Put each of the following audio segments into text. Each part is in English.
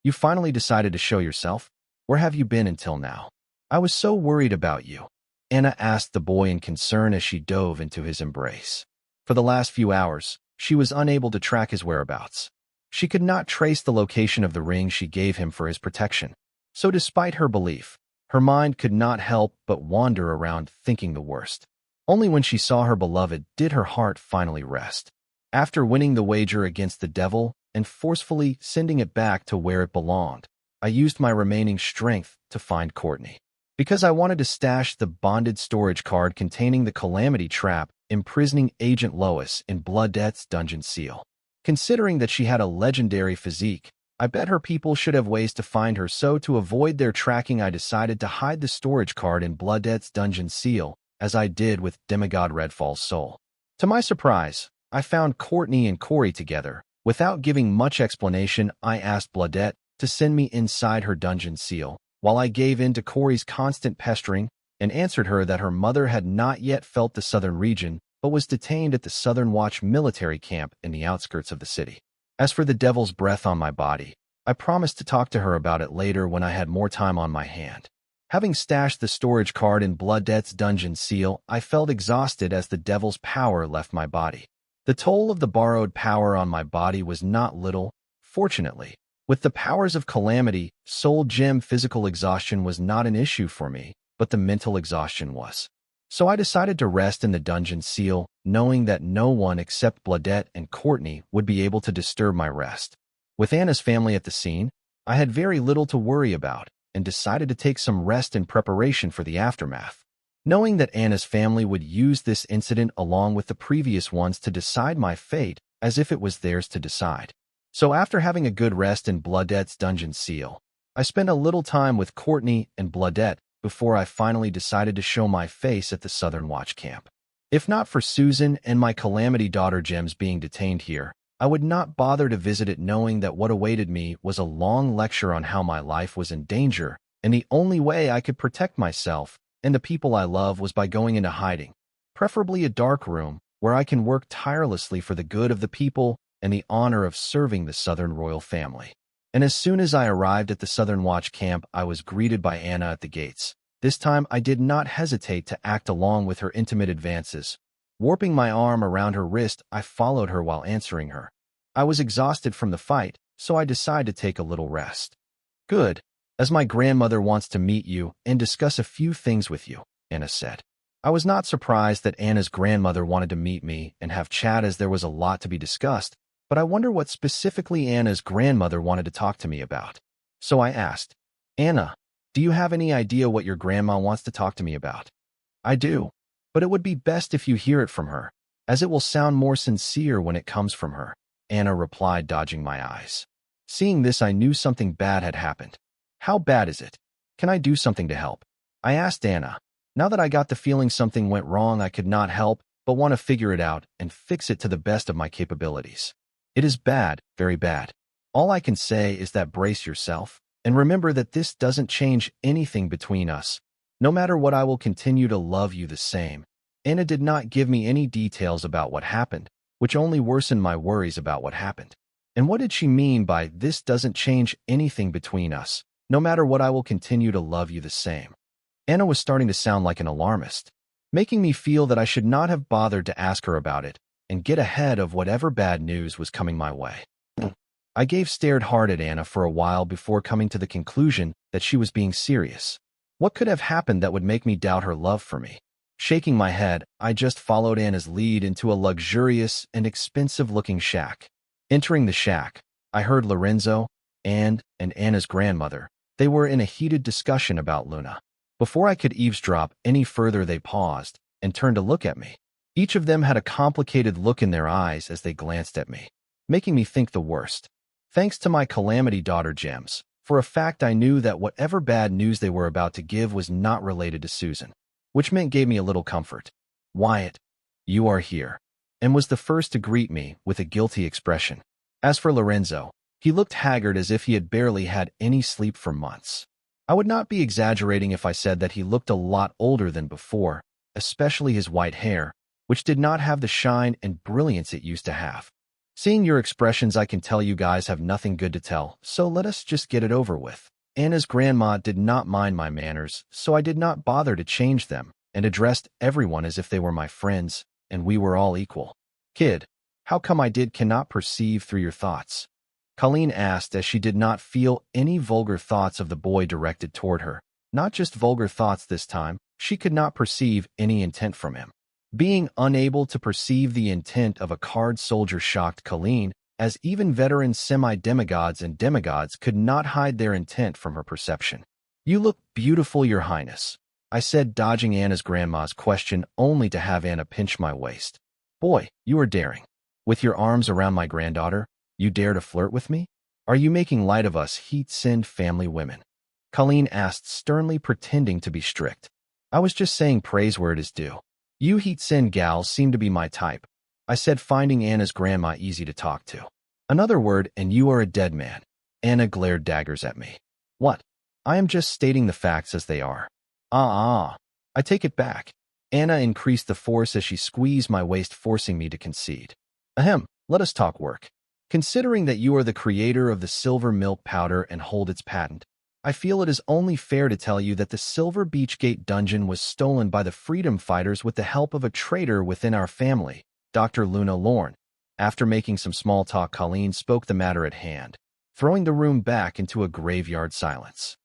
You finally decided to show yourself? Where have you been until now? I was so worried about you, Anna asked the boy in concern as she dove into his embrace. For the last few hours, she was unable to track his whereabouts. She could not trace the location of the ring she gave him for his protection. So despite her belief, her mind could not help but wander around thinking the worst. Only when she saw her beloved did her heart finally rest. After winning the wager against the devil and forcefully sending it back to where it belonged, I used my remaining strength to find Courtney. Because I wanted to stash the bonded storage card containing the calamity trap imprisoning Agent Lois in Bloodette's dungeon seal. Considering that she had a legendary physique, I bet her people should have ways to find her, so to avoid their tracking I decided to hide the storage card in Bloodette's dungeon seal, as I did with Demigod Redfall's soul. To my surprise, I found Courtney and Corey together. Without giving much explanation, I asked Bloodette to send me inside her dungeon seal, while I gave in to Corey's constant pestering and answered her that her mother had not yet felt the southern region, but was detained at the Southern Watch military camp in the outskirts of the city. As for the devil's breath on my body, I promised to talk to her about it later when I had more time on my hand. Having stashed the storage card in Bloodette's dungeon seal, I felt exhausted as the devil's power left my body. The toll of the borrowed power on my body was not little, fortunately. With the powers of calamity, soul gem physical exhaustion was not an issue for me, but the mental exhaustion was. So I decided to rest in the dungeon seal, knowing that no one except Bloodette and Courtney would be able to disturb my rest. With Anna's family at the scene, I had very little to worry about, and decided to take some rest in preparation for the aftermath. Knowing that Anna's family would use this incident along with the previous ones to decide my fate as if it was theirs to decide. So after having a good rest in Bloodette's dungeon seal, I spent a little time with Courtney and Bloodette before I finally decided to show my face at the Southern Watch camp. If not for Susan and my calamity daughter Gems being detained here, I would not bother to visit it, knowing that what awaited me was a long lecture on how my life was in danger, and the only way I could protect myself and the people I love was by going into hiding, preferably a dark room where I can work tirelessly for the good of the people and the honor of serving the Southern royal family. And as soon as I arrived at the Southern Watch camp, I was greeted by Anna at the gates. This time I did not hesitate to act along with her intimate advances. Warping my arm around her wrist, I followed her while answering her. I was exhausted from the fight, so I decided to take a little rest. Good, as my grandmother wants to meet you and discuss a few things with you, Anna said. I was not surprised that Anna's grandmother wanted to meet me and have chat, as there was a lot to be discussed, but I wonder what specifically Anna's grandmother wanted to talk to me about. So I asked, Anna, do you have any idea what your grandma wants to talk to me about? I do, but it would be best if you hear it from her, as it will sound more sincere when it comes from her, Anna replied, dodging my eyes. Seeing this, I knew something bad had happened. How bad is it? Can I do something to help? I asked Anna. Now that I got the feeling something went wrong, I could not help but want to figure it out and fix it to the best of my capabilities. It is bad, very bad. All I can say is that brace yourself, and remember that this doesn't change anything between us. No matter what, I will continue to love you the same. Anna did not give me any details about what happened, which only worsened my worries about what happened. And what did she mean by this doesn't change anything between us? No matter what, I will continue to love you the same. Anna was starting to sound like an alarmist, making me feel that I should not have bothered to ask her about it and get ahead of whatever bad news was coming my way. I stared hard at Anna for a while before coming to the conclusion that she was being serious. What could have happened that would make me doubt her love for me? Shaking my head, I just followed Anna's lead into a luxurious and expensive-looking shack. Entering the shack, I heard Lorenzo and Anna's grandmother. They were in a heated discussion about Luna. Before I could eavesdrop any further, they paused and turned to look at me. Each of them had a complicated look in their eyes as they glanced at me, making me think the worst. Thanks to my calamity daughter Gems, for a fact I knew that whatever bad news they were about to give was not related to Susan, which gave me a little comfort. Wyatt, you are here, and was the first to greet me with a guilty expression. As for Lorenzo, he looked haggard as if he had barely had any sleep for months. I would not be exaggerating if I said that he looked a lot older than before, especially his white hair, which did not have the shine and brilliance it used to have. Seeing your expressions, I can tell you guys have nothing good to tell, so let us just get it over with. Anna's grandma did not mind my manners, so I did not bother to change them, and addressed everyone as if they were my friends, and we were all equal. Kid, how come I cannot perceive through your thoughts? Colleen asked as she did not feel any vulgar thoughts of the boy directed toward her. Not just vulgar thoughts this time, she could not perceive any intent from him. Being unable to perceive the intent of a card soldier shocked Colleen, as even veteran semi-demigods and demigods could not hide their intent from her perception. You look beautiful, Your Highness, I said, dodging Anna's grandma's question only to have Anna pinch my waist. Boy, you are daring. With your arms around my granddaughter, you dare to flirt with me? Are you making light of us heat-sinned family women? Colleen asked sternly, pretending to be strict. I was just saying praise where it is due. You heat-sinned gals seem to be my type, I said, finding Anna's grandma easy to talk to. Another word and you are a dead man. Anna glared daggers at me. What? I am just stating the facts as they are. I take it back. Anna increased the force as she squeezed my waist, forcing me to concede. Ahem, let us talk work. Considering that you are the creator of the silver milk powder and hold its patent, I feel it is only fair to tell you that the Silver Beach Gate dungeon was stolen by the freedom fighters with the help of a traitor within our family, Dr. Luna Lorne. After making some small talk, Colleen spoke the matter at hand, throwing the room back into a graveyard silence.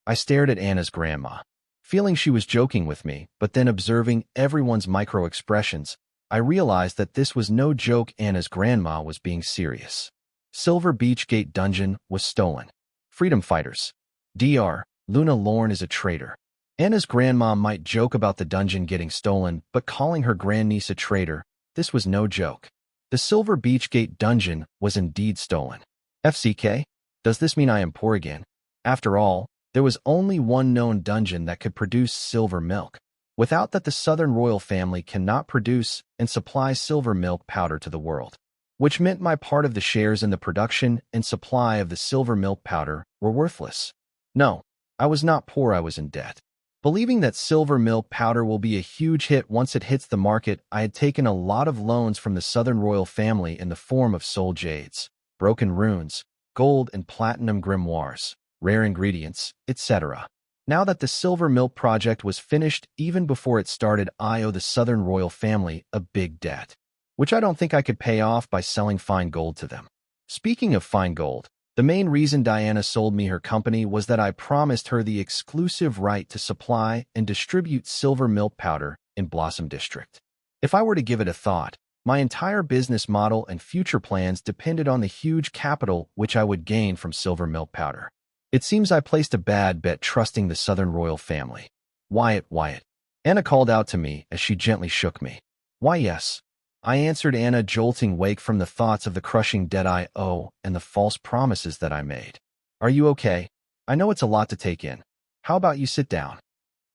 I stared at Anna's grandma, feeling she was joking with me, but then observing everyone's micro-expressions, I realized that this was no joke. Anna's grandma was being serious. Silver Beach Gate dungeon was stolen. Freedom fighters. Dr. Luna Lorne is a traitor. Anna's grandma might joke about the dungeon getting stolen, but calling her grandniece a traitor, this was no joke. The Silver Beach Gate dungeon was indeed stolen. FCK? Does this mean I am poor again? After all, there was only one known dungeon that could produce silver milk. Without that, the Southern royal family cannot produce and supply silver milk powder to the world, which meant my part of the shares in the production and supply of the silver milk powder were worthless. No, I was not poor, I was in debt. Believing that silver milk powder will be a huge hit once it hits the market, I had taken a lot of loans from the Southern royal family in the form of soul jades, broken runes, gold and platinum grimoires, rare ingredients, etc. Now that the silver milk project was finished, even before it started, I owe the Southern royal family a big debt, which I don't think I could pay off by selling fine gold to them. Speaking of fine gold, the main reason Diana sold me her company was that I promised her the exclusive right to supply and distribute silver milk powder in Blossom District. If I were to give it a thought, my entire business model and future plans depended on the huge capital which I would gain from silver milk powder. It seems I placed a bad bet trusting the Southern royal family. Wyatt. Anna called out to me as she gently shook me. Why, yes. I answered, Anna jolting wake from the thoughts of the crushing debt I owe and the false promises that I made. Are you okay? I know it's a lot to take in. How about you sit down?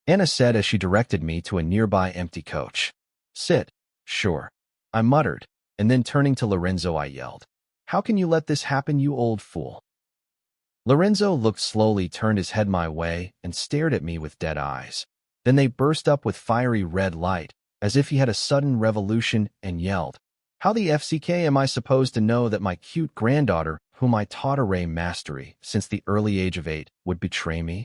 Anna said as she directed me to a nearby empty coach. Sit. Sure. I muttered, and then turning to Lorenzo I yelled. How can you let this happen, you old fool? Lorenzo looked slowly, turned his head my way, and stared at me with dead eyes. Then they burst up with fiery red light, as if he had a sudden revolution, and yelled, How the FCK am I supposed to know that my cute granddaughter, whom I taught array mastery since the early age of 8, would betray me?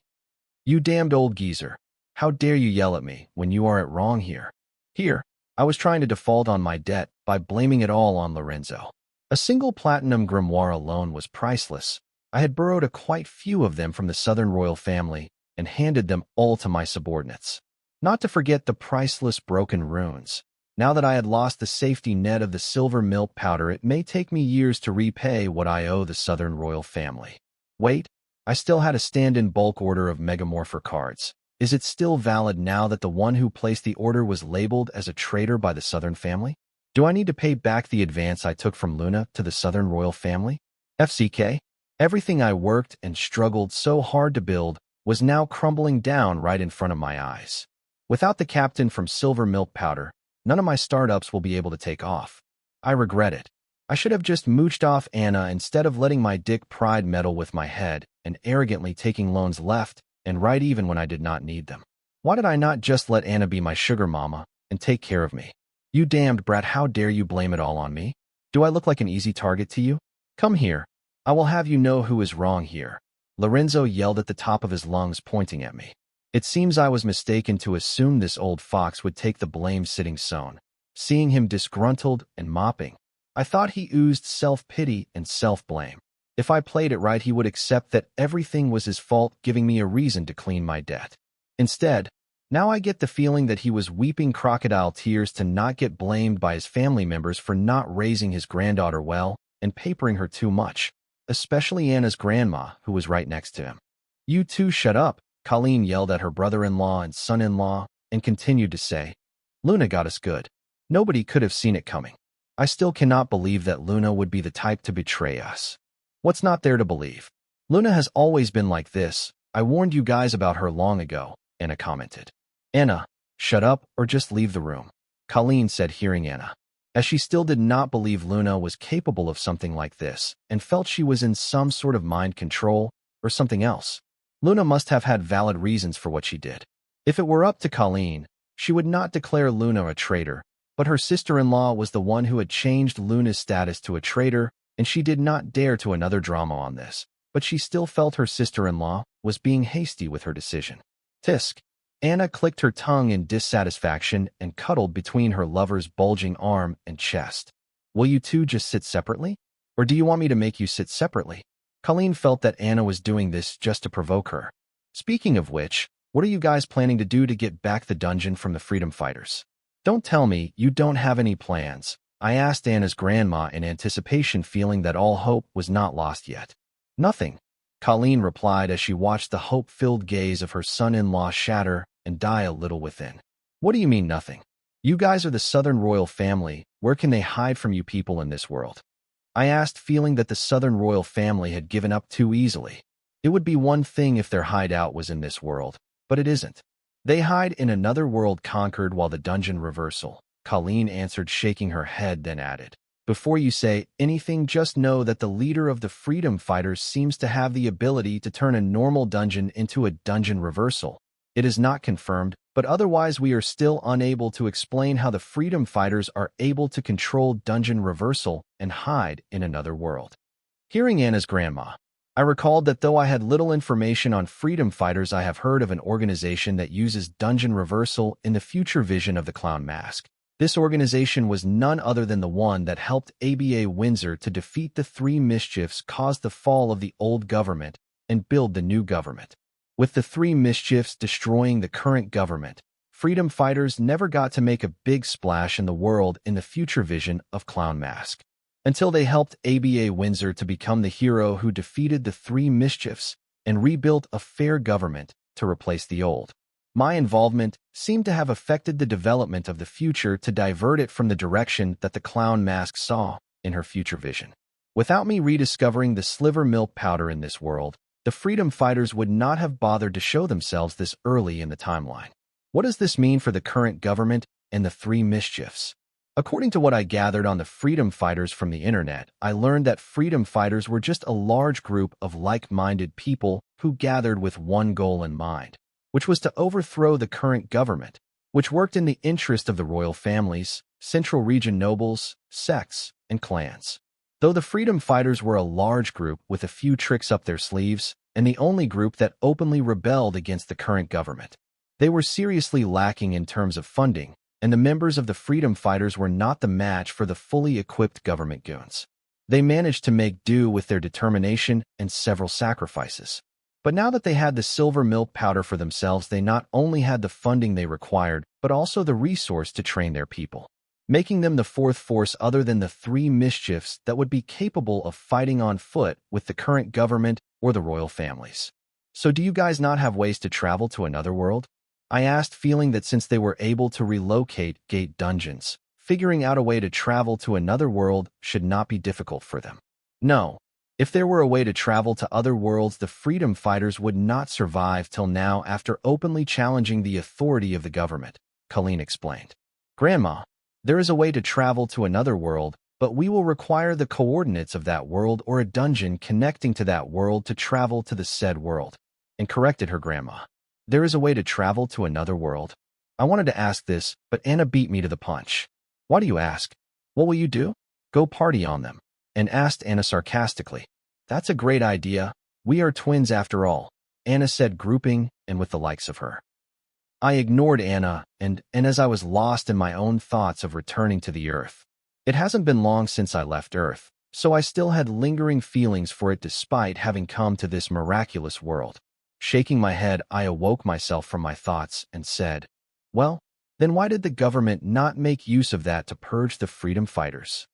You damned old geezer. How dare you yell at me when you are at wrong here? Here, I was trying to default on my debt by blaming it all on Lorenzo. A single platinum grimoire alone was priceless. I had borrowed a quite few of them from the Southern royal family and handed them all to my subordinates. Not to forget the priceless broken runes. Now that I had lost the safety net of the silver milk powder, it may take me years to repay what I owe the Southern royal family. Wait, I still had a stand-in bulk order of Megamorpher cards. Is it still valid now that the one who placed the order was labeled as a traitor by the Southern family? Do I need to pay back the advance I took from Luna to the Southern royal family? FCK? Everything I worked and struggled so hard to build was now crumbling down right in front of my eyes. Without the captain from Silver Milk Powder, none of my startups will be able to take off. I regret it. I should have just mooched off Anna instead of letting my dick pride meddle with my head and arrogantly taking loans left and right even when I did not need them. Why did I not just let Anna be my sugar mama and take care of me? You damned brat, how dare you blame it all on me? Do I look like an easy target to you? Come here. I will have you know who is wrong here. Lorenzo yelled at the top of his lungs, pointing at me. It seems I was mistaken to assume this old fox would take the blame sitting sown. Seeing him disgruntled and mopping, I thought he oozed self-pity and self-blame. If I played it right, he would accept that everything was his fault, giving me a reason to clean my debt. Instead, now I get the feeling that he was weeping crocodile tears to not get blamed by his family members for not raising his granddaughter well and papering her too much, especially Anna's grandma, who was right next to him. You two shut up, Colleen yelled at her brother-in-law and son-in-law and continued to say, Luna got us good. Nobody could have seen it coming. I still cannot believe that Luna would be the type to betray us. What's not there to believe? Luna has always been like this. I warned you guys about her long ago, Anna commented. Anna, shut up or just leave the room, Colleen said, hearing Anna, as she still did not believe Luna was capable of something like this and felt she was in some sort of mind control or something else. Luna must have had valid reasons for what she did. If it were up to Colleen, she would not declare Luna a traitor, but her sister-in-law was the one who had changed Luna's status to a traitor, and she did not dare to another drama on this, but she still felt her sister-in-law was being hasty with her decision. Tisk. Anna clicked her tongue in dissatisfaction and cuddled between her lover's bulging arm and chest. Will you two just sit separately? Or do you want me to make you sit separately? Colleen felt that Anna was doing this just to provoke her. Speaking of which, what are you guys planning to do to get back the dungeon from the freedom fighters? Don't tell me you don't have any plans, I asked Anna's grandma in anticipation, feeling that all hope was not lost yet. Nothing, Colleen replied as she watched the hope-filled gaze of her son-in-law shatter and die a little within. What do you mean nothing? You guys are the Southern royal family. Where can they hide from you people in this world? I asked, feeling that the Southern royal family had given up too easily. It would be one thing if their hideout was in this world, but it isn't. They hide in another world conquered while the dungeon reversal, Colleen answered, shaking her head, then added, before you say anything, just know that the leader of the freedom fighters seems to have the ability to turn a normal dungeon into a dungeon reversal. It is not confirmed, but otherwise we are still unable to explain how the freedom fighters are able to control dungeon reversal and hide in another world. Hearing Anna's grandma, I recalled that though I had little information on freedom fighters, I have heard of an organization that uses dungeon reversal in the future vision of the clown mask. This organization was none other than the one that helped ABA Windsor to defeat the three mischiefs, cause the fall of the old government, and build the new government. With the three mischiefs destroying the current government, freedom fighters never got to make a big splash in the world in the future vision of Clown Mask, until they helped ABA Windsor to become the hero who defeated the three mischiefs and rebuilt a fair government to replace the old. My involvement seemed to have affected the development of the future to divert it from the direction that the Clown Mask saw in her future vision. Without me rediscovering the sliver milk powder in this world, the freedom fighters would not have bothered to show themselves this early in the timeline. What does this mean for the current government and the three mischiefs? According to what I gathered on the freedom fighters from the internet, I learned that freedom fighters were just a large group of like-minded people who gathered with one goal in mind, which was to overthrow the current government, which worked in the interest of the royal families, central region nobles, sects, and clans. Though the freedom fighters were a large group with a few tricks up their sleeves, and the only group that openly rebelled against the current government, they were seriously lacking in terms of funding, and the members of the freedom fighters were not the match for the fully equipped government goons. They managed to make do with their determination and several sacrifices. But now that they had the silver milk powder for themselves, they not only had the funding they required, but also the resource to train their people, making them the fourth force other than the three mischiefs that would be capable of fighting on foot with the current government or the royal families. So do you guys not have ways to travel to another world? I asked, feeling that since they were able to relocate gate dungeons, figuring out a way to travel to another world should not be difficult for them. No. If there were a way to travel to other worlds, the freedom fighters would not survive till now after openly challenging the authority of the government, Colleen explained. Grandma, there is a way to travel to another world, but we will require the coordinates of that world or a dungeon connecting to that world to travel to the said world, and corrected her grandma. There is a way to travel to another world? I wanted to ask this, but Anna beat me to the punch. Why do you ask? What will you do? Go party on them. And asked Anna sarcastically. That's a great idea. We are twins after all, Anna said, grouping and with the likes of her. I ignored Anna, and as I was lost in my own thoughts of returning to the earth. It hasn't been long since I left Earth, so I still had lingering feelings for it despite having come to this miraculous world. Shaking my head, I awoke myself from my thoughts and said, well, then why did the government not make use of that to purge the freedom fighters?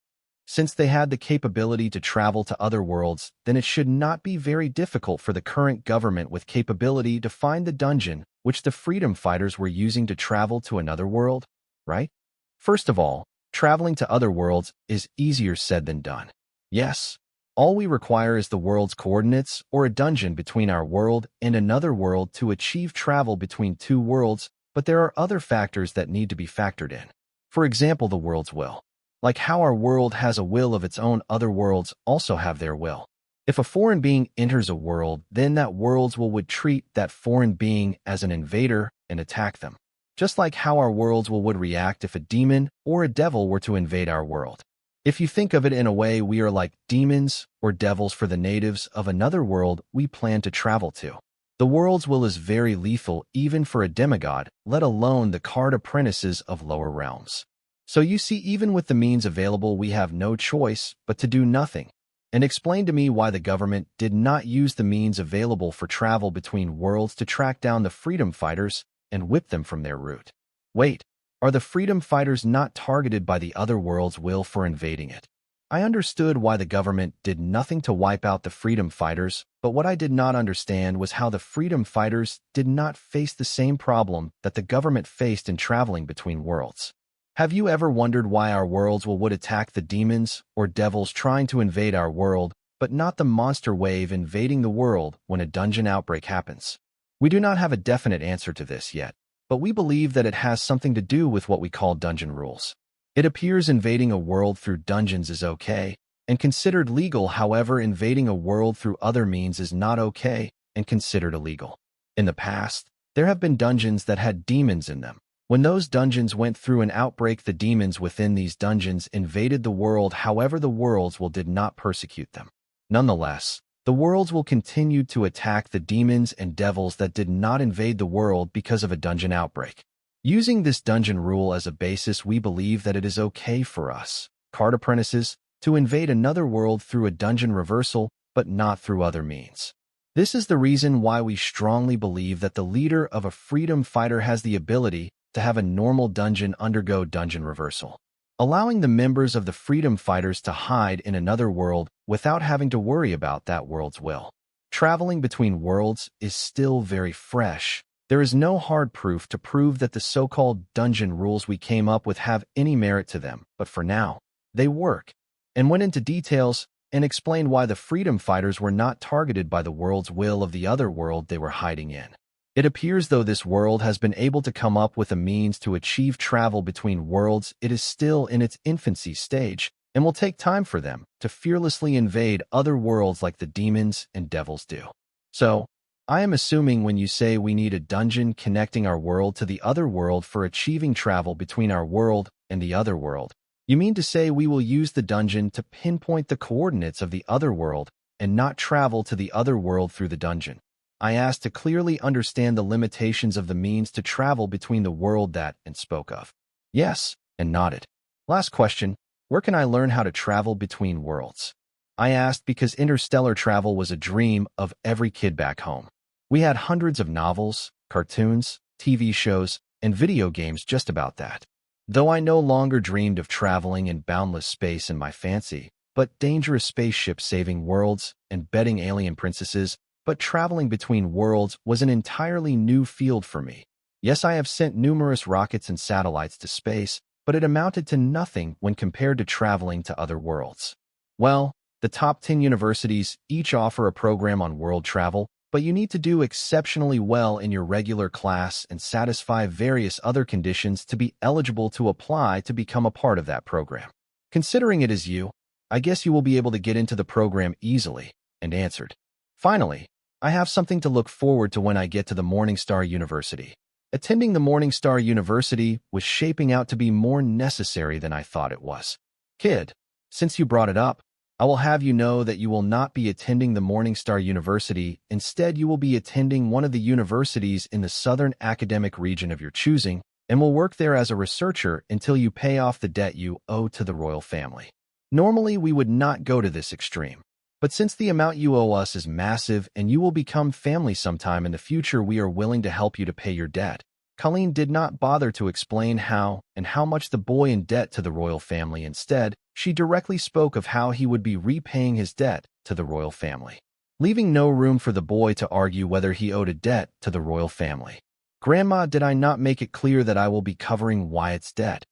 Since they had the capability to travel to other worlds, then it should not be very difficult for the current government with capability to find the dungeon which the freedom fighters were using to travel to another world, right? First of all, traveling to other worlds is easier said than done. Yes, all we require is the world's coordinates or a dungeon between our world and another world to achieve travel between two worlds, but there are other factors that need to be factored in. For example, the world's will. Like how our world has a will of its own, other worlds also have their will. If a foreign being enters a world, then that world's will would treat that foreign being as an invader and attack them. Just like how our world's will would react if a demon or a devil were to invade our world. If you think of it in a way, we are like demons or devils for the natives of another world we plan to travel to. The world's will is very lethal even for a demigod, let alone the card apprentices of lower realms. So you see, even with the means available, we have no choice but to do nothing. And explain to me why the government did not use the means available for travel between worlds to track down the freedom fighters and whip them from their route. Wait, are the freedom fighters not targeted by the other world's will for invading it? I understood why the government did nothing to wipe out the freedom fighters, but what I did not understand was how the freedom fighters did not face the same problem that the government faced in traveling between worlds. Have you ever wondered why our worlds would attack the demons or devils trying to invade our world, but not the monster wave invading the world when a dungeon outbreak happens? We do not have a definite answer to this yet, but we believe that it has something to do with what we call dungeon rules. It appears invading a world through dungeons is okay and considered legal, however, invading a world through other means is not okay and considered illegal. In the past, there have been dungeons that had demons in them. When those dungeons went through an outbreak, the demons within these dungeons invaded the world, however, the worlds will did not persecute them. Nonetheless, the worlds will continue to attack the demons and devils that did not invade the world because of a dungeon outbreak. Using this dungeon rule as a basis, we believe that it is okay for us, card apprentices, to invade another world through a dungeon reversal, but not through other means. This is the reason why we strongly believe that the leader of a freedom fighter has the ability to have a normal dungeon undergo dungeon reversal, allowing the members of the freedom fighters to hide in another world without having to worry about that world's will. Traveling between worlds is still very fresh. There is no hard proof to prove that the so-called dungeon rules we came up with have any merit to them, but for now, they work, and went into details and explained why the freedom fighters were not targeted by the world's will of the other world they were hiding in. It appears though this world has been able to come up with a means to achieve travel between worlds, it is still in its infancy stage and will take time for them to fearlessly invade other worlds like the demons and devils do. So, I am assuming when you say we need a dungeon connecting our world to the other world for achieving travel between our world and the other world, you mean to say we will use the dungeon to pinpoint the coordinates of the other world and not travel to the other world through the dungeon? I asked to clearly understand the limitations of the means to travel between the world that and spoke of. Yes, and nodded. Last question, where can I learn how to travel between worlds? I asked because interstellar travel was a dream of every kid back home. We had hundreds of novels, cartoons, TV shows, and video games just about that. Though I no longer dreamed of traveling in boundless space in my fancy, but dangerous spaceships saving worlds and betting alien princesses, but traveling between worlds was an entirely new field for me. Yes, I have sent numerous rockets and satellites to space, but it amounted to nothing when compared to traveling to other worlds. Well, the top 10 universities each offer a program on world travel, but you need to do exceptionally well in your regular class and satisfy various other conditions to be eligible to apply to become a part of that program. Considering it is you, I guess you will be able to get into the program easily, and answered. Finally, I have something to look forward to when I get to the Morningstar University. Attending the Morningstar University was shaping out to be more necessary than I thought it was. Kid, Since you brought it up, I will have you know that you will not be attending the Morningstar University. Instead, you will be attending one of the universities in the southern academic region of your choosing and will work there as a researcher until you pay off the debt you owe to the royal family. Normally, we would not go to this extreme. But since the amount you owe us is massive and you will become family sometime in the future, we are willing to help you to pay your debt. Colleen did not bother to explain how and how much the boy in debt to the royal family. Instead, she directly spoke of how he would be repaying his debt to the royal family, leaving no room for the boy to argue whether he owed a debt to the royal family. Grandma, did I not make it clear that I will be covering Wyatt's debt?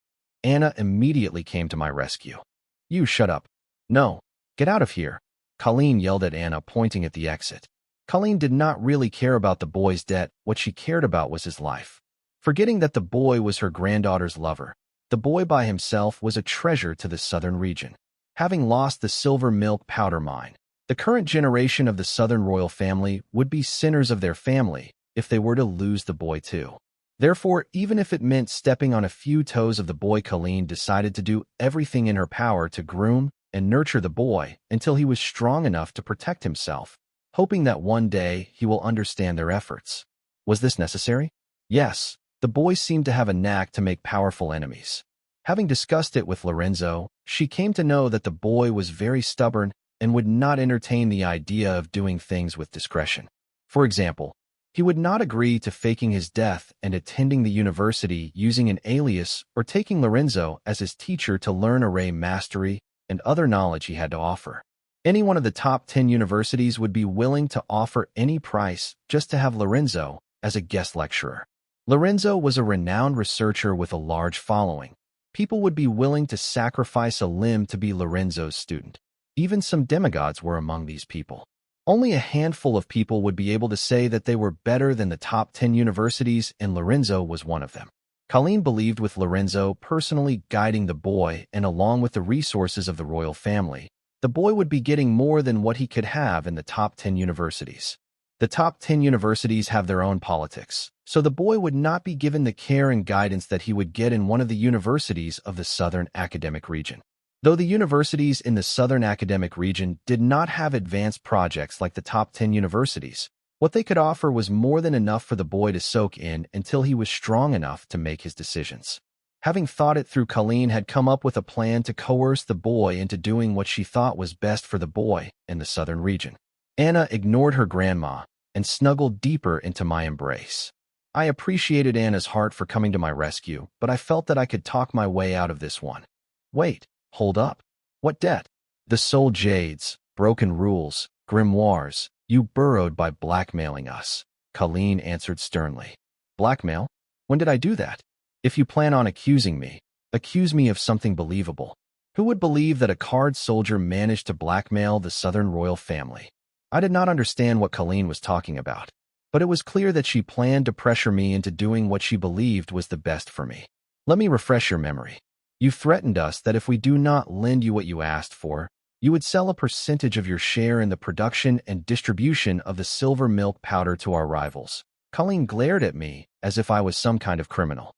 Anna immediately came to my rescue. You shut up. No, get out of here, Colleen yelled at Anna, pointing at the exit. Colleen did not really care about the boy's debt. What she cared about was his life. Forgetting that the boy was her granddaughter's lover, the boy by himself was a treasure to the southern region. Having lost the silver milk powder mine, the current generation of the southern royal family would be sinners of their family if they were to lose the boy too. Therefore, even if it meant stepping on a few toes of the boy, Colleen decided to do everything in her power to groom and nurture the boy until he was strong enough to protect himself, hoping that one day he will understand their efforts. Was this necessary? Yes. The boy seemed to have a knack to make powerful enemies. Having discussed it with Lorenzo, she came to know that the boy was very stubborn and would not entertain the idea of doing things with discretion. For example, he would not agree to faking his death and attending the university using an alias or taking Lorenzo as his teacher to learn array mastery and other knowledge he had to offer. Any one of the top 10 universities would be willing to offer any price just to have Lorenzo as a guest lecturer. Lorenzo was a renowned researcher with a large following. People would be willing to sacrifice a limb to be Lorenzo's student. Even some demigods were among these people. Only a handful of people would be able to say that they were better than the top 10 universities, and Lorenzo was one of them. Colleen believed with Lorenzo personally guiding the boy and along with the resources of the royal family, the boy would be getting more than what he could have in the top 10 universities. The top 10 universities have their own politics, so the boy would not be given the care and guidance that he would get in one of the universities of the southern academic region. Though the universities in the southern academic region did not have advanced projects like the top 10 universities, what they could offer was more than enough for the boy to soak in until he was strong enough to make his decisions. Having thought it through, Colleen had come up with a plan to coerce the boy into doing what she thought was best for the boy in the southern region. Anna ignored her grandma and snuggled deeper into my embrace. I appreciated Anna's heart for coming to my rescue, but I felt that I could talk my way out of this one. Wait, hold up. What debt? The soul jades, broken rules, grimoires. You burrowed by blackmailing us, Colleen answered sternly. Blackmail? When did I do that? If you plan on accusing me, accuse me of something believable. Who would believe that a card soldier managed to blackmail the southern royal family? I did not understand what Colleen was talking about, but it was clear that she planned to pressure me into doing what she believed was the best for me. Let me refresh your memory. You threatened us that if we do not lend you what you asked for, you would sell a percentage of your share in the production and distribution of the silver milk powder to our rivals. Colleen glared at me as if I was some kind of criminal.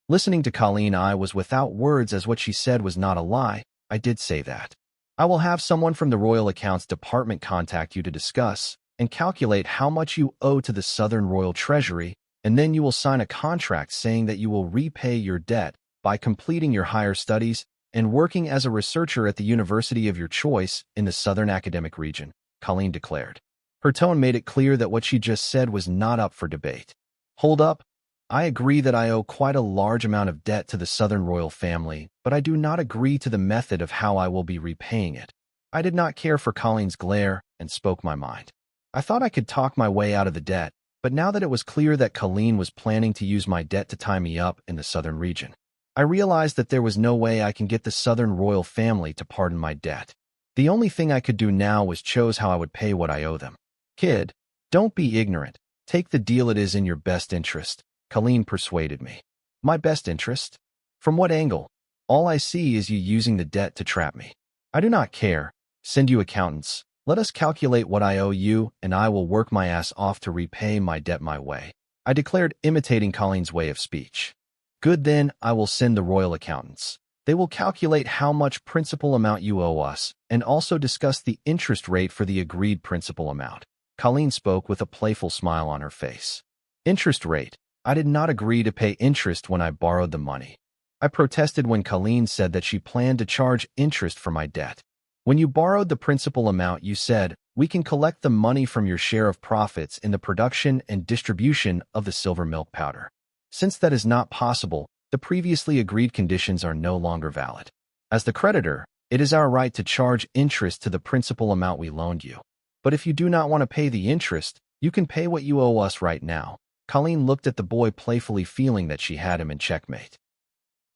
Listening to Colleen, I was without words, as what she said was not a lie. I did say that. I will have someone from the Royal Accounts Department contact you to discuss and calculate how much you owe to the Southern Royal Treasury, and then you will sign a contract saying that you will repay your debt by completing your higher studies and working as a researcher at the university of your choice in the Southern Academic Region, Colleen declared. Her tone made it clear that what she just said was not up for debate. Hold up. I agree that I owe quite a large amount of debt to the Southern Royal family, but I do not agree to the method of how I will be repaying it. I did not care for Colleen's glare and spoke my mind. I thought I could talk my way out of the debt, but now that it was clear that Colleen was planning to use my debt to tie me up in the Southern region, I realized that there was no way I can get the Southern Royal family to pardon my debt. The only thing I could do now was choose how I would pay what I owe them. Kid, don't be ignorant. Take the deal, it is in your best interest, Colleen persuaded me. My best interest? From what angle? All I see is you using the debt to trap me. I do not care. Send you accountants. Let us calculate what I owe you, and I will work my ass off to repay my debt my way, I declared, imitating Colleen's way of speech. Good, then, I will send the royal accountants. They will calculate how much principal amount you owe us and also discuss the interest rate for the agreed principal amount. Colleen spoke with a playful smile on her face. Interest rate. I did not agree to pay interest when I borrowed the money. I protested when Colleen said that she planned to charge interest for my debt. When you borrowed the principal amount, you said, "We can collect the money from your share of profits in the production and distribution of the silver milk powder." Since that is not possible, the previously agreed conditions are no longer valid. As the creditor, it is our right to charge interest to the principal amount we loaned you. But if you do not want to pay the interest, you can pay what you owe us right now. Colleen looked at the boy playfully, feeling that she had him in checkmate.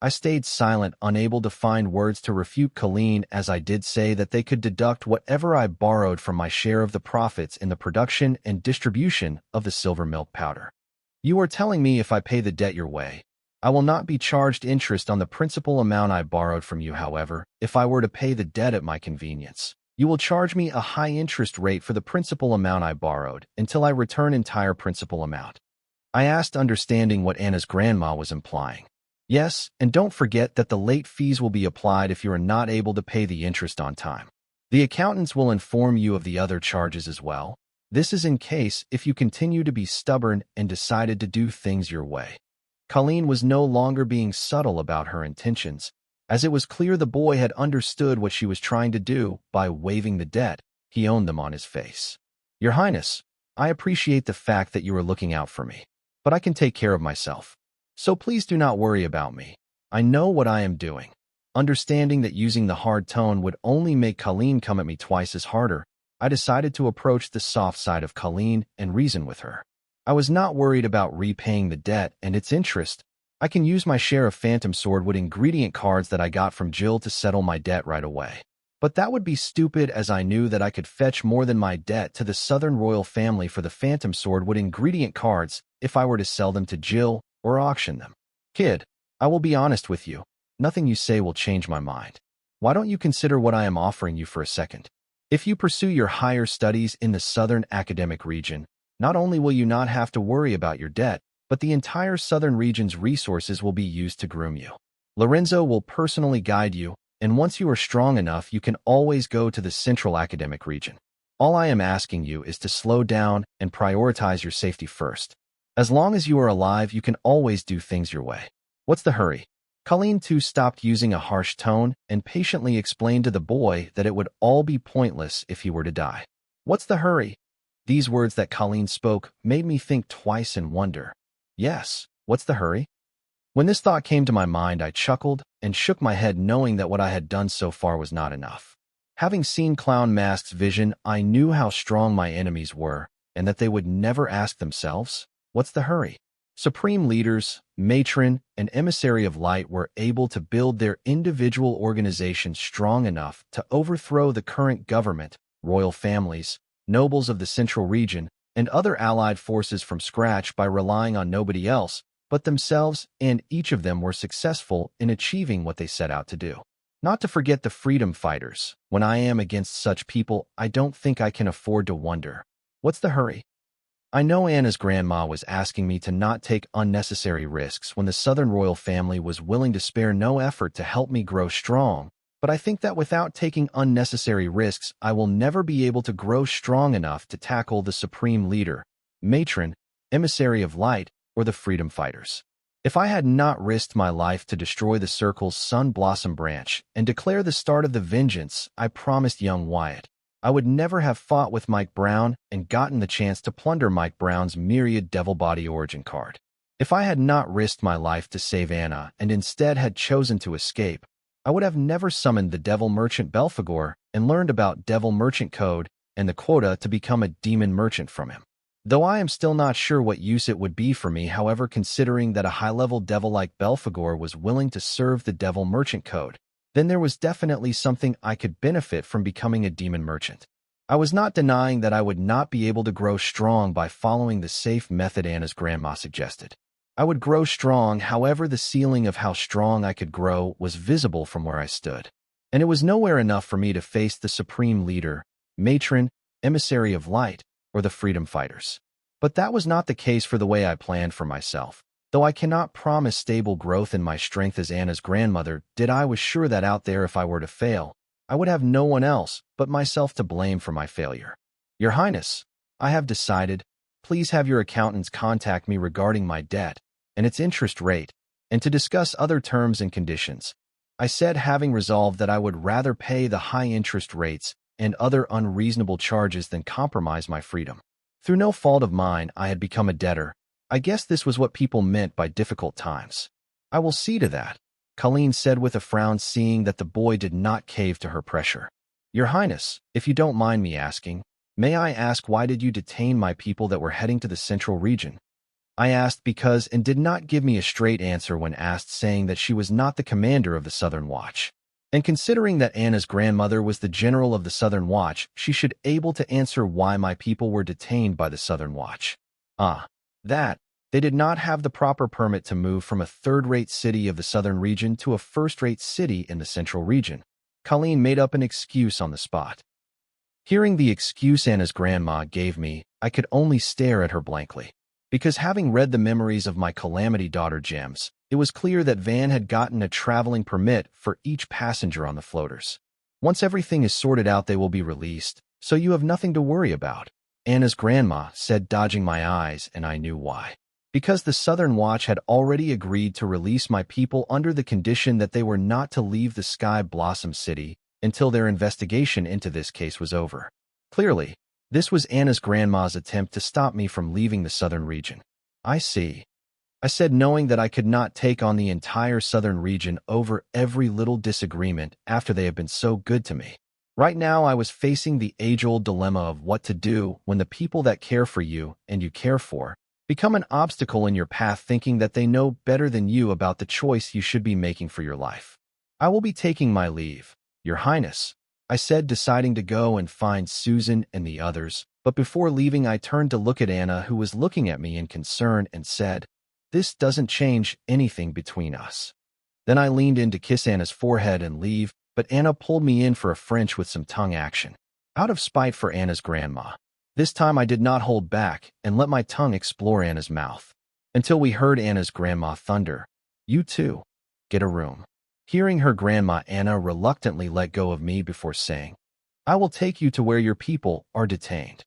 I stayed silent, unable to find words to refute Colleen, as I did say that they could deduct whatever I borrowed from my share of the profits in the production and distribution of the silver milk powder. You are telling me if I pay the debt your way, I will not be charged interest on the principal amount I borrowed from you. However, if I were to pay the debt at my convenience, you will charge me a high interest rate for the principal amount I borrowed until I return entire principal amount. I asked, understanding what Anna's grandma was implying. Yes, and don't forget that the late fees will be applied if you are not able to pay the interest on time. The accountants will inform you of the other charges as well. This is in case if you continue to be stubborn and decided to do things your way. Colleen was no longer being subtle about her intentions, as it was clear the boy had understood what she was trying to do by waiving the debt. He owned them on his face. Your Highness, I appreciate the fact that you are looking out for me, but I can take care of myself. So please do not worry about me. I know what I am doing. Understanding that using the hard tone would only make Colleen come at me twice as harder, I decided to approach the soft side of Colleen and reason with her. I was not worried about repaying the debt and its interest. I can use my share of Phantom Swordwood ingredient cards that I got from Jill to settle my debt right away. But that would be stupid, as I knew that I could fetch more than my debt to the Southern royal family for the Phantom Swordwood ingredient cards if I were to sell them to Jill or auction them. Kid, I will be honest with you. Nothing you say will change my mind. Why don't you consider what I am offering you for a second? If you pursue your higher studies in the Southern academic region, not only will you not have to worry about your debt, but the entire Southern region's resources will be used to groom you. Lorenzo will personally guide you, and once you are strong enough, you can always go to the Central academic region. All I am asking you is to slow down and prioritize your safety first. As long as you are alive, you can always do things your way. What's the hurry? Colleen too stopped using a harsh tone and patiently explained to the boy that it would all be pointless if he were to die. What's the hurry? These words that Colleen spoke made me think twice and wonder. Yes, what's the hurry? When this thought came to my mind, I chuckled and shook my head, knowing that what I had done so far was not enough. Having seen Clown Mask's vision, I knew how strong my enemies were and that they would never ask themselves, what's the hurry? Supreme leaders, matron, and emissary of light were able to build their individual organizations strong enough to overthrow the current government, royal families, nobles of the central region, and other allied forces from scratch by relying on nobody else but themselves, and each of them were successful in achieving what they set out to do. Not to forget the freedom fighters. When I am against such people, I don't think I can afford to wonder, what's the hurry? I know Anna's grandma was asking me to not take unnecessary risks when the Southern royal family was willing to spare no effort to help me grow strong, but I think that without taking unnecessary risks, I will never be able to grow strong enough to tackle the supreme leader, matron, emissary of light, or the freedom fighters. If I had not risked my life to destroy the Circle's Sun Blossom branch and declare the start of the vengeance I promised young Wyatt, I would never have fought with Mike Brown and gotten the chance to plunder Mike Brown's myriad Devil Body origin card. If I had not risked my life to save Anna and instead had chosen to escape, I would have never summoned the Devil Merchant Belphegor and learned about Devil Merchant Code and the quota to become a demon merchant from him. Though I am still not sure what use it would be for me, however, considering that a high-level devil like Belphegor was willing to serve the Devil Merchant Code, then there was definitely something I could benefit from becoming a demon merchant. I was not denying that I would not be able to grow strong by following the safe method Anna's grandma suggested. I would grow strong, however, the ceiling of how strong I could grow was visible from where I stood, and it was nowhere enough for me to face the supreme leader, matron, emissary of light, or the freedom fighters. But that was not the case for the way I planned for myself. Though I cannot promise stable growth in my strength as Anna's grandmother, I was sure that out there if I were to fail, I would have no one else but myself to blame for my failure. Your Highness, I have decided. Please have your accountants contact me regarding my debt and its interest rate, and to discuss other terms and conditions. I said, having resolved that I would rather pay the high interest rates and other unreasonable charges than compromise my freedom. Through no fault of mine, I had become a debtor. I guess this was what people meant by difficult times. I will see to that, Colleen said with a frown, seeing that the boy did not cave to her pressure. Your Highness, if you don't mind me asking, may I ask why did you detain my people that were heading to the central region? I asked because and did not give me a straight answer when asked, saying that she was not the commander of the Southern Watch. And considering that Anna's grandmother was the general of the Southern Watch, she should able to answer why my people were detained by the Southern Watch. That they did not have the proper permit to move from a third-rate city of the southern region to a first-rate city in the central region. Colleen made up an excuse on the spot. Hearing the excuse Anna's grandma gave me, I could only stare at her blankly. Because having read the memories of my calamity daughter Gems, it was clear that Van had gotten a traveling permit for each passenger on the floaters. Once everything is sorted out, they will be released, so you have nothing to worry about, Anna's grandma said, dodging my eyes, and I knew why. Because the Southern Watch had already agreed to release my people under the condition that they were not to leave the Sky Blossom City until their investigation into this case was over. Clearly, this was Anna's grandma's attempt to stop me from leaving the southern region. I see, I said, knowing that I could not take on the entire southern region over every little disagreement after they have been so good to me. Right now I was facing the age-old dilemma of what to do when the people that care for you and you care for become an obstacle in your path, thinking that they know better than you about the choice you should be making for your life. I will be taking my leave, Your Highness, I said, deciding to go and find Susan and the others, but before leaving I turned to look at Anna, who was looking at me in concern, and said, "This doesn't change anything between us." Then I leaned in to kiss Anna's forehead and leave, but Anna pulled me in for a French with some tongue action. Out of spite for Anna's grandma. This time I did not hold back and let my tongue explore Anna's mouth, until we heard Anna's grandma thunder, "You too. Get a room." Hearing her grandma, Anna reluctantly let go of me before saying, "I will take you to where your people are detained."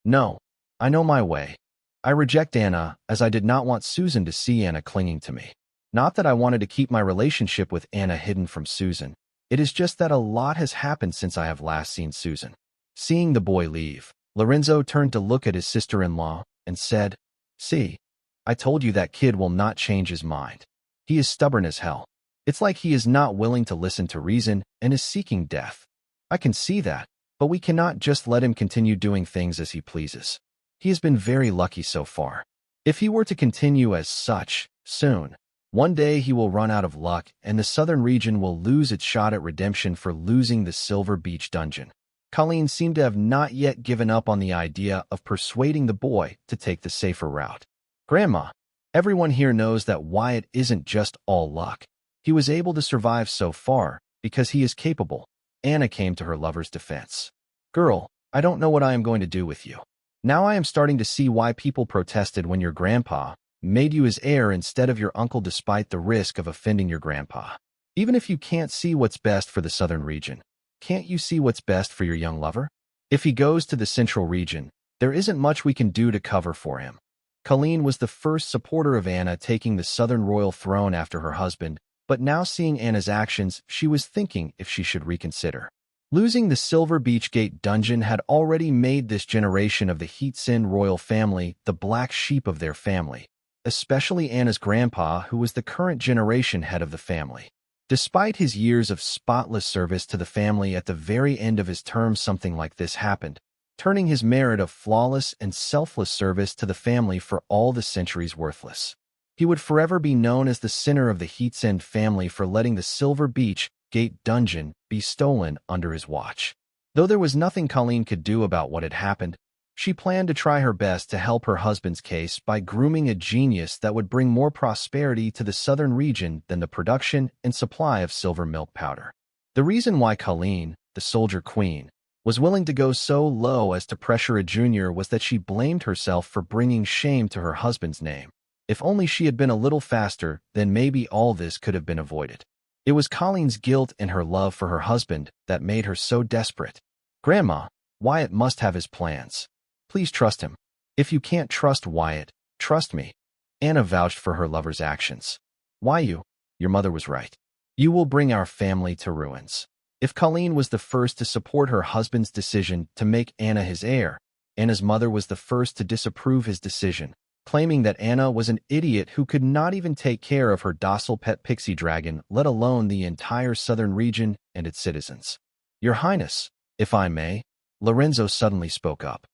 "No, I know my way." I reject Anna, as I did not want Susan to see Anna clinging to me. Not that I wanted to keep my relationship with Anna hidden from Susan. It is just that a lot has happened since I have last seen Susan. Seeing the boy leave, Lorenzo turned to look at his sister-in-law and said, "See, I told you that kid will not change his mind. He is stubborn as hell. It's like he is not willing to listen to reason and is seeking death. I can see that, but we cannot just let him continue doing things as he pleases. He has been very lucky so far. If he were to continue as such, soon, one day he will run out of luck and the southern region will lose its shot at redemption for losing the Silver Beach dungeon." Colleen seemed to have not yet given up on the idea of persuading the boy to take the safer route. "Grandma, everyone here knows that Wyatt isn't just all luck. He was able to survive so far because he is capable." Anna came to her lover's defense. "Girl, I don't know what I am going to do with you. Now I am starting to see why people protested when your grandpa made you his heir instead of your uncle, despite the risk of offending your grandpa. Even if you can't see what's best for the southern region, can't you see what's best for your young lover? If he goes to the central region, there isn't much we can do to cover for him." Colleen was the first supporter of Anna taking the southern royal throne after her husband, but now seeing Anna's actions, she was thinking if she should reconsider. Losing the Silver Beach Gate dungeon had already made this generation of the Heatsin royal family the black sheep of their family, especially Anna's grandpa, who was the current generation head of the family. Despite his years of spotless service to the family, at the very end of his term something like this happened, turning his merit of flawless and selfless service to the family for all the centuries worthless. He would forever be known as the sinner of the Heatsin family for letting the Silver Beach Gate dungeon be stolen under his watch. Though there was nothing Colleen could do about what had happened, she planned to try her best to help her husband's case by grooming a genius that would bring more prosperity to the southern region than the production and supply of silver milk powder. The reason why Colleen, the soldier queen, was willing to go so low as to pressure a junior was that she blamed herself for bringing shame to her husband's name. If only she had been a little faster, then maybe all this could have been avoided. It was Colleen's guilt and her love for her husband that made her so desperate. Grandma, Wyatt must have his plans. Please trust him. If you can't trust Wyatt, trust me. Anna vouched for her lover's actions. Why you? Your mother was right. You will bring our family to ruins. If Colleen was the first to support her husband's decision to make Anna his heir, Anna's mother was the first to disapprove his decision, claiming that Anna was an idiot who could not even take care of her docile pet pixie dragon, let alone the entire southern region and its citizens. Your Highness, if I may, Lorenzo suddenly spoke up.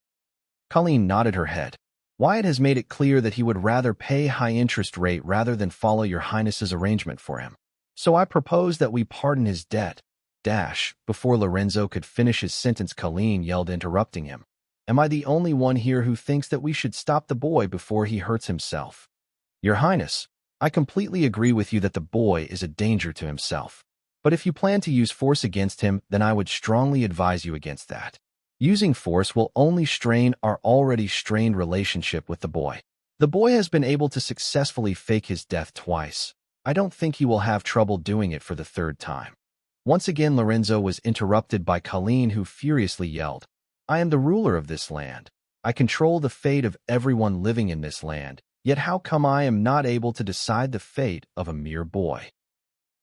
Colleen nodded her head. Wyatt has made it clear that he would rather pay high interest rate rather than follow your Highness's arrangement for him. So I propose that we pardon his debt. Before Lorenzo could finish his sentence, Colleen yelled, interrupting him. Am I the only one here who thinks that we should stop the boy before he hurts himself? Your Highness, I completely agree with you that the boy is a danger to himself. But if you plan to use force against him, then I would strongly advise you against that. Using force will only strain our already strained relationship with the boy. The boy has been able to successfully fake his death twice. I don't think he will have trouble doing it for the third time. Once again, Lorenzo was interrupted by Colleen, who furiously yelled, I am the ruler of this land. I control the fate of everyone living in this land, yet how come I am not able to decide the fate of a mere boy?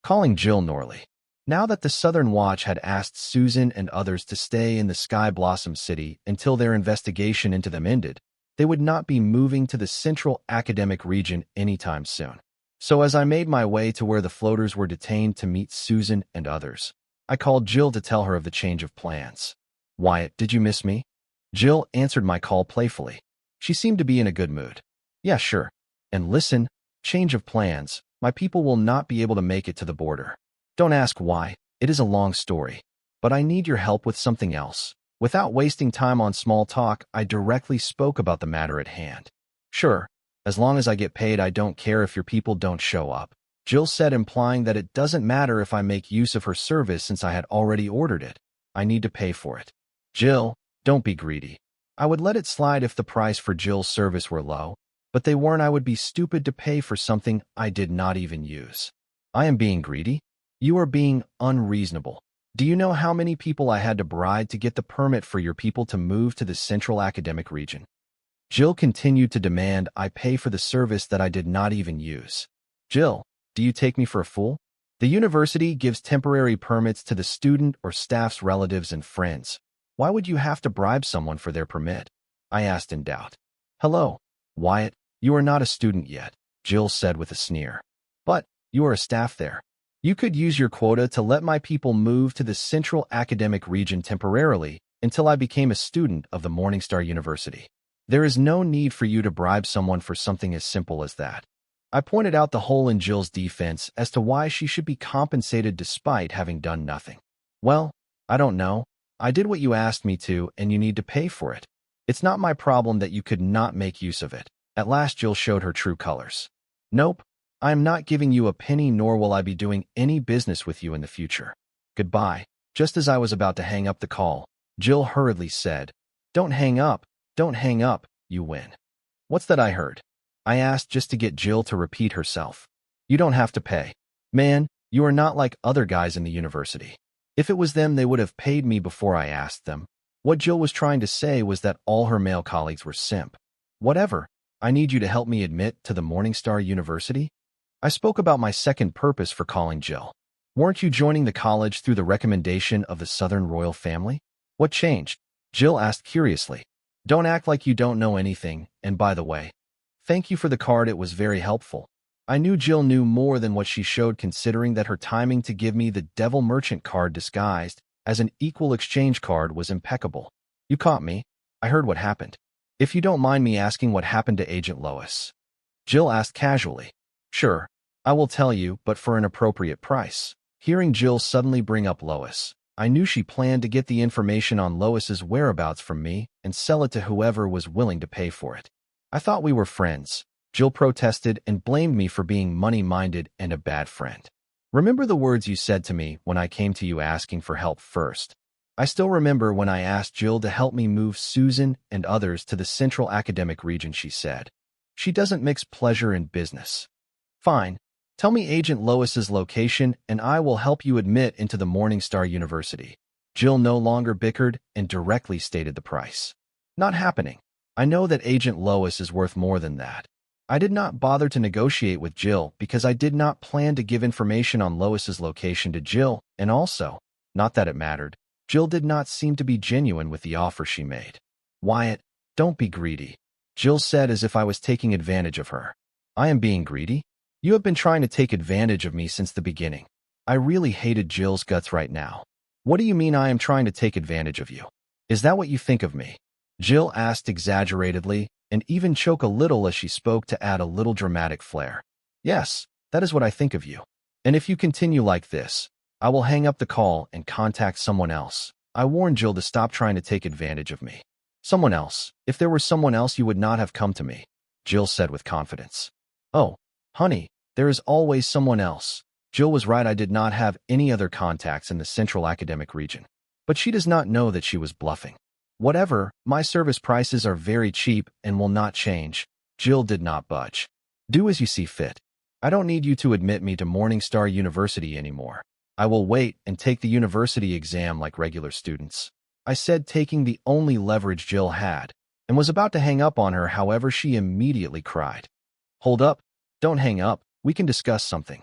Calling Jill Norley. Now that the Southern Watch had asked Susan and others to stay in the Sky Blossom City until their investigation into them ended, they would not be moving to the Central Academic Region anytime soon. So as I made my way to where the floaters were detained to meet Susan and others, I called Jill to tell her of the change of plans. Wyatt, did you miss me? Jill answered my call playfully. She seemed to be in a good mood. Yeah, sure. And listen, change of plans. My people will not be able to make it to the border. Don't ask why. It is a long story. But I need your help with something else. Without wasting time on small talk, I directly spoke about the matter at hand. Sure. As long as I get paid, I don't care if your people don't show up, Jill said, implying that it doesn't matter if I make use of her service since I had already ordered it. I need to pay for it. Jill, don't be greedy. I would let it slide if the price for Jill's service were low, but they weren't. I would be stupid to pay for something I did not even use. I am being greedy? You are being unreasonable. Do you know how many people I had to bribe to get the permit for your people to move to the Central Academic Region? Jill continued to demand I pay for the service that I did not even use. Jill, do you take me for a fool? The university gives temporary permits to the student or staff's relatives and friends. Why would you have to bribe someone for their permit? I asked in doubt. Hello, Wyatt, you are not a student yet, Jill said with a sneer. But you are a staff there. You could use your quota to let my people move to the Central Academic Region temporarily until I became a student of the Morningstar University. There is no need for you to bribe someone for something as simple as that. I pointed out the hole in Jill's defense as to why she should be compensated despite having done nothing. Well, I don't know. I did what you asked me to, and you need to pay for it. It's not my problem that you could not make use of it. At last, Jill showed her true colors. Nope, I am not giving you a penny, nor will I be doing any business with you in the future. Goodbye. Just as I was about to hang up the call, Jill hurriedly said, Don't hang up. Don't hang up, you win. What's that I heard? I asked just to get Jill to repeat herself. You don't have to pay. Man, you are not like other guys in the university. If it was them, they would have paid me before I asked them. What Jill was trying to say was that all her male colleagues were simp. Whatever, I need you to help me admit to the Morningstar University? I spoke about my second purpose for calling Jill. Weren't you joining the college through the recommendation of the Southern royal family? What changed? Jill asked curiously. Don't act like you don't know anything, and by the way, thank you for the card, it was very helpful. I knew Jill knew more than what she showed, considering that her timing to give me the Devil Merchant card disguised as an equal exchange card was impeccable. You caught me. I heard what happened. If you don't mind me asking, what happened to Agent Lois? Jill asked casually. Sure, I will tell you, but for an appropriate price. Hearing Jill suddenly bring up Lois, I knew she planned to get the information on Lois's whereabouts from me and sell it to whoever was willing to pay for it. I thought we were friends. Jill protested and blamed me for being money-minded and a bad friend. Remember the words you said to me when I came to you asking for help first? I still remember when I asked Jill to help me move Susan and others to the Central Academic Region, she said. She doesn't mix pleasure and business. Fine. Tell me Agent Lois's location and I will help you admit into the Morningstar University. Jill no longer bickered and directly stated the price. Not happening. I know that Agent Lois is worth more than that. I did not bother to negotiate with Jill because I did not plan to give information on Lois's location to Jill, and also, not that it mattered, Jill did not seem to be genuine with the offer she made. Wyatt, don't be greedy, Jill said as if I was taking advantage of her. I am being greedy? You have been trying to take advantage of me since the beginning. I really hated Jill's guts right now. What do you mean I am trying to take advantage of you? Is that what you think of me? Jill asked exaggeratedly, and even choke a little as she spoke to add a little dramatic flair. Yes, that is what I think of you. And if you continue like this, I will hang up the call and contact someone else. I warned Jill to stop trying to take advantage of me. Someone else. If there were someone else, you would not have come to me, Jill said with confidence. Oh, honey, there is always someone else. Jill was right. I did not have any other contacts in the Central Academic region. But she does not know that she was bluffing. Whatever, my service prices are very cheap and will not change. Jill did not budge. Do as you see fit. I don't need you to admit me to Morningstar University anymore. I will wait and take the university exam like regular students. I said, taking the only leverage Jill had, and was about to hang up on her. However, she immediately cried. Hold up. Don't hang up. We can discuss something.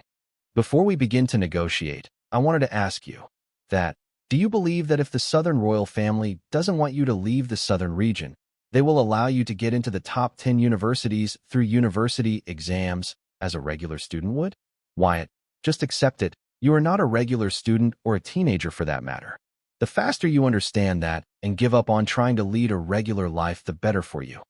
Before we begin to negotiate, I wanted to ask you that, do you believe that if the Southern royal family doesn't want you to leave the Southern region, they will allow you to get into the top 10 universities through university exams as a regular student would? Wyatt, just accept it. You are not a regular student or a teenager for that matter. The faster you understand that and give up on trying to lead a regular life, the better for you.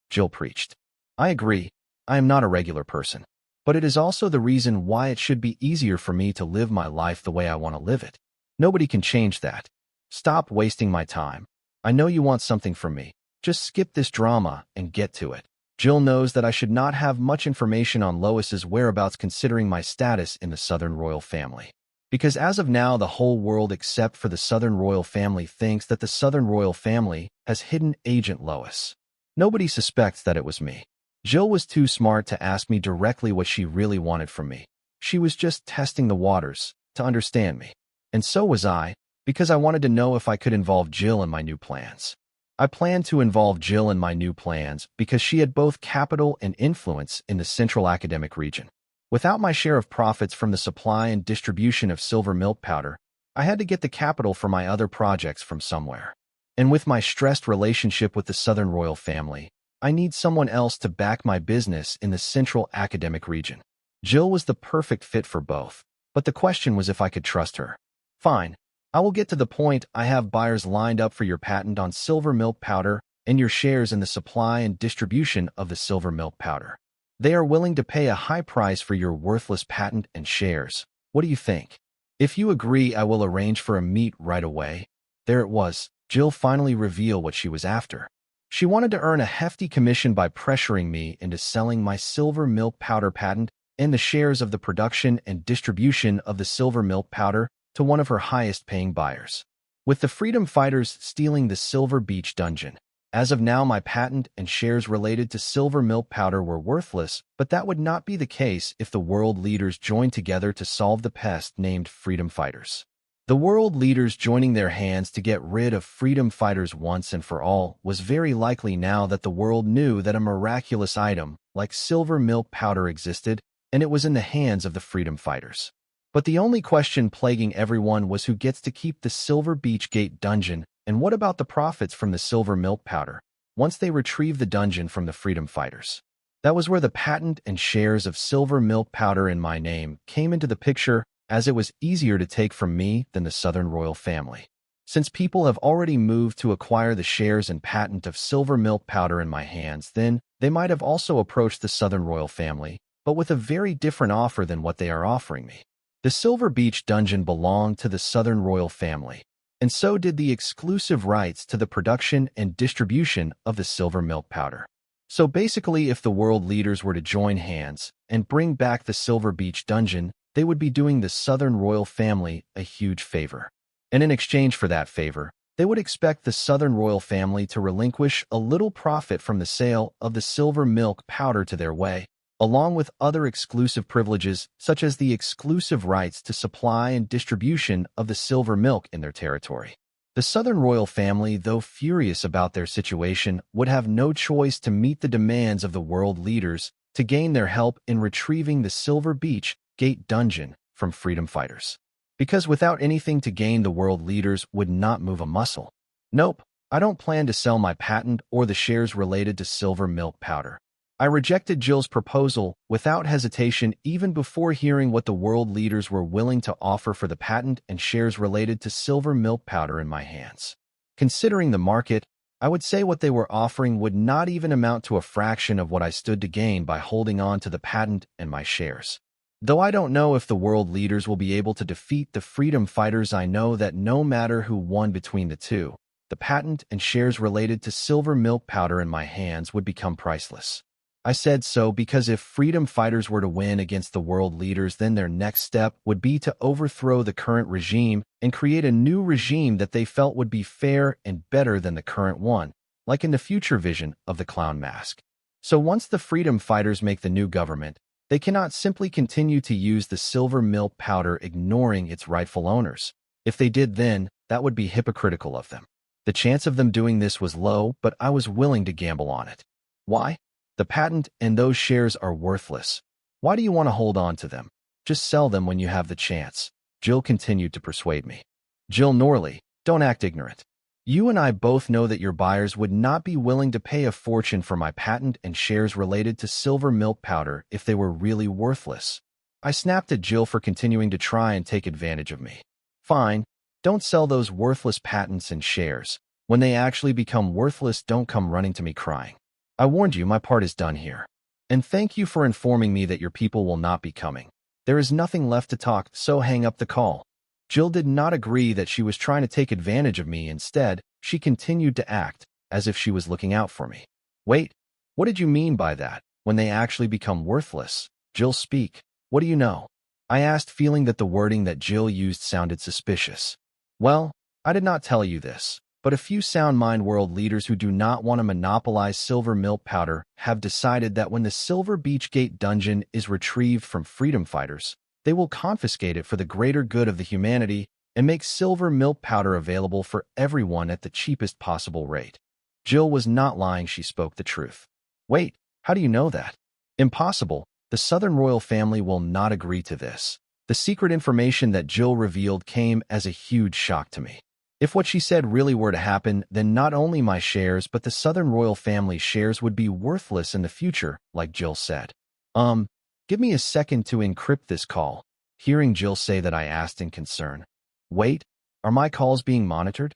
Jill preached. I agree. I am not a regular person. But it is also the reason why it should be easier for me to live my life the way I want to live it. Nobody can change that. Stop wasting my time. I know you want something from me. Just skip this drama and get to it. Jill knows that I should not have much information on Lois's whereabouts considering my status in the Southern royal family. Because as of now, the whole world except for the Southern royal family thinks that the Southern royal family has hidden Agent Lois. Nobody suspects that it was me. Jill was too smart to ask me directly what she really wanted from me. She was just testing the waters to understand me. And so was I, because I wanted to know if I could involve Jill in my new plans. I planned to involve Jill in my new plans because she had both capital and influence in the Central Academic region. Without my share of profits from the supply and distribution of silver milk powder, I had to get the capital for my other projects from somewhere. And with my stressed relationship with the Southern royal family, I need someone else to back my business in the Central Academic region. Jill was the perfect fit for both, but the question was if I could trust her. Fine. I will get to the point. I have buyers lined up for your patent on silver milk powder and your shares in the supply and distribution of the silver milk powder. They are willing to pay a high price for your worthless patent and shares. What do you think? If you agree, I will arrange for a meet right away. There it was. Jill finally revealed what she was after. She wanted to earn a hefty commission by pressuring me into selling my silver milk powder patent and the shares of the production and distribution of the silver milk powder to one of her highest-paying buyers. With the freedom fighters stealing the Silver Beach dungeon, as of now my patent and shares related to silver milk powder were worthless, but that would not be the case if the world leaders joined together to solve the pest named freedom fighters. The world leaders joining their hands to get rid of freedom fighters once and for all was very likely now that the world knew that a miraculous item like silver milk powder existed, and it was in the hands of the freedom fighters. But the only question plaguing everyone was who gets to keep the Silver Beach Gate dungeon, and what about the profits from the silver milk powder once they retrieve the dungeon from the freedom fighters? That was where the patent and shares of silver milk powder in my name came into the picture, as it was easier to take from me than the Southern royal family. Since people have already moved to acquire the shares and patent of silver milk powder in my hands, then they might have also approached the Southern royal family, but with a very different offer than what they are offering me. The Silver Beach dungeon belonged to the Southern royal family, and so did the exclusive rights to the production and distribution of the silver milk powder. So basically, if the world leaders were to join hands and bring back the Silver Beach dungeon, they would be doing the Southern royal family a huge favor. And in exchange for that favor, They would expect the Southern royal family to relinquish a little profit from the sale of the silver milk powder to their way, along with other exclusive privileges such as the exclusive rights to supply and distribution of the silver milk in their territory. The Southern royal family, though furious about their situation, would have no choice to meet the demands of the world leaders to gain their help in retrieving the Silver Beach Gate dungeon from freedom fighters. Because without anything to gain, the world leaders would not move a muscle. Nope, I don't plan to sell my patent or the shares related to silver milk powder. I rejected Jill's proposal without hesitation even before hearing what the world leaders were willing to offer for the patent and shares related to silver milk powder in my hands. Considering the market, I would say what they were offering would not even amount to a fraction of what I stood to gain by holding on to the patent and my shares. Though I don't know if the world leaders will be able to defeat the freedom fighters, I know that no matter who won between the two, the patent and shares related to silver milk powder in my hands would become priceless. I said so because if freedom fighters were to win against the world leaders, then their next step would be to overthrow the current regime and create a new regime that they felt would be fair and better than the current one, like in the future vision of the clown mask. So once the freedom fighters make the new government, they cannot simply continue to use the silver milk powder ignoring its rightful owners. If they did, then that would be hypocritical of them. The chance of them doing this was low, but I was willing to gamble on it. Why? The patent and those shares are worthless. Why do you want to hold on to them? Just sell them when you have the chance. Jill continued to persuade me. Jill Norley, don't act ignorant. You and I both know that your buyers would not be willing to pay a fortune for my patent and shares related to silver milk powder if they were really worthless. I snapped at Jill for continuing to try and take advantage of me. Fine, don't sell those worthless patents and shares. When they actually become worthless, don't come running to me crying. I warned you, my part is done here. And thank you for informing me that your people will not be coming. There is nothing left to talk, so hang up the call. Jill did not agree that she was trying to take advantage of me. Instead, she continued to act as if she was looking out for me. Wait, what did you mean by that? When they actually become worthless? Jill, speak. What do you know? I asked, feeling that the wording that Jill used sounded suspicious. Well, I did not tell you this, but a few sound mind world leaders who do not want to monopolize silver milk powder have decided that when the Silver Beach Gate dungeon is retrieved from freedom fighters, they will confiscate it for the greater good of the humanity and make silver milk powder available for everyone at the cheapest possible rate. Jill was not lying, she spoke the truth. Wait, how do you know that? Impossible. The Southern royal family will not agree to this. The secret information that Jill revealed came as a huge shock to me. If what she said really were to happen, then not only my shares but the Southern royal family's shares would be worthless in the future, like Jill said. Give me a second to encrypt this call. Hearing Jill say that, I asked in concern. Wait, are my calls being monitored?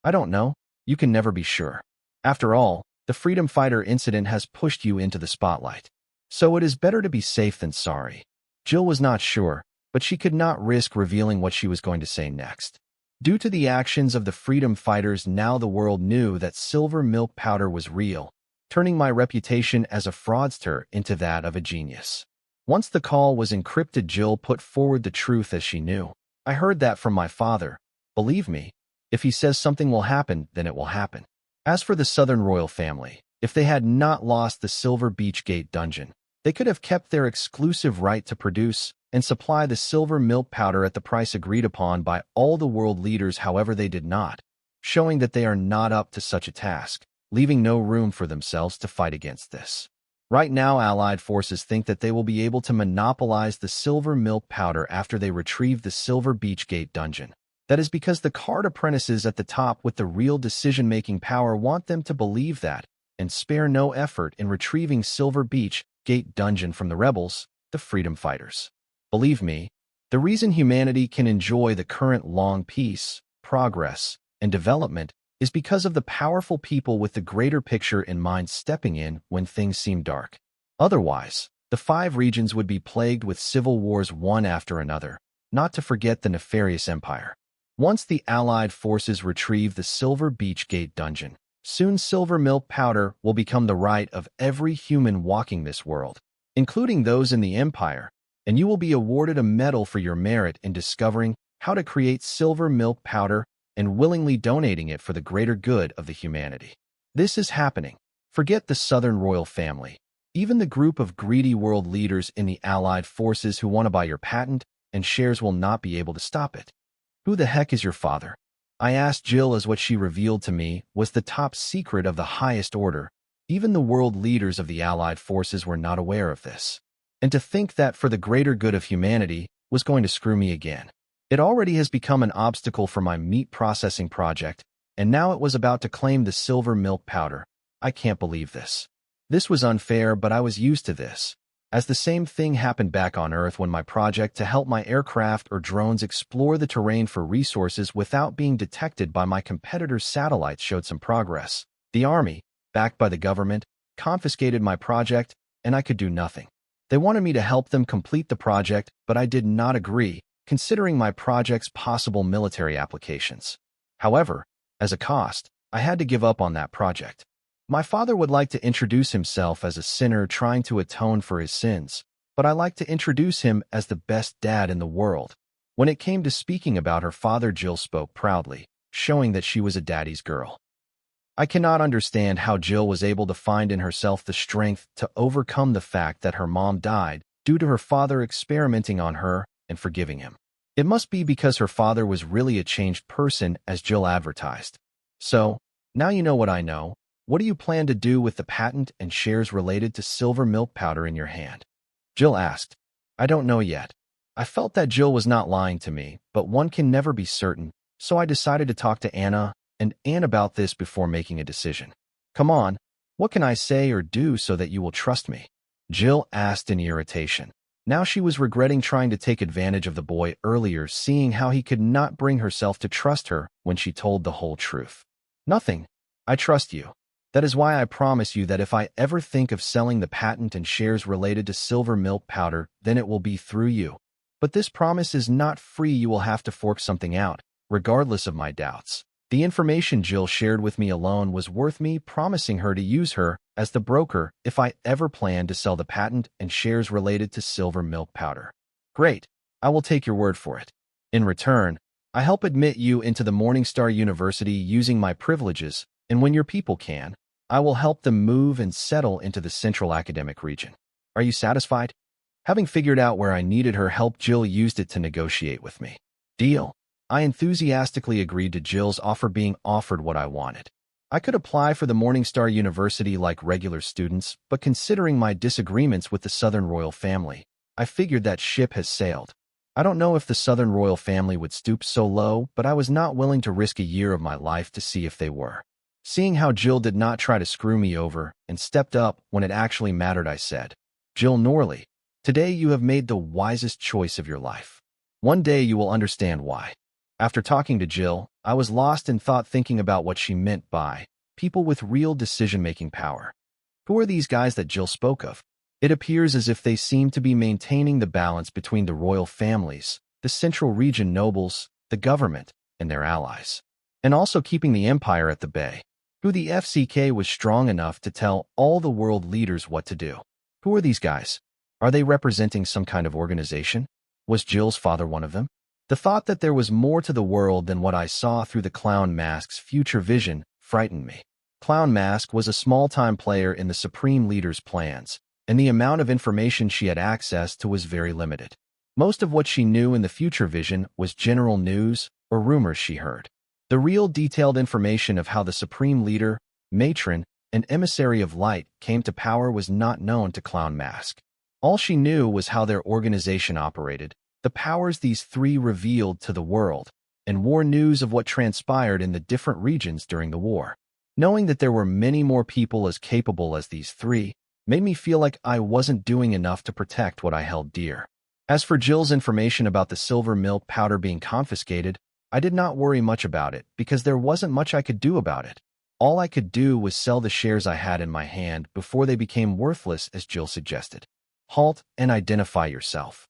I don't know. You can never be sure. After all, the freedom fighter incident has pushed you into the spotlight. So it is better to be safe than sorry. Jill was not sure, but she could not risk revealing what she was going to say next. Due to the actions of the freedom fighters, now the world knew that silver milk powder was real, turning my reputation as a fraudster into that of a genius. Once the call was encrypted, Jill put forward the truth as she knew. I heard that from my father. Believe me, if he says something will happen, then it will happen. As for the Southern royal family, if they had not lost the Silver Beach Gate dungeon, they could have kept their exclusive right to produce and supply the silver milk powder at the price agreed upon by all the world leaders. However, they did not, showing that they are not up to such a task, leaving no room for themselves to fight against this. Right now, Allied forces think that they will be able to monopolize the silver milk powder after they retrieve the Silver Beach Gate dungeon. That is because the card apprentices at the top with the real decision-making power want them to believe that, and spare no effort in retrieving Silver Beach Gate dungeon from the rebels, the freedom fighters. Believe me, the reason humanity can enjoy the current long peace, progress, and development is because of the powerful people with the greater picture in mind stepping in when things seem dark. Otherwise, the 5 regions would be plagued with civil wars one after another, not to forget the nefarious empire. Once the Allied forces retrieve the Silver Beach Gate dungeon, soon silver milk powder will become the right of every human walking this world, including those in the empire, and you will be awarded a medal for your merit in discovering how to create silver milk powder and willingly donating it for the greater good of the humanity. This is happening. Forget the Southern royal family. Even the group of greedy world leaders in the allied forces who want to buy your patent and shares will not be able to stop it. Who the heck is your father? I asked Jill, as what she revealed to me was the top secret of the highest order. Even the world leaders of the allied forces were not aware of this. And to think that for the greater good of humanity was going to screw me again. It already has become an obstacle for my meat processing project, and now it was about to claim the silver milk powder. I can't believe this. This was unfair, but I was used to this. As the same thing happened back on Earth when my project to help my aircraft or drones explore the terrain for resources without being detected by my competitors' satellites showed some progress. The army, backed by the government, confiscated my project, and I could do nothing. They wanted me to help them complete the project, but I did not agree, considering my project's possible military applications. However, as a cost, I had to give up on that project. My father would like to introduce himself as a sinner trying to atone for his sins, but I like to introduce him as the best dad in the world. When it came to speaking about her father, Jill spoke proudly, showing that she was a daddy's girl. I cannot understand how Jill was able to find in herself the strength to overcome the fact that her mom died due to her father experimenting on her and forgiving him. It must be because her father was really a changed person, as Jill advertised. So, now you know what I know. What do you plan to do with the patent and shares related to silver milk powder in your hand? Jill asked. I don't know yet. I felt that Jill was not lying to me, but one can never be certain, so I decided to talk to Anna and Anne about this before making a decision. Come on, what can I say or do so that you will trust me? Jill asked in irritation. Now she was regretting trying to take advantage of the boy earlier, seeing how he could not bring herself to trust her when she told the whole truth. Nothing. I trust you. That is why I promise you that if I ever think of selling the patent and shares related to silver milk powder, then it will be through you. But this promise is not free. You will have to fork something out, regardless of my doubts. The information Jill shared with me alone was worth me promising her to use her as the broker if I ever plan to sell the patent and shares related to silver milk powder. Great, I will take your word for it. In return, I help admit you into the Morningstar University using my privileges, and when your people can, I will help them move and settle into the central academic region. Are you satisfied? Having figured out where I needed her help, Jill used it to negotiate with me. Deal. I enthusiastically agreed to Jill's offer, being offered what I wanted. I could apply for the Morningstar University like regular students, but considering my disagreements with the Southern royal family, I figured that ship has sailed. I don't know if the Southern royal family would stoop so low, but I was not willing to risk a year of my life to see if they were. Seeing how Jill did not try to screw me over and stepped up when it actually mattered, I said, Jill Norley, today you have made the wisest choice of your life. One day you will understand why. After talking to Jill, I was lost in thought, thinking about what she meant by people with real decision-making power. Who are these guys that Jill spoke of? It appears as if they seem to be maintaining the balance between the royal families, the central region nobles, the government, and their allies, and also keeping the empire at the bay. Who the FCK was strong enough to tell all the world leaders what to do. Who are these guys? Are they representing some kind of organization? Was Jill's father one of them? The thought that there was more to the world than what I saw through the Clown Mask's future vision frightened me. Clown Mask was a small-time player in the Supreme Leader's plans, and the amount of information she had access to was very limited. Most of what she knew in the future vision was general news or rumors she heard. The real detailed information of how the Supreme Leader, Matron, and Emissary of Light came to power was not known to Clown Mask. All she knew was how their organization operated, the powers these three revealed to the world, and war news of what transpired in the different regions during the war. Knowing that there were many more people as capable as these three made me feel like I wasn't doing enough to protect what I held dear. As for Jill's information about the silver milk powder being confiscated, I did not worry much about it because there wasn't much I could do about it. All I could do was sell the shares I had in my hand before they became worthless, as Jill suggested. Halt and identify yourself.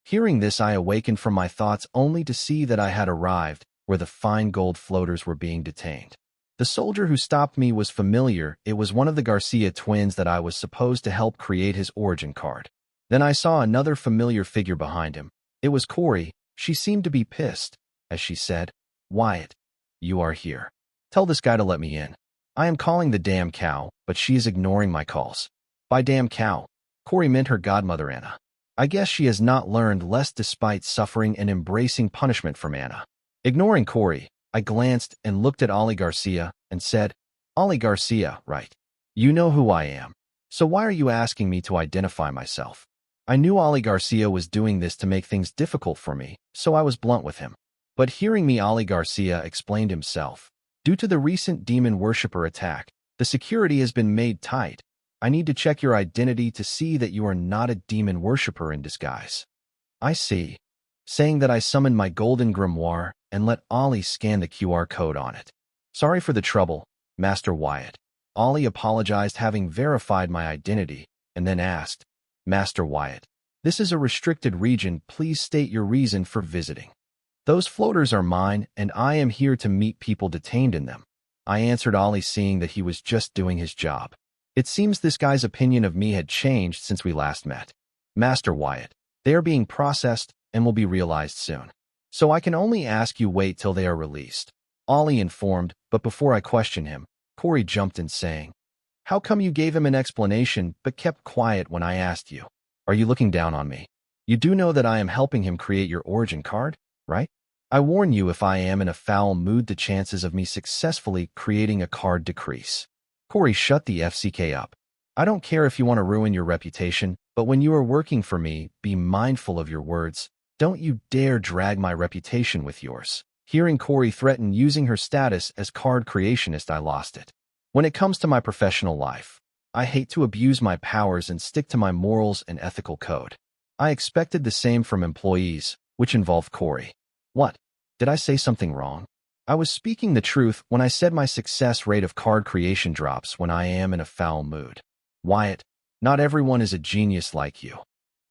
Hearing this, I awakened from my thoughts only to see that I had arrived where the fine gold floaters were being detained. The soldier who stopped me was familiar. It was one of the Garcia twins that I was supposed to help create his origin card. Then I saw another familiar figure behind him. It was Corey. She seemed to be pissed, as she said, Wyatt, you are here. Tell this guy to let me in. I am calling the damn cow, but she is ignoring my calls. By damn cow, Corey meant her godmother Anna. I guess she has not learned less despite suffering and embracing punishment from Anna. Ignoring Corey, I glanced and looked at Ollie Garcia and said, Ollie Garcia, right? You know who I am. So why are you asking me to identify myself? I knew Ollie Garcia was doing this to make things difficult for me, so I was blunt with him. But hearing me, Ollie Garcia explained himself. Due to the recent demon worshipper attack, the security has been made tight. I need to check your identity to see that you are not a demon worshipper in disguise. I see. Saying that, I summoned my golden grimoire and let Ollie scan the QR code on it. Sorry for the trouble, Master Wyatt. Ollie apologized, having verified my identity, and then asked, Master Wyatt, this is a restricted region. Please state your reason for visiting. Those floaters are mine, and I am here to meet people detained in them. I answered Ollie, seeing that he was just doing his job. It seems this guy's opinion of me had changed since we last met. Master Wyatt, they are being processed and will be realized soon. So I can only ask you wait till they are released. Ollie informed, but before I questioned him, Corey jumped in saying, How come you gave him an explanation but kept quiet when I asked you? Are you looking down on me? You do know that I am helping him create your origin card, right? I warn you, if I am in a foul mood, the chances of me successfully creating a card decrease. Corey, shut the FCK up. I don't care if you want to ruin your reputation, but when you are working for me, be mindful of your words. Don't you dare drag my reputation with yours. Hearing Corey threaten using her status as card creationist, I lost it. When it comes to my professional life, I hate to abuse my powers and stick to my morals and ethical code. I expected the same from employees, which involved Corey. What? Did I say something wrong? I was speaking the truth when I said my success rate of card creation drops when I am in a foul mood. Wyatt, not everyone is a genius like you.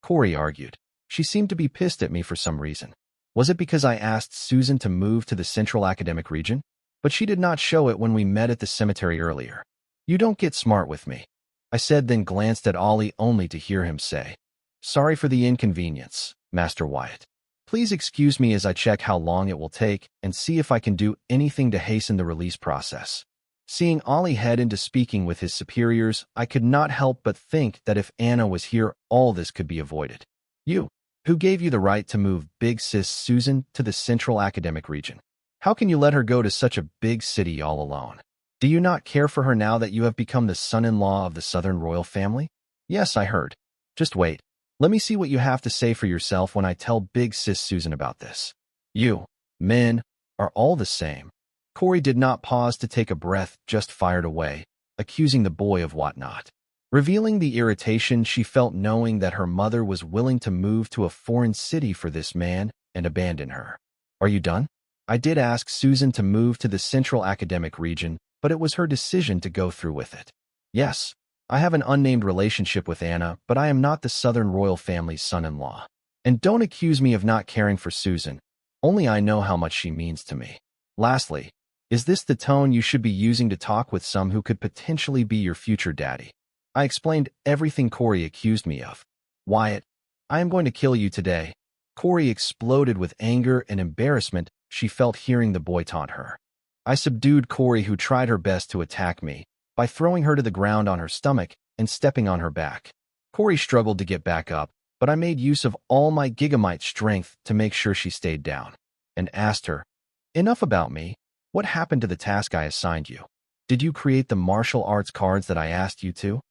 Corey argued. She seemed to be pissed at me for some reason. Was it because I asked Susan to move to the Central Academic Region? But she did not show it when we met at the cemetery earlier. You don't get smart with me, I said, then glanced at Ollie only to hear him say, Sorry for the inconvenience, Master Wyatt. Please excuse me as I check how long it will take and see if I can do anything to hasten the release process. Seeing Ollie head into speaking with his superiors, I could not help but think that if Anna was here, all this could be avoided. You, who gave you the right to move big sis Susan to the Central Academic Region? How can you let her go to such a big city all alone? Do you not care for her now that you have become the son-in-law of the Southern royal family? Yes, I heard. Just wait. Let me see what you have to say for yourself when I tell big sis Susan about this. You, men, are all the same. Corey did not pause to take a breath, just fired away, accusing the boy of whatnot. Revealing the irritation she felt knowing that her mother was willing to move to a foreign city for this man and abandon her. Are you done? I did ask Susan to move to the Central Academic Region, but it was her decision to go through with it. Yes. I have an unnamed relationship with Anna, but I am not the Southern royal family's son-in-law. And don't accuse me of not caring for Susan. Only I know how much she means to me. Lastly, is this the tone you should be using to talk with some who could potentially be your future daddy? I explained everything Corey accused me of. Wyatt, I am going to kill you today. Corey exploded with anger and embarrassment she felt hearing the boy taunt her. I subdued Corey, who tried her best to attack me, by throwing her to the ground on her stomach and stepping on her back. Corey struggled to get back up, but I made use of all my gigamite strength to make sure she stayed down, and asked her, Enough about me. What happened to the task I assigned you? Did you create the martial arts cards that I asked you to?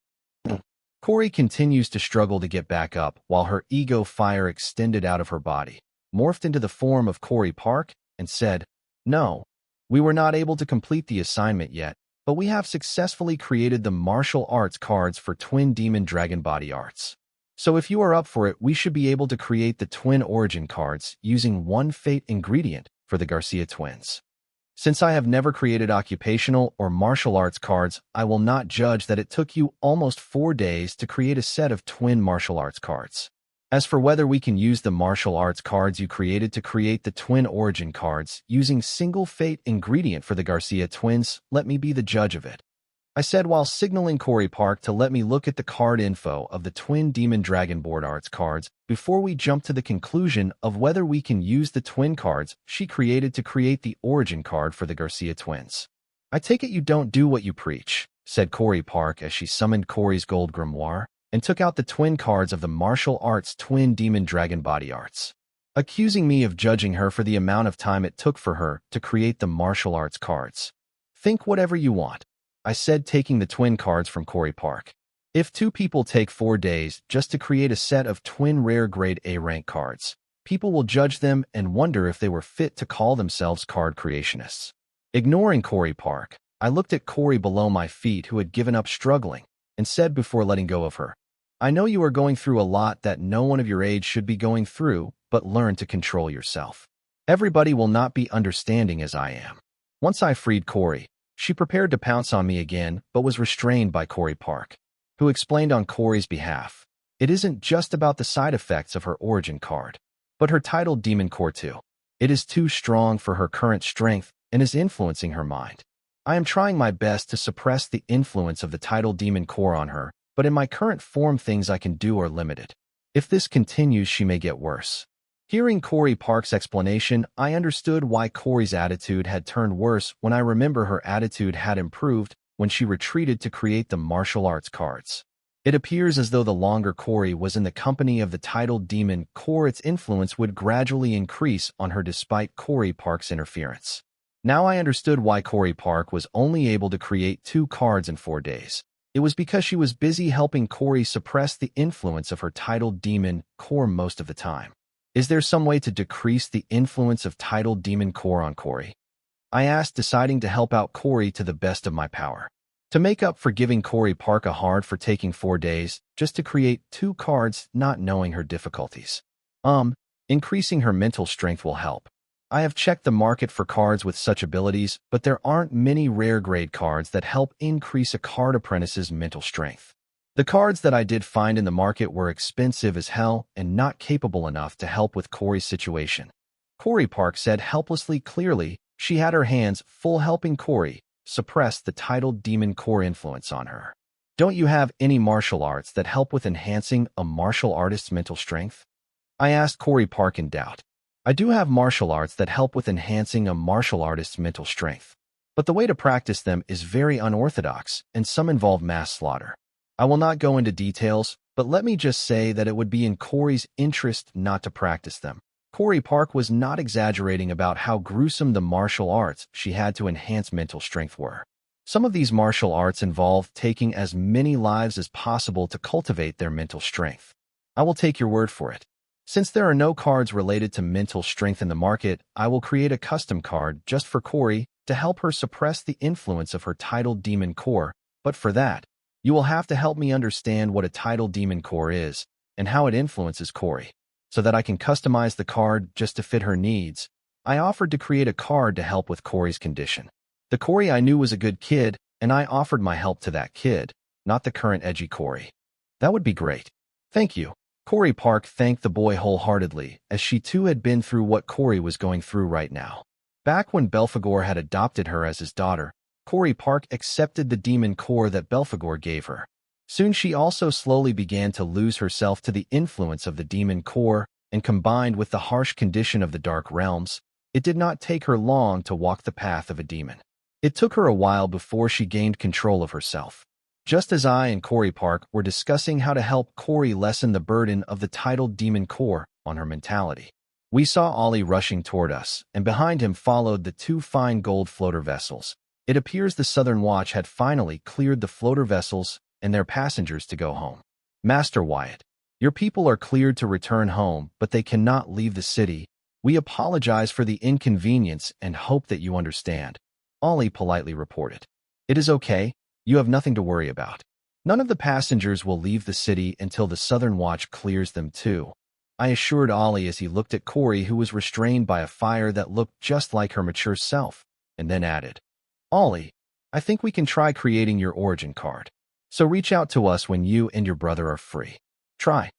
Corey continues to struggle to get back up while her ego fire extended out of her body, morphed into the form of Corey Park, and said, No, we were not able to complete the assignment yet, but we have successfully created the martial arts cards for Twin Demon Dragon Body Arts. So if you are up for it, we should be able to create the twin origin cards using one fate ingredient for the Garcia twins. Since I have never created occupational or martial arts cards, I will not judge that it took you almost 4 days to create a set of twin martial arts cards. As for whether we can use the martial arts cards you created to create the twin origin cards using single fate ingredient for the Garcia twins, let me be the judge of it. I said while signaling Corey Park to let me look at the card info of the Twin Demon Dragon Board Arts cards before we jump to the conclusion of whether we can use the twin cards she created to create the origin card for the Garcia twins. I take it you don't do what you preach, said Corey Park as she summoned Corey's gold grimoire and took out the twin cards of the martial arts Twin Demon Dragon Body Arts, accusing me of judging her for the amount of time it took for her to create the martial arts cards. Think whatever you want, I said, taking the twin cards from Corey Park. If two people take 4 days just to create a set of twin rare grade A rank cards, people will judge them and wonder if they were fit to call themselves card creationists. Ignoring Corey Park, I looked at Corey below my feet who had given up struggling and said before letting go of her, I know you are going through a lot that no one of your age should be going through, but learn to control yourself. Everybody will not be understanding as I am. Once I freed Corey, she prepared to pounce on me again, but was restrained by Corey Park, who explained on Corey's behalf. It isn't just about the side effects of her origin card, but her titled demon core too. It is too strong for her current strength and is influencing her mind. I am trying my best to suppress the influence of the titled demon core on her, but in my current form things I can do are limited. If this continues, she may get worse. Hearing Corey Park's explanation, I understood why Corey's attitude had turned worse when I remember her attitude had improved when she retreated to create the martial arts cards. It appears as though the longer Corey was in the company of the titled demon core, its influence would gradually increase on her despite Corey Park's interference. Now I understood why Corey Park was only able to create 2 cards in 4 days. It was because she was busy helping Corey suppress the influence of her titled demon core most of the time. Is there some way to decrease the influence of titled demon core on Corey? I asked, deciding to help out Corey to the best of my power. To make up for giving Corey Park a hard for taking 4 days just to create 2 cards, not knowing her difficulties. Increasing her mental strength will help. I have checked the market for cards with such abilities, but there aren't many rare grade cards that help increase a card apprentice's mental strength. The cards that I did find in the market were expensive as hell and not capable enough to help with Corey's situation. Corey Park said helplessly clearly she had her hands full helping Corey suppress the titled demon core influence on her. Don't you have any martial arts that help with enhancing a martial artist's mental strength? I asked Corey Park in doubt. I do have martial arts that help with enhancing a martial artist's mental strength, but the way to practice them is very unorthodox and some involve mass slaughter. I will not go into details, but let me just say that it would be in Corey's interest not to practice them. Corey Park was not exaggerating about how gruesome the martial arts she had to enhance mental strength were. Some of these martial arts involve taking as many lives as possible to cultivate their mental strength. I will take your word for it. Since there are no cards related to mental strength in the market, I will create a custom card just for Corey to help her suppress the influence of her titled demon core, but for that, you will have to help me understand what a titled demon core is and how it influences Corey, so that I can customize the card just to fit her needs. I offered to create a card to help with Corey's condition. The Corey I knew was a good kid, and I offered my help to that kid, not the current edgy Corey. That would be great. Thank you. Corey Park thanked the boy wholeheartedly, as she too had been through what Corey was going through right now. Back when Belphegor had adopted her as his daughter, Corey Park accepted the demon core that Belphegor gave her. Soon she also slowly began to lose herself to the influence of the demon core, and combined with the harsh condition of the dark realms, it did not take her long to walk the path of a demon. It took her a while before she gained control of herself. Just as I and Corey Park were discussing how to help Corey lessen the burden of the titled demon core on her mentality, we saw Ollie rushing toward us, and behind him followed the 2 fine gold floater vessels. It appears the Southern Watch had finally cleared the floater vessels and their passengers to go home. Master Wyatt, your people are cleared to return home, but they cannot leave the city. We apologize for the inconvenience and hope that you understand, Ollie politely reported. It is okay. You have nothing to worry about. None of the passengers will leave the city until the Southern Watch clears them too, I assured Ollie as he looked at Corey, who was restrained by a fire that looked just like her mature self, and then added, Ollie, I think we can try creating your origin card. So reach out to us when you and your brother are free. Try.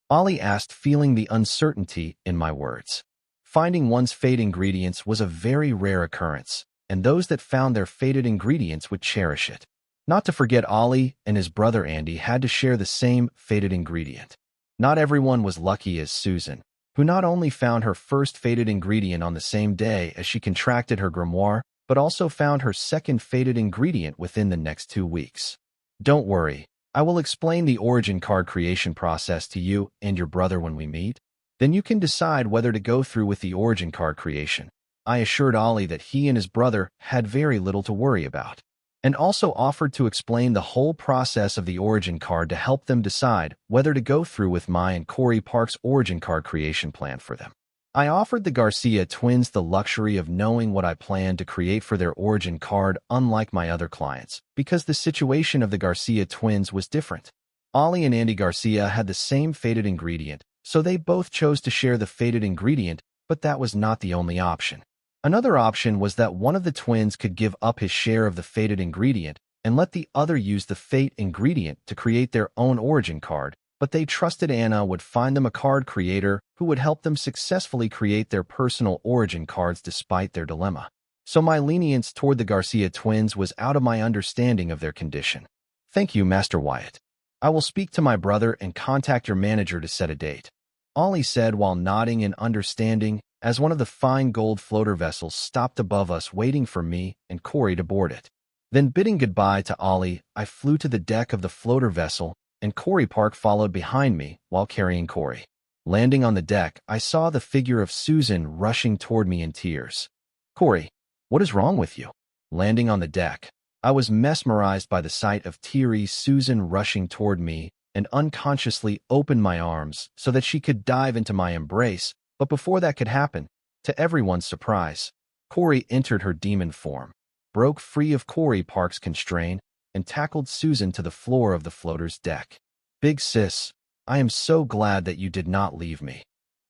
Ollie asked, feeling the uncertainty in my words. Finding one's fate ingredients was a very rare occurrence, and those that found their fated ingredients would cherish it. Not to forget Ollie and his brother Andy had to share the same fated ingredient. Not everyone was lucky as Susan, who not only found her first fated ingredient on the same day as she contracted her grimoire, but also found her second fated ingredient within the next 2 weeks. Don't worry, I will explain the origin card creation process to you and your brother when we meet. Then you can decide whether to go through with the origin card creation. I assured Ollie that he and his brother had very little to worry about, and also offered to explain the whole process of the origin card to help them decide whether to go through with my and Corey Park's origin card creation plan for them. I offered the Garcia twins the luxury of knowing what I planned to create for their origin card, unlike my other clients, because the situation of the Garcia twins was different. Ollie and Andy Garcia had the same fated ingredient, so they both chose to share the fated ingredient, but that was not the only option. Another option was that one of the twins could give up his share of the fated ingredient and let the other use the fate ingredient to create their own origin card, but they trusted Anna would find them a card creator who would help them successfully create their personal origin cards despite their dilemma. So my lenience toward the Garcia twins was out of my understanding of their condition. Thank you, Master Wyatt. I will speak to my brother and contact your manager to set a date. Ollie said while nodding in understanding as one of the fine gold floater vessels stopped above us waiting for me and Corey to board it. Then bidding goodbye to Ollie, I flew to the deck of the floater vessel, and Corey Park followed behind me while carrying Corey. Landing on the deck, I saw the figure of Susan rushing toward me in tears. Corey, what is wrong with you? Landing on the deck, I was mesmerized by the sight of teary Susan rushing toward me and unconsciously opened my arms so that she could dive into my embrace, but before that could happen, to everyone's surprise, Corey entered her demon form, broke free of Corey Park's constraint, and tackled Susan to the floor of the floater's deck. Big sis, I am so glad that you did not leave me.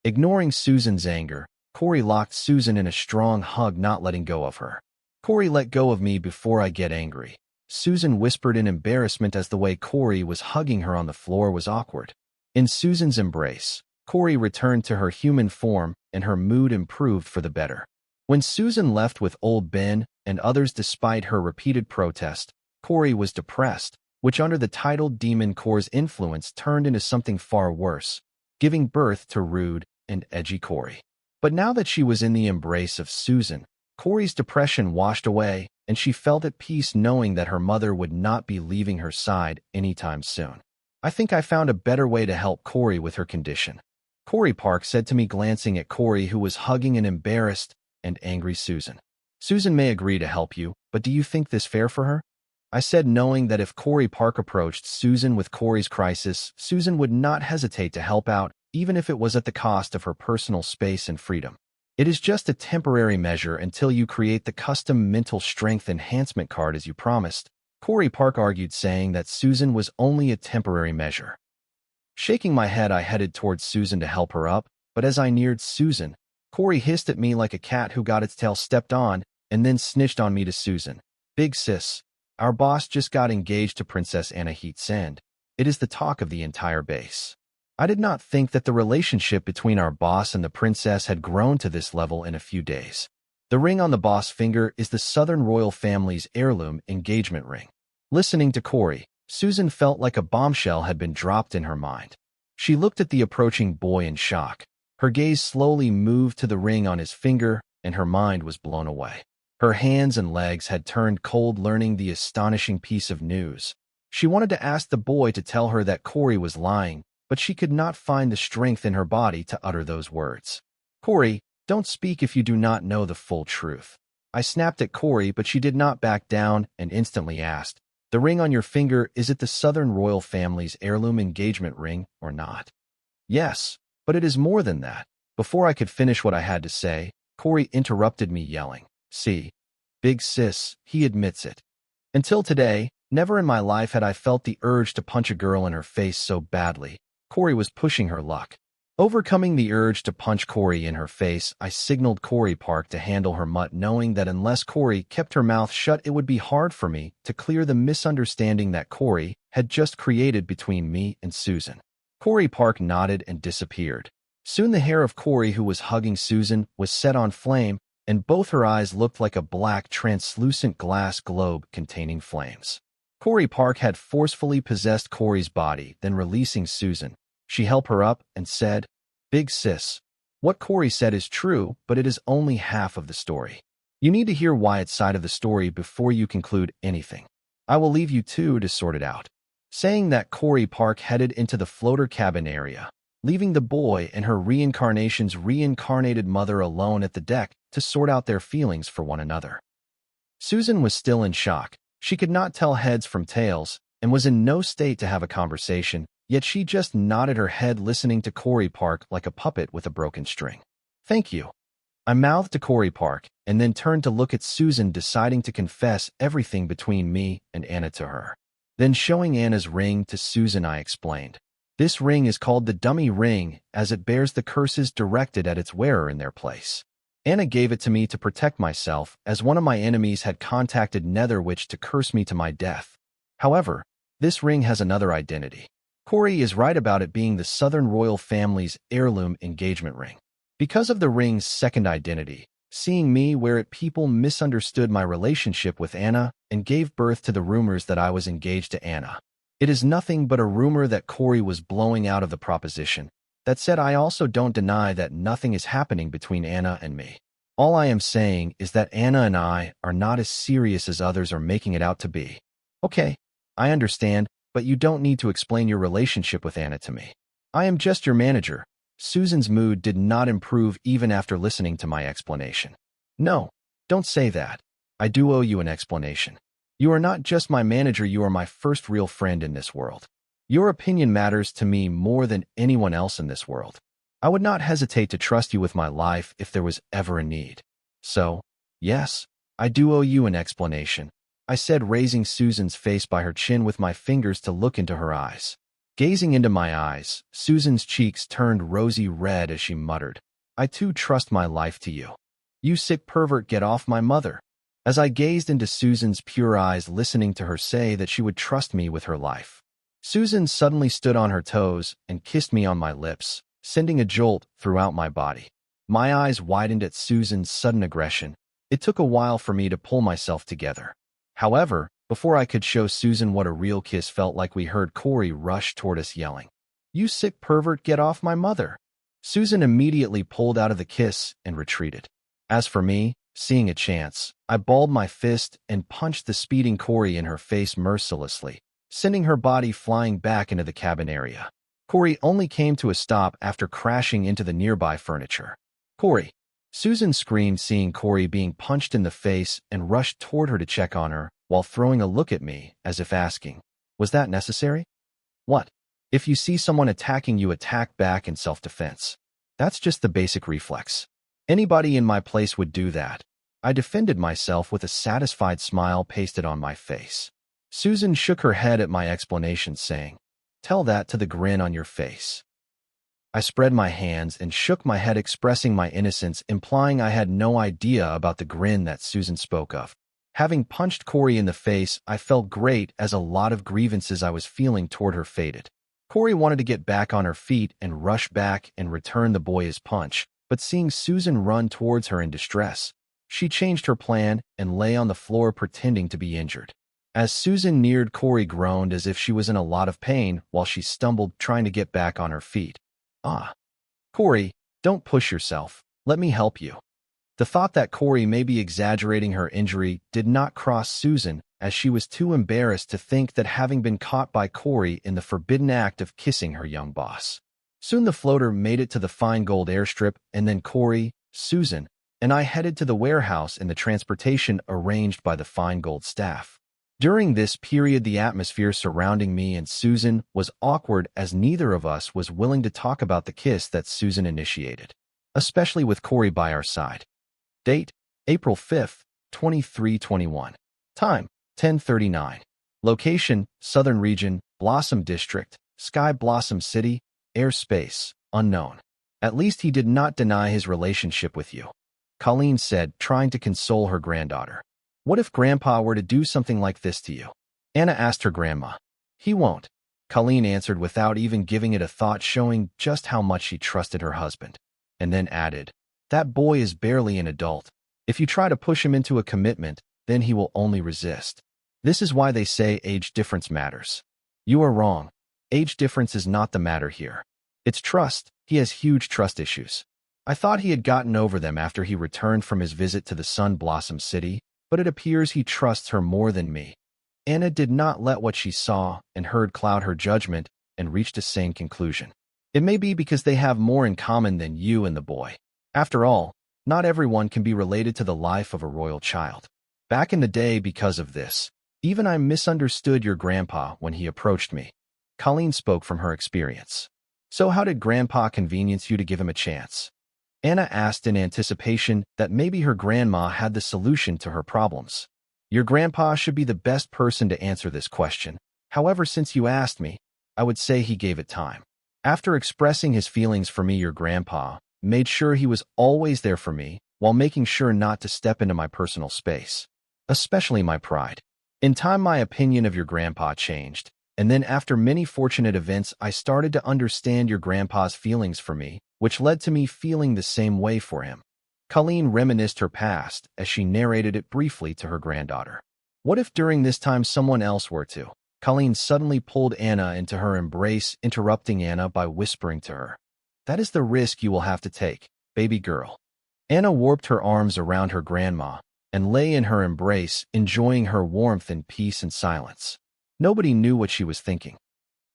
Ignoring Susan's anger, Corey locked Susan in a strong hug, not letting go of her. Corey, let go of me before I get angry. Susan whispered in embarrassment as the way Corey was hugging her on the floor was awkward. In Susan's embrace, Corey returned to her human form and her mood improved for the better. When Susan left with old Ben and others despite her repeated protest, Corey was depressed, which under the titled Demon Core's influence turned into something far worse, giving birth to rude and edgy Corey. But now that she was in the embrace of Susan, Corey's depression washed away, and she felt at peace knowing that her mother would not be leaving her side anytime soon. I think I found a better way to help Corey with her condition, Corey Park said to me, glancing at Corey, who was hugging an embarrassed and angry Susan. Susan may agree to help you, but do you think this fair for her? I said, knowing that if Corey Park approached Susan with Corey's crisis, Susan would not hesitate to help out, even if it was at the cost of her personal space and freedom. It is just a temporary measure until you create the custom mental strength enhancement card as you promised, Corey Park argued, saying that Susan was only a temporary measure. Shaking my head, I headed towards Susan to help her up, but as I neared Susan, Corey hissed at me like a cat who got its tail stepped on and then snitched on me to Susan. Big sis, our boss just got engaged to Princess Anna Heat-Send. It is the talk of the entire base. I did not think that the relationship between our boss and the princess had grown to this level in a few days. The ring on the boss finger is the Southern royal family's heirloom engagement ring. Listening to Corey, Susan felt like a bombshell had been dropped in her mind. She looked at the approaching boy in shock. Her gaze slowly moved to the ring on his finger, and her mind was blown away. Her hands and legs had turned cold learning the astonishing piece of news. She wanted to ask the boy to tell her that Corey was lying, but she could not find the strength in her body to utter those words. Corey, don't speak if you do not know the full truth. I snapped at Corey, but she did not back down and instantly asked, the ring on your finger, is it the Southern royal family's heirloom engagement ring or not? Yes, but it is more than that. Before I could finish what I had to say, Corey interrupted me, yelling, see, big sis, he admits it. Until today, never in my life had I felt the urge to punch a girl in her face so badly. Corey was pushing her luck. Overcoming the urge to punch Corey in her face, I signaled Corey Park to handle her mutt, knowing that unless Corey kept her mouth shut, it would be hard for me to clear the misunderstanding that Corey had just created between me and Susan. Corey Park nodded and disappeared. Soon the hair of Corey, who was hugging Susan, was set on flame, and both her eyes looked like a black, translucent glass globe containing flames. Corey Park had forcefully possessed Corey's body, then releasing Susan. She held her up and said, "Big sis, what Corey said is true, but it is only half of the story. You need to hear Wyatt's side of the story before you conclude anything. I will leave you two to sort it out." Saying that, Corey Park headed into the floater cabin area, leaving the boy and her reincarnation's reincarnated mother alone at the deck to sort out their feelings for one another. Susan was still in shock. She could not tell heads from tails and was in no state to have a conversation, yet she just nodded her head listening to Corey Park like a puppet with a broken string. "Thank you," I mouthed to Corey Park, and then turned to look at Susan, deciding to confess everything between me and Anna to her. Then showing Anna's ring to Susan, I explained. "This ring is called the dummy ring, as it bears the curses directed at its wearer in their place. Anna gave it to me to protect myself, as one of my enemies had contacted Netherwitch to curse me to my death. However, this ring has another identity. Corey is right about it being the Southern royal family's heirloom engagement ring. Because of the ring's second identity, seeing me wear it, people misunderstood my relationship with Anna and gave birth to the rumors that I was engaged to Anna. It is nothing but a rumor that Corey was blowing out of the proposition. That said, I also don't deny that nothing is happening between Anna and me. All I am saying is that Anna and I are not as serious as others are making it out to be." "Okay, I understand, but you don't need to explain your relationship with Anna to me. I am just your manager." Susan's mood did not improve even after listening to my explanation. "No, don't say that. I do owe you an explanation. You are not just my manager, you are my first real friend in this world. Your opinion matters to me more than anyone else in this world. I would not hesitate to trust you with my life if there was ever a need. So, yes, I do owe you an explanation," I said, raising Susan's face by her chin with my fingers to look into her eyes. Gazing into my eyes, Susan's cheeks turned rosy red as she muttered, "I too trust my life to you. You sick pervert, get off my mother." As I gazed into Susan's pure eyes, listening to her say that she would trust me with her life, Susan suddenly stood on her toes and kissed me on my lips, sending a jolt throughout my body. My eyes widened at Susan's sudden aggression. It took a while for me to pull myself together. However, before I could show Susan what a real kiss felt like, we heard Corey rush toward us yelling, "You sick pervert, get off my mother." Susan immediately pulled out of the kiss and retreated. As for me, seeing a chance, I balled my fist and punched the speeding Corey in her face mercilessly, sending her body flying back into the cabin area. Corey only came to a stop after crashing into the nearby furniture. "Corey!" Susan screamed, seeing Corey being punched in the face, and rushed toward her to check on her, while throwing a look at me, as if asking, "Was that necessary?" "What? If you see someone attacking you, attack back in self-defense. That's just the basic reflex. Anybody in my place would do that." I defended myself with a satisfied smile pasted on my face. Susan shook her head at my explanation, saying, "Tell that to the grin on your face." I spread my hands and shook my head, expressing my innocence, implying I had no idea about the grin that Susan spoke of. Having punched Corey in the face, I felt great, as a lot of grievances I was feeling toward her faded. Corey wanted to get back on her feet and rush back and return the boy his punch, but seeing Susan run towards her in distress, she changed her plan and lay on the floor pretending to be injured. As Susan neared, Corey groaned as if she was in a lot of pain while she stumbled, trying to get back on her feet. "Ah, Corey, don't push yourself. Let me help you." The thought that Corey may be exaggerating her injury did not cross Susan, as she was too embarrassed to think that having been caught by Corey in the forbidden act of kissing her young boss. Soon the floater made it to the Fine Gold airstrip, and then Corey, Susan, and I headed to the warehouse in the transportation arranged by the Fine Gold staff. During this period, the atmosphere surrounding me and Susan was awkward, as neither of us was willing to talk about the kiss that Susan initiated, especially with Corey by our side. Date: April 5th, 2321. Time: 10:39. Location: Southern Region, Blossom District, Sky Blossom City. Airspace: unknown. "At least he did not deny his relationship with you," Colleen said, trying to console her granddaughter. "What if Grandpa were to do something like this to you?" Anna asked her grandma. "He won't," Colleen answered without even giving it a thought, showing just how much she trusted her husband. And then added, "That boy is barely an adult. If you try to push him into a commitment, then he will only resist." This is why they say age difference matters. You are wrong. Age difference is not the matter here. It's trust. He has huge trust issues. I thought he had gotten over them after he returned from his visit to the Sun Blossom City, but it appears he trusts her more than me. Anna did not let what she saw and heard cloud her judgment and reached a sane conclusion. It may be because they have more in common than you and the boy. After all, not everyone can be related to the life of a royal child. Back in the day, because of this, even I misunderstood your grandpa when he approached me. Colleen spoke from her experience. So how did grandpa convenience you to give him a chance? Anna asked in anticipation that maybe her grandma had the solution to her problems. Your grandpa should be the best person to answer this question. However, since you asked me, I would say he gave it time. After expressing his feelings for me, your grandpa made sure he was always there for me while making sure not to step into my personal space, especially my pride. In time, my opinion of your grandpa changed, and then after many fortunate events, I started to understand your grandpa's feelings for me, which led to me feeling the same way for him. Colleen reminisced her past as she narrated it briefly to her granddaughter. What if during this time someone else were to? Colleen suddenly pulled Anna into her embrace, interrupting Anna by whispering to her, "That is the risk you will have to take, baby girl." Anna warped her arms around her grandma and lay in her embrace, enjoying her warmth in peace and silence. Nobody knew what she was thinking.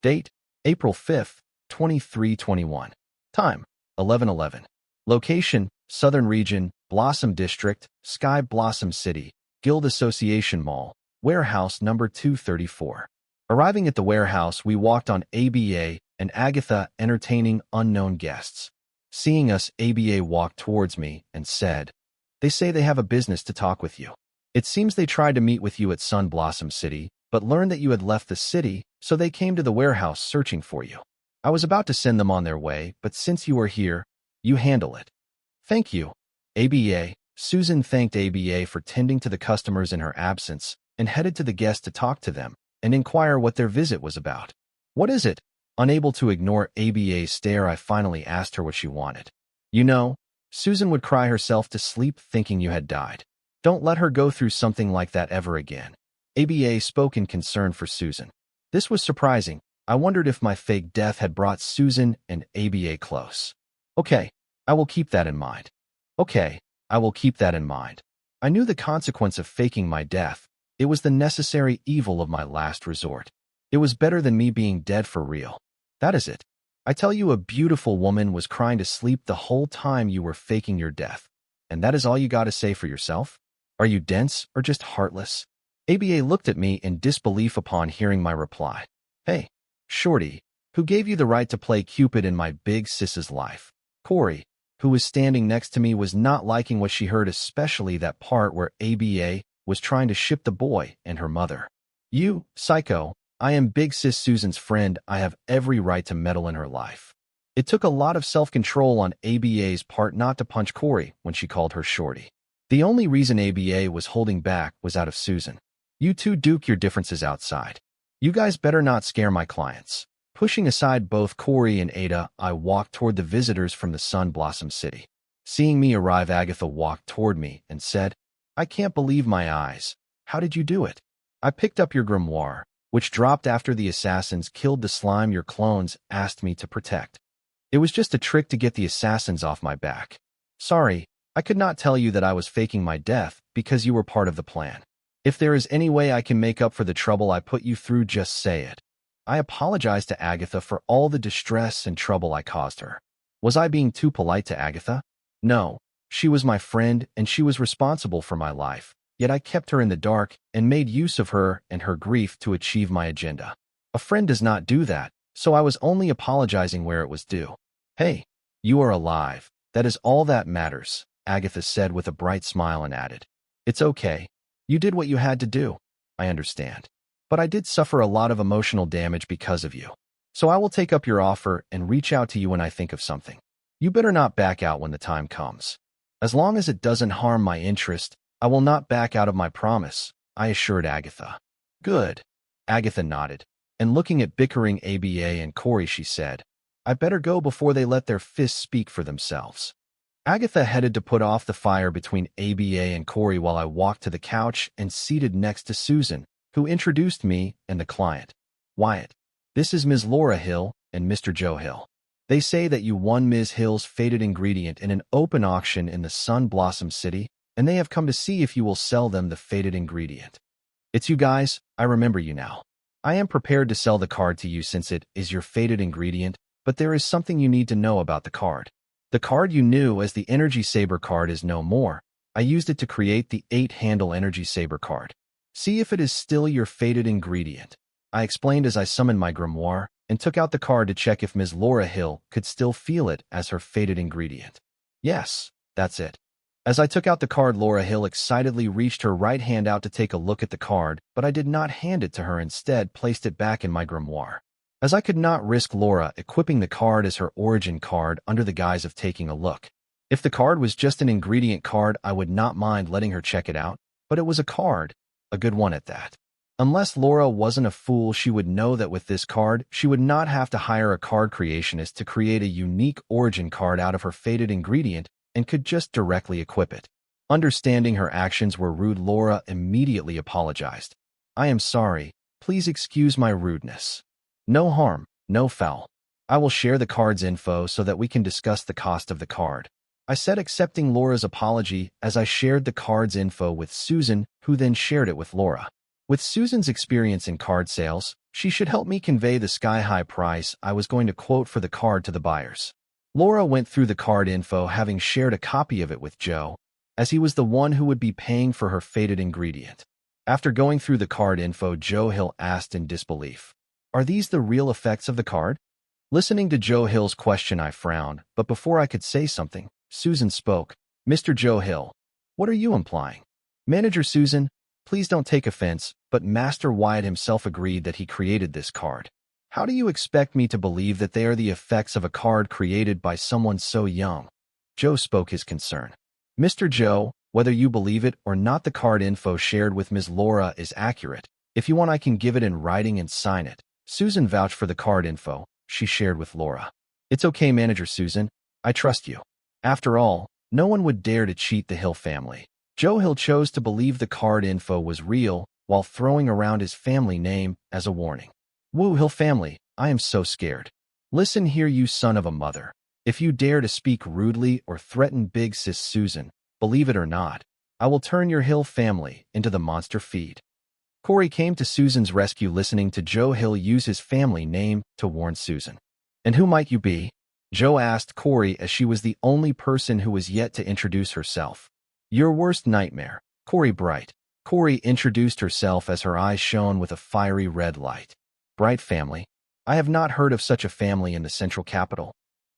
Date: April 5th, 2321. Time: 11:11. Location: Southern Region, Blossom District, Sky Blossom City, Guild Association Mall, Warehouse number 234. Arriving at the warehouse, we walked on ABA and Agatha entertaining unknown guests. Seeing us, ABA walked towards me and said, "They say they have a business to talk with you. It seems they tried to meet with you at Sun Blossom City, but learned that you had left the city, so they came to the warehouse searching for you. I was about to send them on their way, but since you are here, you handle it." "Thank you, ABA." Susan thanked ABA for tending to the customers in her absence and headed to the guests to talk to them and inquire what their visit was about. "What is it?" Unable to ignore ABA's stare, I finally asked her what she wanted. "You know, Susan would cry herself to sleep thinking you had died. Don't let her go through something like that ever again." ABA spoke in concern for Susan. This was surprising. I wondered if my fake death had brought Susan and ABA close. "Okay, I will keep that in mind." "Okay, I will keep that in mind." I knew the consequence of faking my death. It was the necessary evil of my last resort. It was better than me being dead for real. That is it. I tell you, a beautiful woman was crying to sleep the whole time you were faking your death. And that is all you got to say for yourself? Are you dense or just heartless? ABA looked at me in disbelief upon hearing my reply. "Hey, shorty, who gave you the right to play Cupid in my big sis's life?" Corey, who was standing next to me, was not liking what she heard, especially that part where ABA was trying to ship the boy and her mother. "You, psycho, I am Big Sis Susan's friend. I have every right to meddle in her life." It took a lot of self-control on ABA's part not to punch Corey when she called her shorty. The only reason ABA was holding back was out of Susan. "You two duke your differences outside. You guys better not scare my clients." Pushing aside both Corey and Ada, I walked toward the visitors from the Sun Blossom City. Seeing me arrive, Agatha walked toward me and said, "I can't believe my eyes. How did you do it?" "I picked up your grimoire, which dropped after the assassins killed the slime your clones asked me to protect. It was just a trick to get the assassins off my back. Sorry, I could not tell you that I was faking my death because you were part of the plan. If there is any way I can make up for the trouble I put you through, just say it." I apologized to Agatha for all the distress and trouble I caused her. Was I being too polite to Agatha? No, she was my friend and she was responsible for my life, yet I kept her in the dark and made use of her and her grief to achieve my agenda. A friend does not do that, so I was only apologizing where it was due. "Hey, you are alive. That is all that matters," Agatha said with a bright smile and added, "It's okay. You did what you had to do. I understand. But I did suffer a lot of emotional damage because of you. So I will take up your offer and reach out to you when I think of something. You better not back out when the time comes. As long as it doesn't harm my interest, I will not back out of my promise," I assured Agatha. "Good." Agatha nodded, and looking at bickering ABA and Corey, she said, "I better go before they let their fists speak for themselves." Agatha headed to put off the fire between ABA and Corey while I walked to the couch and seated next to Susan, who introduced me and the client. Wyatt. This is Ms. Laura Hill and Mr. Joe Hill. They say that you won Ms. Hill's fated ingredient in an open auction in the Sun Blossom City, and they have come to see if you will sell them the fated ingredient. It's you guys, I remember you now. I am prepared to sell the card to you since it is your fated ingredient, but there is something you need to know about the card. The card you knew as the Energy Saber card is no more. I used it to create the 8-handle Energy Saber card. See if it is still your fated ingredient. I explained as I summoned my grimoire and took out the card to check if Ms. Laura Hill could still feel it as her fated ingredient. Yes, that's it. As I took out the card, Laura Hill excitedly reached her right hand out to take a look at the card, but I did not hand it to her, instead placed it back in my grimoire. As I could not risk Laura equipping the card as her origin card under the guise of taking a look. If the card was just an ingredient card, I would not mind letting her check it out, but it was a card, a good one at that. Unless Laura wasn't a fool, she would know that with this card, she would not have to hire a card creationist to create a unique origin card out of her fated ingredient and could just directly equip it. Understanding her actions were rude, Laura immediately apologized. I am sorry, please excuse my rudeness. No harm, no foul. I will share the card's info so that we can discuss the cost of the card. I said, accepting Laura's apology as I shared the card's info with Susan, who then shared it with Laura. With Susan's experience in card sales, she should help me convey the sky-high price I was going to quote for the card to the buyers. Laura went through the card info, having shared a copy of it with Joe, as he was the one who would be paying for her fated ingredient. After going through the card info, Joe Hill asked in disbelief, "Are these the real effects of the card?" Listening to Joe Hill's question, I frowned, but before I could say something, Susan spoke. "Mr. Joe Hill, what are you implying?" "Manager Susan, please don't take offense, but Master Wyatt himself agreed that he created this card. How do you expect me to believe that they are the effects of a card created by someone so young?" Joe spoke his concern. "Mr. Joe, whether you believe it or not, the card info shared with Ms. Laura is accurate. If you want, I can give it in writing and sign it." Susan vouched for the card info she shared with Laura. "It's okay, Manager Susan. I trust you. After all, no one would dare to cheat the Hill family." Joe Hill chose to believe the card info was real while throwing around his family name as a warning. "Woo, Hill family, I am so scared. Listen here, you son of a mother. If you dare to speak rudely or threaten Big Sis Susan, believe it or not, I will turn your Hill family into the monster feed." Corey came to Susan's rescue, listening to Joe Hill use his family name to warn Susan. "And who might you be?" Joe asked Corey, as she was the only person who was yet to introduce herself. "Your worst nightmare, Corey Bright." Corey introduced herself as her eyes shone with a fiery red light. "Bright family? I have not heard of such a family in the Central Capital,"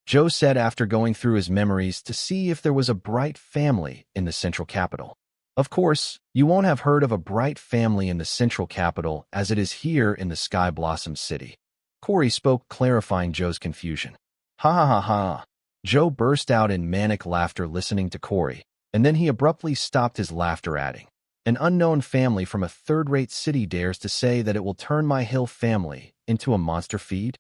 Joe said after going through his memories to see if there was a Bright family in the Central Capital. "Of course, you won't have heard of a Bright family in the Central Capital as it is here in the Sky Blossom City." Corey spoke, clarifying Joe's confusion. "Ha ha ha ha." Joe burst out in manic laughter listening to Corey, and then he abruptly stopped his laughter, adding, "An unknown family from a third-rate city dares to say that it will turn my Hill family into a monster feed?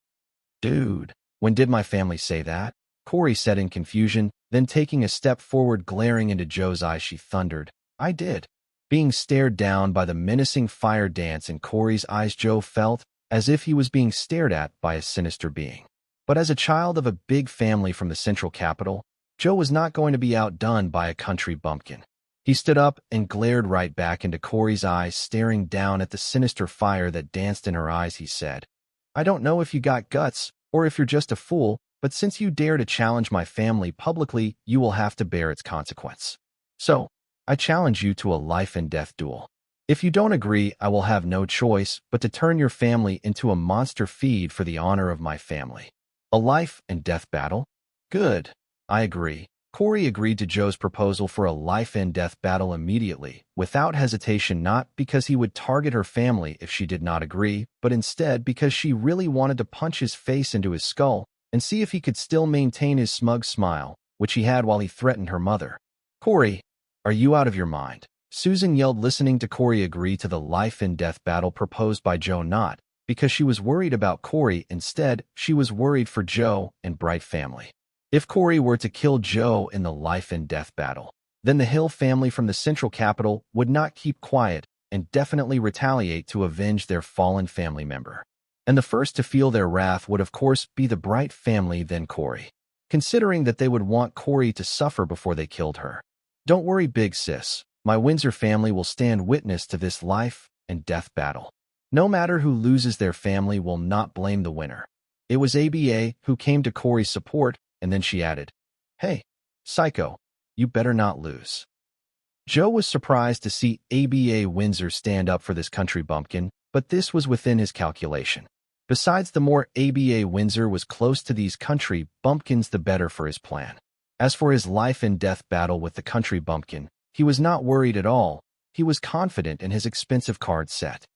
Dude, when did my family say that?" Corey said in confusion, then taking a step forward, glaring into Joe's eyes, she thundered, "I did." Being stared down by the menacing fire dance in Corey's eyes, Joe felt as if he was being stared at by a sinister being. But as a child of a big family from the Central Capital, Joe was not going to be outdone by a country bumpkin. He stood up and glared right back into Corey's eyes, staring down at the sinister fire that danced in her eyes. He said, "I don't know if you got guts or if you're just a fool, but since you dare to challenge my family publicly, you will have to bear its consequence. So, I challenge you to a life and death duel. If you don't agree, I will have no choice but to turn your family into a monster feed for the honor of my family. A life and death battle? Good. I agree." Corey agreed to Joe's proposal for a life and death battle immediately, without hesitation, not because he would target her family if she did not agree, but instead because she really wanted to punch his face into his skull and see if he could still maintain his smug smile, which he had while he threatened her mother. "Corey, are you out of your mind?" Susan yelled, listening to Corey agree to the life and death battle proposed by Joe, not because she was worried about Corey. Instead, she was worried for Joe and Bright family. If Corey were to kill Joe in the life and death battle, then the Hill family from the Central Capital would not keep quiet and definitely retaliate to avenge their fallen family member. And the first to feel their wrath would of course be the Bright family, then Corey, considering that they would want Corey to suffer before they killed her. Don't worry, big sis. My Windsor family will stand witness to this life and death battle. No matter who loses, their family will not blame the winner. It was ABA who came to Corey's support, and then she added, "Hey, psycho, you better not lose." Joe was surprised to see ABA Windsor stand up for this country bumpkin, but this was within his calculation. Besides, the more ABA Windsor was close to these country bumpkins, the better for his plan. As for his life and death battle with the country bumpkin, he was not worried at all. He was confident in his expensive card set.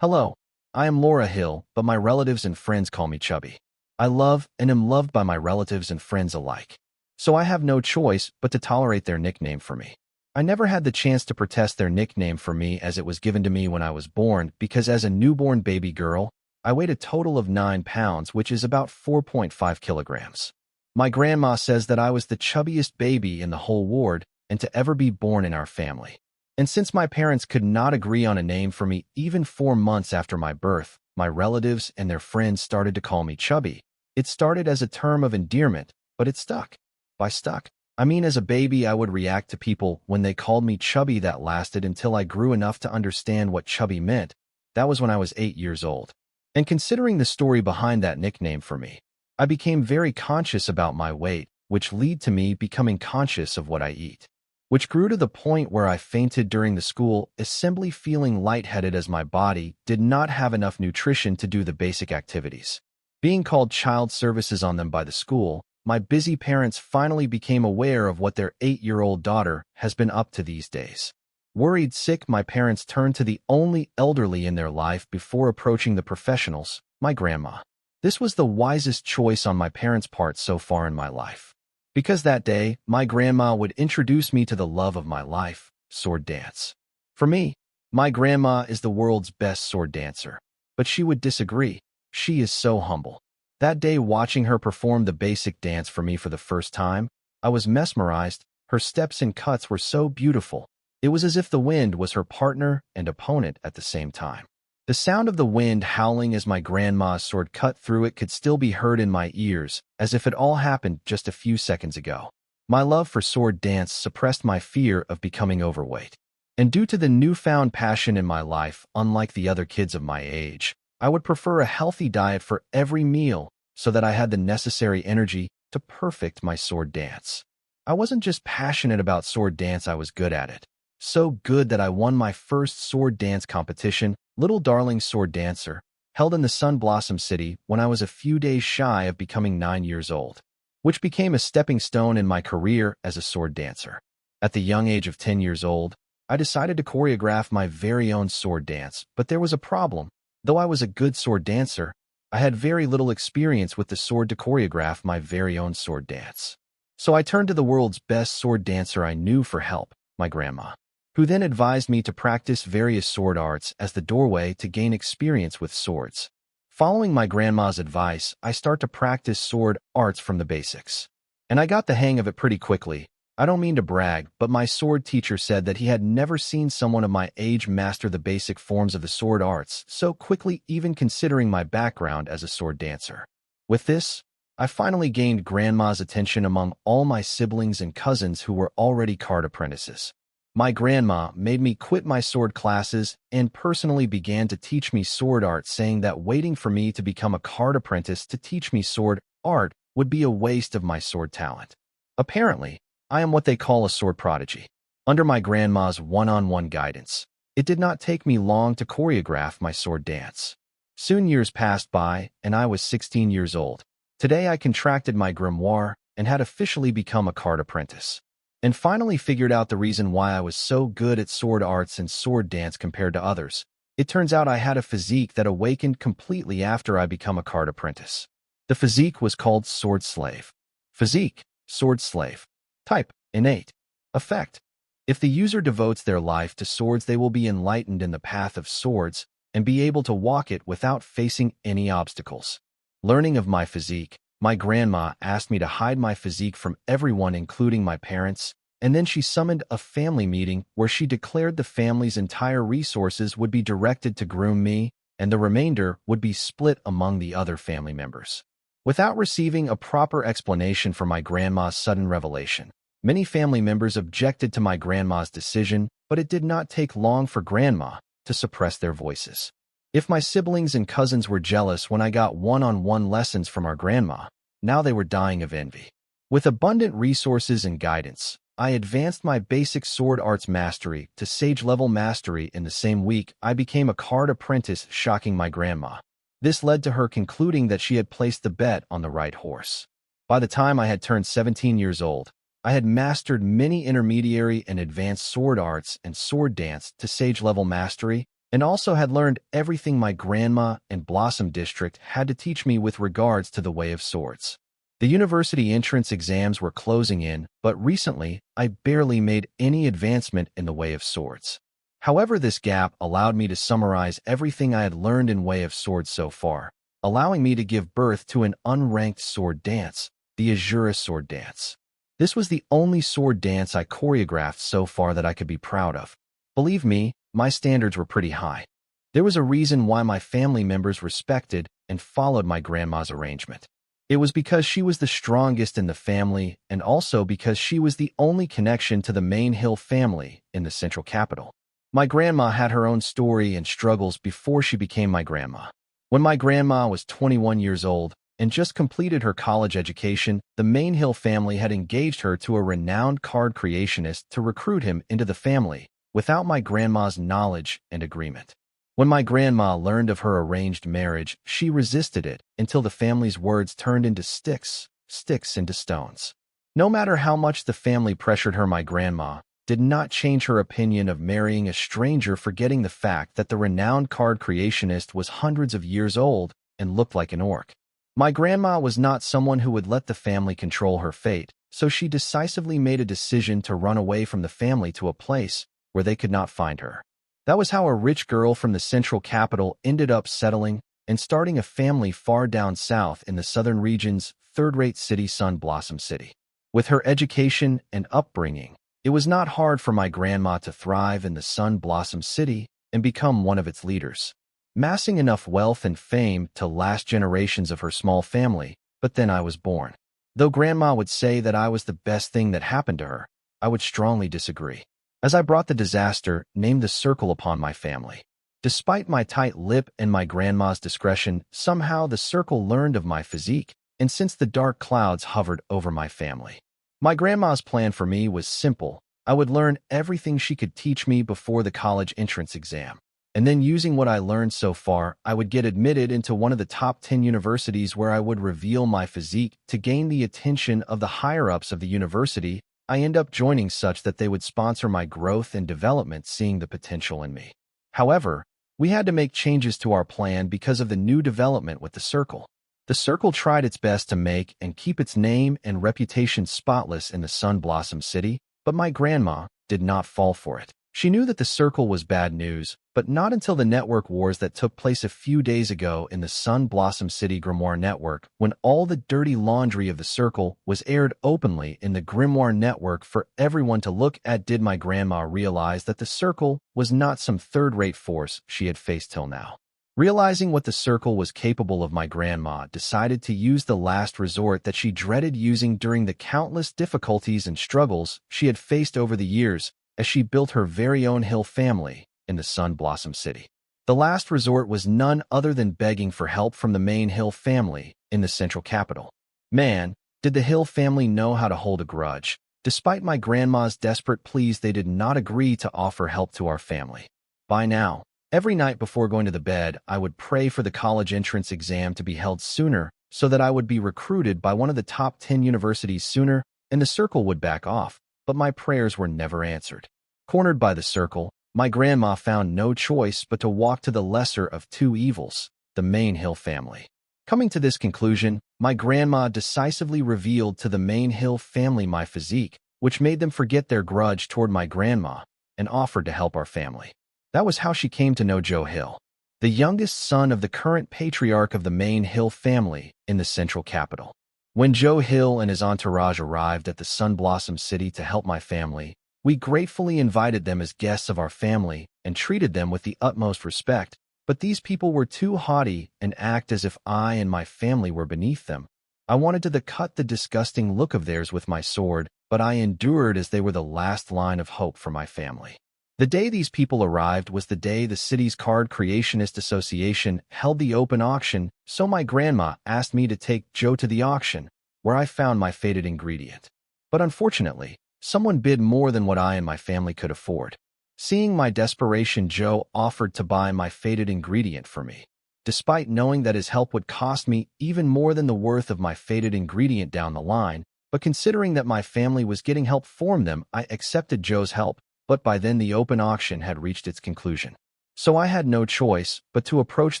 "Hello, I am Laura Hill, but my relatives and friends call me Chubby. I love and am loved by my relatives and friends alike. So I have no choice but to tolerate their nickname for me. I never had the chance to protest their nickname for me, as it was given to me when I was born, because as a newborn baby girl, I weighed a total of 9 pounds, which is about 4.5 kilograms. My grandma says that I was the chubbiest baby in the whole ward and to ever be born in our family. And since my parents could not agree on a name for me even 4 months after my birth, my relatives and their friends started to call me Chubby. It started as a term of endearment, but it stuck. By stuck, I mean as a baby I would react to people when they called me Chubby. That lasted until I grew enough to understand what Chubby meant. That was when I was 8 years old. And considering the story behind that nickname for me, I became very conscious about my weight, which led to me becoming conscious of what I eat, which grew to the point where I fainted during the school assembly, feeling lightheaded as my body did not have enough nutrition to do the basic activities. Being called child services on them by the school, my busy parents finally became aware of what their 8-year-old daughter has been up to these days. Worried sick, my parents turned to the only elderly in their life before approaching the professionals, my grandma. This was the wisest choice on my parents' part so far in my life. Because that day, my grandma would introduce me to the love of my life, sword dance. For me, my grandma is the world's best sword dancer, but she would disagree. She is so humble. That day, watching her perform the basic dance for me for the first time, I was mesmerized. Her steps and cuts were so beautiful. It was as if the wind was her partner and opponent at the same time. The sound of the wind howling as my grandma's sword cut through it could still be heard in my ears, as if it all happened just a few seconds ago. My love for sword dance suppressed my fear of becoming overweight. And due to the newfound passion in my life, unlike the other kids of my age, I would prefer a healthy diet for every meal so that I had the necessary energy to perfect my sword dance. I wasn't just passionate about sword dance, I was good at it. So good that I won my first sword dance competition, Little Darling Sword Dancer, held in the Sun Blossom City when I was a few days shy of becoming 9 years old, which became a stepping stone in my career as a sword dancer. At the young age of 10 years old, I decided to choreograph my very own sword dance, but there was a problem. Though I was a good sword dancer, I had very little experience with the sword to choreograph my very own sword dance. So I turned to the world's best sword dancer I knew for help, my grandma, who then advised me to practice various sword arts as the doorway to gain experience with swords. Following my grandma's advice, I start to practice sword arts from the basics. And I got the hang of it pretty quickly. I don't mean to brag, but my sword teacher said that he had never seen someone of my age master the basic forms of the sword arts so quickly, even considering my background as a sword dancer. With this, I finally gained grandma's attention among all my siblings and cousins who were already card apprentices. My grandma made me quit my sword classes and personally began to teach me sword art, saying that waiting for me to become a card apprentice to teach me sword art would be a waste of my sword talent. Apparently, I am what they call a sword prodigy. Under my grandma's one-on-one guidance, it did not take me long to choreograph my sword dance. Soon years passed by, and I was 16 years old. Today I contracted my grimoire and had officially become a card apprentice, and finally figured out the reason why I was so good at sword arts and sword dance compared to others. It turns out I had a physique that awakened completely after I become a card apprentice. The physique was called sword slave. Physique, sword slave. Type, innate. Effect. If the user devotes their life to swords, they will be enlightened in the path of swords and be able to walk it without facing any obstacles. Learning of my physique, my grandma asked me to hide my physique from everyone, including my parents, and then she summoned a family meeting where she declared the family's entire resources would be directed to groom me, and the remainder would be split among the other family members. Without receiving a proper explanation for my grandma's sudden revelation, many family members objected to my grandma's decision, but it did not take long for Grandma to suppress their voices. If my siblings and cousins were jealous when I got one-on-one lessons from our grandma, now they were dying of envy. With abundant resources and guidance, I advanced my basic sword arts mastery to sage-level mastery in the same week. I became a card apprentice, shocking my grandma. This led to her concluding that she had placed the bet on the right horse. By the time I had turned 17 years old, I had mastered many intermediary and advanced sword arts and sword dance to sage-level mastery, and also had learned everything my grandma and Blossom District had to teach me with regards to the way of swords. The university entrance exams were closing in, but recently I barely made any advancement in the way of swords. However, this gap allowed me to summarize everything I had learned in way of swords so far, allowing me to give birth to an unranked sword dance, the Azura sword dance. This was the only sword dance I choreographed so far that I could be proud of. Believe me, my standards were pretty high. There was a reason why my family members respected and followed my grandma's arrangement. It was because she was the strongest in the family, and also because she was the only connection to the main Hill family in the central capital. My grandma had her own story and struggles before she became my grandma. When my grandma was 21 years old and just completed her college education, the main Hill family had engaged her to a renowned card creationist to recruit him into the family, without my grandma's knowledge and agreement. When my grandma learned of her arranged marriage, she resisted it until the family's words turned into sticks, sticks into stones. No matter how much the family pressured her, my grandma did not change her opinion of marrying a stranger, forgetting the fact that the renowned card creationist was hundreds of years old and looked like an orc. My grandma was not someone who would let the family control her fate, so she decisively made a decision to run away from the family to a place where they could not find her. That was how a rich girl from the central capital ended up settling and starting a family far down south in the southern region's third-rate city, Sun Blossom City. With her education and upbringing, it was not hard for my grandma to thrive in the Sun Blossom City and become one of its leaders, massing enough wealth and fame to last generations of her small family. But then I was born. Though Grandma would say that I was the best thing that happened to her, I would strongly disagree, as I brought the disaster named the circle upon my family. Despite my tight lip and my grandma's discretion, somehow the circle learned of my physique, and since the dark clouds hovered over my family. My grandma's plan for me was simple. I would learn everything she could teach me before the college entrance exam, and then using what I learned so far, I would get admitted into one of the top 10 universities where I would reveal my physique to gain the attention of the higher-ups of the university. I end up joining such that they would sponsor my growth and development, seeing the potential in me. However, we had to make changes to our plan because of the new development with the circle. The circle tried its best to make and keep its name and reputation spotless in the Sun Blossom City, but my grandma did not fall for it. She knew that the circle was bad news, but not until the network wars that took place a few days ago in the Sun Blossom City Grimoire Network, when all the dirty laundry of the circle was aired openly in the Grimoire Network for everyone to look at, did my grandma realize that the circle was not some third-rate force she had faced till now. Realizing what the circle was capable of, my grandma decided to use the last resort that she dreaded using during the countless difficulties and struggles she had faced over the years, as she built her very own Hill family in the Sun Blossom City. The last resort was none other than begging for help from the main Hill family in the central capital. Man, did the Hill family know how to hold a grudge. Despite my grandma's desperate pleas, they did not agree to offer help to our family. By now, every night before going to the bed, I would pray for the college entrance exam to be held sooner so that I would be recruited by one of the top 10 universities sooner, and the circle would back off. But my prayers were never answered. Cornered by the circle, my grandma found no choice but to walk to the lesser of two evils, the main Hill family. Coming to this conclusion, my grandma decisively revealed to the main Hill family my physique, which made them forget their grudge toward my grandma, and offered to help our family. That was how she came to know Joe Hill, the youngest son of the current patriarch of the main Hill family in the central capital. When Joe Hill and his entourage arrived at the Sunblossom City to help my family, we gratefully invited them as guests of our family and treated them with the utmost respect, but these people were too haughty and act as if I and my family were beneath them. I wanted to cut the disgusting look of theirs with my sword, but I endured as they were the last line of hope for my family. The day these people arrived was the day the city's Card Creationist Association held the open auction, so my grandma asked me to take Joe to the auction, where I found my fated ingredient. But unfortunately, someone bid more than what I and my family could afford. Seeing my desperation, Joe offered to buy my fated ingredient for me. Despite knowing that his help would cost me even more than the worth of my fated ingredient down the line, but considering that my family was getting help from them, I accepted Joe's help, but by then the open auction had reached its conclusion. So I had no choice but to approach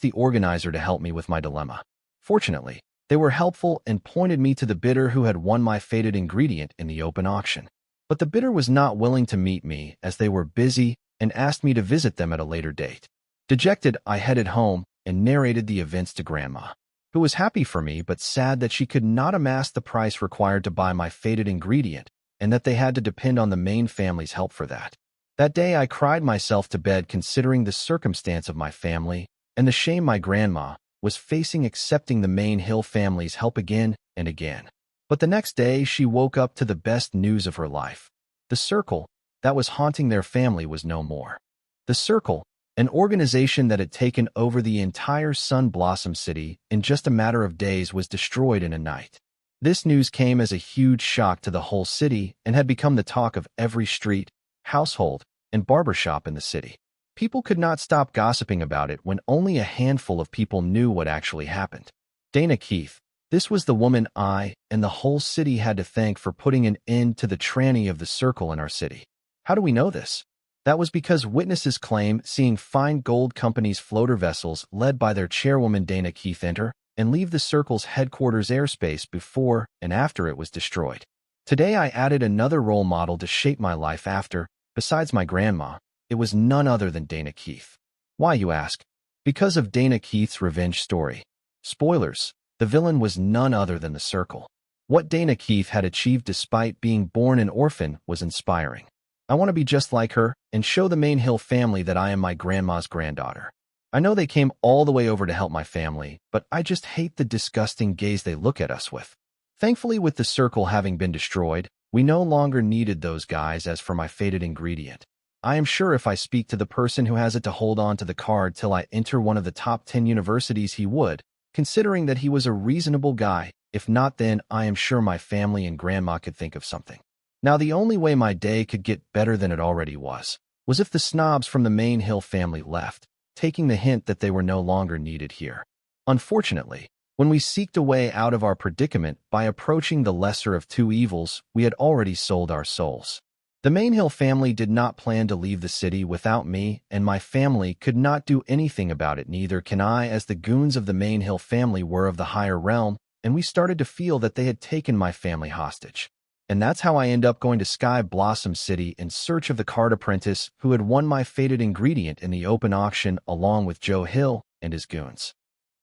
the organizer to help me with my dilemma. Fortunately, they were helpful and pointed me to the bidder who had won my fated ingredient in the open auction. But the bidder was not willing to meet me as they were busy and asked me to visit them at a later date. Dejected, I headed home and narrated the events to Grandma, who was happy for me but sad that she could not amass the price required to buy my fated ingredient and that they had to depend on the main family's help for that. That day I cried myself to bed considering the circumstance of my family and the shame my grandma was facing accepting the main Hill family's help again and again. But the next day she woke up to the best news of her life. The circle that was haunting their family was no more. The circle, an organization that had taken over the entire Sunblossom City in just a matter of days, was destroyed in a night. This news came as a huge shock to the whole city and had become the talk of every street, household, and barbershop in the city. People could not stop gossiping about it when only a handful of people knew what actually happened. Dana Keith, this was the woman I and the whole city had to thank for putting an end to the tranny of the circle in our city. How do we know this? That was because witnesses claim seeing Fine Gold Company's floater vessels led by their chairwoman Dana Keith enter and leave the circle's headquarters airspace before and after it was destroyed. Today I added another role model to shape my life after, besides my grandma. It was none other than Dana Keith. Why, you ask? Because of Dana Keith's revenge story. Spoilers, the villain was none other than the circle. What Dana Keith had achieved despite being born an orphan was inspiring. I want to be just like her and show the main Hill family that I am my grandma's granddaughter. I know they came all the way over to help my family, but I just hate the disgusting gaze they look at us with. Thankfully, with the circle having been destroyed, we no longer needed those guys. As for my fated ingredient, I am sure if I speak to the person who has it to hold on to the card till I enter one of the top 10 universities, he would, considering that he was a reasonable guy. If not, then I am sure my family and grandma could think of something. Now, the only way my day could get better than it already was if the snobs from the main Hill family left, taking the hint that they were no longer needed here. Unfortunately, when we seeked a way out of our predicament by approaching the lesser of two evils, we had already sold our souls. The main Hill family did not plan to leave the city without me, and my family could not do anything about it. Neither can I, as the goons of the main Hill family were of the higher realm, and we started to feel that they had taken my family hostage. And that's how I end up going to Sky Blossom City in search of the card apprentice who had won my fated ingredient in the open auction along with Joe Hill and his goons.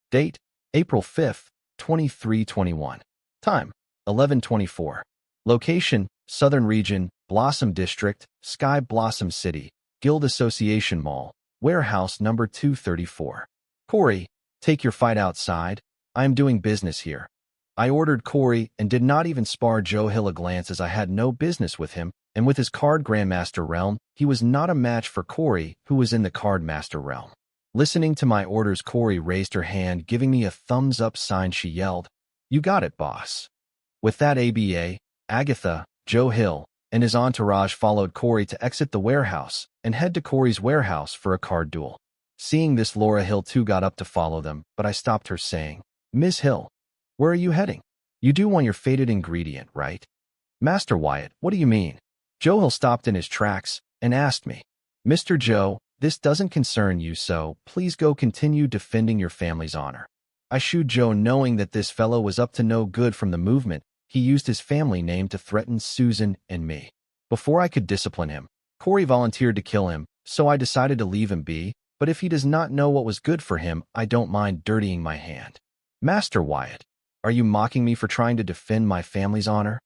Date, April 5th, 2321. Time, 11:24. Location, Southern Region, Blossom District, Sky Blossom City, Guild Association Mall, Warehouse number 234. Corey, take your fight outside. I am doing business here. I ordered Corey and did not even spare Joe Hill a glance, as I had no business with him, and with his card Grandmaster realm, he was not a match for Corey, who was in the Card Master realm. Listening to my orders, Corey raised her hand, giving me a thumbs-up sign. She yelled, "You got it, boss." With that, Agatha, Joe Hill, and his entourage followed Corey to exit the warehouse and head to Corey's warehouse for a card duel. Seeing this, Laura Hill too got up to follow them, but I stopped her, saying, "Miss Hill, where are you heading? You do want your fated ingredient, right?" "Master Wyatt, what do you mean?" Joe Hill stopped in his tracks and asked me, "Mr. Joe, this doesn't concern you, so please go continue defending your family's honor." I shooed Joe, knowing that this fellow was up to no good. From the movement, he used his family name to threaten Susan and me. Before I could discipline him, Corey volunteered to kill him, so I decided to leave him be, but if he does not know what was good for him, I don't mind dirtying my hand. "Master Wyatt, Are you mocking me for trying to defend my family's honor?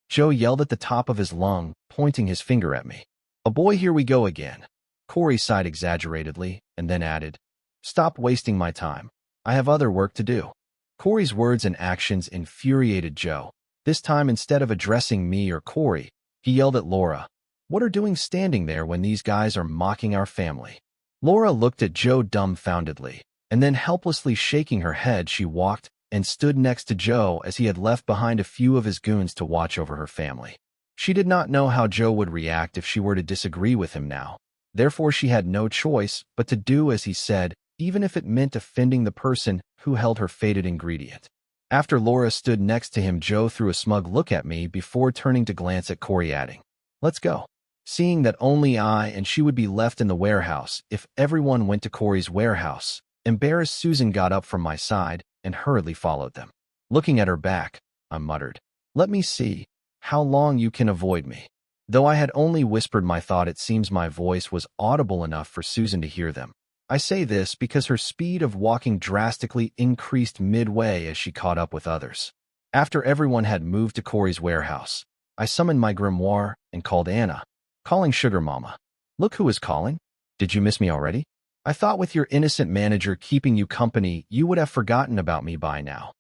Joe yelled at the top of his lung, pointing his finger at me. A boy, here we go again. Corey sighed exaggeratedly and then added, Stop wasting my time. I have other work to do. Corey's words and actions infuriated Joe. This time, instead of addressing me or Corey, he yelled at Laura. What are doing standing there when these guys are mocking our family? Laura looked at Joe dumbfoundedly, and then helplessly shaking her head, she walked and stood next to Joe as he had left behind a few of his goons to watch over her family. She did not know how Joe would react if she were to disagree with him now. Therefore, she had no choice but to do as he said, even if it meant offending the person who held her fated ingredient. After Laura stood next to him, Joe threw a smug look at me before turning to glance at Corey, adding, Let's go. Seeing that only I and she would be left in the warehouse if everyone went to Corey's warehouse, embarrassed Susan got up from my side and hurriedly followed them. Looking at her back, I muttered, Let me see how long you can avoid me. Though I had only whispered my thought, it seems my voice was audible enough for Susan to hear them. I say this because her speed of walking drastically increased midway as she caught up with others. After everyone had moved to Corey's warehouse, I summoned my grimoire and called Anna, calling Sugar Mama. Look who is calling. Did you miss me already? I thought with your innocent manager keeping you company, you would have forgotten about me by now.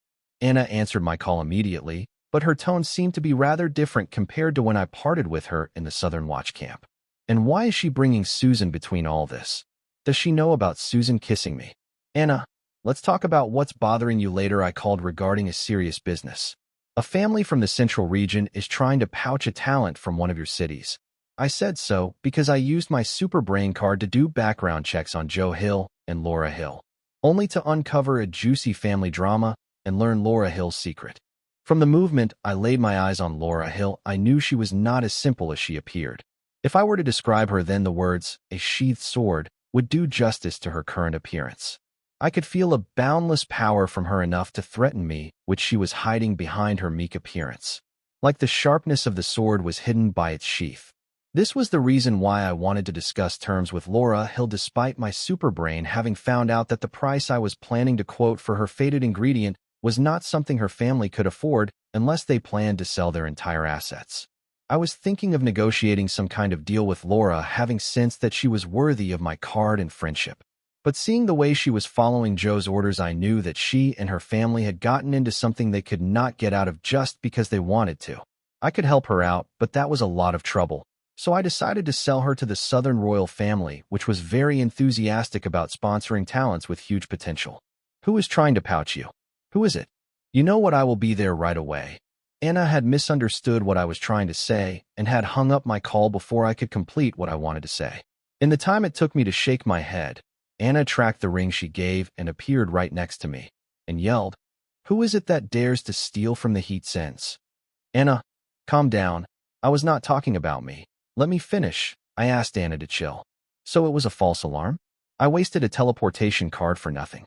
Anna answered my call immediately, but her tone seemed to be rather different compared to when I parted with her in the Southern Watch camp. And why is she bringing Susan between all this? Does she know about Susan kissing me? Anna, let's talk about what's bothering you later, I called regarding a serious business. A family from the Central region is trying to poach a talent from one of your cities. I said so because I used my super brain card to do background checks on Joe Hill and Laura Hill, only to uncover a juicy family drama and learn Laura Hill's secret. From the movement I laid my eyes on Laura Hill, I knew she was not as simple as she appeared. If I were to describe her, then the words, a sheathed sword, would do justice to her current appearance. I could feel a boundless power from her, enough to threaten me, which she was hiding behind her meek appearance. Like the sharpness of the sword was hidden by its sheath. This was the reason why I wanted to discuss terms with Laura Hill, despite my superbrain having found out that the price I was planning to quote for her fated ingredient was not something her family could afford unless they planned to sell their entire assets. I was thinking of negotiating some kind of deal with Laura, having sensed that she was worthy of my card and friendship. But seeing the way she was following Joe's orders, I knew that she and her family had gotten into something they could not get out of just because they wanted to. I could help her out, but that was a lot of trouble. So I decided to sell her to the Southern royal family, which was very enthusiastic about sponsoring talents with huge potential. Who is trying to pouch you? Who is it? You know what, I will be there right away. Anna had misunderstood what I was trying to say and had hung up my call before I could complete what I wanted to say. In the time it took me to shake my head, Anna tracked the ring she gave and appeared right next to me and yelled, Who is it that dares to steal from the heat sense? Anna, calm down. I was not talking about me. Let me finish. I asked Anna to chill. So it was a false alarm? I wasted a teleportation card for nothing.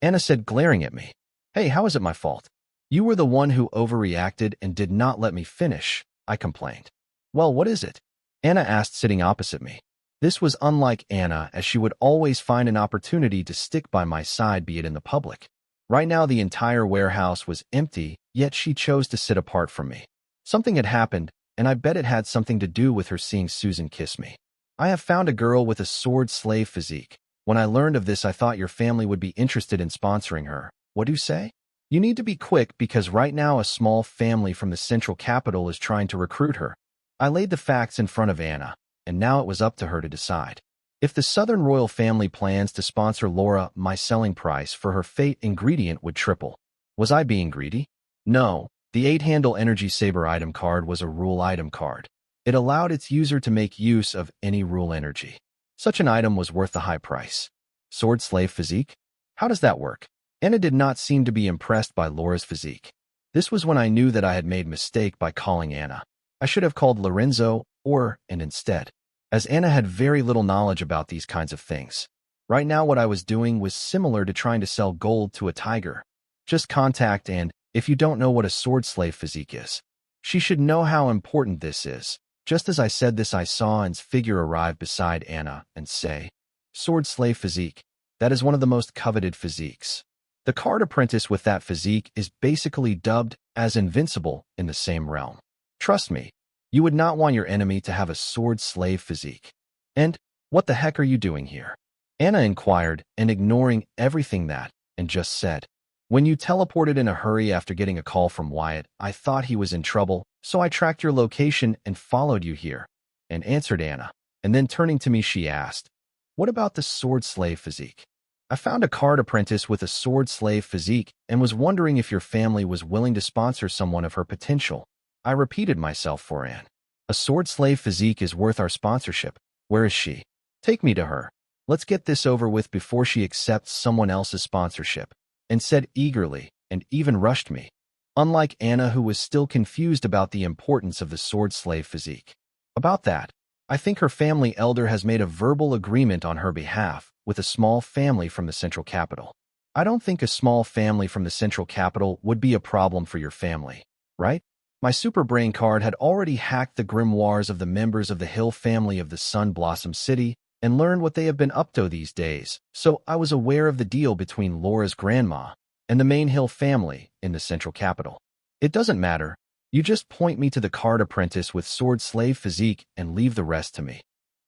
Anna said, glaring at me. Hey, how is it my fault? You were the one who overreacted and did not let me finish, I complained. Well, what is it? Anna asked, sitting opposite me. This was unlike Anna, as she would always find an opportunity to stick by my side, be it in the public. Right now the entire warehouse was empty, yet she chose to sit apart from me. Something had happened, and I bet it had something to do with her seeing Susan kiss me. I have found a girl with a sword slave physique. When I learned of this, I thought your family would be interested in sponsoring her. What do you say? You need to be quick because right now a small family from the central capital is trying to recruit her. I laid the facts in front of Anna, and now it was up to her to decide. If the Southern royal family plans to sponsor Laura, my selling price for her fate ingredient would triple. Was I being greedy? No. The 8-handle energy saber item card was a rule item card. It allowed its user to make use of any rule energy. Such an item was worth the high price. Sword slave physique? How does that work? Anna did not seem to be impressed by Laura's physique. This was when I knew that I had made a mistake by calling Anna. I should have called Lorenzo and instead, as Anna had very little knowledge about these kinds of things. Right now what I was doing was similar to trying to sell gold to a tiger. Just contact, and if you don't know what a sword slave physique is, she should know how important this is. Just as I said this, I saw Anne's figure arrive beside Anna and say, Sword slave physique. That is one of the most coveted physiques. The card apprentice with that physique is basically dubbed as invincible in the same realm. Trust me, you would not want your enemy to have a sword slave physique. And what the heck are you doing here? Anna inquired, and ignoring everything that, and just said, when you teleported in a hurry after getting a call from Wyatt, I thought he was in trouble, so I tracked your location and followed you here, and answered Anna. And then turning to me, she asked, what about the sword slave physique? I found a card apprentice with a sword slave physique and was wondering if your family was willing to sponsor someone of her potential. I repeated myself for Anne. A sword slave physique is worth our sponsorship. Where is she? Take me to her. Let's get this over with before she accepts someone else's sponsorship, and said eagerly, and even rushed me. Unlike Anna, who was still confused about the importance of the sword slave physique. About that, I think her family elder has made a verbal agreement on her behalf with a small family from the central capital. I don't think a small family from the central capital would be a problem for your family, right? My super brain card had already hacked the grimoires of the members of the Hill family of the Sun Blossom City and learned what they have been up to these days, so I was aware of the deal between Laura's grandma and the main Hill family in the central capital. It doesn't matter. You just point me to the card apprentice with sword slave physique and leave the rest to me.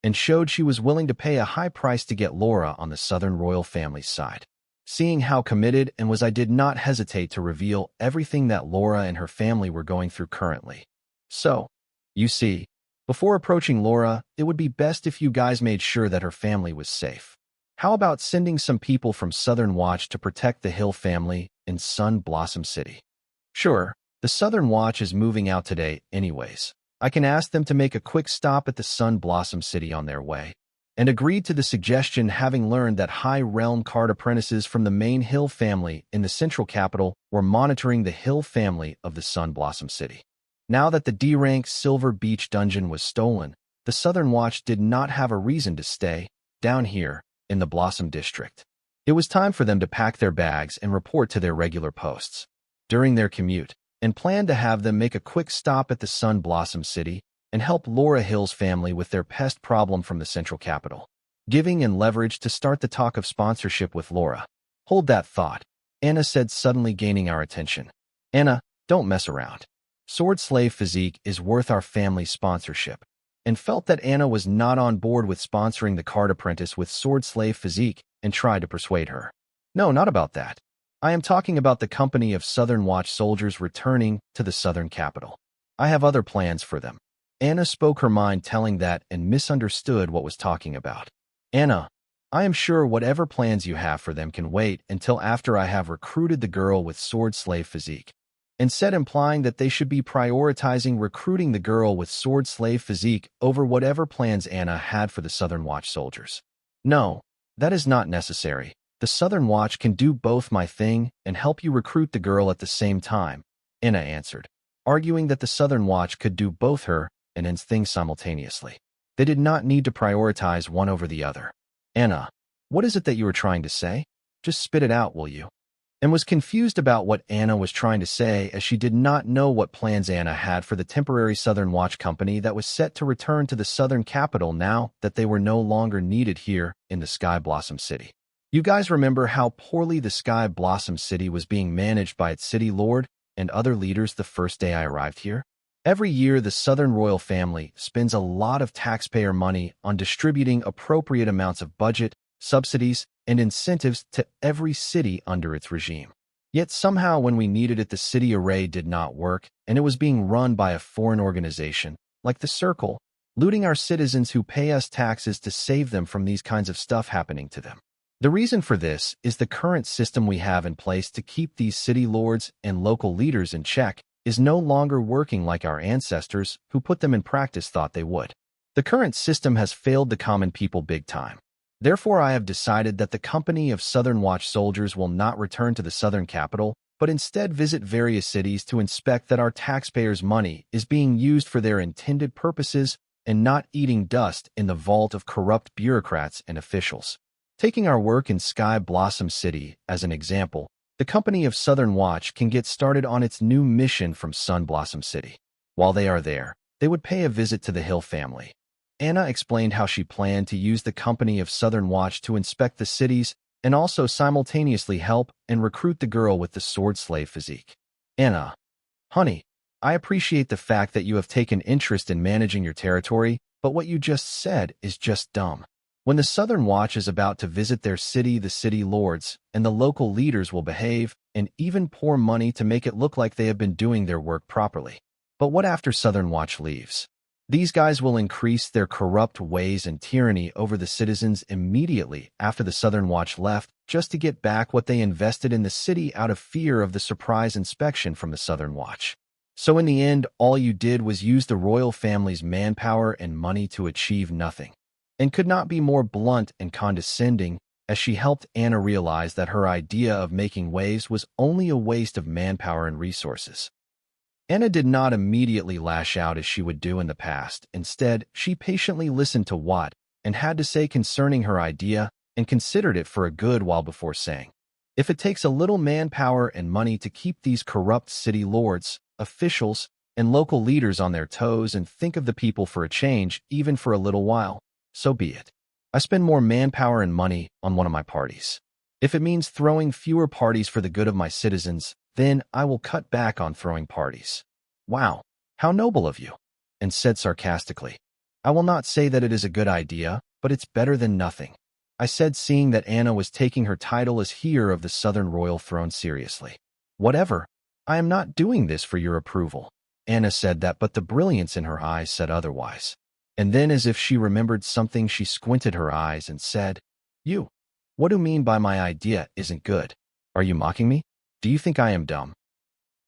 And showed she was willing to pay a high price to get Laura on the Southern royal family's side. Seeing how committed and was, I did not hesitate to reveal everything that Laura and her family were going through currently. So, you see, before approaching Laura, it would be best if you guys made sure that her family was safe. How about sending some people from Southern Watch to protect the Hill family in Sun Blossom City? Sure, the Southern Watch is moving out today anyways. I can ask them to make a quick stop at the Sun Blossom City on their way, and agreed to the suggestion, having learned that high realm card apprentices from the main Hill family in the central capital were monitoring the Hill family of the Sun Blossom City. Now that the D-rank Silver Beach dungeon was stolen, the Southern Watch did not have a reason to stay down here in the Blossom District. It was time for them to pack their bags and report to their regular posts. During their commute, and planned to have them make a quick stop at the Sun Blossom City and help Laura Hill's family with their pest problem from the central capital. Giving and leverage to start the talk of sponsorship with Laura. Hold that thought, Anna said, suddenly gaining our attention. Anna, don't mess around. Sword slave physique is worth our family's sponsorship, and felt that Anna was not on board with sponsoring the card apprentice with sword slave physique and tried to persuade her. No, not about that. I am talking about the company of Southern Watch soldiers returning to the Southern capital. I have other plans for them. Anna spoke her mind, telling that and misunderstood what was talking about. Anna, I am sure whatever plans you have for them can wait until after I have recruited the girl with sword slave physique, and said, implying that they should be prioritizing recruiting the girl with sword slave physique over whatever plans Anna had for the Southern Watch soldiers. No, that is not necessary. The Southern Watch can do both my thing and help you recruit the girl at the same time, Anna answered, arguing that the Southern Watch could do both her and Anne's things simultaneously. They did not need to prioritize one over the other. Anna, what is it that you were trying to say? Just spit it out, will you? And was confused about what Anna was trying to say, as she did not know what plans Anna had for the temporary Southern Watch company that was set to return to the Southern capital now that they were no longer needed here in the Sky Blossom City. You guys remember how poorly the Sky Blossom City was being managed by its city lord and other leaders the first day I arrived here? Every year, the Southern royal family spends a lot of taxpayer money on distributing appropriate amounts of budget, subsidies, and incentives to every city under its regime. Yet somehow when we needed it, the city array did not work, and it was being run by a foreign organization, like the Circle, looting our citizens who pay us taxes to save them from these kinds of stuff happening to them. The reason for this is the current system we have in place to keep these city lords and local leaders in check is no longer working like our ancestors who put them in practice thought they would. The current system has failed the common people big time. Therefore, I have decided that the company of Southern Watch soldiers will not return to the Southern capital, but instead visit various cities to inspect that our taxpayers' money is being used for their intended purposes and not eating dust in the vault of corrupt bureaucrats and officials. Taking our work in Sky Blossom City as an example, the company of Southern Watch can get started on its new mission from Sun Blossom City. While they are there, they would pay a visit to the Hill family. Anna explained how she planned to use the company of Southern Watch to inspect the cities and also simultaneously help and recruit the girl with the sword slave physique. Anna, honey, I appreciate the fact that you have taken interest in managing your territory, but what you just said is just dumb. When the Southern Watch is about to visit their city, the city lords and the local leaders will behave and even pour money to make it look like they have been doing their work properly. But what after Southern Watch leaves? These guys will increase their corrupt ways and tyranny over the citizens immediately after the Southern Watch left, just to get back what they invested in the city out of fear of the surprise inspection from the Southern Watch. So in the end, all you did was use the royal family's manpower and money to achieve nothing, and could not be more blunt and condescending, as she helped Anna realize that her idea of making waves was only a waste of manpower and resources. Anna did not immediately lash out as she would do in the past. Instead, she patiently listened to what and had to say concerning her idea and considered it for a good while before saying, if it takes a little manpower and money to keep these corrupt city lords, officials, and local leaders on their toes and think of the people for a change, even for a little while, so be it. I spend more manpower and money on one of my parties. If it means throwing fewer parties for the good of my citizens, then I will cut back on throwing parties. Wow, how noble of you, and said sarcastically. I will not say that it is a good idea, but it's better than nothing. I said, seeing that Anna was taking her title as heir of the Southern Royal Throne seriously. Whatever, I am not doing this for your approval. Anna said that, but the brilliance in her eyes said otherwise. And then, as if she remembered something, she squinted her eyes and said, You, what do you mean by my idea isn't good? Are you mocking me? Do you think I am dumb?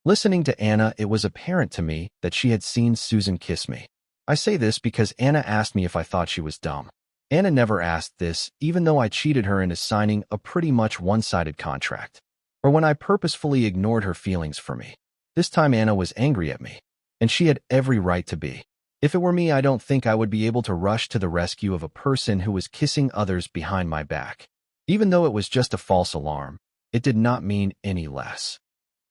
Listening to Anna, it was apparent to me that she had seen Susan kiss me. I say this because Anna asked me if I thought she was dumb. Anna never asked this, even though I cheated her into signing a pretty much one-sided contract, or when I purposefully ignored her feelings for me. This time Anna was angry at me, and she had every right to be. If it were me, I don't think I would be able to rush to the rescue of a person who was kissing others behind my back. Even though it was just a false alarm, it did not mean any less.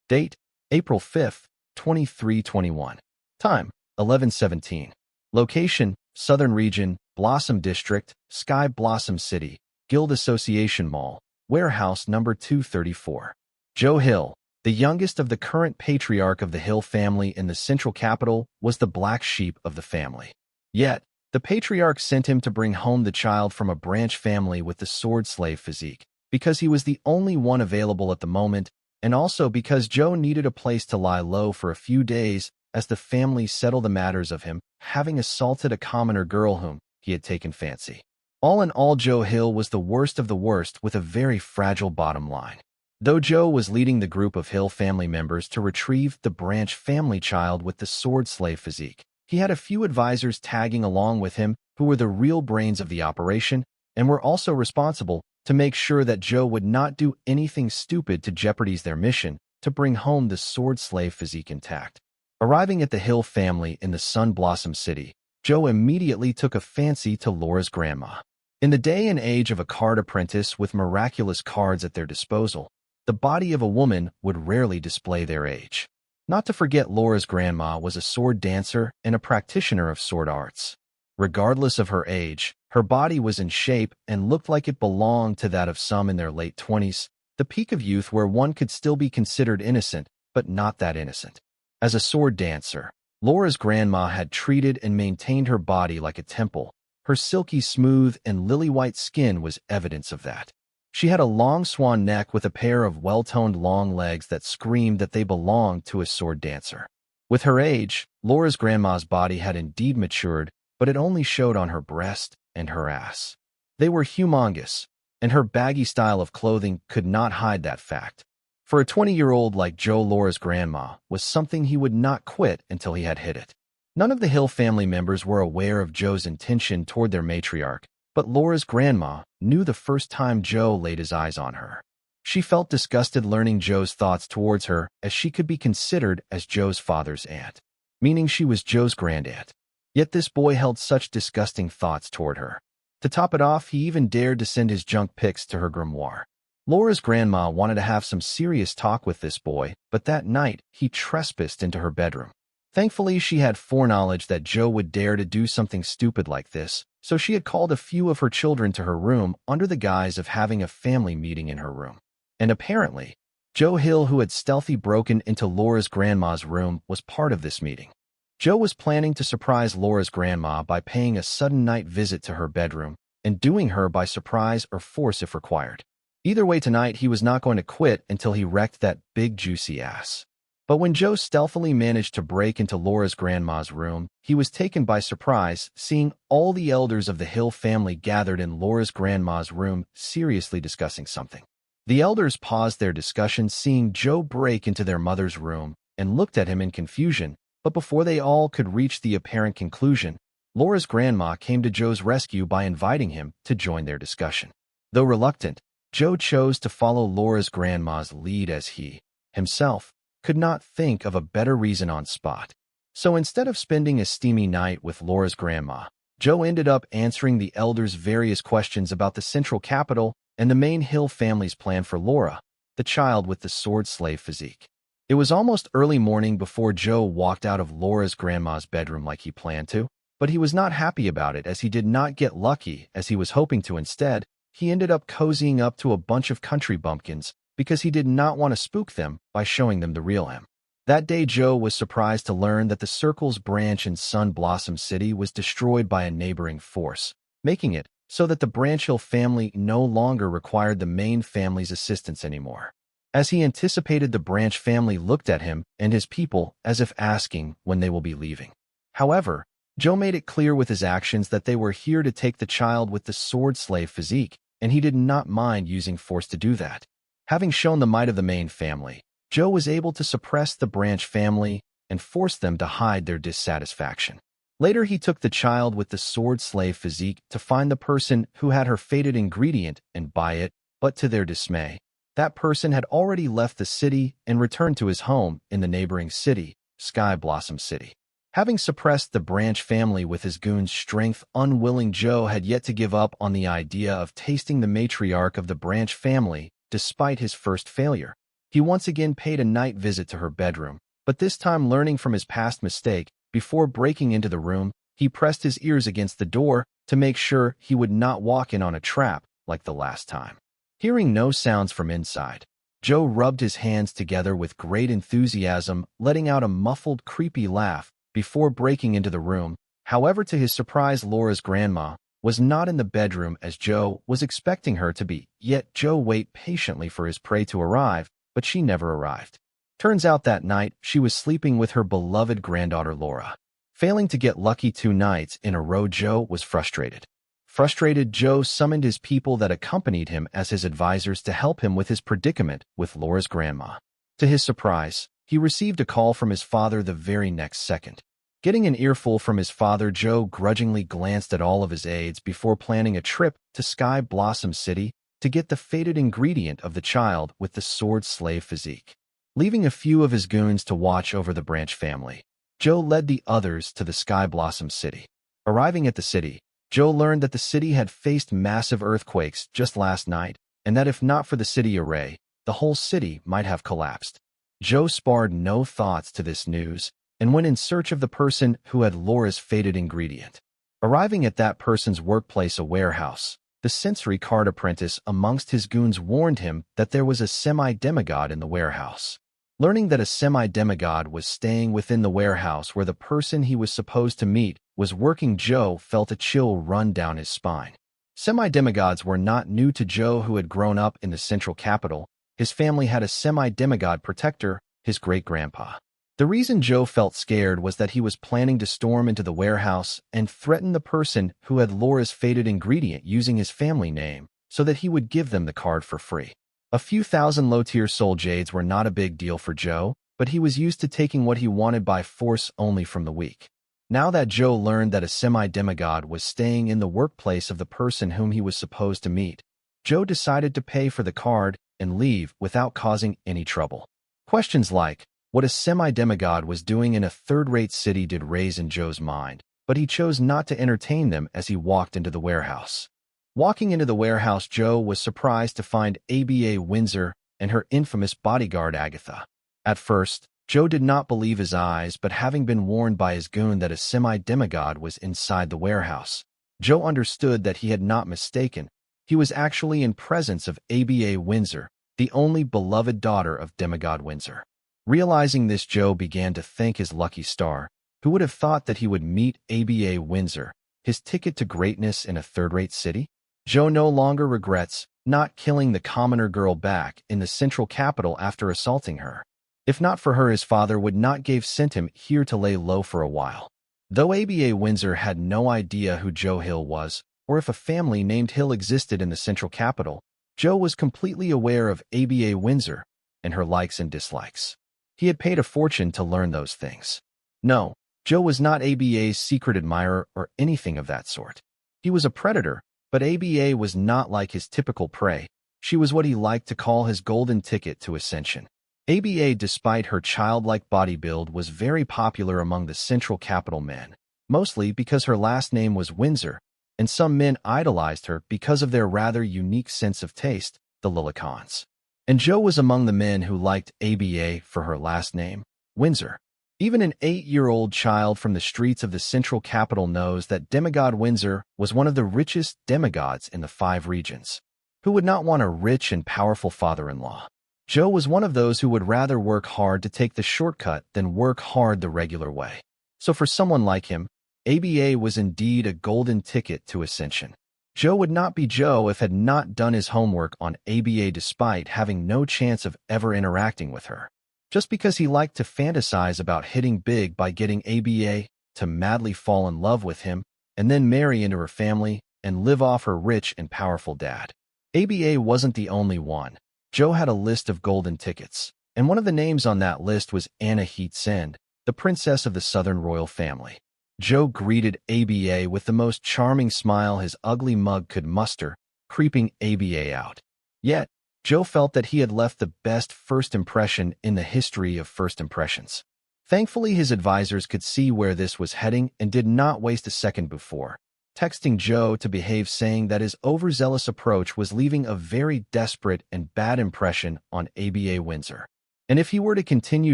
Date, April 5th, 2321. Time, 11:17. Location, Southern Region, Blossom District, Sky Blossom City, Guild Association Mall, Warehouse number 234. Joe Hill, the youngest of the current patriarch of the Hill family in the central capital, was the black sheep of the family. Yet, the patriarch sent him to bring home the child from a branch family with the sword slave physique, because he was the only one available at the moment, and also because Joe needed a place to lie low for a few days as the family settled the matters of him having assaulted a commoner girl whom he had taken fancy. All in all, Joe Hill was the worst of the worst with a very fragile bottom line. Though Joe was leading the group of Hill family members to retrieve the branch family child with the sword slave physique, he had a few advisors tagging along with him who were the real brains of the operation and were also responsible to make sure that Joe would not do anything stupid to jeopardize their mission to bring home the sword slave physique intact. Arriving at the Hill family in the Sun Blossom City, Joe immediately took a fancy to Laura's grandma. In the day and age of a card apprentice with miraculous cards at their disposal, the body of a woman would rarely display their age. Not to forget, Laura's grandma was a sword dancer and a practitioner of sword arts. Regardless of her age, her body was in shape and looked like it belonged to that of some in their late 20s, the peak of youth where one could still be considered innocent, but not that innocent. As a sword dancer, Laura's grandma had treated and maintained her body like a temple. Her silky smooth and lily-white skin was evidence of that. She had a long swan neck with a pair of well-toned long legs that screamed that they belonged to a sword dancer. With her age, Laura's grandma's body had indeed matured, but it only showed on her breast and her ass. They were humongous, and her baggy style of clothing could not hide that fact. For a 20-year-old like Joe, Laura's grandma was something he would not quit until he had hit it. None of the Hill family members were aware of Joe's intention toward their matriarch, but Laura's grandma knew the first time Joe laid his eyes on her. She felt disgusted learning Joe's thoughts towards her, as she could be considered as Joe's father's aunt, meaning she was Joe's grandaunt. Yet this boy held such disgusting thoughts toward her. To top it off, he even dared to send his junk pics to her grimoire. Laura's grandma wanted to have some serious talk with this boy, but that night he trespassed into her bedroom. Thankfully, she had foreknowledge that Joe would dare to do something stupid like this, so she had called a few of her children to her room under the guise of having a family meeting in her room. And apparently, Joe Hill, who had stealthily broken into Laura's grandma's room, was part of this meeting. Joe was planning to surprise Laura's grandma by paying a sudden night visit to her bedroom and doing her by surprise or force if required. Either way, tonight he was not going to quit until he wrecked that big juicy ass. But when Joe stealthily managed to break into Laura's grandma's room, he was taken by surprise, seeing all the elders of the Hill family gathered in Laura's grandma's room seriously discussing something. The elders paused their discussion, seeing Joe break into their mother's room, and looked at him in confusion, but before they all could reach the apparent conclusion, Laura's grandma came to Joe's rescue by inviting him to join their discussion. Though reluctant, Joe chose to follow Laura's grandma's lead as he, himself, could not think of a better reason on spot. So instead of spending a steamy night with Laura's grandma, Joe ended up answering the elders' various questions about the central capital and the main Hill family's plan for Laura, the child with the sword slave physique. It was almost early morning before Joe walked out of Laura's grandma's bedroom like he planned to, but he was not happy about it as he did not get lucky as he was hoping to. Instead, he ended up cozying up to a bunch of country bumpkins because he did not want to spook them by showing them the real him. That day, Joe was surprised to learn that the Circle's branch in Sun Blossom City was destroyed by a neighboring force, making it so that the Branch Hill family no longer required the main family's assistance anymore. As he anticipated, the Branch family looked at him and his people as if asking when they will be leaving. However, Joe made it clear with his actions that they were here to take the child with the sword slave physique, and he did not mind using force to do that. Having shown the might of the main family, Joe was able to suppress the Branch family and force them to hide their dissatisfaction. Later, he took the child with the sword slave physique to find the person who had her fated ingredient and buy it, but to their dismay, that person had already left the city and returned to his home in the neighboring city, Sky Blossom City. Having suppressed the Branch family with his goon's strength, unwilling Joe had yet to give up on the idea of tasting the matriarch of the Branch family despite his first failure. He once again paid a night visit to her bedroom, but this time learning from his past mistake. Before breaking into the room, he pressed his ears against the door to make sure he would not walk in on a trap like the last time. Hearing no sounds from inside, Joe rubbed his hands together with great enthusiasm, letting out a muffled, creepy laugh before breaking into the room. However, to his surprise, Laura's grandma was not in the bedroom as Joe was expecting her to be, yet Joe waited patiently for his prey to arrive, but she never arrived. Turns out that night, she was sleeping with her beloved granddaughter Laura. Failing to get lucky 2 nights in a row, Joe was frustrated. Frustrated, Joe summoned his people that accompanied him as his advisors to help him with his predicament with Laura's grandma. To his surprise, he received a call from his father the very next second. Getting an earful from his father, Joe grudgingly glanced at all of his aides before planning a trip to Sky Blossom City to get the fated ingredient of the child with the sword slave physique. Leaving a few of his goons to watch over the Branch family, Joe led the others to the Sky Blossom City. Arriving at the city, Joe learned that the city had faced massive earthquakes just last night, and that if not for the city array, the whole city might have collapsed. Joe spared no thoughts to this news and went in search of the person who had Laura's fated ingredient. Arriving at that person's workplace, a warehouse, the sensory card apprentice amongst his goons warned him that there was a semi-demigod in the warehouse. Learning that a semi-demigod was staying within the warehouse where the person he was supposed to meet was working, Joe felt a chill run down his spine. Semi-demigods were not new to Joe, who had grown up in the central capital. His family had a semi-demigod protector, his great-grandpa. The reason Joe felt scared was that he was planning to storm into the warehouse and threaten the person who had Laura's fated ingredient using his family name so that he would give them the card for free. A few thousand low-tier soul jades were not a big deal for Joe, but he was used to taking what he wanted by force only from the weak. Now that Joe learned that a semi-demigod was staying in the workplace of the person whom he was supposed to meet, Joe decided to pay for the card and leave without causing any trouble. Questions like what a semi-demigod was doing in a third-rate city did raise in Joe's mind, but he chose not to entertain them as he walked into the warehouse. Walking into the warehouse, Joe was surprised to find ABA Windsor and her infamous bodyguard Agatha. At first, Joe did not believe his eyes, but having been warned by his goon that a semi-demigod was inside the warehouse, Joe understood that he had not mistaken. He was actually in presence of Aba Windsor, the only beloved daughter of demigod Windsor. Realizing this, Joe began to thank his lucky star. Who would have thought that he would meet Aba Windsor, his ticket to greatness in a third-rate city? Joe no longer regrets not killing the commoner girl back in the central capital after assaulting her. If not for her, his father would not have sent him here to lay low for a while. Though Aba Windsor had no idea who Joe Hill was, or if a family named Hill existed in the central capital, Joe was completely aware of Aba Windsor and her likes and dislikes. He had paid a fortune to learn those things. No, Joe was not Aba's secret admirer or anything of that sort. He was a predator, but Aba was not like his typical prey. She was what he liked to call his golden ticket to ascension. Aba, despite her childlike body build, was very popular among the central capital men, mostly because her last name was Windsor, and some men idolized her because of their rather unique sense of taste, the Lilicons. And Joe was among the men who liked Aba for her last name, Windsor. Even an 8-year-old child from the streets of the central capital knows that demigod Windsor was one of the richest demigods in the 5 regions. Who would not want a rich and powerful father-in-law? Joe was one of those who would rather work hard to take the shortcut than work hard the regular way. So for someone like him, Aba was indeed a golden ticket to ascension. Joe would not be Joe if had not done his homework on Aba despite having no chance of ever interacting with her. Just because he liked to fantasize about hitting big by getting Aba to madly fall in love with him and then marry into her family and live off her rich and powerful dad. Aba wasn't the only one. Joe had a list of golden tickets, and one of the names on that list was Annihilation, the princess of the Southern royal family. Joe greeted Aba with the most charming smile his ugly mug could muster, creeping Aba out. Yet, Joe felt that he had left the best first impression in the history of first impressions. Thankfully, his advisors could see where this was heading and did not waste a second before texting Joe to behave, saying that his overzealous approach was leaving a very desperate and bad impression on Aba Windsor. And if he were to continue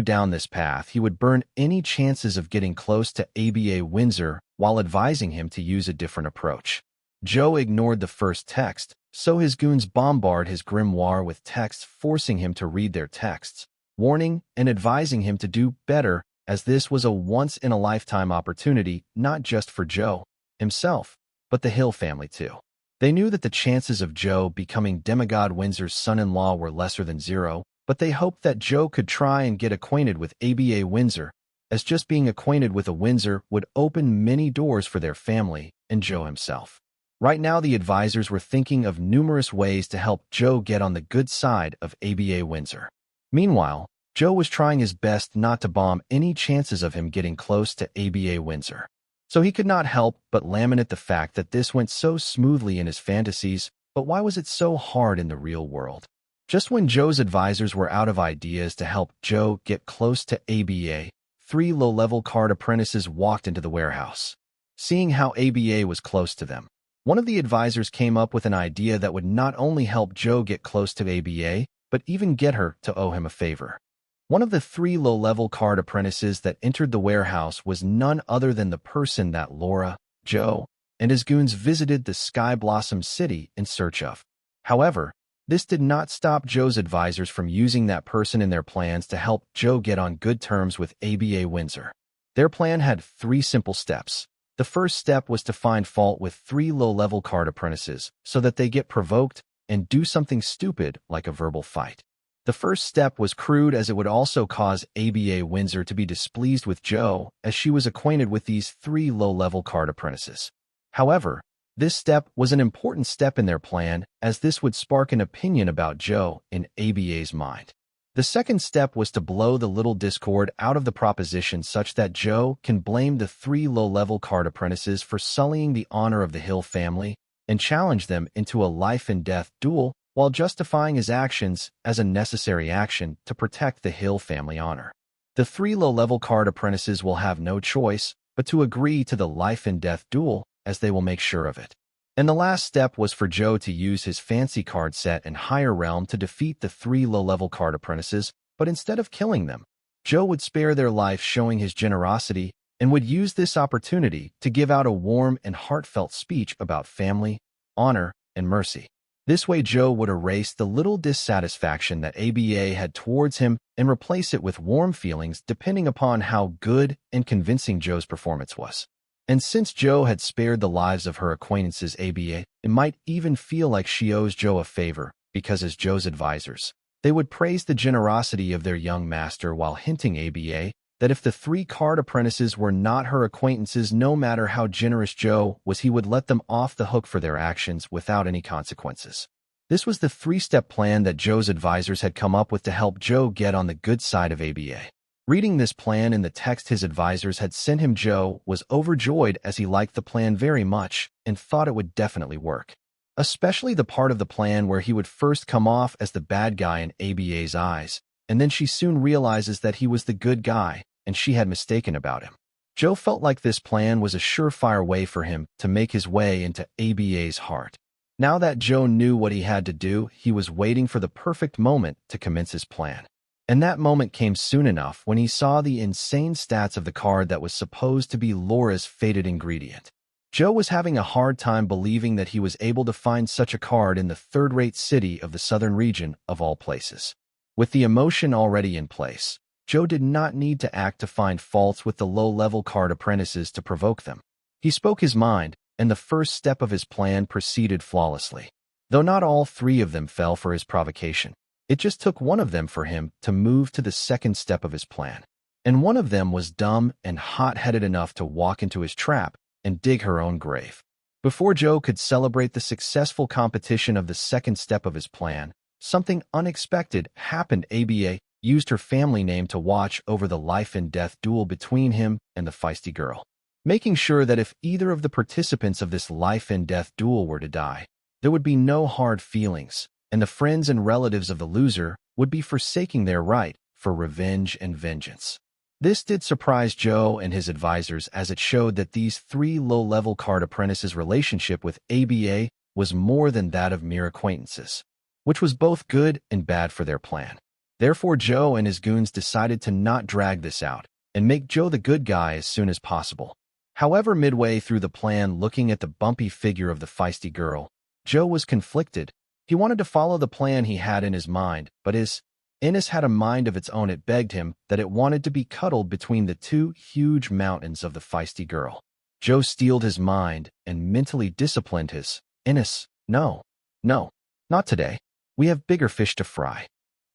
down this path, he would burn any chances of getting close to Aba Windsor while advising him to use a different approach. Joe ignored the first text, so his goons bombard his grimoire with texts forcing him to read their texts, warning and advising him to do better, as this was a once-in-a-lifetime opportunity not just for Joe himself, but the Hill family too. They knew that the chances of Joe becoming demigod Windsor's son-in-law were lesser than zero, but they hoped that Joe could try and get acquainted with Aba Windsor, as just being acquainted with a Windsor would open many doors for their family and Joe himself. Right now, the advisors were thinking of numerous ways to help Joe get on the good side of Aba Windsor. Meanwhile, Joe was trying his best not to bomb any chances of him getting close to Aba Windsor. So he could not help but lament the fact that this went so smoothly in his fantasies, but why was it so hard in the real world? Just when Joe's advisors were out of ideas to help Joe get close to Aba, 3 low-level card apprentices walked into the warehouse. Seeing how Aba was close to them, one of the advisors came up with an idea that would not only help Joe get close to Aba, but even get her to owe him a favor. One of the 3 low-level card apprentices that entered the warehouse was none other than the person that Laura, Joe, and his goons visited the Sky Blossom City in search of. However, this did not stop Joe's advisors from using that person in their plans to help Joe get on good terms with Aba Windsor. Their plan had 3 simple steps. The first step was to find fault with 3 low-level card apprentices so that they get provoked and do something stupid like a verbal fight. The first step was crude, as it would also cause Aba Windsor to be displeased with Joe, as she was acquainted with these 3 low-level card apprentices. However, this step was an important step in their plan, as this would spark an opinion about Joe in Aba's mind. The second step was to blow the little discord out of the proposition such that Joe can blame the 3 low-level card apprentices for sullying the honor of the Hill family and challenge them into a life-and-death duel, while justifying his actions as a necessary action to protect the Hill family honor. The 3 low-level card apprentices will have no choice but to agree to the life-and-death duel, as they will make sure of it. And the last step was for Joe to use his fancy card set and higher realm to defeat the 3 low-level card apprentices, but instead of killing them, Joe would spare their life, showing his generosity and would use this opportunity to give out a warm and heartfelt speech about family, honor, and mercy. This way Joe would erase the little dissatisfaction that ABA had towards him and replace it with warm feelings depending upon how good and convincing Joe's performance was. And since Joe had spared the lives of her acquaintances ABA, it might even feel like she owes Joe a favor because as Joe's advisors, they would praise the generosity of their young master while hinting ABA that if the 3 card apprentices were not her acquaintances, no matter how generous Joe was, he would let them off the hook for their actions without any consequences. This was the 3-step plan that Joe's advisors had come up with to help Joe get on the good side of ABA. Reading this plan in the text his advisors had sent him, Joe was overjoyed as he liked the plan very much and thought it would definitely work. Especially the part of the plan where he would first come off as the bad guy in ABA's eyes, and then she soon realizes that he was the good guy and she had mistaken about him. Joe felt like this plan was a surefire way for him to make his way into ABA's heart. Now that Joe knew what he had to do, he was waiting for the perfect moment to commence his plan. And that moment came soon enough when he saw the insane stats of the card that was supposed to be Laura's fated ingredient. Joe was having a hard time believing that he was able to find such a card in the third-rate city of the southern region of all places. With the emotion already in place, Joe did not need to act to find faults with the low-level card apprentices to provoke them. He spoke his mind, and the first step of his plan proceeded flawlessly. Though not all 3 of them fell for his provocation, it just took one of them for him to move to the second step of his plan. And one of them was dumb and hot-headed enough to walk into his trap and dig her own grave. Before Joe could celebrate the successful competition of the second step of his plan, something unexpected happened. ABA used her family name to watch over the life-and-death duel between him and the feisty girl, making sure that if either of the participants of this life-and-death duel were to die, there would be no hard feelings, and the friends and relatives of the loser would be forsaking their right for revenge and vengeance. This did surprise Joe and his advisors, as it showed that these 3 low-level card apprentices' relationship with ABA was more than that of mere acquaintances, which was both good and bad for their plan. Therefore, Joe and his goons decided to not drag this out and make Joe the good guy as soon as possible. However, midway through the plan, looking at the bumpy figure of the feisty girl, Joe was conflicted. He wanted to follow the plan he had in his mind, but his Innes had a mind of its own. It begged him that it wanted to be cuddled between the 2 huge mountains of the feisty girl. Joe steeled his mind and mentally disciplined his Innes. No, not today. We have bigger fish to fry.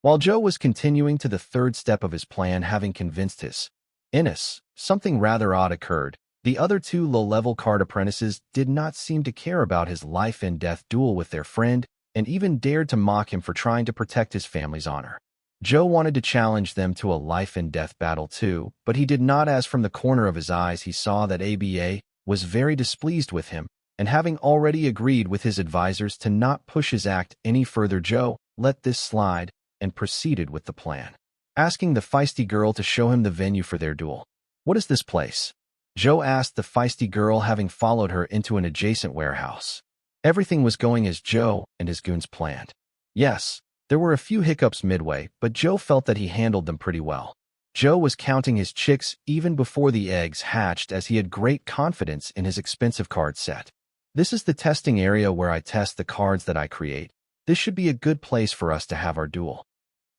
While Joe was continuing to the third step of his plan, having convinced his Innes, something rather odd occurred. The other 2 low-level card apprentices did not seem to care about his life-and-death duel with their friend and even dared to mock him for trying to protect his family's honor. Joe wanted to challenge them to a life-and-death battle too, but he did not, as from the corner of his eyes he saw that ABA was very displeased with him, and having already agreed with his advisors to not push his act any further, Joe let this slide and proceeded with the plan, asking the feisty girl to show him the venue for their duel. "What is this place?" Joe asked the feisty girl, having followed her into an adjacent warehouse. Everything was going as Joe and his goons planned. Yes, there were a few hiccups midway, but Joe felt that he handled them pretty well. Joe was counting his chicks even before the eggs hatched, as he had great confidence in his expensive card set. "This is the testing area where I test the cards that I create. This should be a good place for us to have our duel.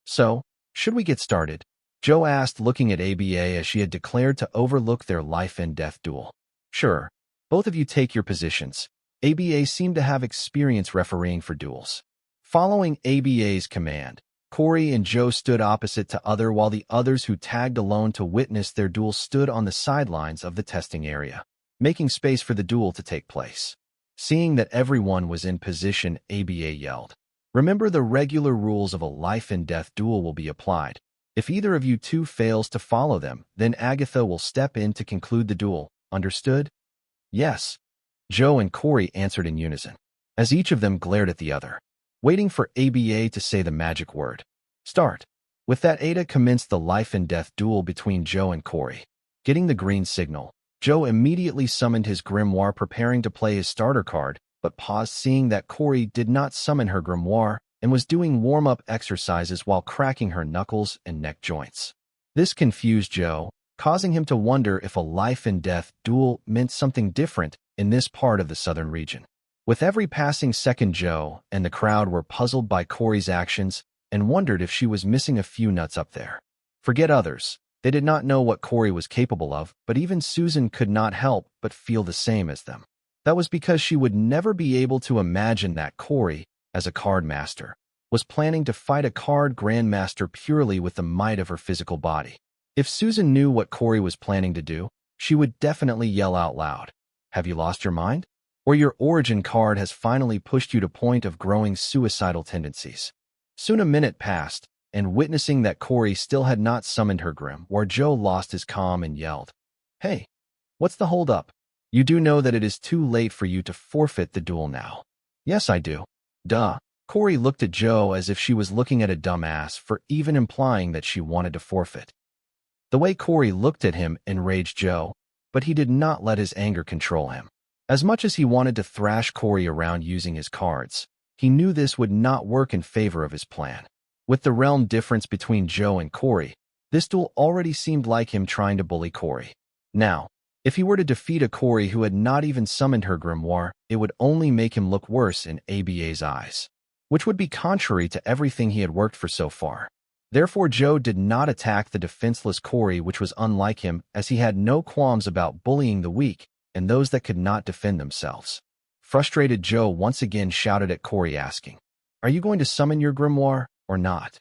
So, should we get started?" Joe asked, looking at ABA as she had declared to overlook their life-and-death duel. "Sure. Both of you take your positions." ABA seemed to have experience refereeing for duels. Following ABA's command, Corey and Joe stood opposite to other, while the others who tagged alone to witness their duel stood on the sidelines of the testing area, making space for the duel to take place. Seeing that everyone was in position, ABA yelled, "Remember, the regular rules of a life-and-death duel will be applied. If either of you 2 fails to follow them, then Agatha will step in to conclude the duel. Understood?" "Yes," Joe and Corey answered in unison, as each of them glared at the other, waiting for ABA to say the magic word. "Start." With that, Ada commenced the life-and-death duel between Joe and Corey. Getting the green signal, Joe immediately summoned his grimoire, preparing to play his starter card, but paused seeing that Corey did not summon her grimoire and was doing warm-up exercises while cracking her knuckles and neck joints. This confused Joe, causing him to wonder if a life-and-death duel meant something different in this part of the southern region. With every passing second, Joe and the crowd were puzzled by Corey's actions and wondered if she was missing a few nuts up there. Forget others. They did not know what Corey was capable of, but even Susan could not help but feel the same as them. That was because she would never be able to imagine that Corey, as a card master, was planning to fight a card grandmaster purely with the might of her physical body. If Susan knew what Corey was planning to do, she would definitely yell out loud, "Have you lost your mind? Or your origin card has finally pushed you to point of growing suicidal tendencies?" Soon a minute passed, and witnessing that Corey still had not summoned her grimoire, Joe lost his calm and yelled, "Hey, what's the hold-up? You do know that it is too late for you to forfeit the duel now." "Yes, I do." "Duh." Corey looked at Joe as if she was looking at a dumbass for even implying that she wanted to forfeit. The way Corey looked at him enraged Joe, but he did not let his anger control him. As much as he wanted to thrash Corey around using his cards, he knew this would not work in favor of his plan. With the realm difference between Joe and Corey, this duel already seemed like him trying to bully Corey. Now, if he were to defeat a Corey who had not even summoned her grimoire, it would only make him look worse in ABA's eyes, which would be contrary to everything he had worked for so far. Therefore, Joe did not attack the defenseless Corey, which was unlike him, as he had no qualms about bullying the weak and those that could not defend themselves. Frustrated, Joe once again shouted at Corey, asking, "Are you going to summon your grimoire or not?"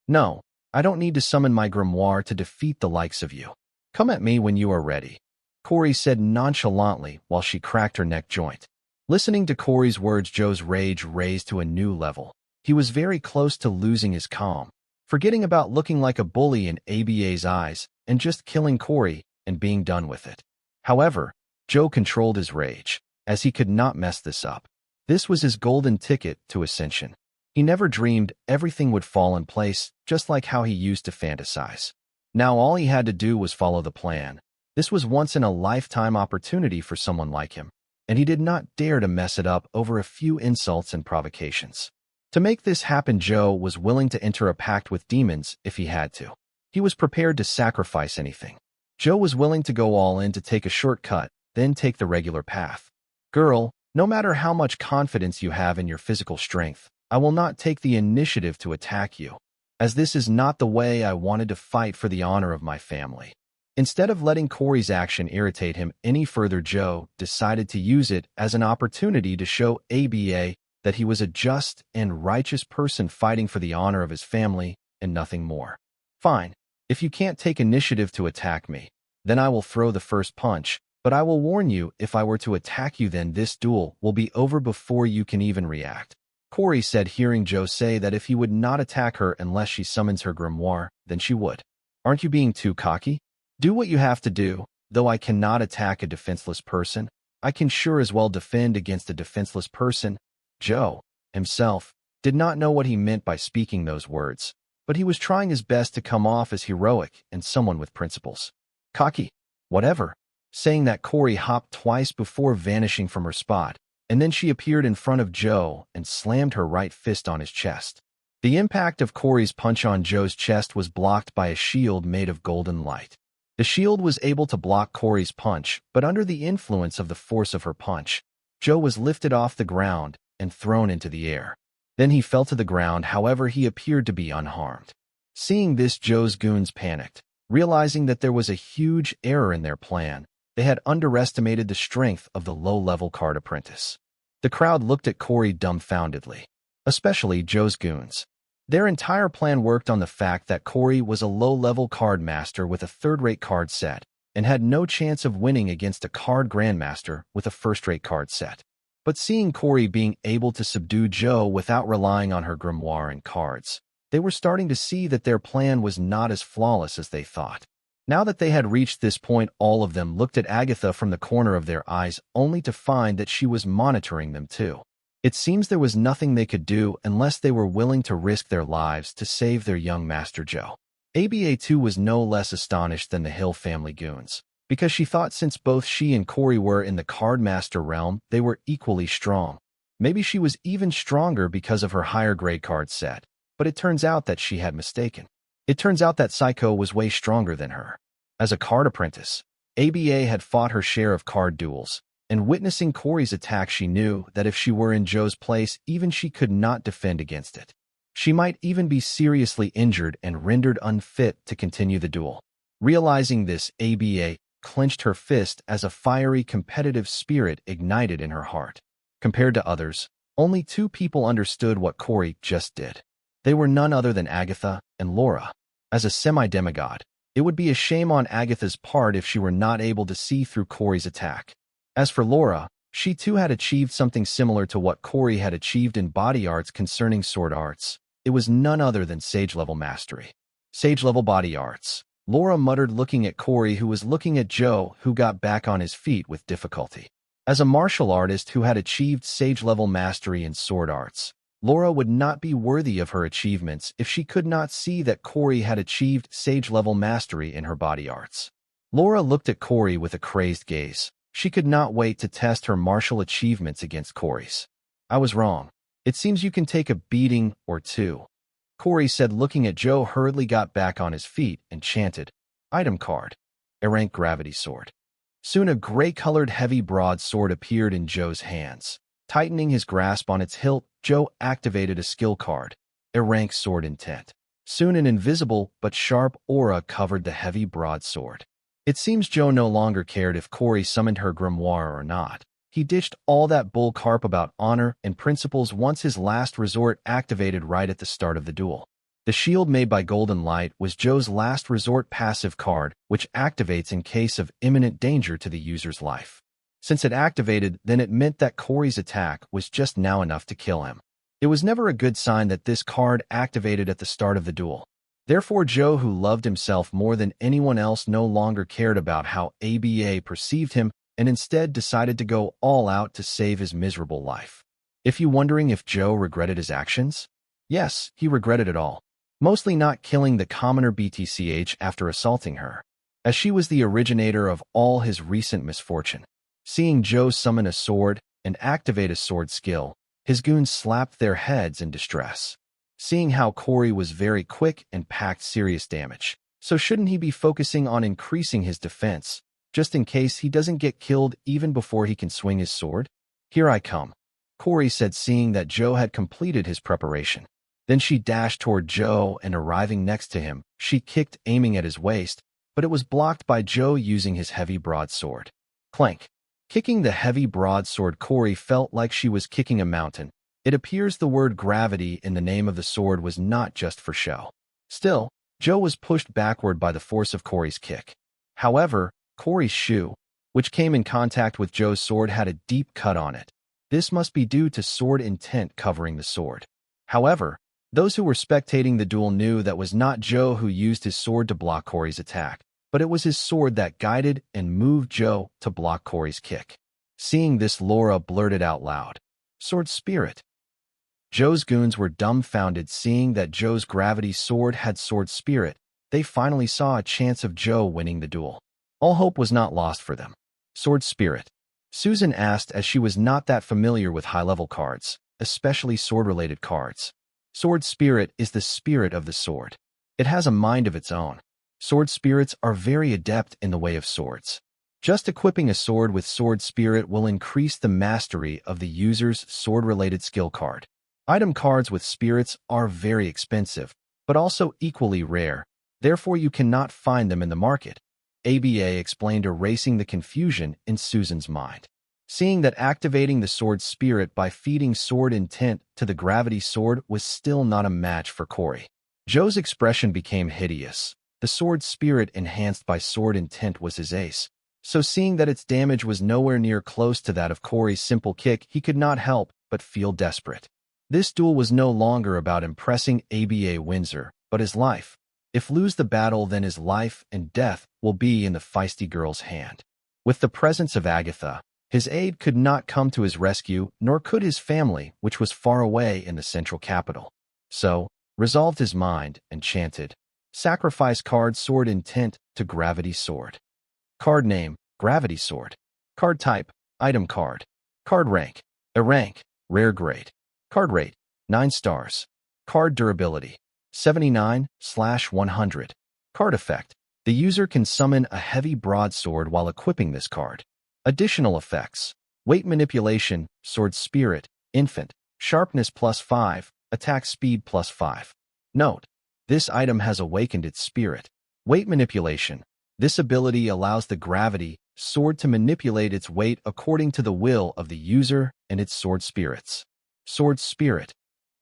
"No, I don't need to summon my grimoire to defeat the likes of you. Come at me when you are ready," Corey said nonchalantly while she cracked her neck joint. Listening to Corey's words, Joe's rage raised to a new level. He was very close to losing his calm, forgetting about looking like a bully in ABA's eyes and just killing Corey and being done with it. However, Joe controlled his rage, as he could not mess this up. This was his golden ticket to ascension. He never dreamed everything would fall in place, just like how he used to fantasize. Now all he had to do was follow the plan. This was once-in-a-lifetime opportunity for someone like him, and he did not dare to mess it up over a few insults and provocations. To make this happen, Joe was willing to enter a pact with demons if he had to. He was prepared to sacrifice anything. Joe was willing to go all in to take a shortcut, then take the regular path. "Girl, no matter how much confidence you have in your physical strength, I will not take the initiative to attack you, as this is not the way I wanted to fight for the honor of my family." Instead of letting Corey's action irritate him any further, Joe decided to use it as an opportunity to show ABA that he was a just and righteous person fighting for the honor of his family and nothing more. "Fine, if you can't take initiative to attack me, then I will throw the first punch, but I will warn you, if I were to attack you, then this duel will be over before you can even react," Corey said, hearing Joe say that if he would not attack her unless she summons her grimoire, then she would. "Aren't you being too cocky? Do what you have to do. Though I cannot attack a defenseless person, I can sure as well defend against a defenseless person." Joe, himself, did not know what he meant by speaking those words, but he was trying his best to come off as heroic and someone with principles. "Cocky? Whatever." Saying that, Corey hopped twice before vanishing from her spot, and then she appeared in front of Joe and slammed her right fist on his chest. The impact of Corey's punch on Joe's chest was blocked by a shield made of golden light. The shield was able to block Corey's punch, but under the influence of the force of her punch, Joe was lifted off the ground and thrown into the air. Then he fell to the ground, however he appeared to be unharmed. Seeing this, Joe's goons panicked, realizing that there was a huge error in their plan. They had underestimated the strength of the low-level card apprentice. The crowd looked at Corey dumbfoundedly, especially Joe's goons. Their entire plan worked on the fact that Corey was a low-level card master with a third-rate card set and had no chance of winning against a card grandmaster with a first-rate card set. But seeing Corey being able to subdue Joe without relying on her grimoire and cards, they were starting to see that their plan was not as flawless as they thought. Now that they had reached this point, all of them looked at Agatha from the corner of their eyes, only to find that she was monitoring them too. It seems there was nothing they could do unless they were willing to risk their lives to save their young master Joe. ABA too was no less astonished than the Hill family goons, because she thought since both she and Corey were in the cardmaster realm, they were equally strong. Maybe she was even stronger because of her higher grade card set, but it turns out that she had mistaken. It turns out that Psycho was way stronger than her. As a card apprentice, ABA had fought her share of card duels, and witnessing Corey's attack, she knew that if she were in Joe's place, even she could not defend against it. She might even be seriously injured and rendered unfit to continue the duel. Realizing this, ABA clenched her fist as a fiery competitive spirit ignited in her heart. Compared to others, only two people understood what Corey just did. They were none other than Agatha and Laura. As a semi-demigod, it would be a shame on Agatha's part if she were not able to see through Corey's attack. As for Laura, she too had achieved something similar to what Corey had achieved in body arts concerning sword arts. It was none other than sage-level mastery. Sage-level body arts. Laura muttered, looking at Corey, who was looking at Joe, who got back on his feet with difficulty. As a martial artist who had achieved sage-level mastery in sword arts, Laura would not be worthy of her achievements if she could not see that Corey had achieved sage-level mastery in her body arts. Laura looked at Corey with a crazed gaze. She could not wait to test her martial achievements against Corey's. "I was wrong. It seems you can take a beating or two," Corey said, looking at Joe, hurriedly got back on his feet and chanted, "Item card. A-rank gravity sword." Soon a gray-colored heavy broadsword appeared in Joe's hands. Tightening his grasp on its hilt, Joe activated a skill card, A-rank sword intent. Soon an invisible but sharp aura covered the heavy broadsword. It seems Joe no longer cared if Corey summoned her grimoire or not. He ditched all that bull carp about honor and principles once his last resort activated right at the start of the duel. The shield made by Golden Light was Joe's last resort passive card, which activates in case of imminent danger to the user's life. Since it activated, then it meant that Corey's attack was just now enough to kill him. It was never a good sign that this card activated at the start of the duel. Therefore, Joe, who loved himself more than anyone else, no longer cared about how ABA perceived him, and instead decided to go all out to save his miserable life. If you're wondering if Joe regretted his actions? Yes, he regretted it all. Mostly not killing the commoner BTCH after assaulting her, as she was the originator of all his recent misfortune. Seeing Joe summon a sword and activate a sword skill, his goons slapped their heads in distress. Seeing how Corey was very quick and packed serious damage, so shouldn't he be focusing on increasing his defense, just in case he doesn't get killed even before he can swing his sword? "Here I come," Corey said, seeing that Joe had completed his preparation. Then she dashed toward Joe, and arriving next to him, she kicked, aiming at his waist, but it was blocked by Joe using his heavy broadsword. Clank. Kicking the heavy broadsword, Corey felt like she was kicking a mountain. It appears the word gravity in the name of the sword was not just for show. Still, Joe was pushed backward by the force of Corey's kick. However, Corey's shoe, which came in contact with Joe's sword, had a deep cut on it. This must be due to sword intent covering the sword. However, those who were spectating the duel knew that was not Joe who used his sword to block Corey's attack, but it was his sword that guided and moved Joe to block Corey's kick. Seeing this, Laura blurted out loud, "Sword spirit." Joe's goons were dumbfounded, seeing that Joe's gravity sword had sword spirit. They finally saw a chance of Joe winning the duel. All hope was not lost for them. "Sword spirit?" Susan asked, as she was not that familiar with high-level cards, especially sword-related cards. Sword spirit is the spirit of the sword. It has a mind of its own. Sword spirits are very adept in the way of swords. Just equipping a sword with sword spirit will increase the mastery of the user's sword-related skill card. Item cards with spirits are very expensive, but also equally rare. Therefore, you cannot find them in the market. ABA explained, erasing the confusion in Susan's mind. Seeing that activating the sword spirit by feeding sword intent to the gravity sword was still not a match for Corey. Joe's expression became hideous. The sword spirit enhanced by sword intent was his ace. So seeing that its damage was nowhere near close to that of Corey's simple kick, he could not help but feel desperate. This duel was no longer about impressing ABA Windsor, but his life. If lose the battle, then his life and death will be in the feisty girl's hand. With the presence of Agatha, his aide could not come to his rescue, nor could his family, which was far away in the central capital. So, resolved his mind and chanted, "Sacrifice card sword intent to gravity sword." Card name, Gravity Sword. Card type, Item card. Card rank, A rank, Rare grade. Card rate, 9 stars. Card durability, 79/100. Card effect, The user can summon a heavy broadsword while equipping this card. Additional effects: weight manipulation, sword spirit, infant, sharpness +5, attack speed +5. Note: this item has awakened its spirit. Weight manipulation. This ability allows the gravity sword to manipulate its weight according to the will of the user and its sword spirits. Sword spirit.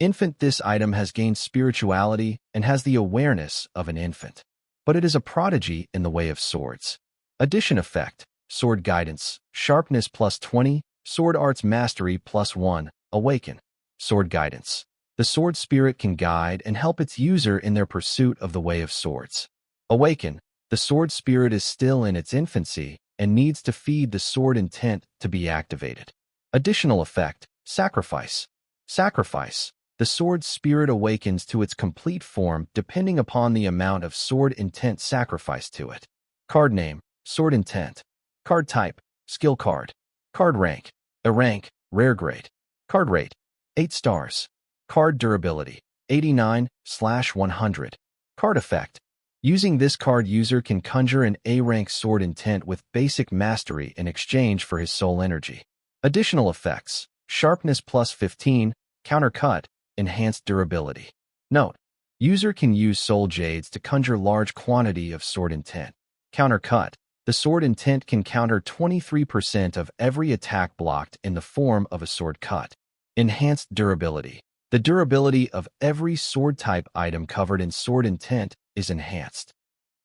Infant. This item has gained spirituality and has the awareness of an infant, but it is a prodigy in the way of swords. Addition effect: sword guidance, sharpness +20, sword arts mastery +1, awaken. Sword guidance. The sword spirit can guide and help its user in their pursuit of the way of swords. Awaken. The sword spirit is still in its infancy and needs to feed the sword intent to be activated. Additional effect: sacrifice. Sacrifice. The sword spirit awakens to its complete form depending upon the amount of sword intent sacrificed to it. Card name: sword intent. Card type: skill card. Card rank: a rank, rare grade. Card rate: 8 stars. Card durability: 89/100. Card effect: using this card, user can conjure an A-rank sword intent with basic mastery in exchange for his soul energy. Additional effects: sharpness +15, countercut, enhanced durability. Note: user can use soul jades to conjure large quantity of sword intent. Countercut. The sword intent can counter 23% of every attack blocked in the form of a sword cut. Enhanced durability. The durability of every sword type item covered in sword intent is enhanced.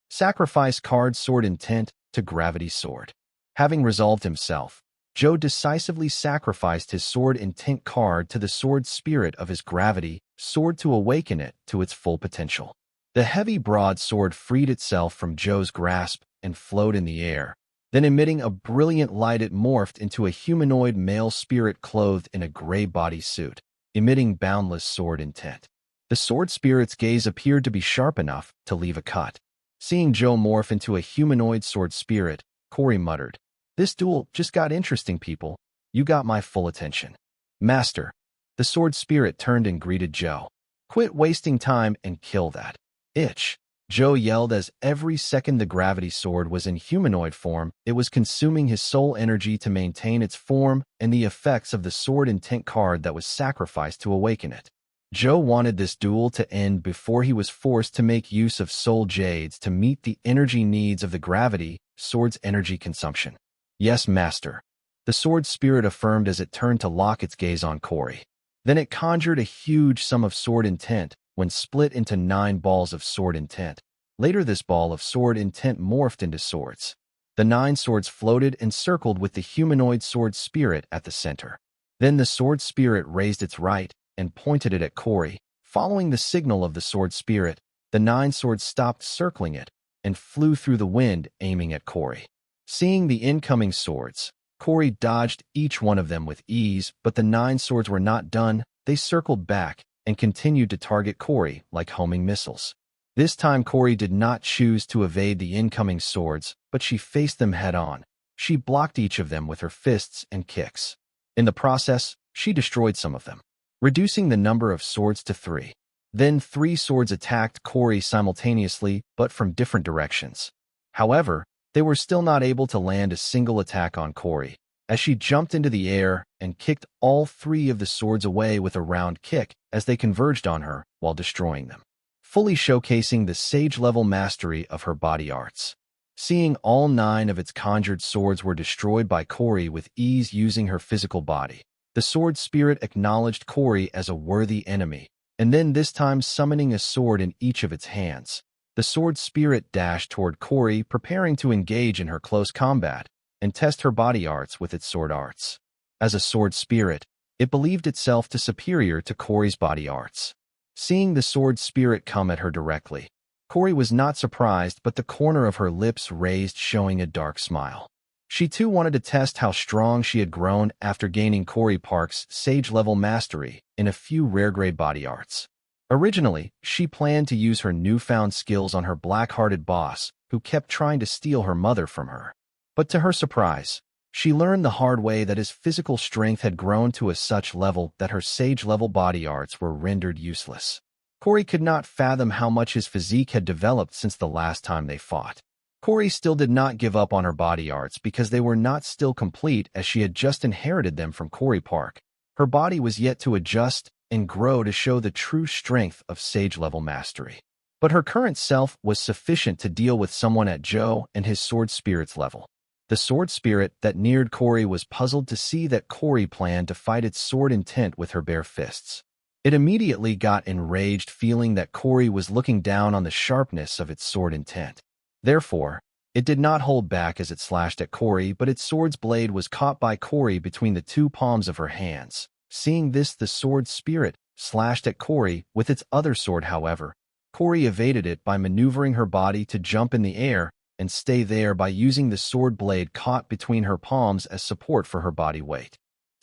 Sacrifice card: sword intent to gravity sword. Having resolved himself, Joe decisively sacrificed his sword intent card to the sword spirit of his gravity sword to awaken it to its full potential. The heavy broadsword freed itself from Joe's grasp and floated in the air. Then, emitting a brilliant light, it morphed into a humanoid male spirit clothed in a gray bodysuit, emitting boundless sword intent. The sword spirit's gaze appeared to be sharp enough to leave a cut. Seeing Joe morph into a humanoid sword spirit, Corey muttered, "This duel just got interesting, people. You got my full attention." "Master." The sword spirit turned and greeted Joe. "Quit wasting time and kill that itch." Joe yelled as every second the gravity sword was in humanoid form, it was consuming his soul energy to maintain its form and the effects of the sword intent card that was sacrificed to awaken it. Joe wanted this duel to end before he was forced to make use of soul jades to meet the energy needs of the gravity sword's energy consumption. "Yes, master." The sword spirit affirmed as it turned to lock its gaze on Corey. Then it conjured a huge sum of sword intent when split into 9 balls of sword intent. Later, this ball of sword intent morphed into swords. The 9 swords floated and circled with the humanoid sword spirit at the center. Then the sword spirit raised its right and pointed it at Corey. Following the signal of the sword spirit, the 9 swords stopped circling it and flew through the wind, aiming at Corey. Seeing the incoming swords, Corey dodged each one of them with ease, but the 9 swords were not done. They circled back and continued to target Corey like homing missiles. This time, Corey did not choose to evade the incoming swords, but she faced them head-on. She blocked each of them with her fists and kicks. In the process, she destroyed some of them, reducing the number of swords to 3. Then 3 swords attacked Corey simultaneously, but from different directions. However, they were still not able to land a single attack on Corey, as she jumped into the air and kicked all 3 of the swords away with a round kick as they converged on her while destroying them, fully showcasing the sage-level mastery of her body arts. Seeing all 9 of its conjured swords were destroyed by Corey with ease using her physical body, the sword spirit acknowledged Corey as a worthy enemy, and then this time summoning a sword in each of its hands. The sword spirit dashed toward Corey, preparing to engage in her close combat and test her body arts with its sword arts. As a sword spirit, it believed itself to superior to Corey's body arts. Seeing the sword spirit come at her directly, Corey was not surprised, but the corner of her lips raised, showing a dark smile. She too wanted to test how strong she had grown after gaining Corey Park's sage-level mastery in a few rare-grade body arts. Originally, she planned to use her newfound skills on her black-hearted boss, who kept trying to steal her mother from her. But to her surprise, she learned the hard way that his physical strength had grown to such level that her sage-level body arts were rendered useless. Corey could not fathom how much his physique had developed since the last time they fought. Corey still did not give up on her body arts because they were not still complete, as she had just inherited them from Corey Park. Her body was yet to adjust and grow to show the true strength of sage-level mastery. But her current self was sufficient to deal with someone at Joe and his sword spirit's level. The sword spirit that neared Corey was puzzled to see that Corey planned to fight its sword intent with her bare fists. It immediately got enraged, feeling that Corey was looking down on the sharpness of its sword intent. Therefore, it did not hold back as it slashed at Corey, but its sword's blade was caught by Corey between the two palms of her hands. Seeing this, the sword spirit slashed at Corey with its other sword. However, Corey evaded it by maneuvering her body to jump in the air and stay there by using the sword blade caught between her palms as support for her body weight.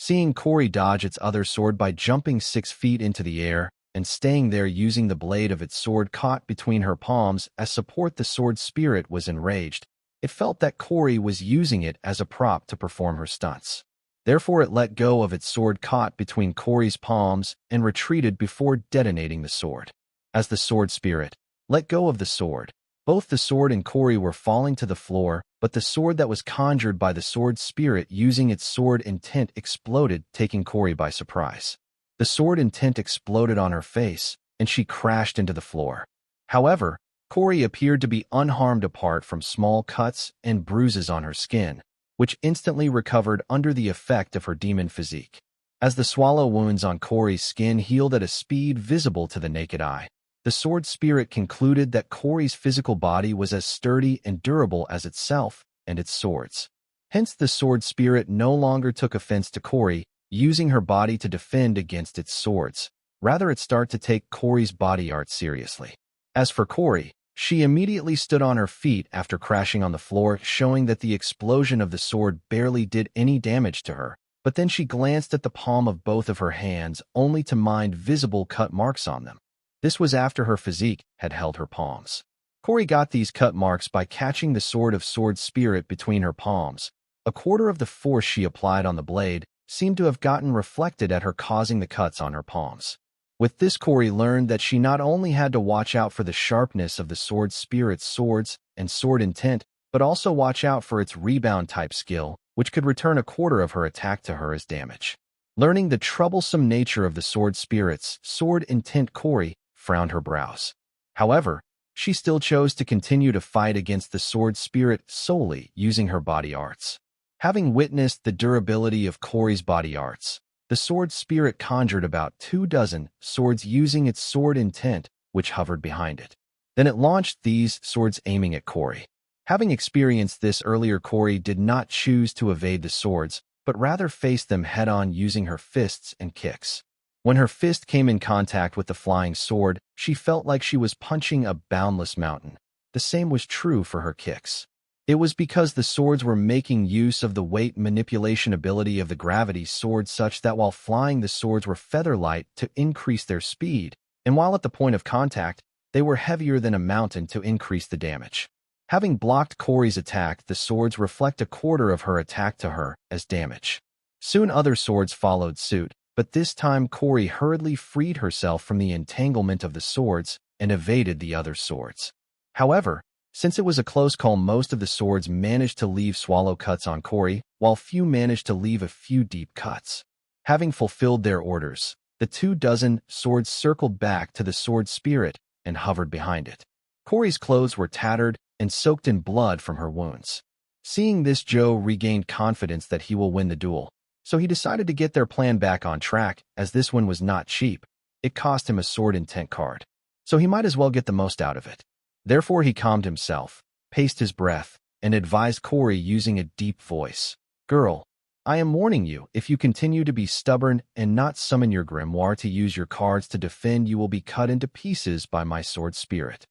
Seeing Corey dodge its other sword by jumping 6 feet into the air and staying there using the blade of its sword caught between her palms as support, the sword spirit was enraged. It felt that Corey was using it as a prop to perform her stunts. Therefore, it let go of its sword caught between Corey's palms and retreated before detonating the sword. As the sword spirit let go of the sword, both the sword and Corey were falling to the floor, but the sword that was conjured by the sword spirit using its sword intent exploded, taking Corey by surprise. The sword intent exploded on her face, and she crashed into the floor. However, Corey appeared to be unharmed apart from small cuts and bruises on her skin, which instantly recovered under the effect of her demon physique. As the swallow wounds on Corey's skin healed at a speed visible to the naked eye, the sword spirit concluded that Corey's physical body was as sturdy and durable as itself and its swords. Hence, the sword spirit no longer took offense to Corey using her body to defend against its swords. Rather, it started to take Corey's body art seriously. As for Corey, she immediately stood on her feet after crashing on the floor, showing that the explosion of the sword barely did any damage to her. But then she glanced at the palm of both of her hands, only to find visible cut marks on them. This was after her physique had held her palms. Corey got these cut marks by catching the sword of sword spirit between her palms. A quarter of the force she applied on the blade seemed to have gotten reflected at her, causing the cuts on her palms. With this, Corey learned that she not only had to watch out for the sharpness of the sword spirit's swords and sword intent, but also watch out for its rebound type skill, which could return a quarter of her attack to her as damage. Learning the troublesome nature of the sword spirit's sword intent, Corey frowned her brows. However, she still chose to continue to fight against the sword spirit solely using her body arts. Having witnessed the durability of Corey's body arts, the sword spirit conjured about 24 swords using its sword intent, which hovered behind it. Then it launched these swords aiming at Corey. Having experienced this earlier, Corey did not choose to evade the swords, but rather faced them head-on using her fists and kicks. When her fist came in contact with the flying sword, she felt like she was punching a boundless mountain. The same was true for her kicks. It was because the swords were making use of the weight manipulation ability of the gravity sword, such that while flying the swords were feather light to increase their speed, and while at the point of contact, they were heavier than a mountain to increase the damage. Having blocked Corey's attack, the swords reflect a quarter of her attack to her as damage. Soon other swords followed suit, but this time Corey hurriedly freed herself from the entanglement of the swords and evaded the other swords. However, since it was a close call, most of the swords managed to leave swallow cuts on Corey, while few managed to leave a few deep cuts. Having fulfilled their orders, the 24 swords circled back to the sword spirit and hovered behind it. Corey's clothes were tattered and soaked in blood from her wounds. Seeing this, Joe regained confidence that he will win the duel, so he decided to get their plan back on track, as this one was not cheap. It cost him a sword intent card, so he might as well get the most out of it. Therefore, he calmed himself, paced his breath, and advised Corey using a deep voice. "Girl, I am warning you, if you continue to be stubborn and not summon your grimoire to use your cards to defend, you will be cut into pieces by my sword spirit."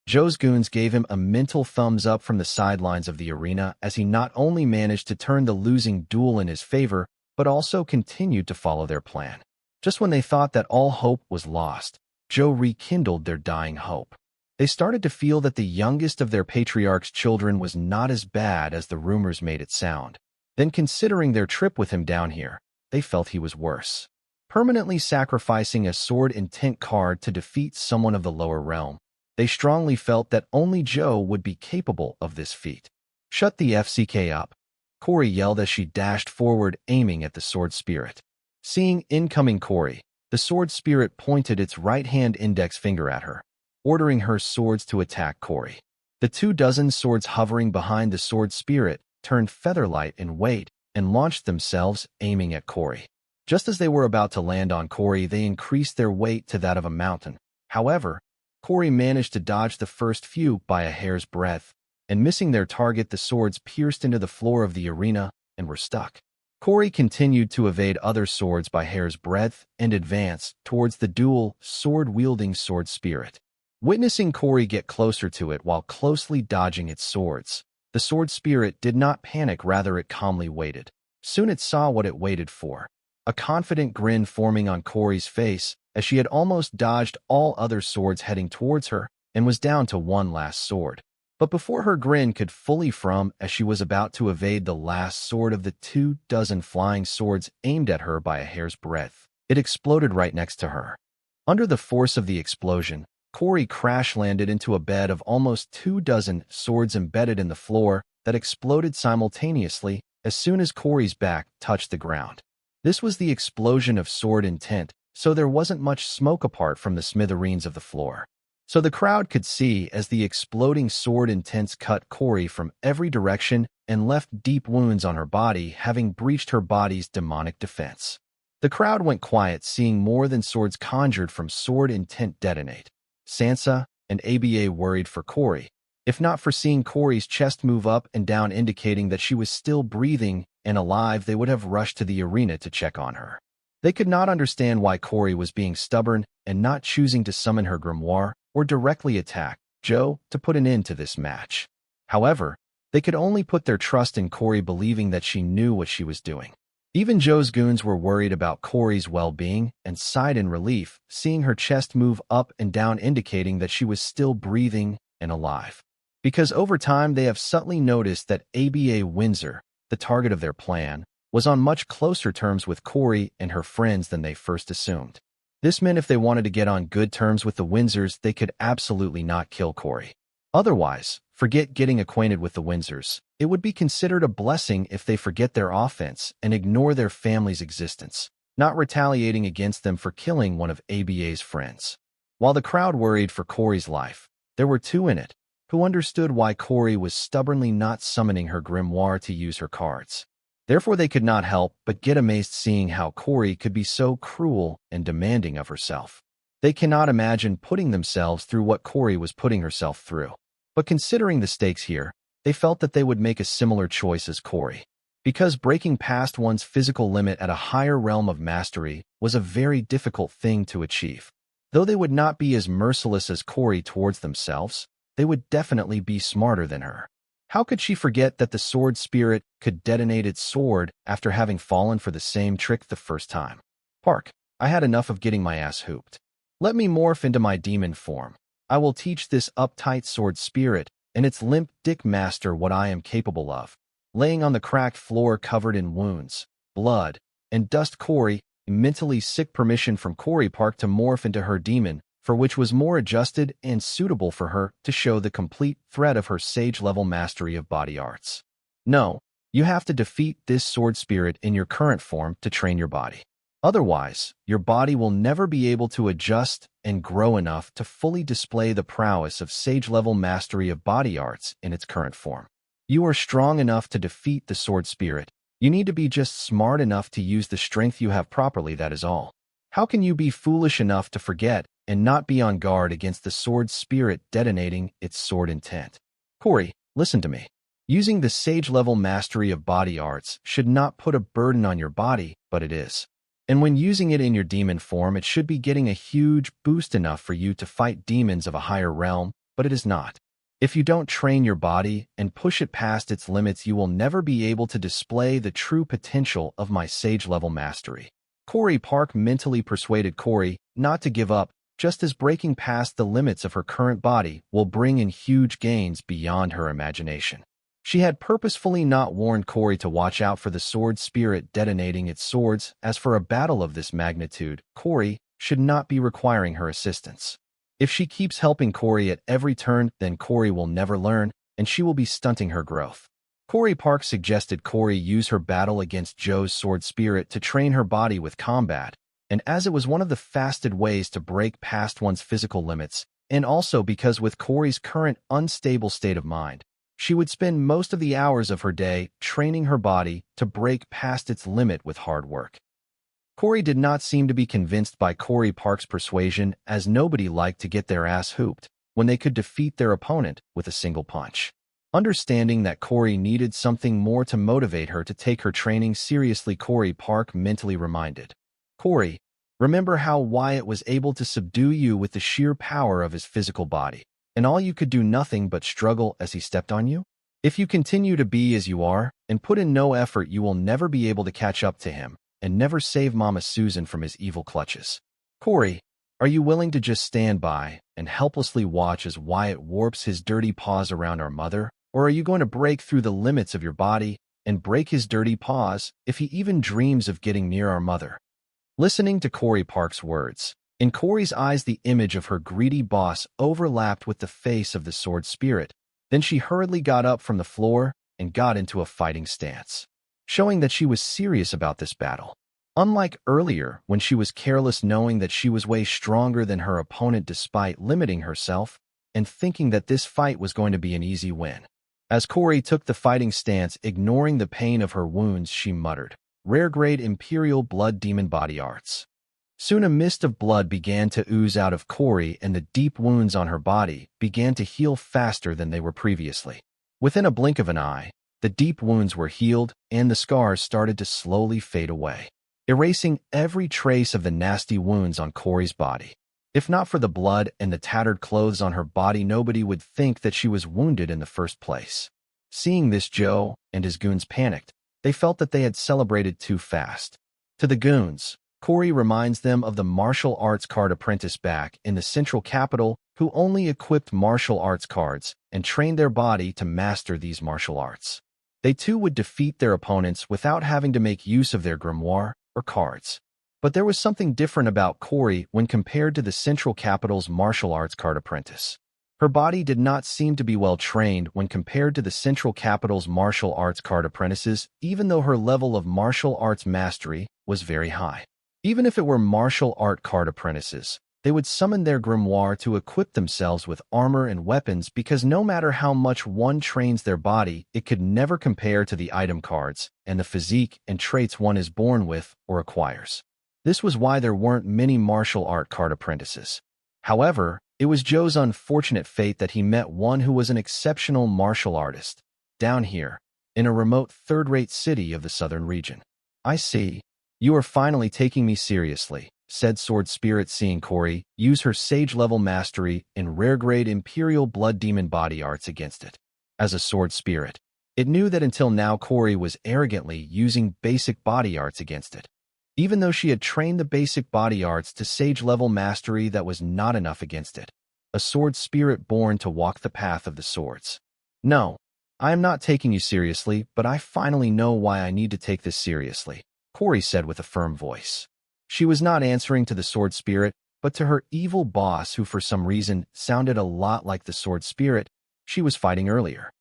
Joe's goons gave him a mental thumbs up from the sidelines of the arena, as he not only managed to turn the losing duel in his favor, but also continued to follow their plan. Just when they thought that all hope was lost, Joe rekindled their dying hope. They started to feel that the youngest of their patriarch's children was not as bad as the rumors made it sound. Then, considering their trip with him down here, they felt he was worse. permanently sacrificing a sword intent card to defeat someone of the lower realm. They strongly felt that only Joe would be capable of this feat. "Shut the FCK up," Corey yelled as she dashed forward, aiming at the sword spirit. Seeing incoming Corey, the sword spirit pointed its right-hand index finger at her, ordering her swords to attack Corey. The 24 swords hovering behind the sword spirit turned feather-light in weight and launched themselves, aiming at Corey. Just as they were about to land on Corey, they increased their weight to that of a mountain. However, Corey managed to dodge the first few by a hair's breadth, and missing their target, the swords pierced into the floor of the arena and were stuck. Corey continued to evade other swords by hair's breadth and advance towards the dual sword-wielding sword spirit. Witnessing Corey get closer to it while closely dodging its swords, the sword spirit did not panic, rather it calmly waited. Soon it saw what it waited for, a confident grin forming on Corey's face as she had almost dodged all other swords heading towards her and was down to one last sword. But before her grin could fully form, as she was about to evade the last sword of the 24 flying swords aimed at her by a hair's breadth, it exploded right next to her. Under the force of the explosion, Corey crash-landed into a bed of almost 24 swords embedded in the floor that exploded simultaneously as soon as Corey's back touched the ground. This was the explosion of sword intent, so there wasn't much smoke apart from the smithereens of the floor. So the crowd could see as the exploding sword intents cut Corey from every direction and left deep wounds on her body, having breached her body's demonic defense. The crowd went quiet, seeing more than swords conjured from sword intent detonate. Sansa and ABA worried for Corey, if not for seeing Corey's chest move up and down indicating that she was still breathing and alive. They would have rushed to the arena to check on her. They could not understand why Corey was being stubborn and not choosing to summon her grimoire or directly attack Joe to put an end to this match. However, they could only put their trust in Corey, believing that she knew what she was doing. Even Joe's goons were worried about Corey's well-being and sighed in relief, seeing her chest move up and down indicating that she was still breathing and alive. Because over time they have subtly noticed that ABA Windsor, the target of their plan, was on much closer terms with Corey and her friends than they first assumed. This meant if they wanted to get on good terms with the Windsors, they could absolutely not kill Corey. Otherwise, forget getting acquainted with the Windsors. It would be considered a blessing if they forget their offense and ignore their family's existence, not retaliating against them for killing one of ABA's friends. While the crowd worried for Corey's life, there were two in it who understood why Corey was stubbornly not summoning her grimoire to use her cards. Therefore, they could not help but get amazed seeing how Corey could be so cruel and demanding of herself. They cannot imagine putting themselves through what Corey was putting herself through. But considering the stakes here, they felt that they would make a similar choice as Corey. Because breaking past one's physical limit at a higher realm of mastery was a very difficult thing to achieve. Though they would not be as merciless as Corey towards themselves, they would definitely be smarter than her. How could she forget that the sword spirit could detonate its sword after having fallen for the same trick the first time? "Park, I had enough of getting my ass hooped. Let me morph into my demon form. I will teach this uptight sword spirit and its limp dick master what I am capable of." Laying on the cracked floor covered in wounds, blood, and dust, Corey mentally sick permission from Corey Park to morph into her demon, for which was more adjusted and suitable for her to show the complete threat of her sage-level mastery of body arts. No, you have to defeat this sword spirit in your current form to train your body. Otherwise, your body will never be able to adjust and grow enough to fully display the prowess of sage-level mastery of body arts in its current form. You are strong enough to defeat the sword spirit. You need to be just smart enough to use the strength you have properly, that is all. How can you be foolish enough to forget and not be on guard against the sword spirit detonating its sword intent? Corey, listen to me. Using the sage-level mastery of body arts should not put a burden on your body, but it is. And when using it in your demon form, it should be getting a huge boost enough for you to fight demons of a higher realm, but it is not. If you don't train your body and push it past its limits, you will never be able to display the true potential of my sage-level mastery. Corey Park mentally persuaded Corey not to give up, just as breaking past the limits of her current body will bring in huge gains beyond her imagination. She had purposefully not warned Corey to watch out for the sword spirit detonating its swords, as for a battle of this magnitude, Corey should not be requiring her assistance. If she keeps helping Corey at every turn, then Corey will never learn, and she will be stunting her growth. Corey Park suggested Corey use her battle against Joe's sword spirit to train her body with combat, and as it was one of the fastest ways to break past one's physical limits, and also because with Corey's current unstable state of mind, she would spend most of the hours of her day training her body to break past its limit with hard work. Corey did not seem to be convinced by Corey Park's persuasion, as nobody liked to get their ass hooped when they could defeat their opponent with a single punch. Understanding that Corey needed something more to motivate her to take her training seriously, Corey Park mentally reminded, "Corey, remember how Wyatt was able to subdue you with the sheer power of his physical body, and all you could do nothing but struggle as he stepped on you? If you continue to be as you are and put in no effort, you will never be able to catch up to him and never save Mama Susan from his evil clutches. Corey, are you willing to just stand by and helplessly watch as Wyatt warps his dirty paws around our mother, or are you going to break through the limits of your body and break his dirty paws if he even dreams of getting near our mother?" Listening to Corey Park's words, in Corey's eyes the image of her greedy boss overlapped with the face of the sword spirit. Then she hurriedly got up from the floor and got into a fighting stance, showing that she was serious about this battle. Unlike earlier, when she was careless knowing that she was way stronger than her opponent despite limiting herself, and thinking that this fight was going to be an easy win. As Corey took the fighting stance, ignoring the pain of her wounds, she muttered, "Rare-grade Imperial Blood Demon Body Arts." Soon a mist of blood began to ooze out of Corey, and the deep wounds on her body began to heal faster than they were previously. Within a blink of an eye, the deep wounds were healed, and the scars started to slowly fade away, erasing every trace of the nasty wounds on Corey's body. If not for the blood and the tattered clothes on her body, nobody would think that she was wounded in the first place. Seeing this, Joe and his goons panicked. They felt that they had celebrated too fast. To the goons, Corey reminds them of the martial arts card apprentice back in the central capital who only equipped martial arts cards and trained their body to master these martial arts. They too would defeat their opponents without having to make use of their grimoire or cards. But there was something different about Corey when compared to the central capital's martial arts card apprentice. Her body did not seem to be well trained when compared to the central capital's martial arts card apprentices, even though her level of martial arts mastery was very high. Even if it were martial art card apprentices, they would summon their grimoire to equip themselves with armor and weapons because no matter how much one trains their body, it could never compare to the item cards and the physique and traits one is born with or acquires. This was why there weren't many martial art card apprentices. However, it was Joe's unfortunate fate that he met one who was an exceptional martial artist, down here, in a remote third-rate city of the southern region. "I see. You are finally taking me seriously," said Sword Spirit, seeing Corey use her sage-level mastery in rare-grade Imperial Blood Demon Body Arts against it. As a Sword Spirit, it knew that until now Corey was arrogantly using basic body arts against it. Even though she had trained the basic body arts to sage-level mastery, that was not enough against it. A sword spirit born to walk the path of the swords. "No, I am not taking you seriously, but I finally know why I need to take this seriously," Corey said with a firm voice. She was not answering to the sword spirit, but to her evil boss, who for some reason sounded a lot like the sword spirit she was fighting earlier.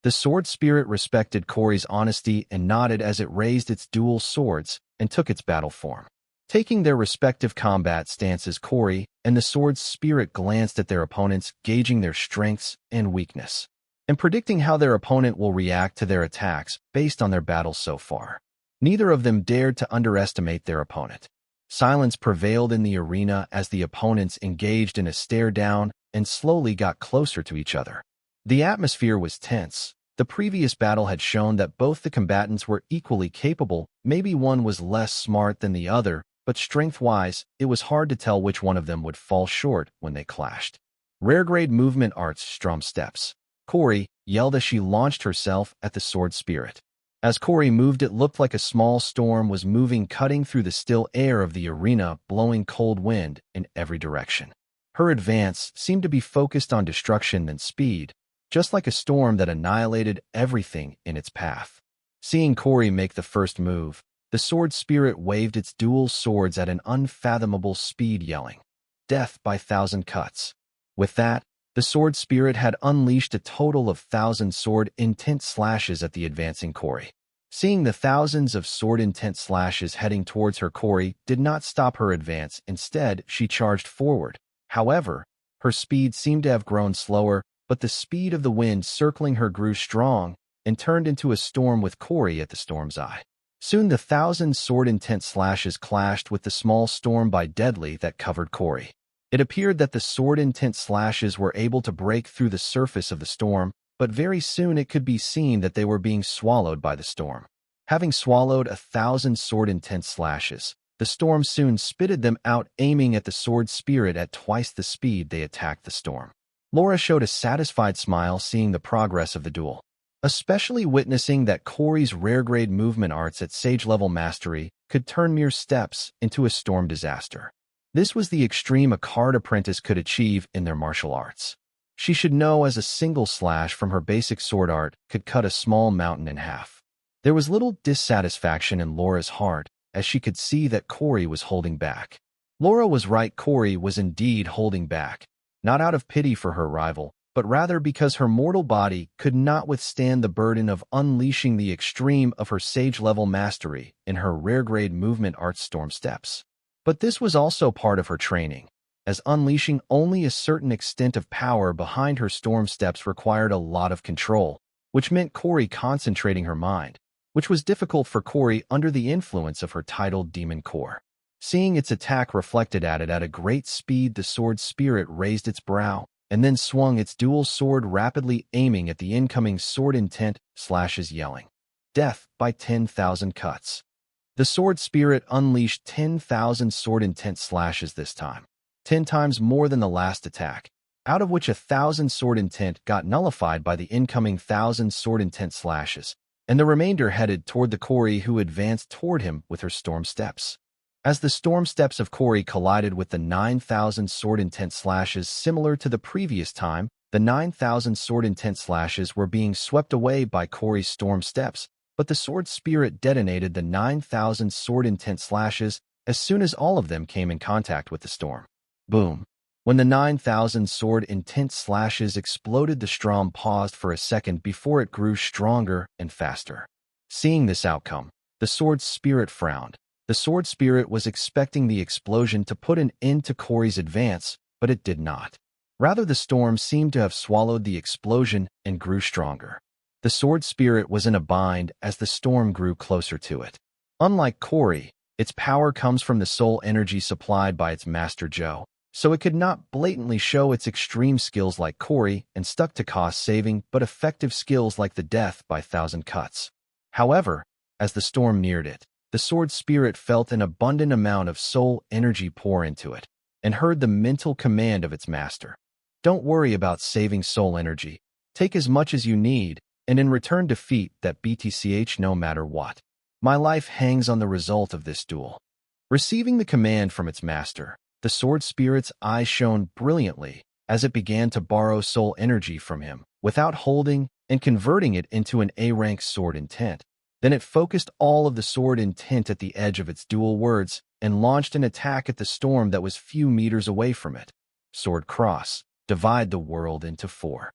The sword spirit respected Corey's honesty and nodded as it raised its dual swords and took its battle form. Taking their respective combat stances, Corey and the sword spirit glanced at their opponents, gauging their strengths and weakness, and predicting how their opponent will react to their attacks based on their battles so far. Neither of them dared to underestimate their opponent. Silence prevailed in the arena as the opponents engaged in a stare-down and slowly got closer to each other. The atmosphere was tense. The previous battle had shown that both the combatants were equally capable. Maybe one was less smart than the other, but strength-wise, it was hard to tell which one of them would fall short when they clashed. Rare-grade movement arts, strum steps, Corey yelled as she launched herself at the sword spirit. As Corey moved, it looked like a small storm was moving, cutting through the still air of the arena, blowing cold wind in every direction. Her advance seemed to be focused on destruction than speed, just like a storm that annihilated everything in its path. Seeing Corey make the first move, the sword spirit waved its dual swords at an unfathomable speed, yelling, "Death by 1,000 cuts." With that, the sword spirit had unleashed a total of 1,000 sword intent slashes at the advancing Corey. Seeing the thousands of sword intent slashes heading towards her, Corey did not stop her advance. Instead, she charged forward. However, her speed seemed to have grown slower, but the speed of the wind circling her grew strong and turned into a storm with Corey at the storm's eye. Soon the 1,000 sword intent slashes clashed with the small storm by deadly that covered Corey. It appeared that the sword intent slashes were able to break through the surface of the storm, but very soon it could be seen that they were being swallowed by the storm. Having swallowed 1,000 sword intent slashes, the storm soon spitted them out, aiming at the sword spirit at twice the speed they attacked the storm. Laura showed a satisfied smile seeing the progress of the duel, especially witnessing that Corey's rare-grade movement arts at sage-level mastery could turn mere steps into a storm disaster. This was the extreme a card apprentice could achieve in their martial arts. She should know, as a single slash from her basic sword art could cut a small mountain in half. There was little dissatisfaction in Laura's heart as she could see that Corey was holding back. Laura was right, Corey was indeed holding back, not out of pity for her rival, but rather because her mortal body could not withstand the burden of unleashing the extreme of her sage-level mastery in her rare-grade movement arts storm steps. But this was also part of her training, as unleashing only a certain extent of power behind her storm steps required a lot of control, which meant Corey concentrating her mind, which was difficult for Corey under the influence of her titled demon core. Seeing its attack reflected at it at a great speed, the sword spirit raised its brow and then swung its dual sword rapidly, aiming at the incoming sword intent slashes, yelling, "Death by 10,000 cuts." The sword spirit unleashed 10,000 sword intent slashes this time, 10 times more than the last attack, out of which 1,000 sword intent got nullified by the incoming 1,000 sword intent slashes, and the remainder headed toward the Corey, who advanced toward him with her storm steps. As the storm steps of Corey collided with the 9,000 sword intent slashes, similar to the previous time, the 9,000 sword intent slashes were being swept away by Corey's storm steps, but the sword spirit detonated the 9,000 sword intent slashes as soon as all of them came in contact with the storm. Boom. When the 9,000 sword intent slashes exploded, the storm paused for a second before it grew stronger and faster. Seeing this outcome, the sword spirit frowned. The sword spirit was expecting the explosion to put an end to Corey's advance, but it did not. Rather, the storm seemed to have swallowed the explosion and grew stronger. The sword spirit was in a bind as the storm grew closer to it. Unlike Corey, its power comes from the soul energy supplied by its master Joe, so it could not blatantly show its extreme skills like Corey and stuck to cost-saving but effective skills like the death by 1,000 cuts. However, as the storm neared it, the sword spirit felt an abundant amount of soul energy pour into it and heard the mental command of its master. "Don't worry about saving soul energy. Take as much as you need, and in return defeat that BTCH no matter what. My life hangs on the result of this duel." Receiving the command from its master, the sword spirit's eyes shone brilliantly as it began to borrow soul energy from him without holding and converting it into an A-rank sword intent. Then it focused all of the sword intent at the edge of its dual words and launched an attack at the storm that was few meters away from it. Sword cross, divide the world into 4.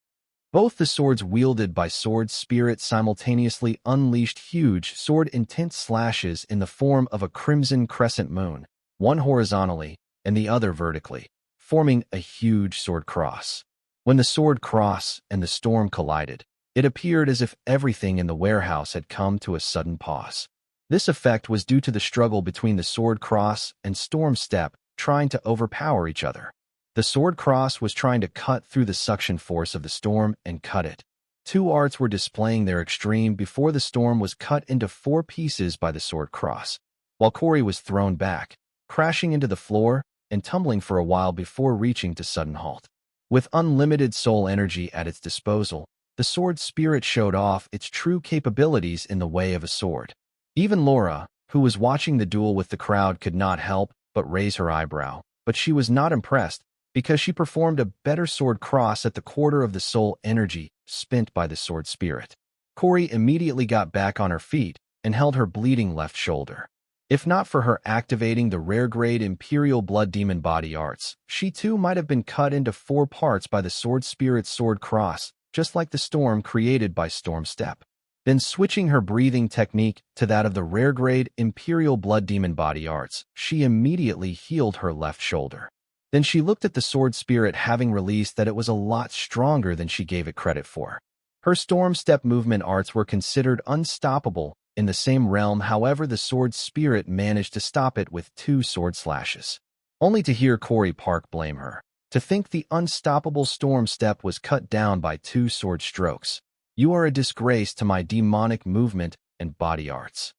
Both the swords wielded by sword spirit simultaneously unleashed huge sword intent slashes in the form of a crimson crescent moon, one horizontally and the other vertically, forming a huge sword cross. When the sword cross and the storm collided, it appeared as if everything in the warehouse had come to a sudden pause. This effect was due to the struggle between the sword cross and storm step trying to overpower each other. The sword cross was trying to cut through the suction force of the storm and cut it. Two arts were displaying their extreme before the storm was cut into 4 pieces by the sword cross, while Corey was thrown back, crashing into the floor and tumbling for a while before reaching to sudden halt. With unlimited soul energy at its disposal, the sword spirit showed off its true capabilities in the way of a sword. Even Laura, who was watching the duel with the crowd, could not help but raise her eyebrow, but she was not impressed, because she performed a better sword cross at the quarter of the soul energy spent by the sword spirit. Corey immediately got back on her feet and held her bleeding left shoulder. If not for her activating the rare-grade Imperial Blood Demon body arts, she too might have been cut into 4 parts by the sword spirit's sword cross, just like the storm created by Storm Step. Then switching her breathing technique to that of the rare-grade Imperial Blood Demon body arts, she immediately healed her left shoulder. Then she looked at the sword spirit, having released that it was a lot stronger than she gave it credit for. Her Storm Step movement arts were considered unstoppable in the same realm, however the sword spirit managed to stop it with 2 sword slashes. Only to hear Corey Park blame her. To think the unstoppable Storm Step was cut down by 2 sword strokes. You are a disgrace to my demonic movement and body arts.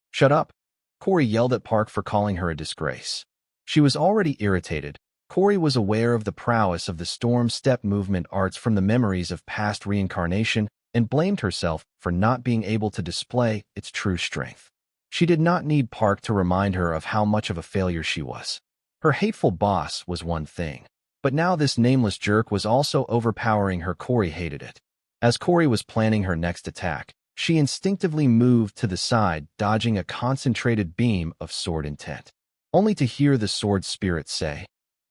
Shut up! Corey yelled at Park for calling her a disgrace. She was already irritated. Corey was aware of the prowess of the Storm Step movement arts from the memories of past reincarnation and blamed herself for not being able to display its true strength. She did not need Park to remind her of how much of a failure she was. Her hateful boss was one thing, but now this nameless jerk was also overpowering her. Corey hated it. As Corey was planning her next attack, she instinctively moved to the side, dodging a concentrated beam of sword intent, only to hear the sword spirit say,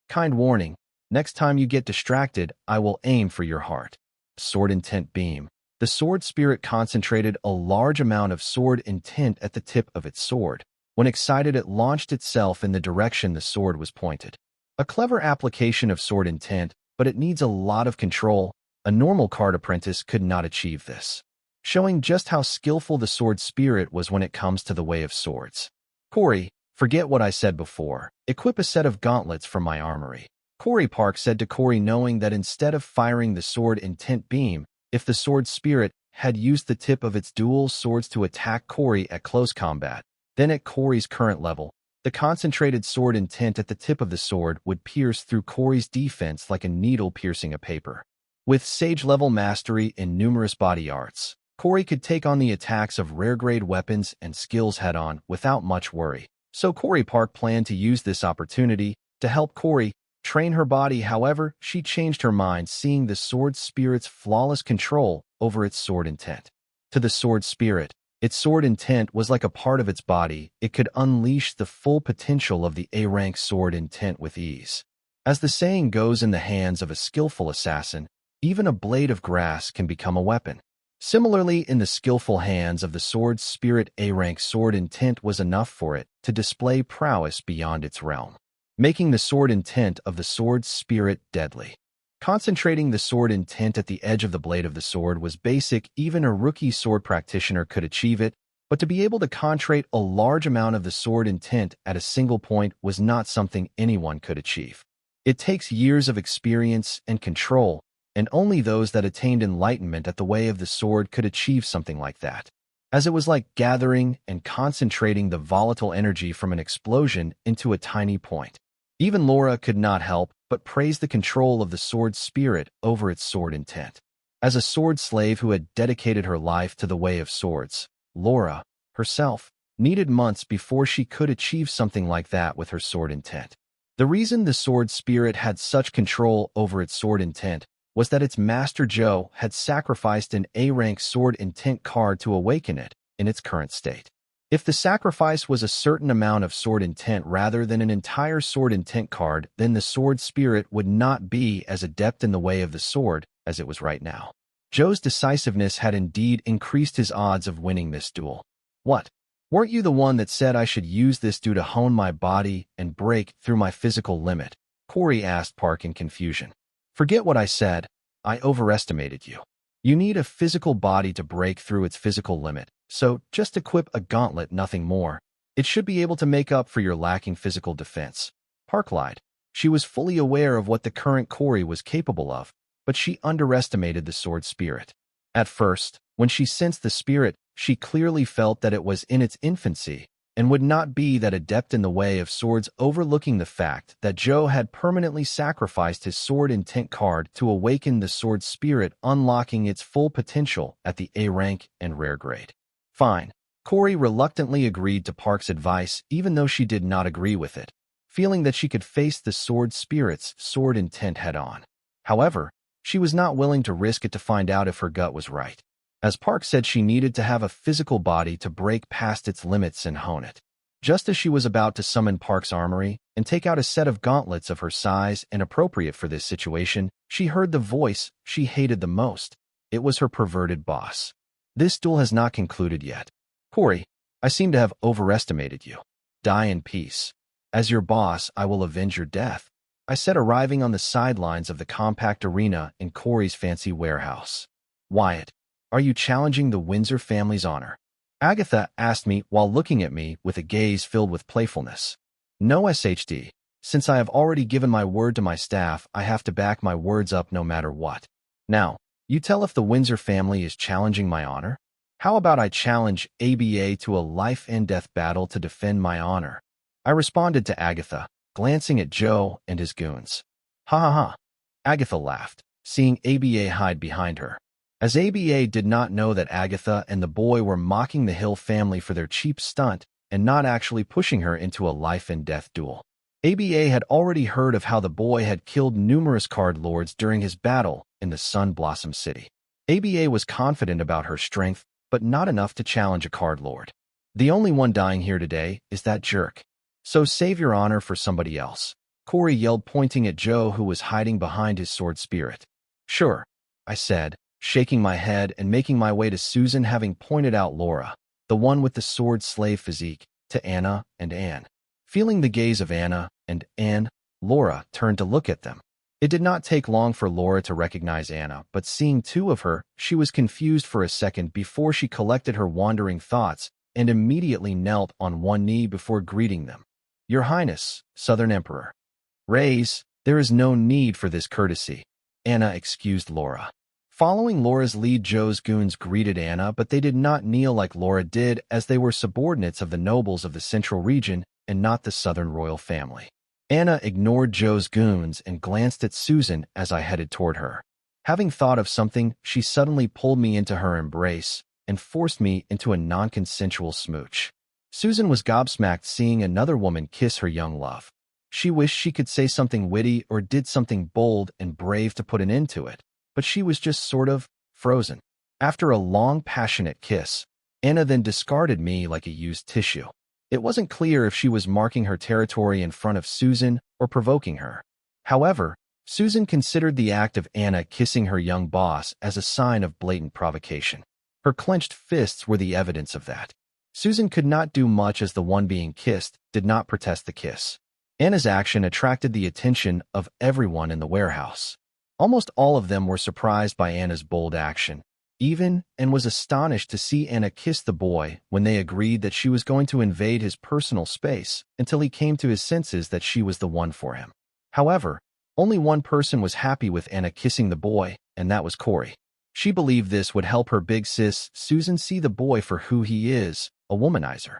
"Kind warning, next time you get distracted, I will aim for your heart." Sword intent beam. The sword spirit concentrated a large amount of sword intent at the tip of its sword. When excited, it launched itself in the direction the sword was pointed. A clever application of sword intent, but it needs a lot of control. A normal card apprentice could not achieve this, showing just how skillful the sword spirit was when it comes to the way of swords. Corey, forget what I said before. Equip a set of gauntlets from my armory. Corey Park said to Corey, knowing that instead of firing the sword intent beam, if the sword spirit had used the tip of its dual swords to attack Corey at close combat, then at Corey's current level, the concentrated sword intent at the tip of the sword would pierce through Corey's defense like a needle piercing a paper. With sage-level mastery in numerous body arts, Corey could take on the attacks of rare-grade weapons and skills head-on without much worry. So Corey Park planned to use this opportunity to help Corey train her body. However, she changed her mind, seeing the sword spirit's flawless control over its sword intent. To the sword spirit, its sword intent was like a part of its body. It could unleash the full potential of the A-rank sword intent with ease. As the saying goes, in the hands of a skillful assassin, even a blade of grass can become a weapon. Similarly, in the skillful hands of the sword spirit, A-rank sword intent was enough for it to display prowess beyond its realm, making the sword intent of the sword spirit deadly. Concentrating the sword intent at the edge of the blade of the sword was basic. Even a rookie sword practitioner could achieve it, but to be able to concentrate a large amount of the sword intent at a single point was not something anyone could achieve. It takes years of experience and control, and only those that attained enlightenment at the way of the sword could achieve something like that, as it was like gathering and concentrating the volatile energy from an explosion into a tiny point. Even Laura could not help but praise the control of the sword spirit over its sword intent. As a sword slave who had dedicated her life to the way of swords, Laura, herself, needed months before she could achieve something like that with her sword intent. The reason the sword spirit had such control over its sword intent was that its master Joe had sacrificed an A-rank sword intent card to awaken it in its current state. If the sacrifice was a certain amount of sword intent rather than an entire sword intent card, then the sword spirit would not be as adept in the way of the sword as it was right now. Joe's decisiveness had indeed increased his odds of winning this duel. What? Weren't you the one that said I should use this to hone my body and break through my physical limit? Corey asked Park in confusion. Forget what I said. I overestimated you. You need a physical body to break through its physical limit. So, just equip a gauntlet, nothing more. It should be able to make up for your lacking physical defense. Park lied. She was fully aware of what the current Corey was capable of, but she underestimated the sword spirit. At first, when she sensed the spirit, she clearly felt that it was in its infancy and would not be that adept in the way of swords, overlooking the fact that Joe had permanently sacrificed his sword intent card to awaken the sword spirit, unlocking its full potential at the A rank and rare grade. Fine. Corey reluctantly agreed to Park's advice, even though she did not agree with it. feeling that she could face the sword spirit's sword intent head-on. However, she was not willing to risk it to find out if her gut was right. As Park said, she needed to have a physical body to break past its limits and hone it. Just as she was about to summon Park's armory and take out a set of gauntlets of her size and appropriate for this situation, she heard the voice she hated the most. It was her perverted boss. This duel has not concluded yet. Corey, I seem to have overestimated you. Die in peace. As your boss, I will avenge your death, I said, arriving on the sidelines of the compact arena in Corey's fancy warehouse. Wyatt, are you challenging the Windsor family's honor? Agatha asked me while looking at me with a gaze filled with playfulness. No, SHD. Since I have already given my word to my staff, I have to back my words up no matter what. Now, you tell if the Windsor family is challenging my honor? How about I challenge ABA to a life-and-death battle to defend my honor? I responded to Agatha, glancing at Joe and his goons. Ha ha ha. Agatha laughed, seeing ABA hide behind her. As ABA did not know that Agatha and the boy were mocking the Hill family for their cheap stunt and not actually pushing her into a life-and-death duel. ABA had already heard of how the boy had killed numerous card lords during his battle in the Sun Blossom City. ABA was confident about her strength, but not enough to challenge a card lord. The only one dying here today is that jerk. So save your honor for somebody else, Corey yelled, pointing at Joe, who was hiding behind his sword spirit. Sure, I said, shaking my head and making my way to Susan, having pointed out Laura, the one with the sword slave physique, to Anna and Anne. Feeling the gaze of Anna and Anne, Laura turned to look at them. It did not take long for Laura to recognize Anna, but seeing two of her, she was confused for a second before she collected her wandering thoughts and immediately knelt on one knee before greeting them. Your Highness, Southern Emperor. Raise, there is no need for this courtesy. Anna excused Laura. Following Laura's lead, Joe's goons greeted Anna, but they did not kneel like Laura did, as they were subordinates of the nobles of the Central region and not the Southern royal family. Anna ignored Joe's goons and glanced at Susan as I headed toward her. Having thought of something, she suddenly pulled me into her embrace and forced me into a non-consensual smooch. Susan was gobsmacked seeing another woman kiss her young love. She wished she could say something witty or did something bold and brave to put an end to it, but she was just sort of frozen. After a long, passionate kiss, Anna then discarded me like a used tissue. It wasn't clear if she was marking her territory in front of Susan or provoking her. However, Susan considered the act of Anna kissing her young boss as a sign of blatant provocation. Her clenched fists were the evidence of that. Susan could not do much, as the one being kissed did not protest the kiss. Anna's action attracted the attention of everyone in the warehouse. Almost all of them were surprised by Anna's bold action, and was astonished to see Anna kiss the boy when they agreed that she was going to invade his personal space until he came to his senses that she was the one for him. However, only one person was happy with Anna kissing the boy, and that was Corey. She believed this would help her big sis Susan see the boy for who he is, a womanizer.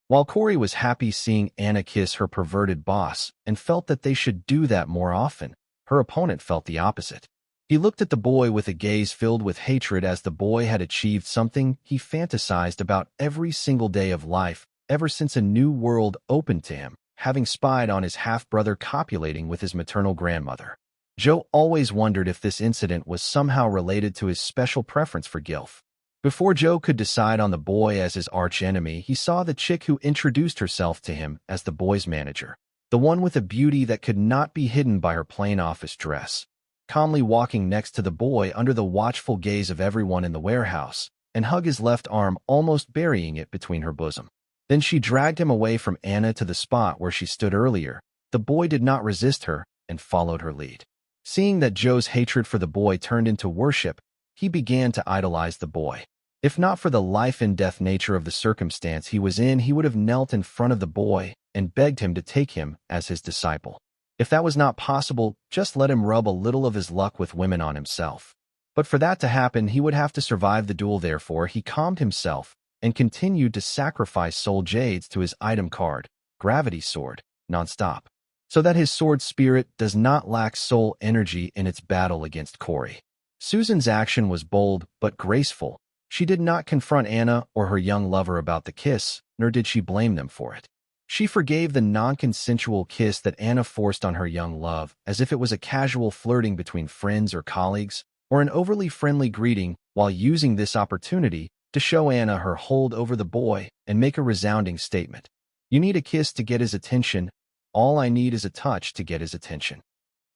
While Corey was happy seeing Anna kiss her perverted boss and felt that they should do that more often, her opponent felt the opposite. He looked at the boy with a gaze filled with hatred, as the boy had achieved something he fantasized about every single day of life ever since a new world opened to him, having spied on his half-brother copulating with his maternal grandmother. Joe always wondered if this incident was somehow related to his special preference for Gilf. Before Joe could decide on the boy as his arch-enemy, he saw the chick who introduced herself to him as the boy's manager, the one with a beauty that could not be hidden by her plain office dress, calmly walking next to the boy under the watchful gaze of everyone in the warehouse, and hug his left arm, almost burying it between her bosom. Then she dragged him away from Anna to the spot where she stood earlier. The boy did not resist her and followed her lead. Seeing that Joe's hatred for the boy turned into worship, he began to idolize the boy. If not for the life-and-death nature of the circumstance he was in, he would have knelt in front of the boy and begged him to take him as his disciple. If that was not possible, just let him rub a little of his luck with women on himself. But for that to happen, he would have to survive the duel. Therefore, he calmed himself and continued to sacrifice soul jades to his item card, Gravity Sword, nonstop, so that his sword spirit does not lack soul energy in its battle against Corey. Susan's action was bold but graceful. She did not confront Anna or her young lover about the kiss, nor did she blame them for it. She forgave the non-consensual kiss that Anna forced on her young love as if it was a casual flirting between friends or colleagues, or an overly friendly greeting, while using this opportunity to show Anna her hold over the boy and make a resounding statement. You need a kiss to get his attention. All I need is a touch to get his attention.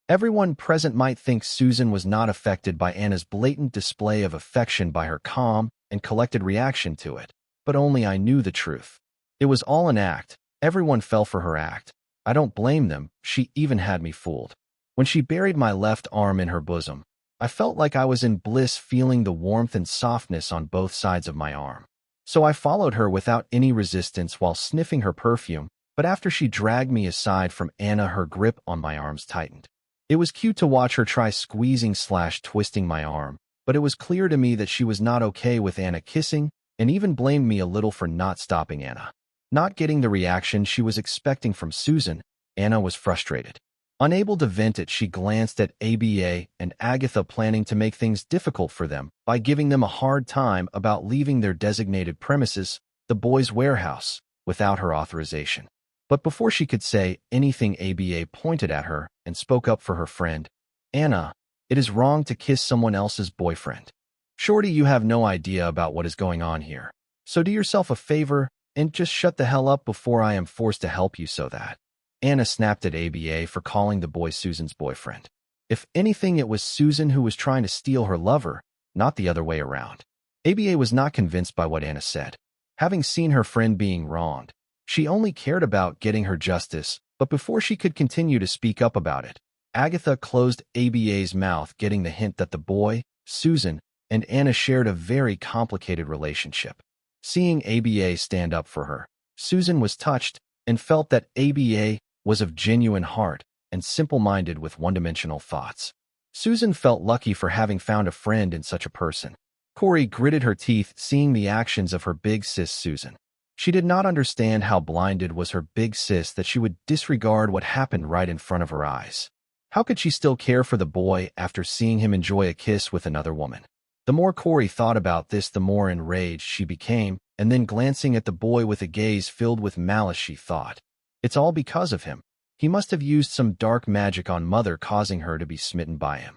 Everyone present might think Susan was not affected by Anna's blatant display of affection by her calm and collected reaction to it, but only I knew the truth. It was all an act. Everyone fell for her act. I don't blame them, she even had me fooled. When she buried my left arm in her bosom, I felt like I was in bliss, feeling the warmth and softness on both sides of my arm. So I followed her without any resistance while sniffing her perfume, but after she dragged me aside from Anna, her grip on my arms tightened. It was cute to watch her try squeezing/twisting my arm, but it was clear to me that she was not okay with Anna kissing, and even blamed me a little for not stopping Anna. Not getting the reaction she was expecting from Susan, Anna was frustrated. Unable to vent it, she glanced at ABA and Agatha, planning to make things difficult for them by giving them a hard time about leaving their designated premises, the boys' warehouse, without her authorization. But before she could say anything, ABA pointed at her and spoke up for her friend. Anna, it is wrong to kiss someone else's boyfriend. Shorty, you have no idea about what is going on here. So do yourself a favor and just shut the hell up before I am forced to help you so that. Anna snapped at ABA for calling the boy Susan's boyfriend. If anything, it was Susan who was trying to steal her lover, not the other way around. ABA was not convinced by what Anna said. Having seen her friend being wronged, she only cared about getting her justice, but before she could continue to speak up about it, Agatha closed ABA's mouth, getting the hint that the boy, Susan, and Anna shared a very complicated relationship. Seeing ABA stand up for her, Susan was touched and felt that ABA was of genuine heart and simple-minded with one-dimensional thoughts. Susan felt lucky for having found a friend in such a person. Corey gritted her teeth, seeing the actions of her big sis Susan. She did not understand how blinded was her big sis that she would disregard what happened right in front of her eyes. How could she still care for the boy after seeing him enjoy a kiss with another woman? The more Corey thought about this, the more enraged she became, and then glancing at the boy with a gaze filled with malice, she thought, it's all because of him. He must have used some dark magic on Mother, causing her to be smitten by him.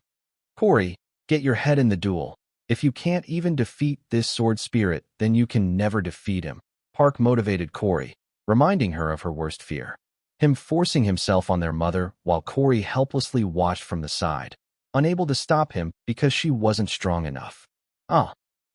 Corey, get your head in the duel. If you can't even defeat this sword spirit, then you can never defeat him. Park motivated Corey, reminding her of her worst fear. Him forcing himself on their mother while Corey helplessly watched from the side, unable to stop him because she wasn't strong enough.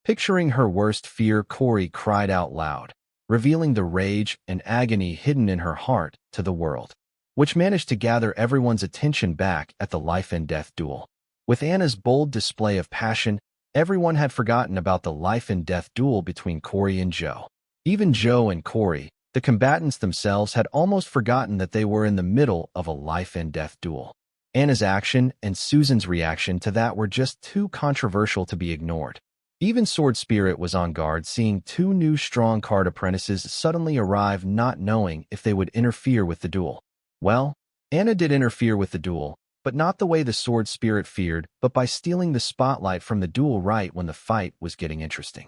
Picturing her worst fear, Corey cried out loud, revealing the rage and agony hidden in her heart to the world, which managed to gather everyone's attention back at the life and death duel. With Anna's bold display of passion, everyone had forgotten about the life and death duel between Corey and Joe. Even Joe and Corey, the combatants themselves, had almost forgotten that they were in the middle of a life and death duel. Anna's action and Susan's reaction to that were just too controversial to be ignored. Even Sword Spirit was on guard, seeing two new strong card apprentices suddenly arrive, not knowing if they would interfere with the duel. Well, Anna did interfere with the duel, but not the way the Sword Spirit feared, but by stealing the spotlight from the duel right when the fight was getting interesting.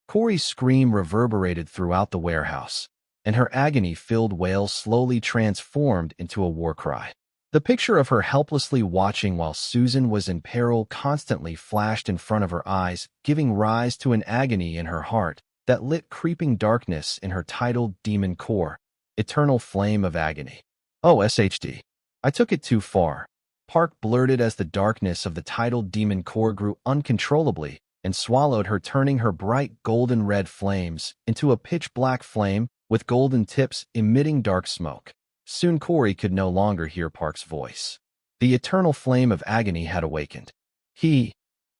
Corey's scream reverberated throughout the warehouse, and her agony-filled wail slowly transformed into a war cry. The picture of her helplessly watching while Susan was in peril constantly flashed in front of her eyes, giving rise to an agony in her heart that lit creeping darkness in her titled demon core, eternal flame of agony. Oh, SHD. I took it too far. Park blurted as the darkness of the titled demon core grew uncontrollably and swallowed her, turning her bright golden red flames into a pitch-black flame with golden tips emitting dark smoke. Soon Corey could no longer hear Park's voice. The eternal flame of agony had awakened.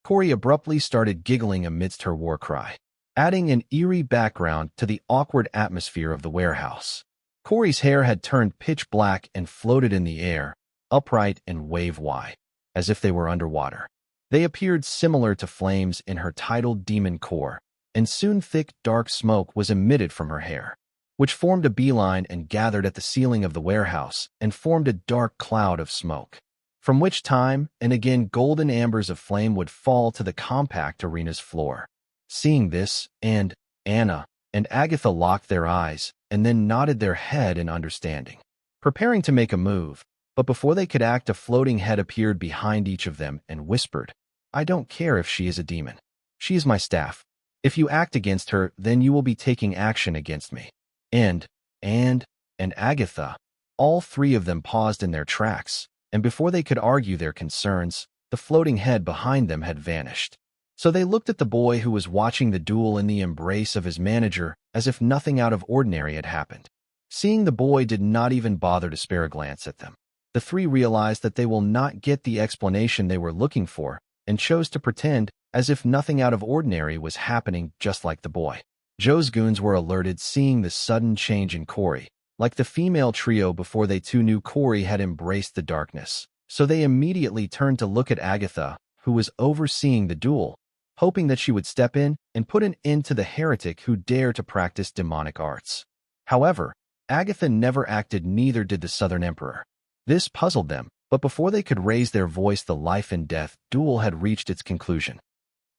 Corey abruptly started giggling amidst her war cry, adding an eerie background to the awkward atmosphere of the warehouse. Corey's hair had turned pitch black and floated in the air, upright and wave-wide, as if they were underwater. They appeared similar to flames in her titled demon core, and soon thick dark smoke was emitted from her hair, which formed a beeline and gathered at the ceiling of the warehouse and formed a dark cloud of smoke, from which time and again golden ambers of flame would fall to the compact arena's floor. Seeing this, and Anna, and Agatha locked their eyes and then nodded their head in understanding, preparing to make a move. But before they could act, a floating head appeared behind each of them and whispered, "I don't care if she is a demon. She is my staff. If you act against her, then you will be taking action against me." And Agatha, all three of them paused in their tracks, and before they could argue their concerns, the floating head behind them had vanished. So they looked at the boy who was watching the duel in the embrace of his manager as if nothing out of ordinary had happened. Seeing the boy did not even bother to spare a glance at them, the three realized that they will not get the explanation they were looking for and chose to pretend as if nothing out of ordinary was happening, just like the boy. Joe's goons were alerted, seeing the sudden change in Corey. Like the female trio before, they too knew Corey had embraced the darkness, so they immediately turned to look at Agatha, who was overseeing the duel, hoping that she would step in and put an end to the heretic who dared to practice demonic arts. However, Agatha never acted, neither did the Southern Emperor. This puzzled them, but before they could raise their voice, the life and death duel had reached its conclusion.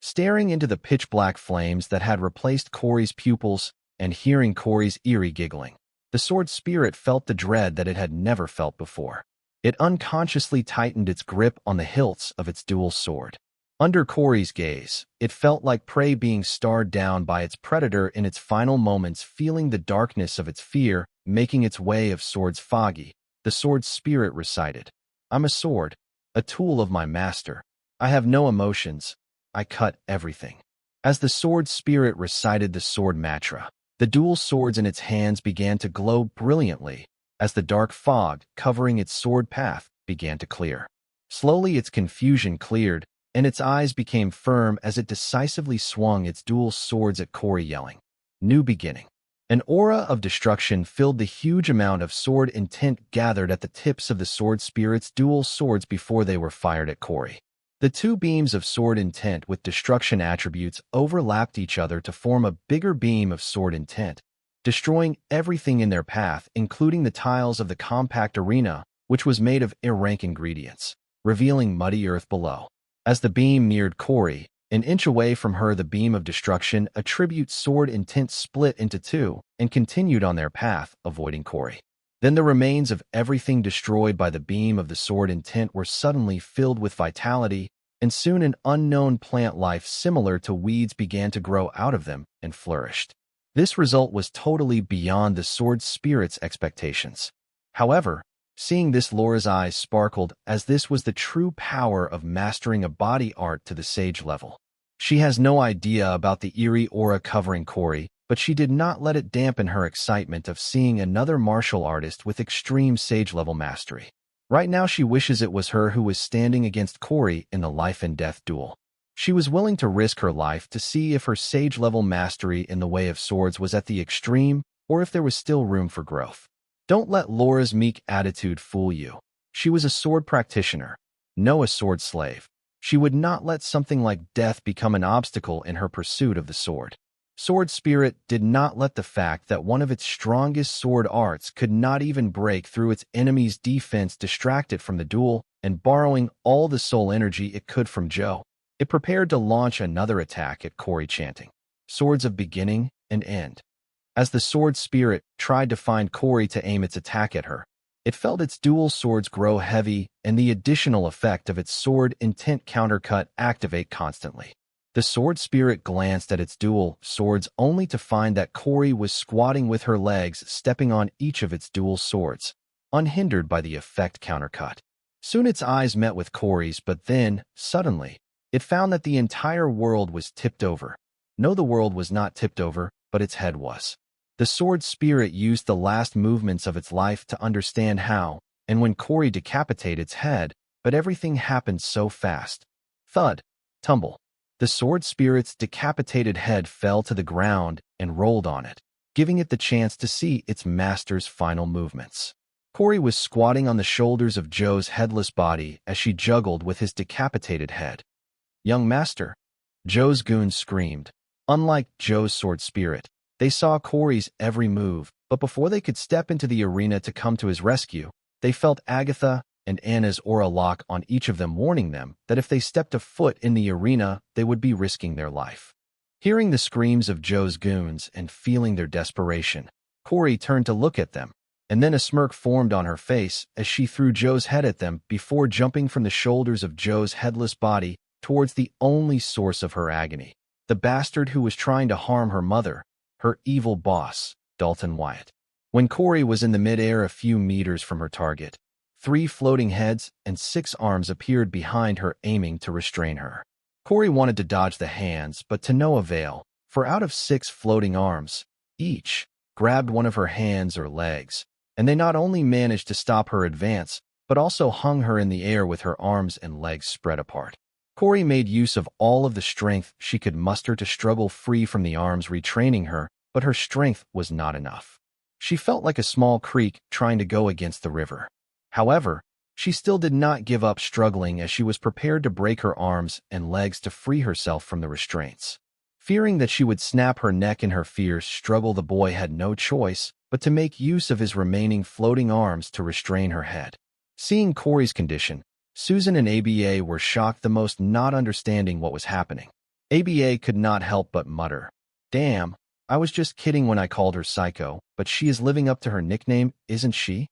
Staring into the pitch-black flames that had replaced Corey's pupils and hearing Corey's eerie giggling, the sword spirit felt the dread that it had never felt before. It unconsciously tightened its grip on the hilts of its dual sword. Under Corey's gaze, it felt like prey being stared down by its predator in its final moments, feeling the darkness of its fear making its way of swords foggy. The sword spirit recited, "I'm a sword, a tool of my master. I have no emotions. I cut everything." As the sword spirit recited the sword mantra, the dual swords in its hands began to glow brilliantly as the dark fog covering its sword path began to clear. Slowly its confusion cleared, and its eyes became firm as it decisively swung its dual swords at Corey, yelling, "New beginning." An aura of destruction filled the huge amount of sword intent gathered at the tips of the sword spirit's dual swords before they were fired at Corey. The two beams of sword intent with destruction attributes overlapped each other to form a bigger beam of sword intent, destroying everything in their path, including the tiles of the compact arena, which was made of rank ingredients, revealing muddy earth below. As the beam neared Corey, an inch away from her, the beam of destruction attribute sword intent split into two and continued on their path, avoiding Corey. Then the remains of everything destroyed by the beam of the sword intent were suddenly filled with vitality, and soon an unknown plant life similar to weeds began to grow out of them and flourished. This result was totally beyond the sword spirit's expectations. However, seeing this, Laura's eyes sparkled, as this was the true power of mastering a body art to the sage level. She has no idea about the eerie aura covering Corey, but she did not let it dampen her excitement of seeing another martial artist with extreme sage-level mastery. Right now she wishes it was her who was standing against Corey in the life and death duel. She was willing to risk her life to see if her sage-level mastery in the way of swords was at the extreme or if there was still room for growth. Don't let Laura's meek attitude fool you. She was a sword practitioner, no a sword slave. She would not let something like death become an obstacle in her pursuit of the sword. Sword spirit did not let the fact that one of its strongest sword arts could not even break through its enemy's defense distract it from the duel, and borrowing all the soul energy it could from Joe, it prepared to launch another attack at Corey, chanting, "Swords of beginning and end." As the sword spirit tried to find Corey to aim its attack at her, it felt its dual swords grow heavy and the additional effect of its sword intent countercut activate constantly. The sword spirit glanced at its dual swords only to find that Corey was squatting with her legs stepping on each of its dual swords, unhindered by the effect countercut. Soon its eyes met with Corey's, but then, suddenly, it found that the entire world was tipped over. No, the world was not tipped over, but its head was. The sword spirit used the last movements of its life to understand how, and when Corey decapitated its head, but everything happened so fast. Thud, tumble. The sword spirit's decapitated head fell to the ground and rolled on it, giving it the chance to see its master's final movements. Corey was squatting on the shoulders of Joe's headless body as she juggled with his decapitated head. "Young master!" Joe's goons screamed. Unlike Joe's sword spirit, they saw Corey's every move, but before they could step into the arena to come to his rescue, they felt Agatha and Anna's aura lock on each of them, warning them that if they stepped a foot in the arena, they would be risking their life. Hearing the screams of Joe's goons and feeling their desperation, Corey turned to look at them, and then a smirk formed on her face as she threw Joe's head at them before jumping from the shoulders of Joe's headless body towards the only source of her agony, the bastard who was trying to harm her mother, her evil boss, Dalton Wyatt. When Corey was in the midair a few meters from her target, 3 floating heads and 6 arms appeared behind her, aiming to restrain her. Corey wanted to dodge the hands, but to no avail, for out of 6 floating arms, each grabbed one of her hands or legs, and they not only managed to stop her advance, but also hung her in the air with her arms and legs spread apart. Corey made use of all of the strength she could muster to struggle free from the arms retraining her, but her strength was not enough. She felt like a small creek trying to go against the river. However, she still did not give up struggling as she was prepared to break her arms and legs to free herself from the restraints. Fearing that she would snap her neck in her fierce struggle, the boy had no choice but to make use of his remaining floating arms to restrain her head. Seeing Corey's condition, Susan and ABA were shocked the most, not understanding what was happening. ABA could not help but mutter, "Damn, I was just kidding when I called her psycho, but she is living up to her nickname, isn't she?"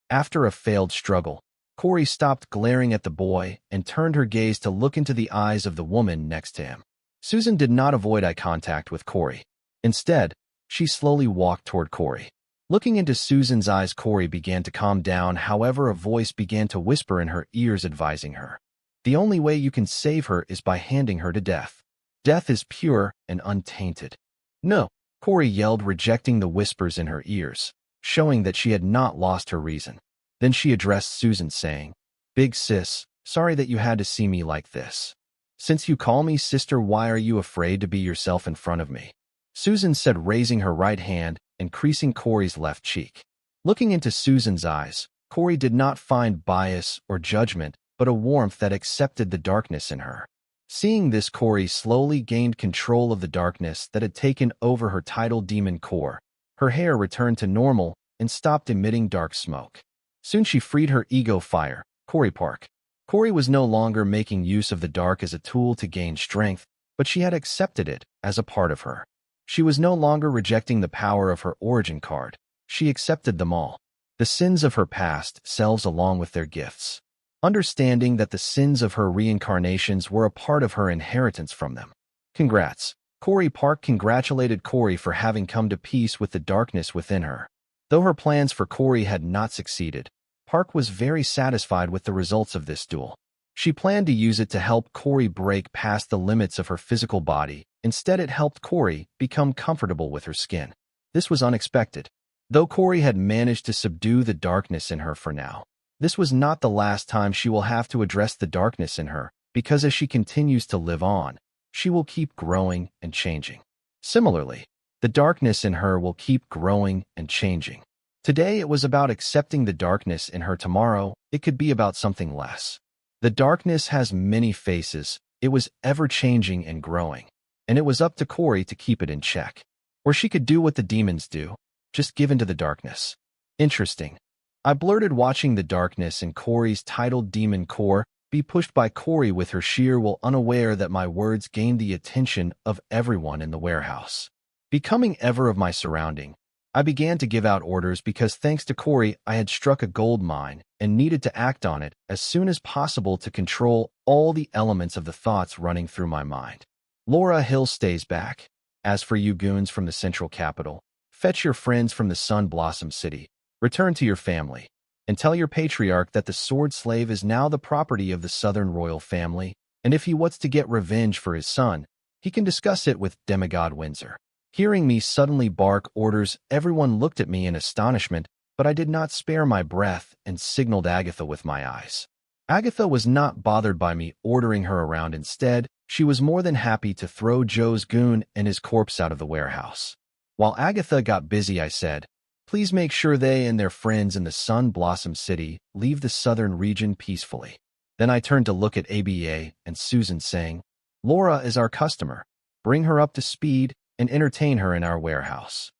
After a failed struggle, Corey stopped glaring at the boy and turned her gaze to look into the eyes of the woman next to him. Susan did not avoid eye contact with Corey. Instead, she slowly walked toward Corey. Looking into Susan's eyes, Corey began to calm down. However, a voice began to whisper in her ears, advising her, "The only way you can save her is by handing her to death. Death is pure and untainted." "No," Corey yelled, rejecting the whispers in her ears, showing that she had not lost her reason. Then she addressed Susan, saying, "Big sis, sorry that you had to see me like this. Since you call me sister, why are you afraid to be yourself in front of me?" Susan said, raising her right hand and creasing Corey's left cheek. Looking into Susan's eyes, Corey did not find bias or judgment, but a warmth that accepted the darkness in her. Seeing this, Corey slowly gained control of the darkness that had taken over her tidal demon core. Her hair returned to normal and stopped emitting dark smoke. Soon she freed her ego fire, Corey Park. Corey was no longer making use of the dark as a tool to gain strength, but she had accepted it as a part of her. She was no longer rejecting the power of her origin card. She accepted them all, the sins of her past selves along with their gifts, understanding that the sins of her reincarnations were a part of her inheritance from them. Congrats. Corey Park congratulated Corey for having come to peace with the darkness within her. Though her plans for Corey had not succeeded, Park was very satisfied with the results of this duel. She planned to use it to help Corey break past the limits of her physical body. Instead, it helped Corey become comfortable with her skin. This was unexpected. Though Corey had managed to subdue the darkness in her for now, this was not the last time she will have to address the darkness in her, because as she continues to live on, she will keep growing and changing. Similarly, the darkness in her will keep growing and changing. Today it was about accepting the darkness in her. Tomorrow, it could be about something less. The darkness has many faces. It was ever-changing and growing, and it was up to Corey to keep it in check. Or she could do what the demons do, just give in to the darkness. Interesting. I blurted, watching the darkness in Corey's titled demon core be pushed by Corey with her sheer will, unaware that my words gained the attention of everyone in the warehouse. Becoming ever of my surrounding, I began to give out orders because thanks to Corey I had struck a gold mine and needed to act on it as soon as possible to control all the elements of the thoughts running through my mind. Laura Hill stays back. As for you goons from the central capital, fetch your friends from the Sun Blossom City, return to your family, and tell your patriarch that the sword slave is now the property of the Southern royal family, and if he wants to get revenge for his son, he can discuss it with Demigod Windsor. Hearing me suddenly bark orders, everyone looked at me in astonishment, but I did not spare my breath and signaled Agatha with my eyes. Agatha was not bothered by me ordering her around. Instead, she was more than happy to throw Joe's goon and his corpse out of the warehouse. While Agatha got busy, I said, "Please make sure they and their friends in the Sun Blossom City leave the southern region peacefully." Then I turned to look at ABA and Susan, saying, "Laura is our customer. Bring her up to speed and entertain her in our warehouse."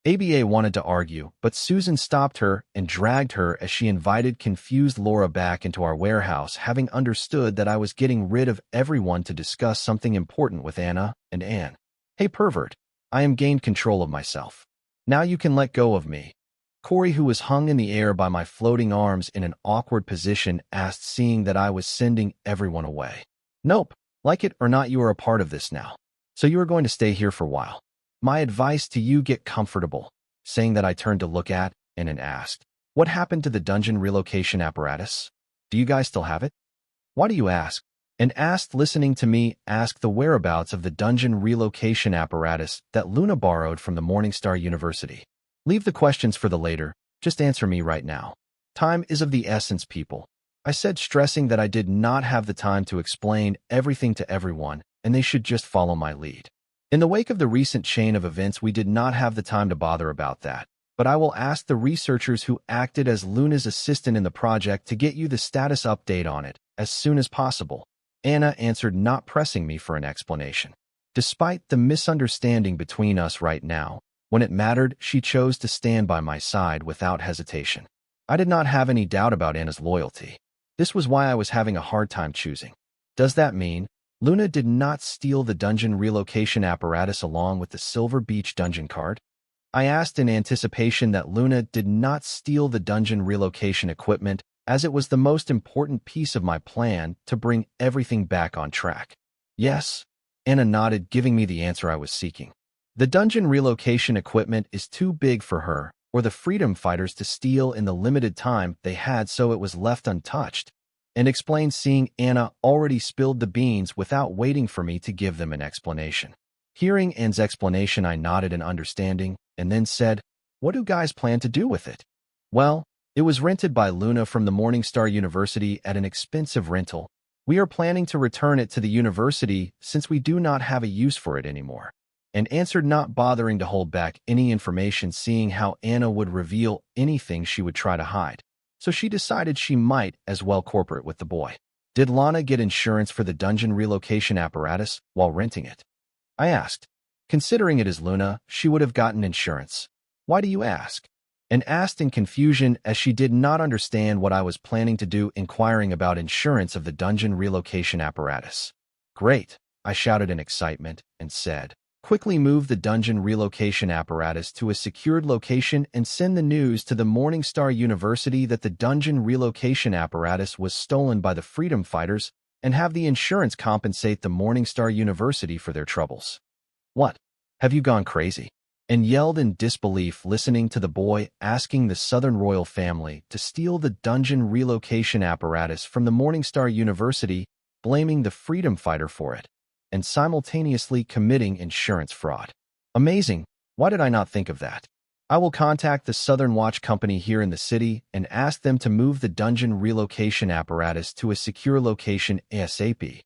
ABA wanted to argue, but Susan stopped her and dragged her as she invited confused Laura back into our warehouse, having understood that I was getting rid of everyone to discuss something important with Anna and Anne. Hey pervert, I am gained control of myself. Now you can let go of me. Corey, who was hung in the air by my floating arms in an awkward position, asked, seeing that I was sending everyone away. Nope, like it or not, you are a part of this now. So you are going to stay here for a while. My advice to you, get comfortable. Saying that, I turned to look at and asked, what happened to the dungeon relocation apparatus? Do you guys still have it? Why do you ask? And asked, listening to me ask the whereabouts of the dungeon relocation apparatus that Luna borrowed from the Morningstar University. Leave the questions for the later, just answer me right now. Time is of the essence, people. I said, stressing that I did not have the time to explain everything to everyone, and they should just follow my lead. In the wake of the recent chain of events, we did not have the time to bother about that, but I will ask the researchers who acted as Luna's assistant in the project to get you the status update on it as soon as possible. Anna answered, not pressing me for an explanation. Despite the misunderstanding between us right now, when it mattered, she chose to stand by my side without hesitation. I did not have any doubt about Anna's loyalty. This was why I was having a hard time choosing. Does that mean Luna did not steal the dungeon relocation apparatus along with the Silver Beach dungeon card? I asked, in anticipation that Luna did not steal the dungeon relocation equipment, as it was the most important piece of my plan to bring everything back on track. Yes, Anna nodded, giving me the answer I was seeking. The dungeon relocation equipment is too big for her or the freedom fighters to steal in the limited time they had, so it was left untouched, and explained, seeing Anna already spilled the beans without waiting for me to give them an explanation. Hearing Anne's explanation, I nodded in understanding and then said, what do guys plan to do with it? Well, it was rented by Luna from the Morningstar University at an expensive rental. We are planning to return it to the university since we do not have a use for it anymore. And answered, not bothering to hold back any information, seeing how Anna would reveal anything she would try to hide. So she decided she might as well cooperate with the boy. Did Lana get insurance for the dungeon relocation apparatus while renting it? I asked. Considering it is Luna, she would have gotten insurance. Why do you ask? And asked in confusion, as she did not understand what I was planning to do, inquiring about insurance of the dungeon relocation apparatus. Great, I shouted in excitement and said, quickly move the dungeon relocation apparatus to a secured location and send the news to the Morningstar University that the dungeon relocation apparatus was stolen by the freedom fighters, and have the insurance compensate the Morningstar University for their troubles. What? Have you gone crazy? And yelled in disbelief, listening to the boy asking the Southern royal family to steal the dungeon relocation apparatus from the Morningstar University, blaming the freedom fighter for it, and simultaneously committing insurance fraud. Amazing. Why did I not think of that? I will contact the Southern Watch Company here in the city and ask them to move the dungeon relocation apparatus to a secure location ASAP.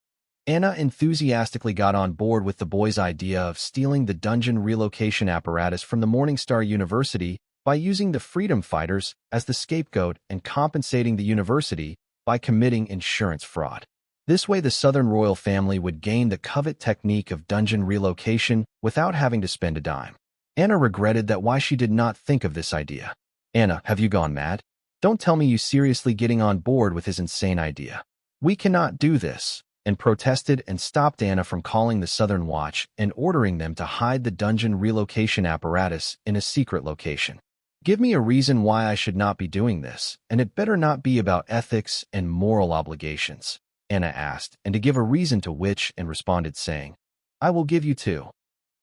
Anna enthusiastically got on board with the boy's idea of stealing the dungeon relocation apparatus from the Morningstar University by using the freedom fighters as the scapegoat and compensating the university by committing insurance fraud. This way, the Southern royal family would gain the coveted technique of dungeon relocation without having to spend a dime. Anna regretted that why she did not think of this idea. Anna, have you gone mad? Don't tell me you seriously getting on board with his insane idea. We cannot do this, and protested and stopped Anna from calling the Southern Watch and ordering them to hide the dungeon relocation apparatus in a secret location. Give me a reason why I should not be doing this, and it better not be about ethics and moral obligations, Anna asked, and to give a reason to which and responded, saying, I will give you two.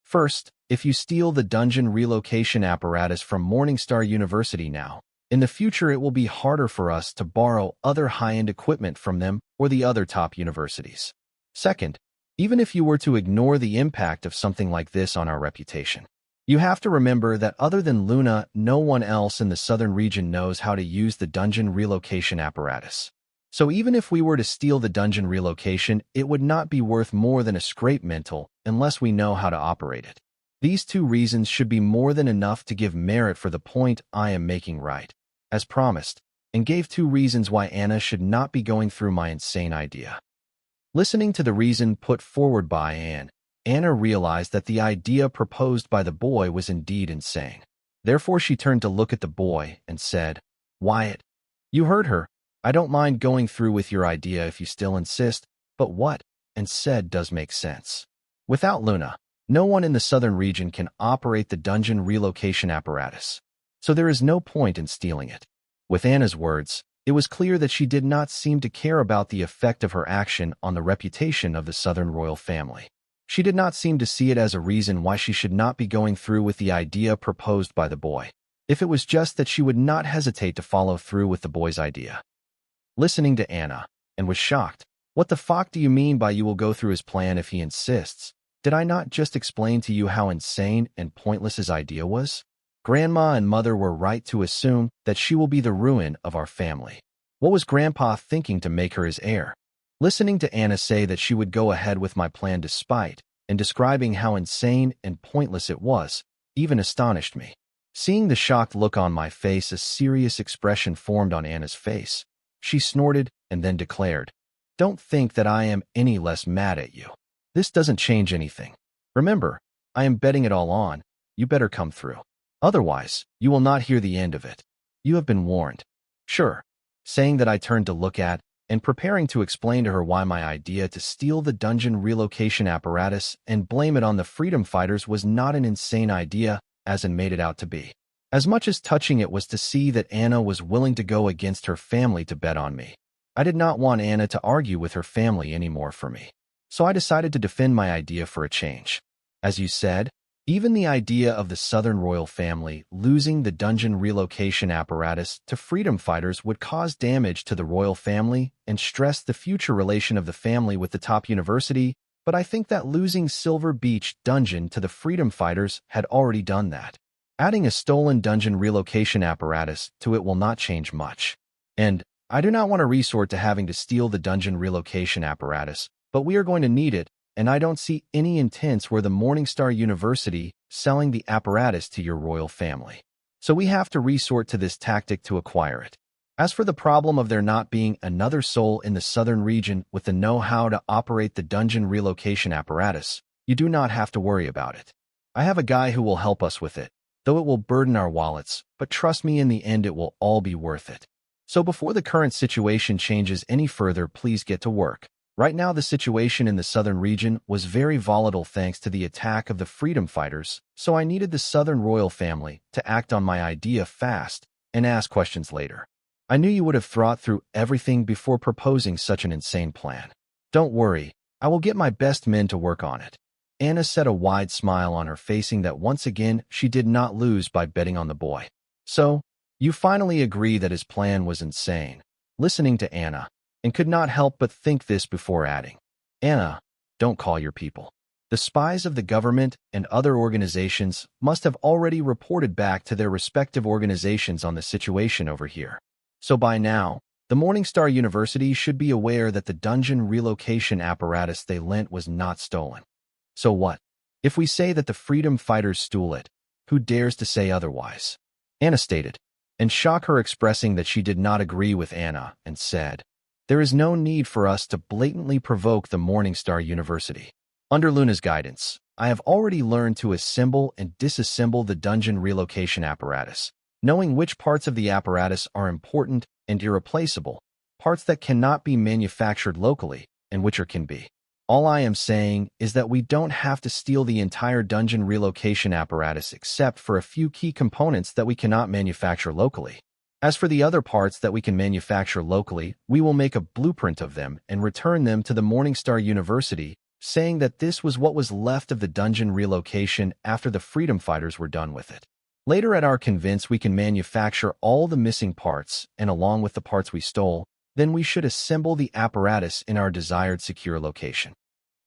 First, if you steal the dungeon relocation apparatus from Morningstar University now, in the future it will be harder for us to borrow other high-end equipment from them or the other top universities. Second, even if you were to ignore the impact of something like this on our reputation, you have to remember that other than Luna, no one else in the southern region knows how to use the dungeon relocation apparatus. So even if we were to steal the dungeon relocation, it would not be worth more than a scrape mental unless we know how to operate it. These two reasons should be more than enough to give merit for the point I am making, right, as promised, and gave two reasons why Anna should not be going through my insane idea. Listening to the reason put forward by Anna realized that the idea proposed by the boy was indeed insane. Therefore, she turned to look at the boy and said, Wyatt, you heard her. I don't mind going through with your idea if you still insist, but what and said does make sense. Without Luna, No one in the southern region can operate the dungeon relocation apparatus, so there is no point in stealing it. With Anna's words, it was clear that she did not seem to care about the effect of her action on the reputation of the southern royal family. She did not seem to see it as a reason why she should not be going through with the idea proposed by the boy, if it was just that she would not hesitate to follow through with the boy's idea. Listening to Anna, and was shocked. What the fuck do you mean by you will go through his plan if he insists? Did I not just explain to you how insane and pointless his idea was? Grandma and Mother were right to assume that she will be the ruin of our family. What was Grandpa thinking to make her his heir? Listening to Anna say that she would go ahead with my plan despite, and describing how insane and pointless it was, even astonished me. Seeing the shocked look on my face, a serious expression formed on Anna's face. She snorted and then declared, "Don't think that I am any less mad at you. This doesn't change anything. Remember, I am betting it all on. You better come through. Otherwise, you will not hear the end of it. You have been warned." Sure. Saying that, I turned to look at and preparing to explain to her why my idea to steal the dungeon relocation apparatus and blame it on the freedom fighters was not an insane idea, as Anne made it out to be. As much as touching it was to see that Anna was willing to go against her family to bet on me. I did not want Anna to argue with her family anymore for me. So I decided to defend my idea for a change. As you said, even the idea of the Southern royal family losing the dungeon relocation apparatus to freedom fighters would cause damage to the royal family and stress the future relation of the family with the top university, but I think that losing Silver Beach Dungeon to the freedom fighters had already done that. Adding a stolen dungeon relocation apparatus to it will not change much. And I do not want to resort to having to steal the dungeon relocation apparatus, but we are going to need it, and I don't see any intents where the Morningstar University selling the apparatus to your royal family. So we have to resort to this tactic to acquire it. As for the problem of there not being another soul in the southern region with the know-how to operate the dungeon relocation apparatus, you do not have to worry about it. I have a guy who will help us with it, though it will burden our wallets, but trust me, in the end it will all be worth it. So before the current situation changes any further, please get to work. Right now, the situation in the southern region was very volatile thanks to the attack of the freedom fighters, so I needed the southern royal family to act on my idea fast and ask questions later. I knew you would have thought through everything before proposing such an insane plan. Don't worry, I will get my best men to work on it. Anna set a wide smile on her, facing that once again she did not lose by betting on the boy. So, you finally agree that his plan was insane. Listening to Anna, and could not help but think this before adding, "Anna, don't call your people. The spies of the government and other organizations must have already reported back to their respective organizations on the situation over here. So by now, the Morningstar University should be aware that the dungeon relocation apparatus they lent was not stolen. So what? If we say that the freedom fighters stole it, who dares to say otherwise?" Anna stated, and shock her expressing that she did not agree with Anna and said, "There is no need for us to blatantly provoke the Morningstar University. Under Luna's guidance, I have already learned to assemble and disassemble the dungeon relocation apparatus, knowing which parts of the apparatus are important and irreplaceable, parts that cannot be manufactured locally, and which can be. All I am saying is that we don't have to steal the entire dungeon relocation apparatus except for a few key components that we cannot manufacture locally. As for the other parts that we can manufacture locally, we will make a blueprint of them and return them to the Morningstar University, saying that this was what was left of the dungeon relocation after the freedom fighters were done with it. Later at our convince we can manufacture all the missing parts, and along with the parts we stole, then we should assemble the apparatus in our desired secure location."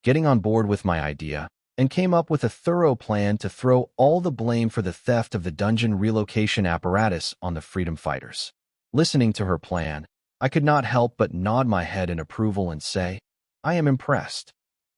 Getting on board with my idea, and came up with a thorough plan to throw all the blame for the theft of the dungeon relocation apparatus on the freedom fighters. Listening to her plan, I could not help but nod my head in approval and say, "I am impressed.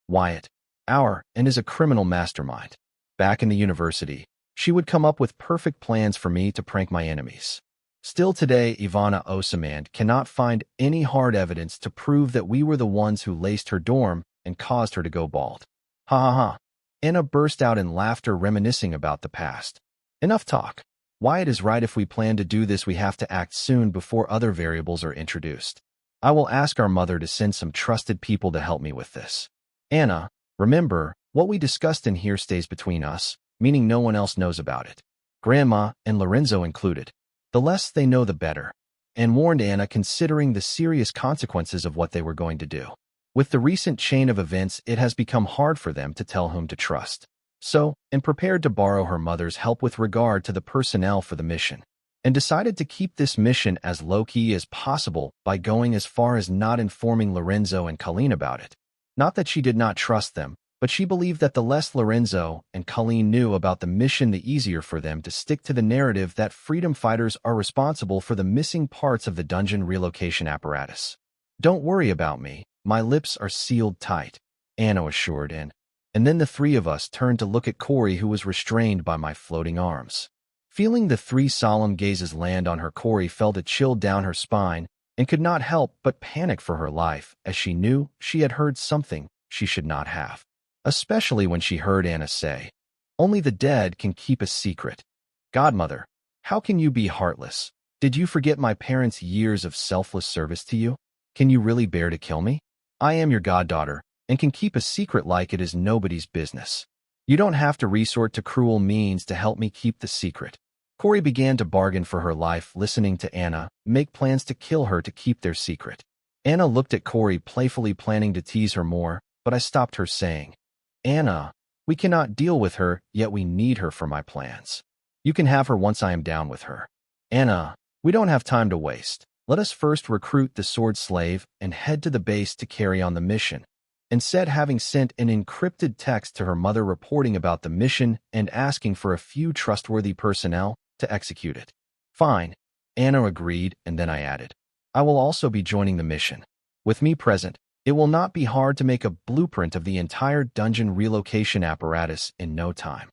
Wyatt, and is a criminal mastermind. Back in the university, she would come up with perfect plans for me to prank my enemies. Still today, Ivana Osamand cannot find any hard evidence to prove that we were the ones who laced her dorm and caused her to go bald." Ha ha ha. Anna burst out in laughter, reminiscing about the past. Enough talk. Wyatt is right. If we plan to do this, we have to act soon before other variables are introduced. I will ask our mother to send some trusted people to help me with this. Anna, remember, What we discussed in here stays between us, meaning no one else knows about it. Grandma and Lorenzo included. The less they know, the better, and warned Anna considering the serious consequences of what they were going to do. With the recent chain of events, it has become hard for them to tell whom to trust. So, and prepared to borrow her mother's help with regard to the personnel for the mission, and decided to keep this mission as low-key as possible by going as far as not informing Lorenzo and Colleen about it. Not that she did not trust them, but she believed that the less Lorenzo and Colleen knew about the mission, the easier for them to stick to the narrative that freedom fighters are responsible for the missing parts of the dungeon relocation apparatus. "Don't worry about me, my lips are sealed tight," Anna assured Anne. And then the three of us turned to look at Corey, who was restrained by my floating arms. Feeling the three solemn gazes land on her, Corey felt a chill down her spine and could not help but panic for her life, as she knew she had heard something she should not have. Especially when she heard Anna say, "Only the dead can keep a secret." "Godmother, how can you be heartless? Did you forget my parents' years of selfless service to you? Can you really bear to kill me? I am your goddaughter, and can keep a secret like it is nobody's business. You don't have to resort to cruel means to help me keep the secret." Corey began to bargain for her life, listening to Anna make plans to kill her to keep their secret. Anna looked at Corey, playfully planning to tease her more, but I stopped her, saying, "Anna, we cannot deal with her, yet we need her for my plans. You can have her once I am down with her." "Anna, we don't have time to waste. Let us first recruit the sword slave and head to the base to carry on the mission," and said, having sent an encrypted text to her mother reporting about the mission and asking for a few trustworthy personnel to execute it. "Fine," Anna agreed, and then I added, "I will also be joining the mission. With me present, it will not be hard to make a blueprint of the entire dungeon relocation apparatus in no time."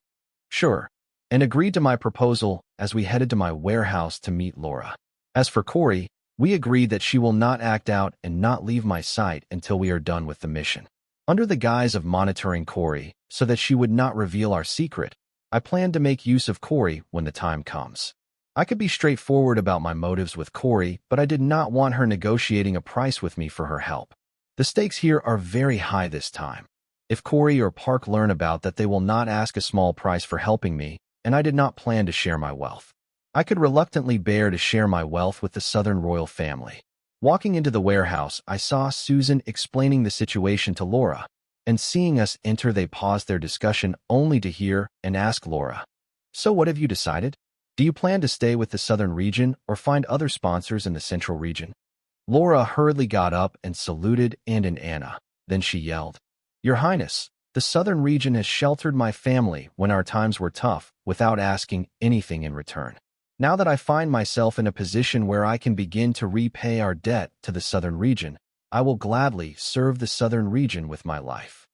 "Sure," and agreed to my proposal as we headed to my warehouse to meet Laura. As for Corey, we agreed that she will not act out and not leave my sight until we are done with the mission. Under the guise of monitoring Corey, so that she would not reveal our secret, I planned to make use of Corey when the time comes. I could be straightforward about my motives with Corey, but I did not want her negotiating a price with me for her help. The stakes here are very high this time. If Corey or Park learn about that, they will not ask a small price for helping me, and I did not plan to share my wealth. I could reluctantly bear to share my wealth with the Southern royal family. Walking into the warehouse, I saw Susan explaining the situation to Laura, and seeing us enter, they paused their discussion only to hear and ask Laura, "So what have you decided? Do you plan to stay with the Southern region or find other sponsors in the Central region?" Laura hurriedly got up and saluted Anne and Anna. Then she yelled, "Your Highness, the Southern region has sheltered my family when our times were tough without asking anything in return. Now that I find myself in a position where I can begin to repay our debt to the Southern region, I will gladly serve the Southern region with my life."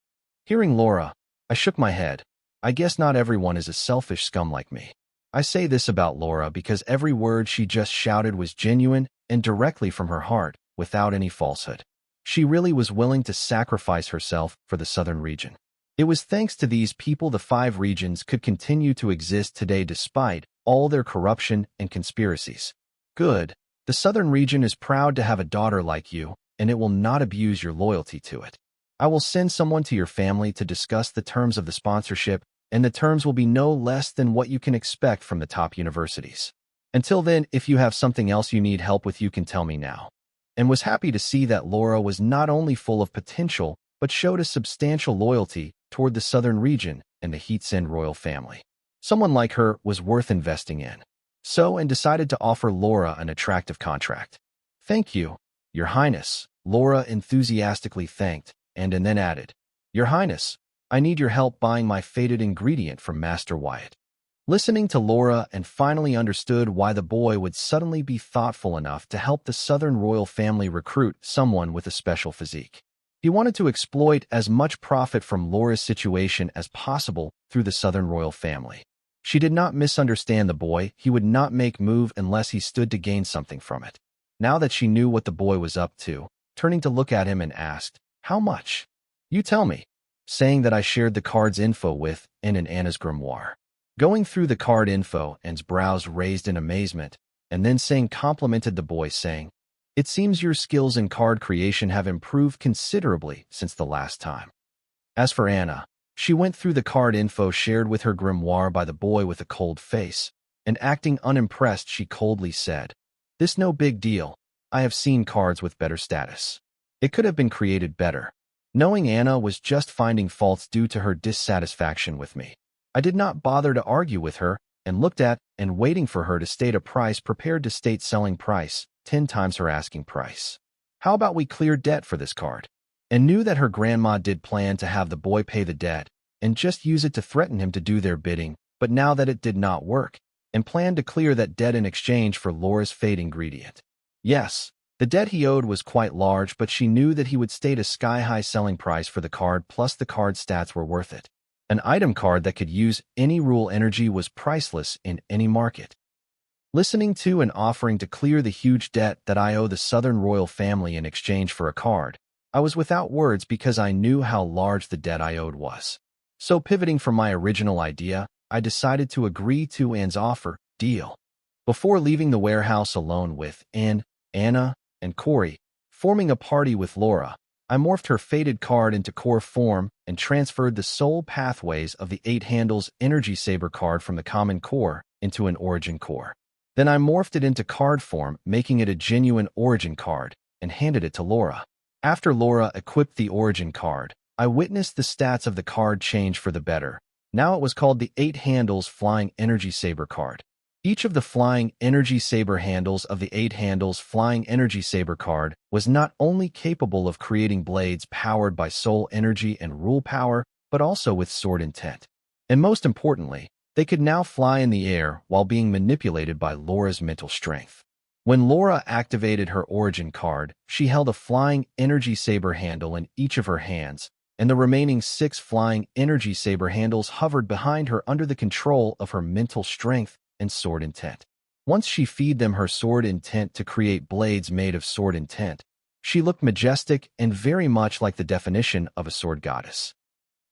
Hearing Laura, I shook my head. I guess not everyone is a selfish scum like me. I say this about Laura because every word she just shouted was genuine and directly from her heart, without any falsehood. She really was willing to sacrifice herself for the Southern region. It was thanks to these people the 5 regions could continue to exist today despite all their corruption and conspiracies. Good. The Southern region is proud to have a daughter like you, and it will not abuse your loyalty to it. I will send someone to your family to discuss the terms of the sponsorship, and the terms will be no less than what you can expect from the top universities. Until then, if you have something else you need help with, you can tell me now." And was happy to see that Laura was not only full of potential, but showed a substantial loyalty toward the Southern region and the Heatsend royal family. Someone like her was worth investing in. So, and decided to offer Laura an attractive contract. "Thank you, Your Highness," Laura enthusiastically thanked, and then added, "Your Highness, I need your help buying my fated ingredient from Master Wyatt." Listening to Laura, and finally understood why the boy would suddenly be thoughtful enough to help the Southern royal family recruit someone with a special physique. He wanted to exploit as much profit from Laura's situation as possible through the Southern royal family. She did not misunderstand the boy. He would not make move unless he stood to gain something from it. Now that she knew what the boy was up to, turning to look at him and asked, "How much?" "You tell me," saying that I shared the card's info with Anne in Anna's grimoire. Going through the card info, Anne's brows raised in amazement, and then saying complimented the boy, saying, "It seems your skills in card creation have improved considerably since the last time." As for Anna, She went through the card info shared with her grimoire by the boy with a cold face, and acting unimpressed, she coldly said, "This no big deal. I have seen cards with better status. It could have been created better." Knowing Anna was just finding faults due to her dissatisfaction with me, I did not bother to argue with her and looked at and waiting for her to state a price, prepared to state selling price, 10 times her asking price. How about we clear debt for this card? And knew that her grandma did plan to have the boy pay the debt and just use it to threaten him to do their bidding, but now that it did not work, and planned to clear that debt in exchange for Laura's fate ingredient. Yes, the debt he owed was quite large, but she knew that he would state a sky-high selling price for the card, plus the card stats were worth it. An item card that could use any rule energy was priceless in any market. Listening to and offering to clear the huge debt that I owe the Southern royal family in exchange for a card, I was without words because I knew how large the debt I owed was. So pivoting from my original idea, I decided to agree to Anne's offer, deal. Before leaving the warehouse alone with Anne, Anna, and Corey, forming a party with Laura, I morphed her fated card into core form and transferred the soul pathways of the 8 handles energy saber card from the common core into an origin core. Then I morphed it into card form, making it a genuine origin card, and handed it to Laura. After Laura equipped the origin card, I witnessed the stats of the card change for the better. Now it was called the 8 handles flying energy saber card. Each of the flying energy saber handles of the 8 handles flying energy saber card was not only capable of creating blades powered by soul energy and rule power, but also with sword intent. And most importantly, they could now fly in the air while being manipulated by Laura's mental strength. When Laura activated her origin card, she held a flying energy saber handle in each of her hands, and the remaining 6 flying energy saber handles hovered behind her under the control of her mental strength and sword intent. Once she fed them her sword intent to create blades made of sword intent, she looked majestic and very much like the definition of a sword goddess.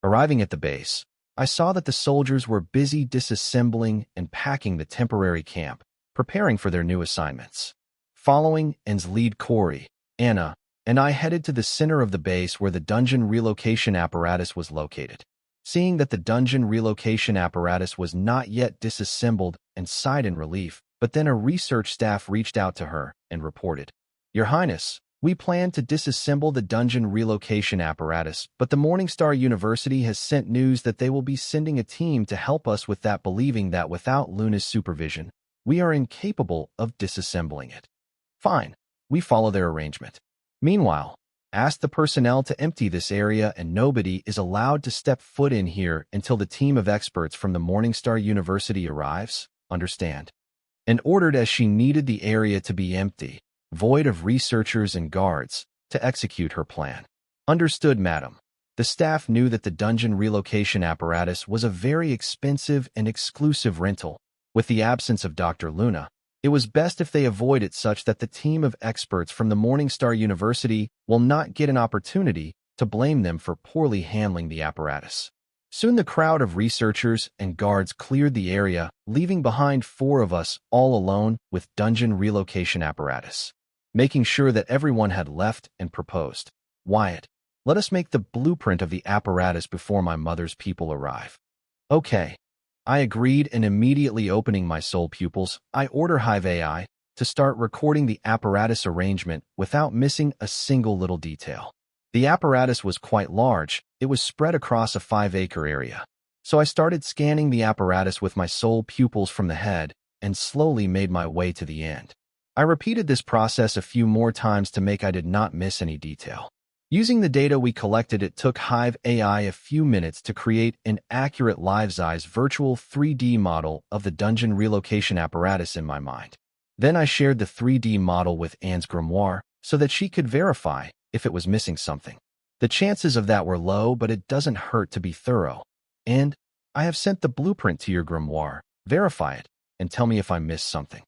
Arriving at the base, I saw that the soldiers were busy disassembling and packing the temporary camp, preparing for their new assignments. Following Anne's lead, Corey, Anna, and I headed to the center of the base where the dungeon relocation apparatus was located. Seeing that the dungeon relocation apparatus was not yet disassembled and sighed in relief, but then a research staff reached out to her and reported, "Your Highness, we plan to disassemble the dungeon relocation apparatus, but the Morningstar University has sent news that they will be sending a team to help us with that, believing that without Luna's supervision, we are incapable of disassembling it." Fine, we follow their arrangement. Meanwhile, ask the personnel to empty this area and nobody is allowed to step foot in here until the team of experts from the Morningstar University arrives, understand? And ordered as she needed the area to be empty, void of researchers and guards, to execute her plan. Understood, madam. The staff knew that the dungeon relocation apparatus was a very expensive and exclusive rental. With the absence of Dr. Luna, it was best if they avoid it such that the team of experts from the Morningstar University will not get an opportunity to blame them for poorly handling the apparatus. Soon the crowd of researchers and guards cleared the area, leaving behind 4 of us all alone with dungeon relocation apparatus. Making sure that everyone had left and proposed, "Wyatt, let us make the blueprint of the apparatus before my mother's people arrive." Okay. I agreed, and immediately opening my soul pupils, I order Hive AI to start recording the apparatus arrangement without missing a single little detail. The apparatus was quite large. It was spread across a 5-acre area. So I started scanning the apparatus with my soul pupils from the head and slowly made my way to the end. I repeated this process a few more times to make I did not miss any detail. Using the data we collected, it took Hive AI a few minutes to create an accurate life-size virtual 3D model of the dungeon relocation apparatus in my mind. Then I shared the 3D model with Anne's grimoire so that she could verify if it was missing something. The chances of that were low, but it doesn't hurt to be thorough. And I have sent the blueprint to your grimoire. Verify it and tell me if I missed something.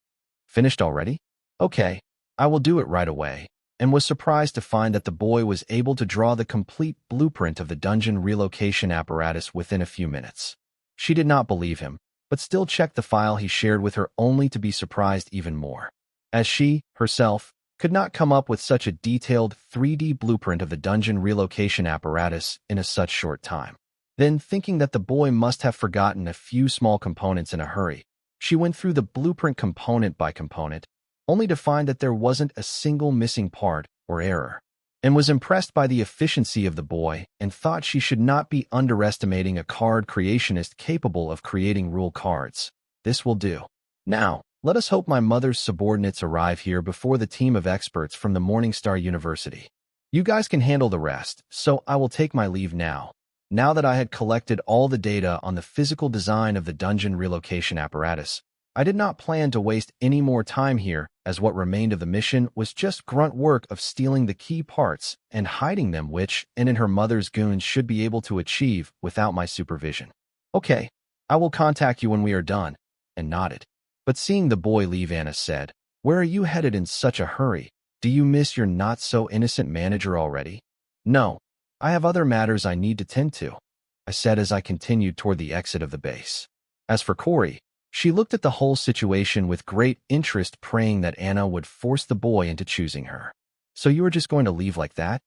Finished already? Okay, I will do it right away. And was surprised to find that the boy was able to draw the complete blueprint of the dungeon relocation apparatus within a few minutes. She did not believe him, but still checked the file he shared with her, only to be surprised even more, as she, herself, could not come up with such a detailed 3D blueprint of the dungeon relocation apparatus in a such short time. Then, thinking that the boy must have forgotten a few small components in a hurry, she went through the blueprint component by component, only to find that there wasn't a single missing part or error, and was impressed by the efficiency of the boy and thought she should not be underestimating a card creationist capable of creating rule cards. This will do. Now, let us hope my mother's subordinates arrive here before the team of experts from the Morningstar University. You guys can handle the rest, so I will take my leave now. Now that I had collected all the data on the physical design of the dungeon relocation apparatus, I did not plan to waste any more time here, as what remained of the mission was just grunt work of stealing the key parts and hiding them, which Anna and her mother's goons should be able to achieve without my supervision. Okay, I will contact you when we are done, and nodded. But seeing the boy leave, Anna said, "Where are you headed in such a hurry? Do you miss your not-so-innocent manager already?" "No, I have other matters I need to tend to," I said as I continued toward the exit of the base. As for Corey, she looked at the whole situation with great interest, praying that Anna would force the boy into choosing her. "So you were just going to leave like that?"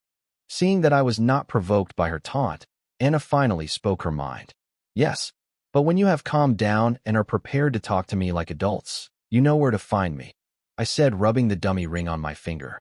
Seeing that I was not provoked by her taunt, Anna finally spoke her mind. "Yes, but when you have calmed down and are prepared to talk to me like adults, you know where to find me," I said, rubbing the dummy ring on my finger.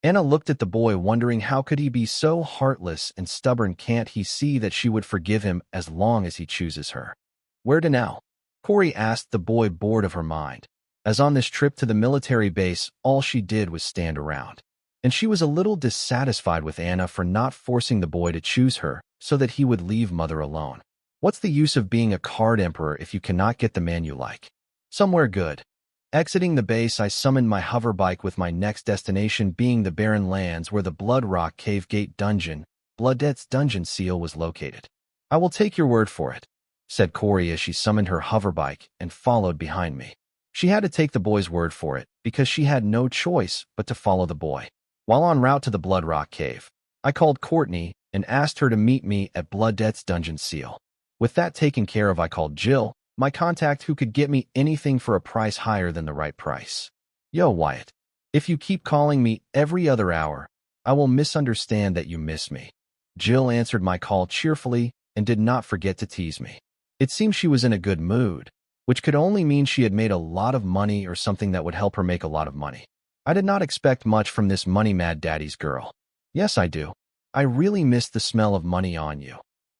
Anna looked at the boy, wondering how could he be so heartless and stubborn. Can't he see that she would forgive him as long as he chooses her? "Where to now?" Corey asked the boy, bored of her mind, as on this trip to the military base, all she did was stand around. And she was a little dissatisfied with Anna for not forcing the boy to choose her so that he would leave mother alone. What's the use of being a card emperor if you cannot get the man you like? Somewhere good. Exiting the base, I summoned my hover bike, with my next destination being the barren lands where the Blood Rock Cave Gate Dungeon, Bloodette's dungeon seal, was located. "I will take your word for it," said Corey as she summoned her hover bike and followed behind me. She had to take the boy's word for it because she had no choice but to follow the boy. While en route to the Blood Rock Cave, I called Courtney and asked her to meet me at Bloodette's dungeon seal. With that taken care of, I called Jill, my contact who could get me anything for a price higher than the right price. "Yo, Wyatt, if you keep calling me every other hour, I will misunderstand that you miss me." Jill answered my call cheerfully and did not forget to tease me. It seemed she was in a good mood, which could only mean she had made a lot of money or something that would help her make a lot of money. I did not expect much from this money-mad daddy's girl. "Yes, I do. I really miss the smell of money on you."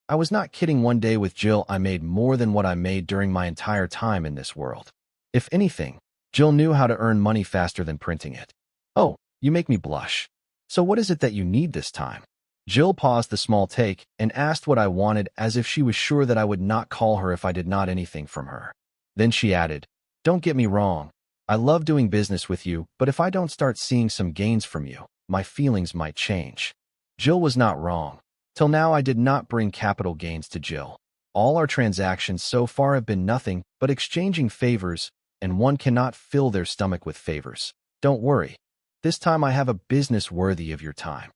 I was not kidding. One day with Jill, I made more than what I made during my entire time in this world. If anything, Jill knew how to earn money faster than printing it. "Oh, you make me blush. So what is it that you need this time?" Jill paused the small take and asked what I wanted, as if she was sure that I would not call her if I did not anything from her. Then she added, "Don't get me wrong. I love doing business with you, but if I don't start seeing some gains from you, my feelings might change." Jill was not wrong. Till now, I did not bring capital gains to Jill. All our transactions so far have been nothing but exchanging favors, and one cannot fill their stomach with favors. "Don't worry. This time I have a business worthy of your time."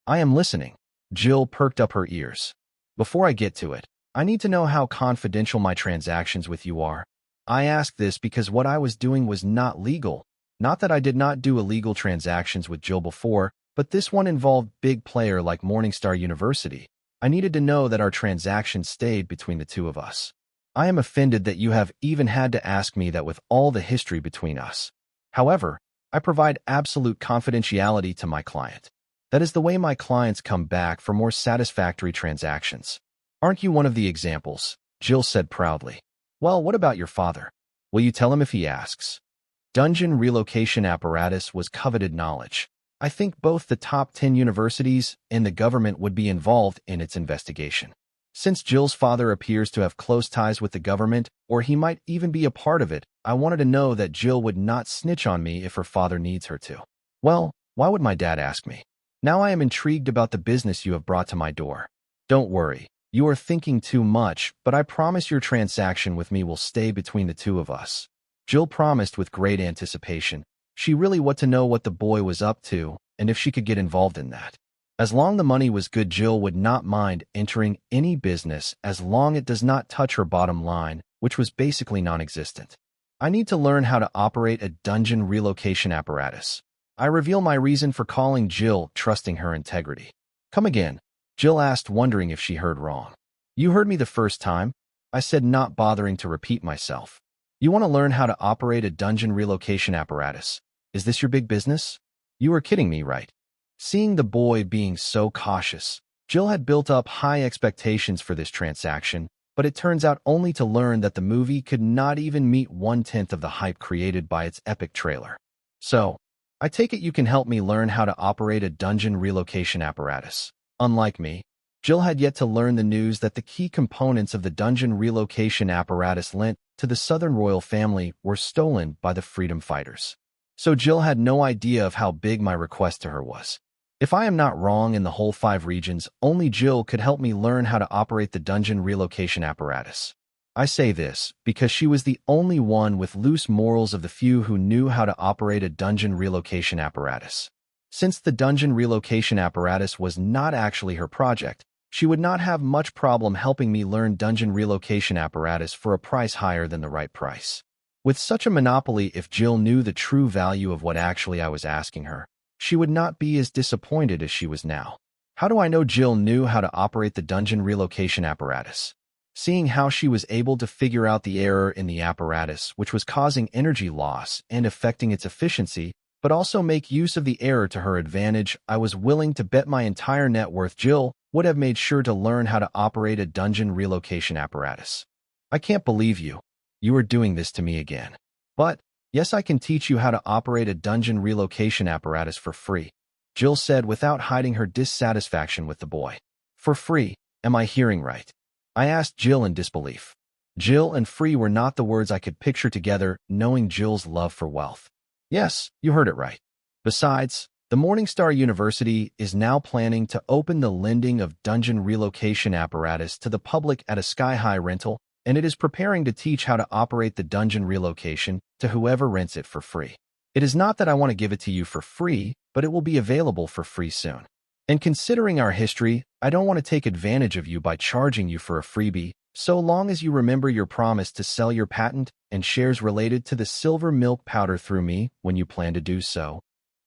"I am listening." Jill perked up her ears. "Before I get to it, I need to know how confidential my transactions with you are. I ask this because what I was doing was not legal. Not that I did not do illegal transactions with Jill before, but this one involved big player like Morningstar University. I needed to know that our transactions stayed between the two of us. I am offended that you have even had to ask me that with all the history between us. However, I provide absolute confidentiality to my client. That is the way my clients come back for more satisfactory transactions. Aren't you one of the examples?" Jill said proudly. "Well, what about your father? Will you tell him if he asks?" Dungeon relocation apparatus was coveted knowledge. I think both the top 10 universities and the government would be involved in its investigation. Since Jill's father appears to have close ties with the government, or he might even be a part of it, I wanted to know that Jill would not snitch on me if her father needs her to. Well, why would my dad ask me? Now I am intrigued about the business you have brought to my door. Don't worry, you are thinking too much, but I promise your transaction with me will stay between the two of us." Jill promised with great anticipation. She really wanted to know what the boy was up to and if she could get involved in that. As long the money was good, Jill would not mind entering any business as long it does not touch her bottom line, which was basically non-existent. I need to learn how to operate a dungeon relocation apparatus. I reveal my reason for calling Jill, trusting her integrity. "Come again?" Jill asked, wondering if she heard wrong. You heard me the first time. I said, not bothering to repeat myself. You want to learn how to operate a dungeon relocation apparatus. Is this your big business? You are kidding me, right? Seeing the boy being so cautious, Jill had built up high expectations for this transaction, but it turns out only to learn that the movie could not even meet 1/10 of the hype created by its epic trailer. So, I take it you can help me learn how to operate a dungeon relocation apparatus. Unlike me, Jill had yet to learn the news that the key components of the dungeon relocation apparatus lent to the Southern royal family were stolen by the freedom fighters. So Jill had no idea of how big my request to her was. If I am not wrong, in the whole 5 regions, only Jill could help me learn how to operate the dungeon relocation apparatus. I say this because she was the only one with loose morals of the few who knew how to operate a dungeon relocation apparatus. Since the dungeon relocation apparatus was not actually her project, she would not have much problem helping me learn dungeon relocation apparatus for a price higher than the right price. With such a monopoly, if Jill knew the true value of what actually I was asking her, she would not be as disappointed as she was now. How do I know Jill knew how to operate the dungeon relocation apparatus? Seeing how she was able to figure out the error in the apparatus, which was causing energy loss and affecting its efficiency, but also make use of the error to her advantage, I was willing to bet my entire net worth Jill would have made sure to learn how to operate a dungeon relocation apparatus. I can't believe you. You are doing this to me again. But, yes, I can teach you how to operate a dungeon relocation apparatus for free, Jill said without hiding her dissatisfaction with the boy. For free, am I hearing right? I asked Jill in disbelief. Jill and free were not the words I could picture together, knowing Jill's love for wealth. Yes, you heard it right. Besides, the Morningstar University is now planning to open the lending of dungeon relocation apparatus to the public at a sky-high rental, and it is preparing to teach how to operate the dungeon relocation to whoever rents it for free. It is not that I want to give it to you for free, but it will be available for free soon. And considering our history, I don't want to take advantage of you by charging you for a freebie, so long as you remember your promise to sell your patent and shares related to the silver milk powder through me when you plan to do so.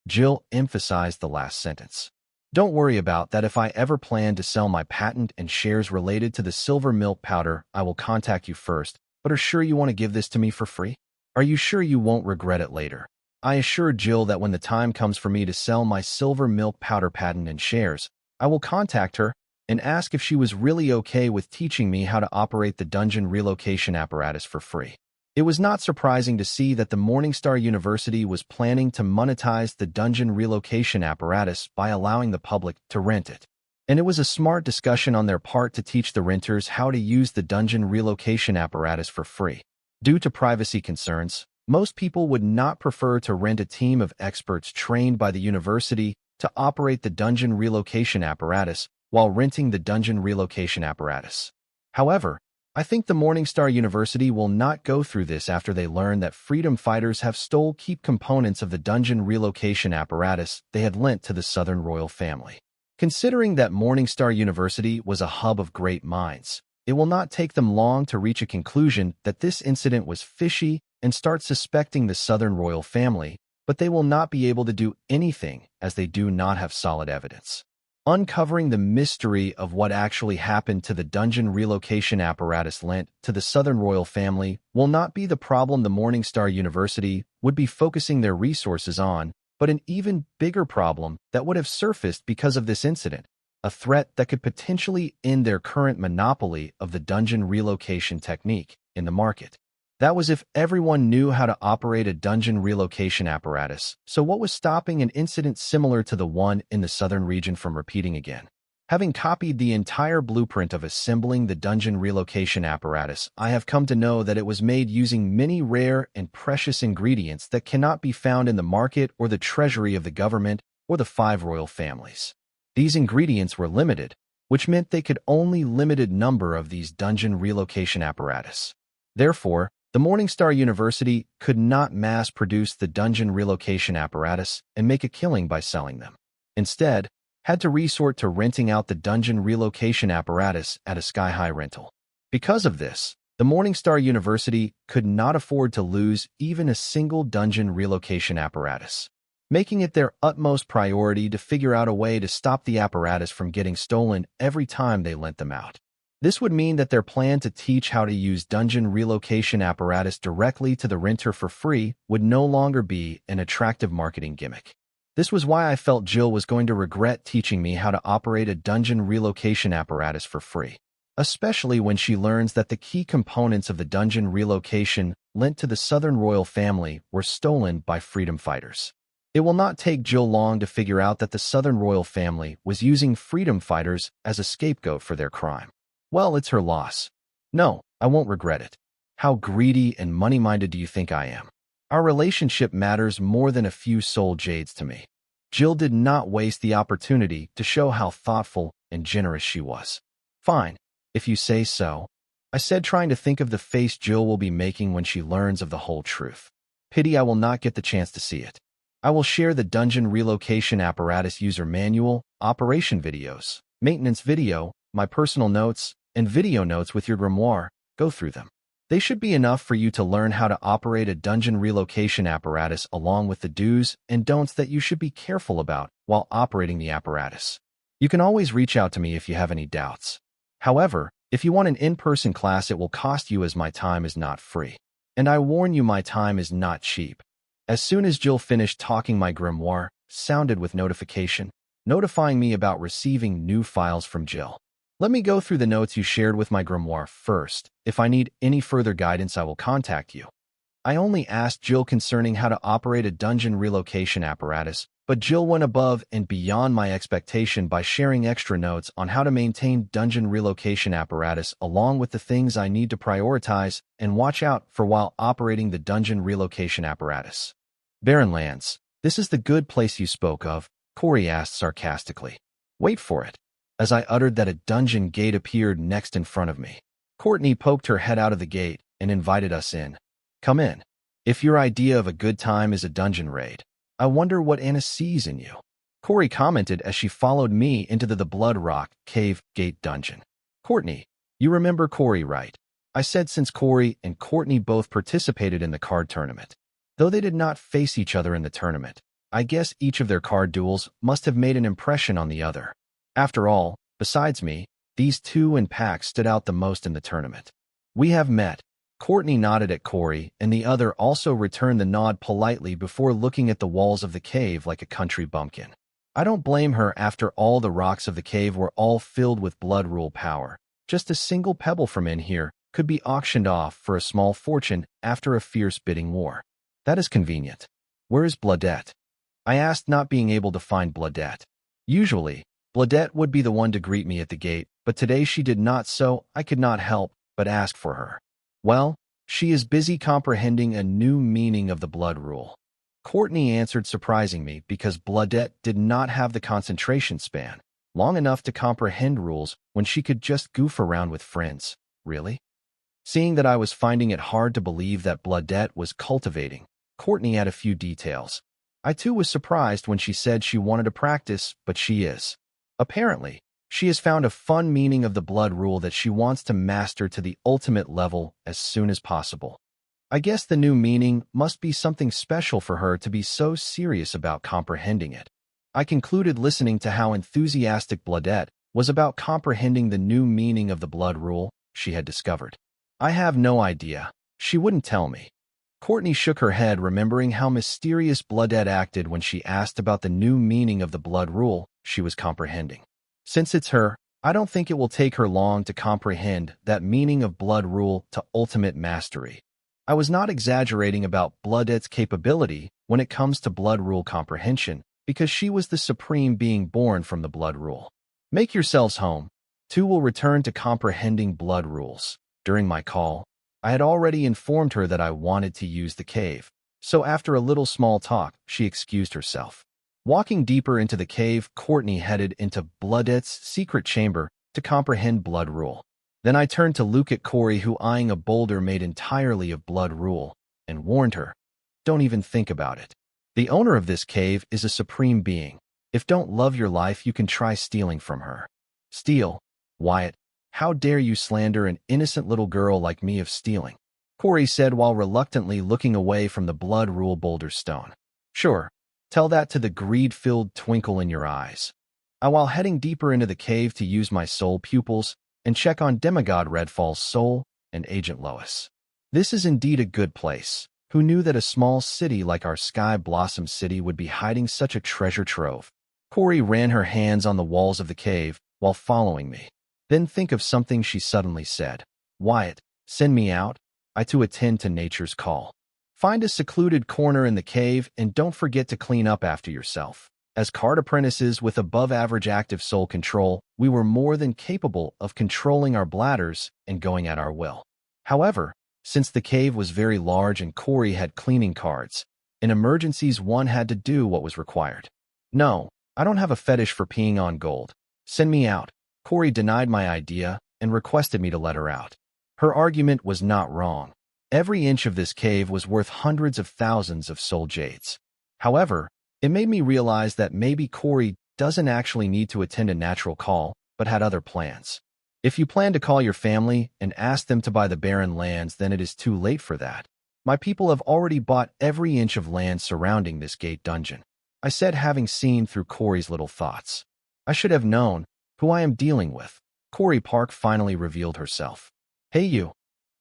Jill emphasized the last sentence. Don't worry about that. If I ever plan to sell my patent and shares related to the silver milk powder, I will contact you first, but are sure you want to give this to me for free? Are you sure you won't regret it later? I assured Jill that when the time comes for me to sell my silver milk powder patent and shares, I will contact her and ask if she was really okay with teaching me how to operate the dungeon relocation apparatus for free. It was not surprising to see that the Morningstar University was planning to monetize the dungeon relocation apparatus by allowing the public to rent it. And it was a smart discussion on their part to teach the renters how to use the dungeon relocation apparatus for free. Due to privacy concerns, most people would not prefer to rent a team of experts trained by the university to operate the dungeon relocation apparatus while renting the dungeon relocation apparatus. However, I think the Morningstar University will not go through this after they learn that freedom fighters have stole key components of the dungeon relocation apparatus they had lent to the Southern royal family. Considering that Morningstar University was a hub of great minds, it will not take them long to reach a conclusion that this incident was fishy and start suspecting the Southern royal family, but they will not be able to do anything as they do not have solid evidence. Uncovering the mystery of what actually happened to the dungeon relocation apparatus lent to the Southern royal family will not be the problem the Morningstar University would be focusing their resources on, but an even bigger problem that would have surfaced because of this incident, a threat that could potentially end their current monopoly of the dungeon relocation technique in the market. That was if everyone knew how to operate a dungeon relocation apparatus, so what was stopping an incident similar to the one in the southern region from repeating again? Having copied the entire blueprint of assembling the dungeon relocation apparatus, I have come to know that it was made using many rare and precious ingredients that cannot be found in the market or the treasury of the government or the 5 royal families. These ingredients were limited, which meant they could only limited number of these dungeon relocation apparatus. Therefore, the Morningstar University could not mass-produce the dungeon relocation apparatus and make a killing by selling them. Instead, had to resort to renting out the dungeon relocation apparatus at a sky-high rental. Because of this, the Morningstar University could not afford to lose even a single dungeon relocation apparatus, making it their utmost priority to figure out a way to stop the apparatus from getting stolen every time they lent them out. This would mean that their plan to teach how to use dungeon relocation apparatus directly to the renter for free would no longer be an attractive marketing gimmick. This was why I felt Jill was going to regret teaching me how to operate a dungeon relocation apparatus for free, especially when she learns that the key components of the dungeon relocation lent to the Southern royal family were stolen by freedom fighters. It will not take Jill long to figure out that the Southern royal family was using freedom fighters as a scapegoat for their crime. Well, it's her loss. No, I won't regret it. How greedy and money-minded do you think I am? Our relationship matters more than a few soul jades to me. Jill did not waste the opportunity to show how thoughtful and generous she was. Fine, if you say so, I said, trying to think of the face Jill will be making when she learns of the whole truth. Pity I will not get the chance to see it. I will share the dungeon relocation apparatus user manual, operation videos, maintenance video, my personal notes, and video notes with your grimoire. Go through them. They should be enough for you to learn how to operate a dungeon relocation apparatus, along with the do's and don'ts that you should be careful about while operating the apparatus. You can always reach out to me if you have any doubts. However, if you want an in-person class, it will cost you, as my time is not free. And I warn you, my time is not cheap. As soon as Jill finished talking, my grimoire sounded with notification, notifying me about receiving new files from Jill. Let me go through the notes you shared with my grimoire first. If I need any further guidance, I will contact you. I only asked Jill concerning how to operate a dungeon relocation apparatus, but Jill went above and beyond my expectation by sharing extra notes on how to maintain dungeon relocation apparatus, along with the things I need to prioritize and watch out for while operating the dungeon relocation apparatus. Barren Lands, this is the good place you spoke of, Corey asked sarcastically. Wait for it. As I uttered that, a dungeon gate appeared next in front of me. Courtney poked her head out of the gate and invited us in. Come in. If your idea of a good time is a dungeon raid, I wonder what Anna sees in you, Corey commented as she followed me into the Blood Rock Cave Gate dungeon. Courtney, you remember Corey, right? I said, since Corey and Courtney both participated in the card tournament. Though they did not face each other in the tournament, I guess each of their card duels must have made an impression on the other. After all, besides me, these two in packs stood out the most in the tournament. We have met. Courtney nodded at Corey, and the other also returned the nod politely before looking at the walls of the cave like a country bumpkin. I don't blame her. After all, the rocks of the cave were all filled with blood rule power. Just a single pebble from in here could be auctioned off for a small fortune after a fierce bidding war. That is convenient. Where is Bloodette? I asked, not being able to find Bloodette. Usually, Bloodette would be the one to greet me at the gate, but today she did not, so I could not help but ask for her. Well, she is busy comprehending a new meaning of the blood rule, Courtney answered, surprising me because Bloodette did not have the concentration span long enough to comprehend rules when she could just goof around with friends. Really? Seeing that I was finding it hard to believe that Bloodette was cultivating, Courtney had a few details. I too was surprised when she said she wanted to practice, but she is. Apparently, she has found a fun meaning of the blood rule that she wants to master to the ultimate level as soon as possible. I guess the new meaning must be something special for her to be so serious about comprehending it. I concluded, listening to how enthusiastic Bloodette was about comprehending the new meaning of the blood rule she had discovered. I have no idea. She wouldn't tell me. Courtney shook her head, remembering how mysterious Bloodette acted when she asked about the new meaning of the blood rule she was comprehending. Since it's her, I don't think it will take her long to comprehend that meaning of blood rule to ultimate mastery. I was not exaggerating about Bloodette's capability when it comes to blood rule comprehension, because she was the supreme being born from the blood rule. Make yourselves home. Two will return to comprehending blood rules. During my call, I had already informed her that I wanted to use the cave, so after a little small talk, she excused herself. Walking deeper into the cave, Courtney headed into Bloodette's secret chamber to comprehend blood rule. Then I turned to look at Corey, who eyeing a boulder made entirely of blood rule, and warned her, "Don't even think about it. The owner of this cave is a supreme being. If don't love your life, you can try stealing from her." "Steal? Wyatt, how dare you slander an innocent little girl like me of stealing?" Corey said while reluctantly looking away from the blood rule boulder stone. "Sure, tell that to the greed-filled twinkle in your eyes." While heading deeper into the cave to use my soul pupils, and check on demigod Redfall's soul and Agent Lois. This is indeed a good place. Who knew that a small city like our Sky Blossom City would be hiding such a treasure trove? Corey ran her hands on the walls of the cave while following me. Then think of something she suddenly said. Wyatt, send me out. I to attend to nature's call. Find a secluded corner in the cave and don't forget to clean up after yourself. As card apprentices with above-average active soul control, we were more than capable of controlling our bladders and going at our will. However, since the cave was very large and Corey had cleaning cards, in emergencies one had to do what was required. No, I don't have a fetish for peeing on gold. Send me out. Corey denied my idea and requested me to let her out. Her argument was not wrong. Every inch of this cave was worth hundreds of thousands of soul jades. However, it made me realize that maybe Corey doesn't actually need to attend a natural call, but had other plans. If you plan to call your family and ask them to buy the barren lands, then it is too late for that. My people have already bought every inch of land surrounding this gate dungeon. I said, having seen through Corey's little thoughts. I should have known who I am dealing with. Corey Park finally revealed herself. Hey you.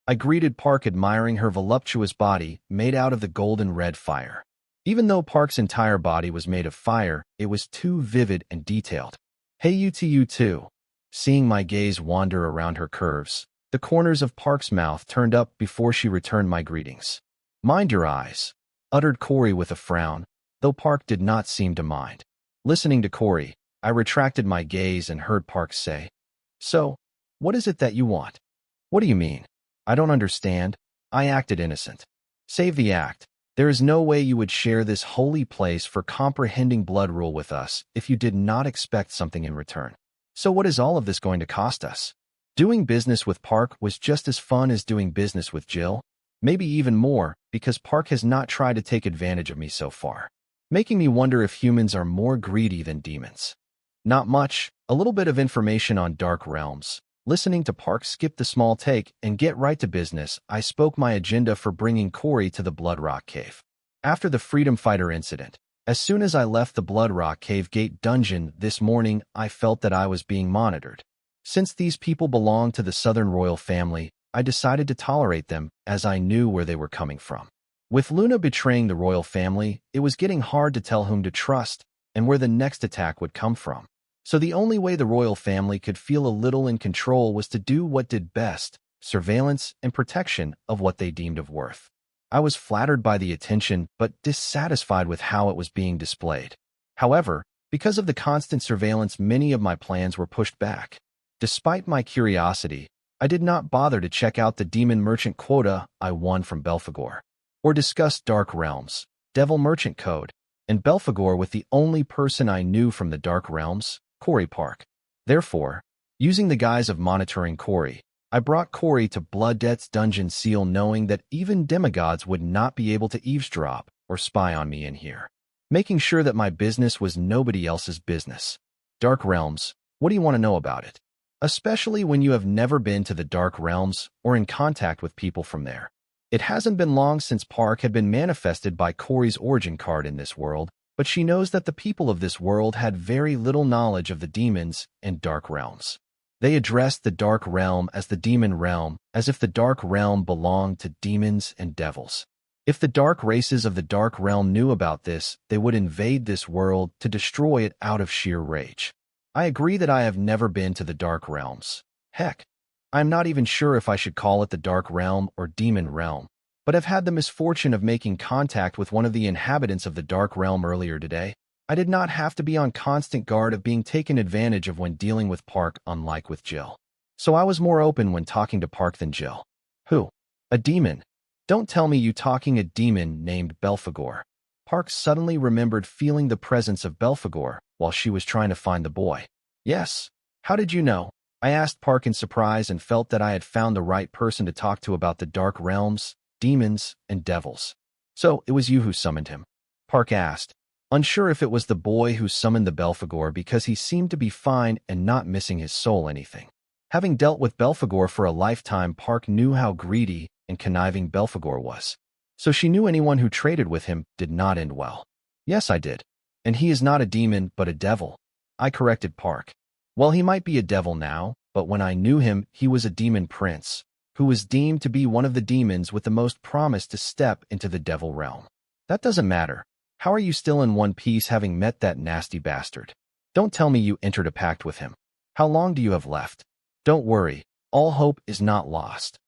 I greeted Park, admiring her voluptuous body made out of the golden red fire. Even though Park's entire body was made of fire, it was too vivid and detailed. Hey you too. Seeing my gaze wander around her curves, the corners of Park's mouth turned up before she returned my greetings. Mind your eyes, uttered Corey with a frown, though Park did not seem to mind. Listening to Corey, I retracted my gaze and heard Park say, So, what is it that you want? What do you mean? I don't understand. I acted innocent. Save the act. There is no way you would share this holy place for comprehending blood rule with us if you did not expect something in return. So what is all of this going to cost us? Doing business with Park was just as fun as doing business with Jill, maybe even more, because Park has not tried to take advantage of me so far, making me wonder if humans are more greedy than demons. Not much, a little bit of information on Dark Realms. Listening to Park skip the small take and get right to business, I spoke my agenda for bringing Corey to the Bloodrock Cave. After the Freedom Fighter incident, as soon as I left the Bloodrock Cave Gate dungeon this morning, I felt that I was being monitored. Since these people belonged to the Southern royal family, I decided to tolerate them as I knew where they were coming from. With Luna betraying the royal family, it was getting hard to tell whom to trust and where the next attack would come from. So the only way the royal family could feel a little in control was to do what did best, surveillance and protection of what they deemed of worth. I was flattered by the attention, but dissatisfied with how it was being displayed. However, because of the constant surveillance, many of my plans were pushed back. Despite my curiosity, I did not bother to check out the demon merchant quota I won from Belphegor, or discuss Dark Realms, Devil Merchant Code, and Belphegor with the only person I knew from the Dark Realms, Corey Park. Therefore, using the guise of monitoring Corey, I brought Corey to Blooddeath's dungeon seal, knowing that even demigods would not be able to eavesdrop or spy on me in here, making sure that my business was nobody else's business. Dark Realms, what do you want to know about it? Especially when you have never been to the Dark Realms or in contact with people from there. It hasn't been long since Park had been manifested by Corey's origin card in this world, but she knows that the people of this world had very little knowledge of the demons and Dark Realms. They addressed the Dark Realm as the Demon Realm, as if the Dark Realm belonged to demons and devils. If the dark races of the Dark Realm knew about this, they would invade this world to destroy it out of sheer rage. I agree that I have never been to the Dark Realms. Heck, I'm not even sure if I should call it the Dark Realm or Demon Realm, but have had the misfortune of making contact with one of the inhabitants of the Dark Realm earlier today. I did not have to be on constant guard of being taken advantage of when dealing with Park, unlike with Jill. So I was more open when talking to Park than Jill. Who? A demon? Don't tell me you talking a demon named Belphegor. Park suddenly remembered feeling the presence of Belphegor while she was trying to find the boy. Yes. How did you know? I asked Park in surprise and felt that I had found the right person to talk to about the Dark Realms, demons, and devils. So, it was you who summoned him? Park asked, unsure if it was the boy who summoned the Belphegor because he seemed to be fine and not missing his soul anything. Having dealt with Belphegor for a lifetime, Park knew how greedy and conniving Belphegor was. So she knew anyone who traded with him did not end well. Yes, I did. And he is not a demon, but a devil. I corrected Park. Well, he might be a devil now, but when I knew him, he was a demon prince, who was deemed to be one of the demons with the most promise to step into the devil realm. That doesn't matter. How are you still in one piece having met that nasty bastard? Don't tell me you entered a pact with him. How long do you have left? Don't worry, all hope is not lost.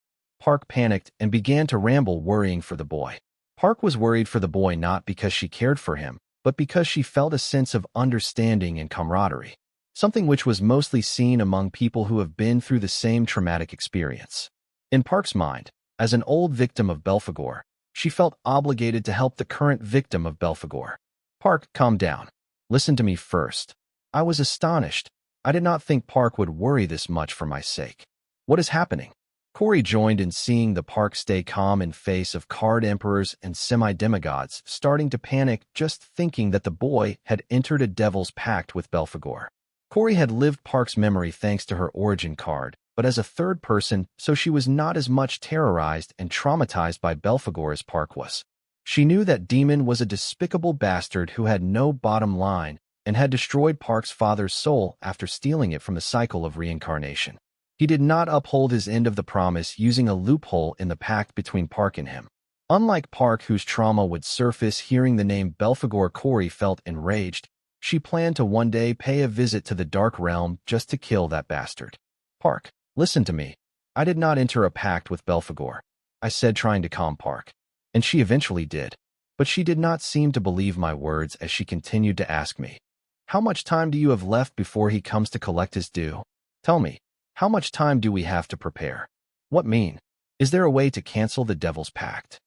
Park panicked and began to ramble, worrying for the boy. Park was worried for the boy not because she cared for him, but because she felt a sense of understanding and camaraderie, something which was mostly seen among people who have been through the same traumatic experience. In Park's mind, as an old victim of Belphegor, she felt obligated to help the current victim of Belphegor. Park, calm down. Listen to me first. I was astonished. I did not think Park would worry this much for my sake. What is happening? Corey joined in, seeing the Park stay calm in face of card emperors and semi-demigods, starting to panic just thinking that the boy had entered a devil's pact with Belphegor. Corey had lived Park's memory thanks to her origin card, but as a third person, so she was not as much terrorized and traumatized by Belphegor as Park was. She knew that demon was a despicable bastard who had no bottom line and had destroyed Park's father's soul after stealing it from the cycle of reincarnation. He did not uphold his end of the promise, using a loophole in the pact between Park and him. Unlike Park, whose trauma would surface hearing the name Belphegor, Corey felt enraged. She planned to one day pay a visit to the Dark Realm just to kill that bastard. Park, listen to me. I did not enter a pact with Belphegor, I said, trying to calm Park. And she eventually did. But she did not seem to believe my words as she continued to ask me, how much time do you have left before he comes to collect his due? Tell me, how much time do we have to prepare? What mean? Is there a way to cancel the devil's pact?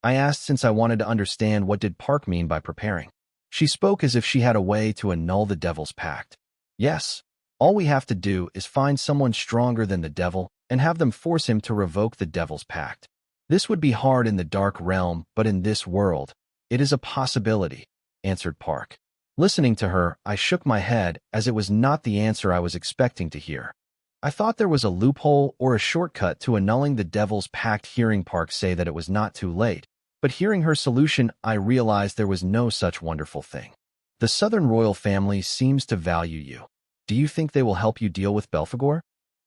I asked, since I wanted to understand what did Park mean by preparing. She spoke as if she had a way to annul the devil's pact. Yes, all we have to do is find someone stronger than the devil and have them force him to revoke the devil's pact. This would be hard in the Dark Realm, but in this world, it is a possibility, answered Park. Listening to her, I shook my head as it was not the answer I was expecting to hear. I thought there was a loophole or a shortcut to annulling the devil's pact, hearing Park say that it was not too late, but hearing her solution, I realized there was no such wonderful thing. The Southern royal family seems to value you. Do you think they will help you deal with Belphegor?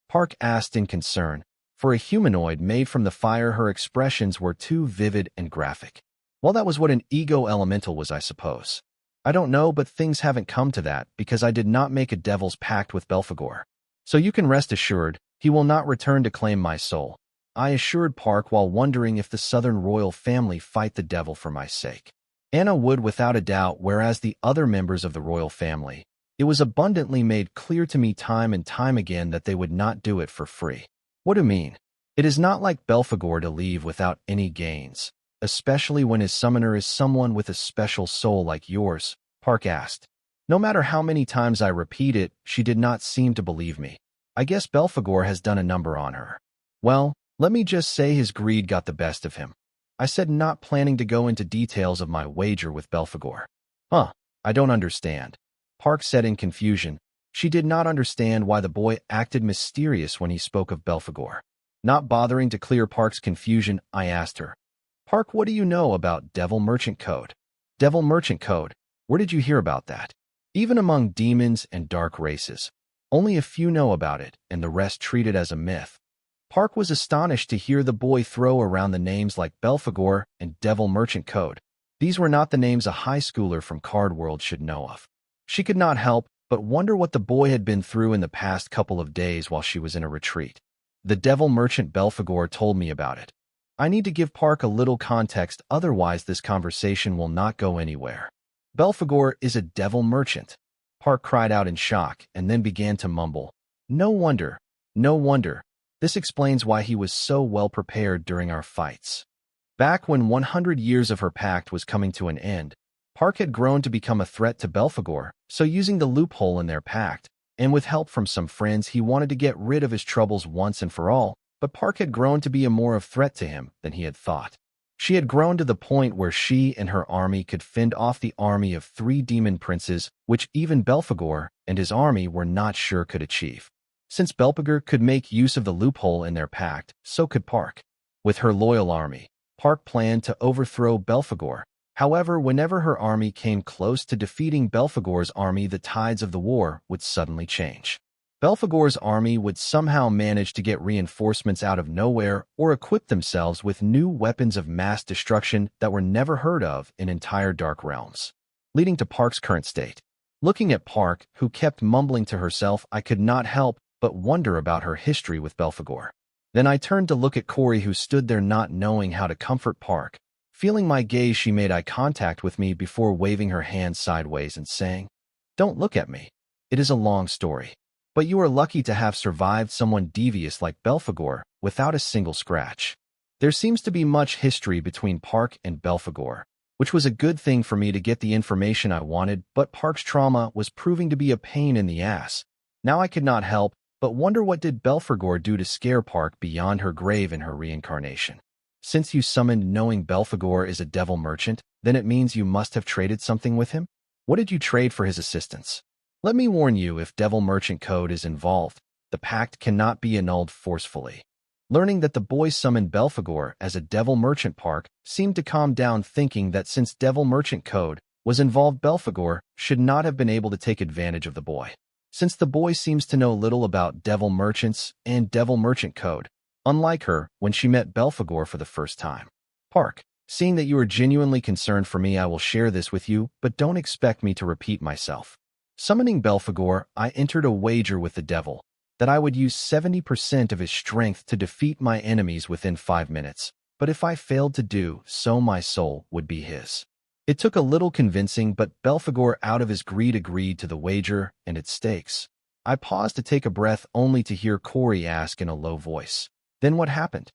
Park asked in concern. For a humanoid made from the fire, her expressions were too vivid and graphic. Well, that was what an ego elemental was, I suppose. I don't know, but things haven't come to that because I did not make a devil's pact with Belphegor. So you can rest assured, he will not return to claim my soul, I assured Park, while wondering if the Southern royal family fight the devil for my sake. Anna would, without a doubt, whereas the other members of the royal family, it was abundantly made clear to me time and time again that they would not do it for free. What do you mean? It is not like Belphegor to leave without any gains, especially when his summoner is someone with a special soul like yours, Park asked. No matter how many times I repeat it, she did not seem to believe me. I guess Belphegor has done a number on her. Well, let me just say his greed got the best of him, I said, not planning to go into details of my wager with Belphegor. Huh, I don't understand, Park said in confusion. She did not understand why the boy acted mysterious when he spoke of Belphegor. Not bothering to clear Park's confusion, I asked her, Park, what do you know about Devil Merchant Code? Devil Merchant Code? Where did you hear about that? Even among demons and dark races, only a few know about it, and the rest treat it as a myth. Park was astonished to hear the boy throw around the names like Belphegor and Devil Merchant Code. These were not the names a high schooler from Card World should know of. She could not help but wonder what the boy had been through in the past couple of days while she was in a retreat. The Devil Merchant Belphegor told me about it. I need to give Park a little context, otherwise this conversation will not go anywhere. Belphegor is a devil merchant, Park cried out in shock and then began to mumble. No wonder, no wonder. This explains why he was so well prepared during our fights. Back when 100 years of her pact was coming to an end, Park had grown to become a threat to Belphegor, so using the loophole in their pact, and with help from some friends, he wanted to get rid of his troubles once and for all, but Park had grown to be a more of threat to him than he had thought. She had grown to the point where she and her army could fend off the army of 3 demon princes, which even Belphegor and his army were not sure could achieve. Since Belphegor could make use of the loophole in their pact, so could Park. With her loyal army, Park planned to overthrow Belphegor. However, whenever her army came close to defeating Belphegor's army, the tides of the war would suddenly change. Belphegor's army would somehow manage to get reinforcements out of nowhere or equip themselves with new weapons of mass destruction that were never heard of in entire Dark Realms, leading to Park's current state. Looking at Park, who kept mumbling to herself, I could not help but wonder about her history with Belphegor. Then I turned to look at Corey, who stood there not knowing how to comfort Park. Feeling my gaze, she made eye contact with me before waving her hand sideways and saying, "Don't look at me. It is a long story. But you are lucky to have survived someone devious like Belphegor without a single scratch." There seems to be much history between Park and Belphegor, which was a good thing for me to get the information I wanted, but Park's trauma was proving to be a pain in the ass. Now I could not help but wonder, what did Belphegor do to scare Park beyond her grave in her reincarnation? Since you summoned knowing Belphegor is a devil merchant, then it means you must have traded something with him? What did you trade for his assistance? Let me warn you, if devil merchant code is involved, the pact cannot be annulled forcefully. Learning that the boy summoned Belphegor as a devil merchant, Park seemed to calm down, thinking that since devil merchant code was involved, Belphegor should not have been able to take advantage of the boy. Since the boy seems to know little about devil merchants and devil merchant code, unlike her when she met Belphegor for the first time. Park, seeing that you are genuinely concerned for me, I will share this with you, but don't expect me to repeat myself. Summoning Belphegor, I entered a wager with the devil that I would use 70% of his strength to defeat my enemies within 5 minutes, but if I failed to do so, my soul would be his. It took a little convincing, but Belphegor, out of his greed, agreed to the wager and its stakes. I paused to take a breath, only to hear Corey ask in a low voice, "Then what happened?"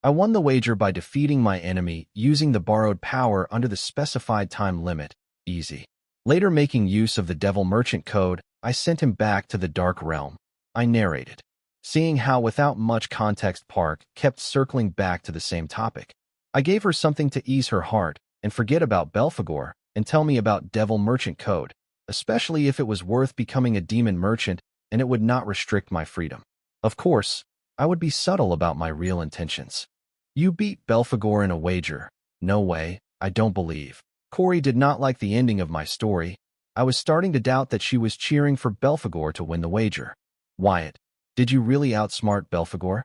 "I won the wager by defeating my enemy using the borrowed power under the specified time limit. Easy. Later, making use of the devil merchant code, I sent him back to the Dark Realm," I narrated. Seeing how without much context Park kept circling back to the same topic, I gave her something to ease her heart and forget about Belphegor and tell me about devil merchant code, especially if it was worth becoming a demon merchant and it would not restrict my freedom. Of course, I would be subtle about my real intentions. "You beat Belphegor in a wager." "No way, I don't believe." Corey did not like the ending of my story. I was starting to doubt that she was cheering for Belphegor to win the wager. "Wyatt, did you really outsmart Belphegor?"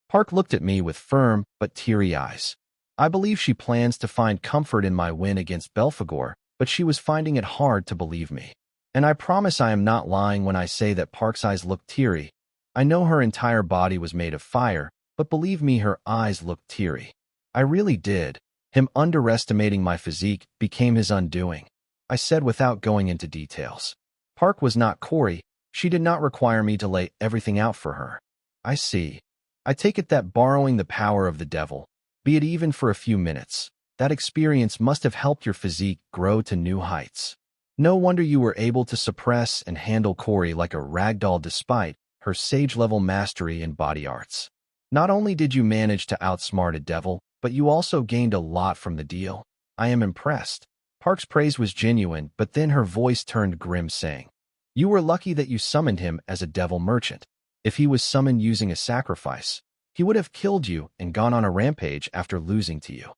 Park looked at me with firm but teary eyes. I believe she plans to find comfort in my win against Belphegor, but she was finding it hard to believe me. And I promise I am not lying when I say that Park's eyes looked teary. I know her entire body was made of fire, but believe me, her eyes looked teary. I really did. Him underestimating my physique became his undoing, I said without going into details. Park was not Corey. She did not require me to lay everything out for her. I see. I take it that borrowing the power of the devil, be it even for a few minutes, that experience must have helped your physique grow to new heights. No wonder you were able to suppress and handle Corey like a ragdoll despite her sage-level mastery in body arts. Not only did you manage to outsmart a devil, but you also gained a lot from the deal. I am impressed. Park's praise was genuine, but then her voice turned grim, saying, "You were lucky that you summoned him as a devil merchant. If he was summoned using a sacrifice, he would have killed you and gone on a rampage after losing to you."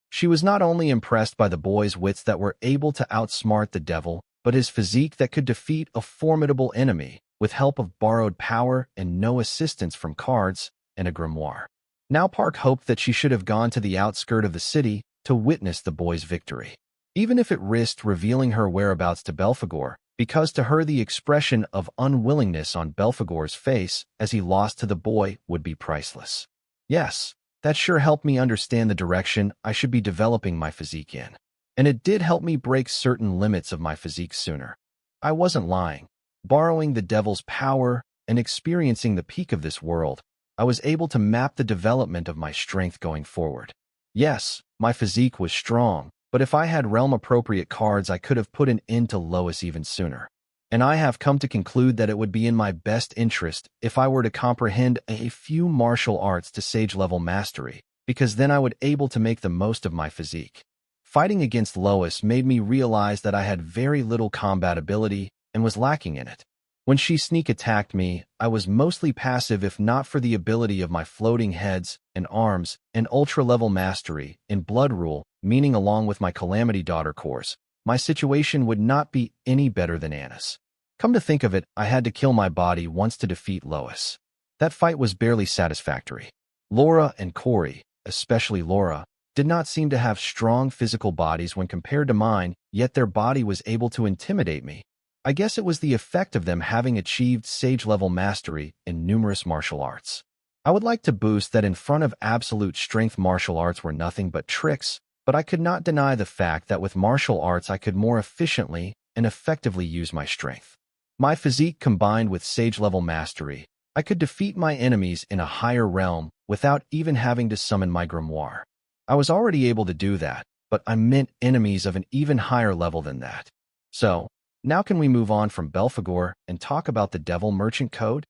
She was not only impressed by the boy's wits that were able to outsmart the devil, but his physique that could defeat a formidable enemy with help of borrowed power and no assistance from cards and a grimoire. Now Park hoped that she should have gone to the outskirt of the city to witness the boy's victory, even if it risked revealing her whereabouts to Belphegor, because to her the expression of unwillingness on Belphegor's face as he lost to the boy would be priceless. Yes, that sure helped me understand the direction I should be developing my physique in. And it did help me break certain limits of my physique sooner. I wasn't lying. Borrowing the devil's power and experiencing the peak of this world, I was able to map the development of my strength going forward. Yes, my physique was strong, but if I had realm-appropriate cards, I could have put an end to Lois even sooner. And I have come to conclude that it would be in my best interest if I were to comprehend a few martial arts to sage-level mastery, because then I would able to make the most of my physique. Fighting against Lois made me realize that I had very little combat ability and was lacking in it. When she sneak attacked me, I was mostly passive if not for the ability of my floating heads and arms and ultra-level mastery in Blood Rule, meaning along with my Calamity Daughter course, my situation would not be any better than Anna's. Come to think of it, I had to kill my body once to defeat Lois. That fight was barely satisfactory. Laura and Corey, especially Laura, did not seem to have strong physical bodies when compared to mine, yet their body was able to intimidate me. I guess it was the effect of them having achieved sage-level mastery in numerous martial arts. I would like to boost that in front of absolute strength martial arts were nothing but tricks, but I could not deny the fact that with martial arts I could more efficiently and effectively use my strength. My physique combined with sage-level mastery, I could defeat my enemies in a higher realm without even having to summon my grimoire. I was already able to do that, but I meant enemies of an even higher level than that. So, now can we move on from Belphegor and talk about the Devil Merchant Code?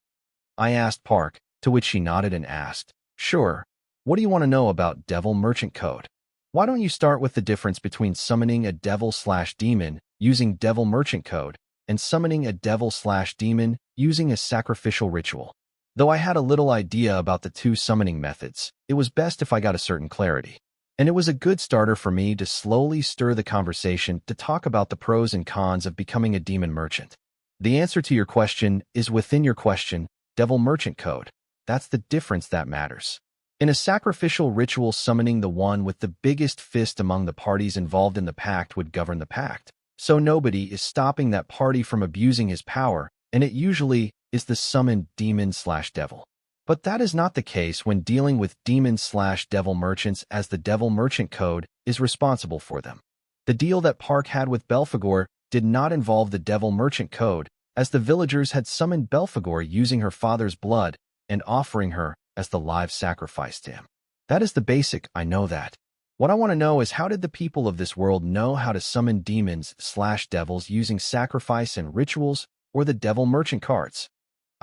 I asked Park, to which she nodded and asked, "Sure. What do you want to know about Devil Merchant Code? Why don't you start with the difference between summoning a devil/demon using Devil Merchant Code and summoning a devil/demon using a sacrificial ritual?" Though I had a little idea about the two summoning methods, it was best if I got a certain clarity. And it was a good starter for me to slowly stir the conversation to talk about the pros and cons of becoming a demon merchant. The answer to your question is within your question, Devil Merchant Code. That's the difference that matters. In a sacrificial ritual, summoning the one with the biggest fist among the parties involved in the pact would govern the pact. So nobody is stopping that party from abusing his power, and it usually is the summoned demon/devil. But that is not the case when dealing with demon/devil merchants, as the Devil Merchant Code is responsible for them. The deal that Park had with Belphegor did not involve the Devil Merchant Code, as the villagers had summoned Belphegor using her father's blood and offering her as the live sacrifice to him. That is the basic, I know that. What I want to know is, how did the people of this world know how to summon demons/devils using sacrifice and rituals, or the Devil Merchant cards?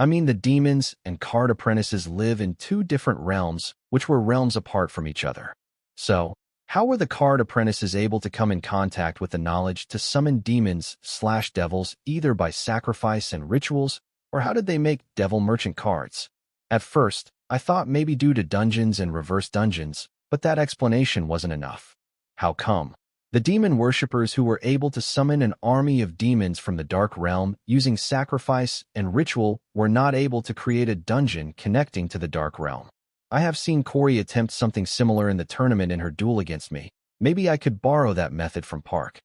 I mean, the demons and card apprentices live in two different realms, which were realms apart from each other. So, how were the card apprentices able to come in contact with the knowledge to summon demons/devils either by sacrifice and rituals, or how did they make Devil Merchant cards? At first, I thought maybe due to dungeons and reverse dungeons, but that explanation wasn't enough. How come? The demon worshippers who were able to summon an army of demons from the Dark Realm using sacrifice and ritual were not able to create a dungeon connecting to the Dark Realm. I have seen Corey attempt something similar in the tournament in her duel against me. Maybe I could borrow that method from Park.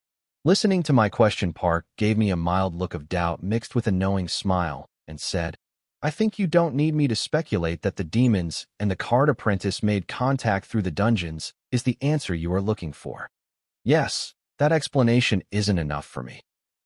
Listening to my question, Park gave me a mild look of doubt mixed with a knowing smile and said, "I think you don't need me to speculate that the demons and the card apprentice made contact through the dungeons is the answer you are looking for." Yes, that explanation isn't enough for me.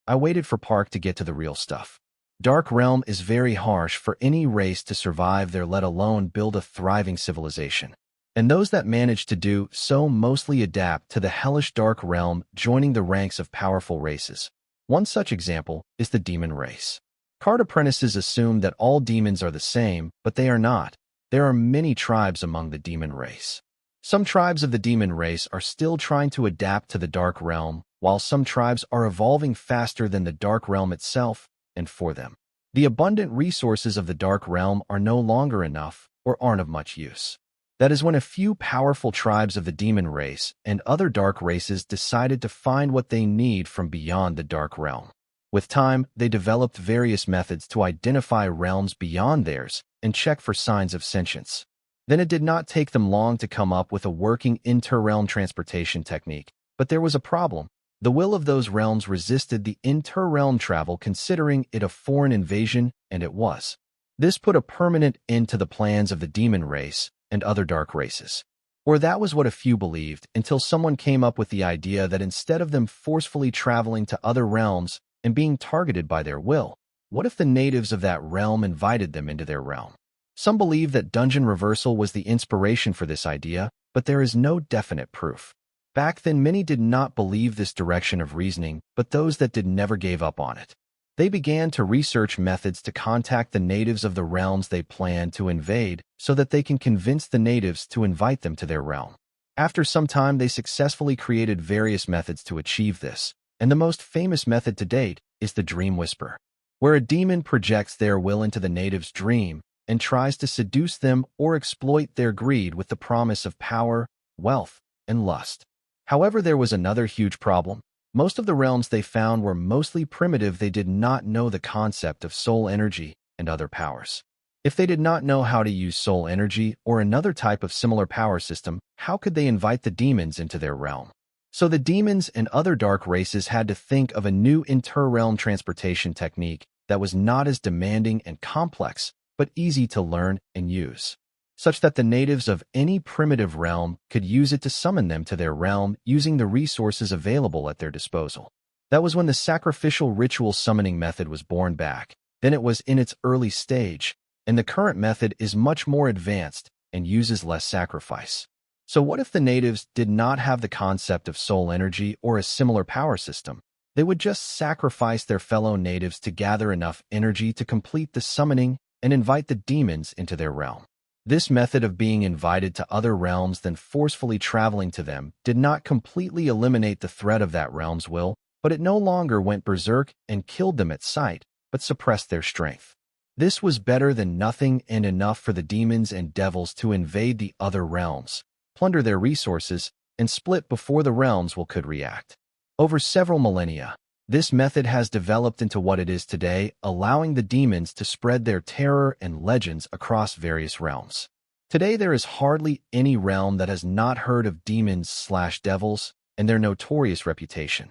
I waited for Park to get to the real stuff. Dark Realm is very harsh for any race to survive there, let alone build a thriving civilization. And those that manage to do so mostly adapt to the hellish Dark Realm, joining the ranks of powerful races. One such example is the demon race. Card apprentices assume that all demons are the same, but they are not. There are many tribes among the demon race. Some tribes of the demon race are still trying to adapt to the Dark Realm, while some tribes are evolving faster than the Dark Realm itself, and for them, the abundant resources of the Dark Realm are no longer enough or aren't of much use. That is when a few powerful tribes of the demon race and other dark races decided to find what they need from beyond the Dark Realm. With time, they developed various methods to identify realms beyond theirs and check for signs of sentience. Then it did not take them long to come up with a working inter-realm transportation technique, but there was a problem. The will of those realms resisted the inter-realm travel, considering it a foreign invasion, and it was. This put a permanent end to the plans of the demon race and other dark races. Or that was what a few believed, until someone came up with the idea that instead of them forcefully traveling to other realms and being targeted by their will, what if the natives of that realm invited them into their realm? Some believe that dungeon reversal was the inspiration for this idea, but there is no definite proof. Back then, many did not believe this direction of reasoning, but those that did never gave up on it. They began to research methods to contact the natives of the realms they planned to invade so that they can convince the natives to invite them to their realm. After some time, they successfully created various methods to achieve this, and the most famous method to date is the dream whisper, where a demon projects their will into the native's dream and tries to seduce them or exploit their greed with the promise of power, wealth, and lust. However, there was another huge problem. Most of the realms they found were mostly primitive. They did not know the concept of soul energy and other powers. If they did not know how to use soul energy or another type of similar power system, how could they invite the demons into their realm? So the demons and other dark races had to think of a new inter-realm transportation technique that was not as demanding and complex, but easy to learn and use, such that the natives of any primitive realm could use it to summon them to their realm using the resources available at their disposal. That was when the sacrificial ritual summoning method was born back. Then it was in its early stage, and the current method is much more advanced and uses less sacrifice. So what if the natives did not have the concept of soul energy or a similar power system? They would just sacrifice their fellow natives to gather enough energy to complete the summoning and invite the demons into their realm. This method of being invited to other realms than forcefully traveling to them did not completely eliminate the threat of that realm's will, but it no longer went berserk and killed them at sight, but suppressed their strength. This was better than nothing and enough for the demons and devils to invade the other realms, plunder their resources, and split before the realms could react. Over several millennia, this method has developed into what it is today, allowing the demons to spread their terror and legends across various realms. Today there is hardly any realm that has not heard of demons/devils and their notorious reputation.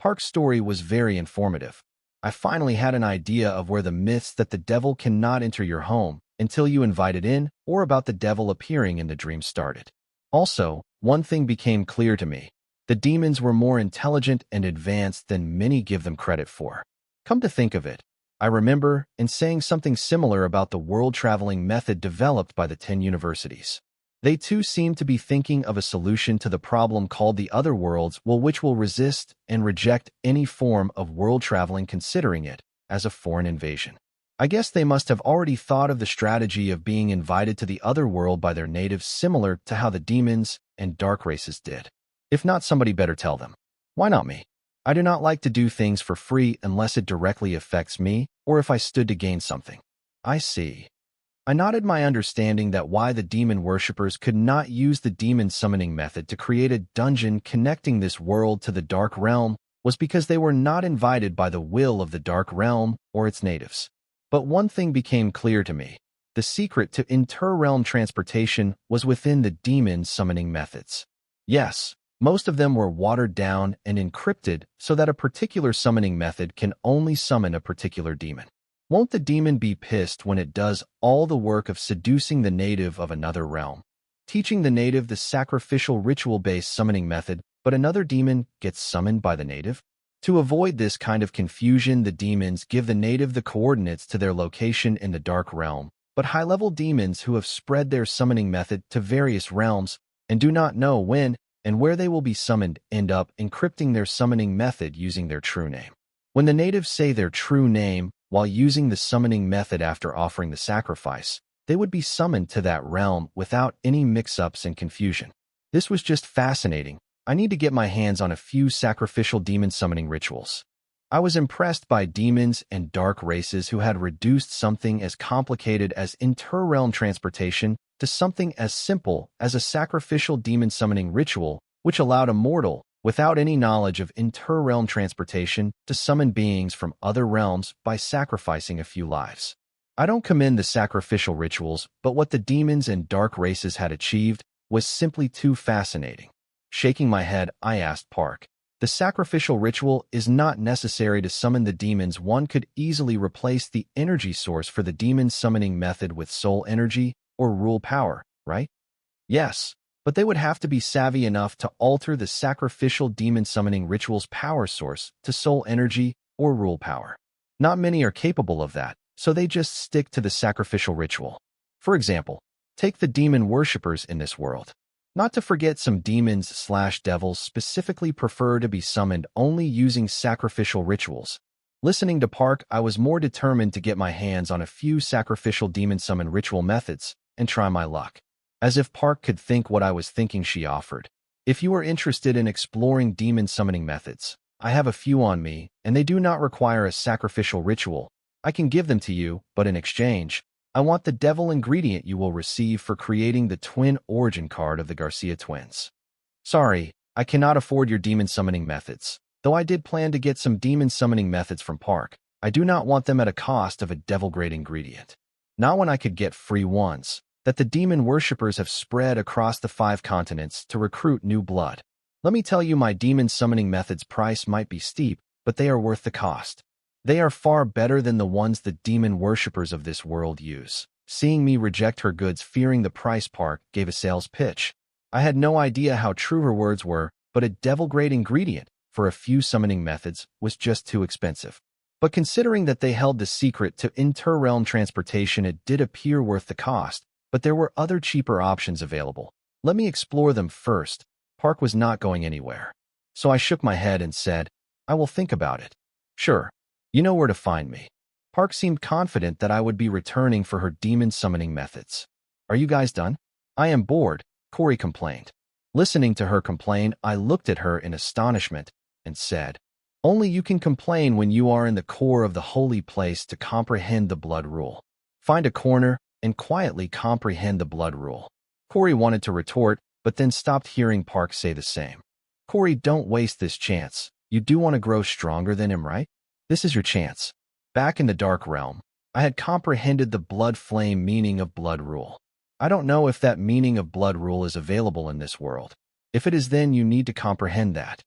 Park's story was very informative. I finally had an idea of where the myths that the devil cannot enter your home until you invite it in, or about the devil appearing in the dream started. Also, one thing became clear to me. The demons were more intelligent and advanced than many give them credit for. Come to think of it, I remember saying something similar about the world-traveling method developed by the 10 universities. They too seem to be thinking of a solution to the problem called the other worlds, which will resist and reject any form of world traveling, considering it as a foreign invasion. I guess they must have already thought of the strategy of being invited to the other world by their natives, similar to how the demons and dark races did. If not, somebody better tell them. Why not me? I do not like to do things for free unless it directly affects me or if I stood to gain something. I see. I nodded my understanding that why the demon worshippers could not use the demon summoning method to create a dungeon connecting this world to the dark realm was because they were not invited by the will of the dark realm or its natives. But one thing became clear to me. The secret to inter-realm transportation was within the demon summoning methods. Yes, most of them were watered down and encrypted so that a particular summoning method can only summon a particular demon. Won't the demon be pissed when it does all the work of seducing the native of another realm, teaching the native the sacrificial ritual-based summoning method, but another demon gets summoned by the native? To avoid this kind of confusion, the demons give the native the coordinates to their location in the dark realm, but high-level demons who have spread their summoning method to various realms and do not know when and where they will be summoned end up encrypting their summoning method using their true name. When the natives say their true name while using the summoning method after offering the sacrifice, they would be summoned to that realm without any mix-ups and confusion. This was just fascinating. I need to get my hands on a few sacrificial demon summoning rituals. I was impressed by demons and dark races who had reduced something as complicated as inter-realm transportation to something as simple as a sacrificial demon summoning ritual, which allowed a mortal, without any knowledge of inter-realm transportation, to summon beings from other realms by sacrificing a few lives. I don't commend the sacrificial rituals, but what the demons and dark races had achieved was simply too fascinating. Shaking my head, I asked Park, "The sacrificial ritual is not necessary to summon the demons. One could easily replace the energy source for the demon summoning method with soul energy or rule power, right?" "Yes, but they would have to be savvy enough to alter the sacrificial demon summoning ritual's power source to soul energy or rule power. Not many are capable of that, so they just stick to the sacrificial ritual. For example, take the demon worshippers in this world. Not to forget, some demons/devils specifically prefer to be summoned only using sacrificial rituals. Listening to Park, I was more determined to get my hands on a few sacrificial demon summon ritual methods and try my luck. As if Park could think what I was thinking, she offered, "If you are interested in exploring demon summoning methods, I have a few on me, and they do not require a sacrificial ritual. I can give them to you, but in exchange, I want the devil ingredient you will receive for creating the twin origin card of the Garcia twins. Sorry, I cannot afford your demon summoning methods. Though I did plan to get some demon summoning methods from Park, I do not want them at a cost of a devil-grade ingredient. Not when I could get free ones that the demon worshippers have spread across the 5 continents to recruit new blood. Let me tell you, my demon summoning methods price might be steep, but they are worth the cost. They are far better than the ones the demon worshippers of this world use. Seeing me reject her goods, fearing the price, Park gave a sales pitch. I had no idea how true her words were, but a devil-grade ingredient for a few summoning methods was just too expensive. But considering that they held the secret to inter-realm transportation, it did appear worth the cost, but there were other cheaper options available. Let me explore them first. Park was not going anywhere. So I shook my head and said, I will think about it. Sure. You know where to find me. Park seemed confident that I would be returning for her demon summoning methods. Are you guys done? I am bored, Corey complained. Listening to her complain, I looked at her in astonishment and said, only you can complain when you are in the core of the holy place to comprehend the blood rule. Find a corner and quietly comprehend the blood rule. Corey wanted to retort, but then stopped hearing Park say the same. Corey, don't waste this chance. You do want to grow stronger than him, right? This is your chance. Back in the dark realm, I had comprehended the blood flame meaning of blood rule. I don't know if that meaning of blood rule is available in this world. If it is, then you need to comprehend that.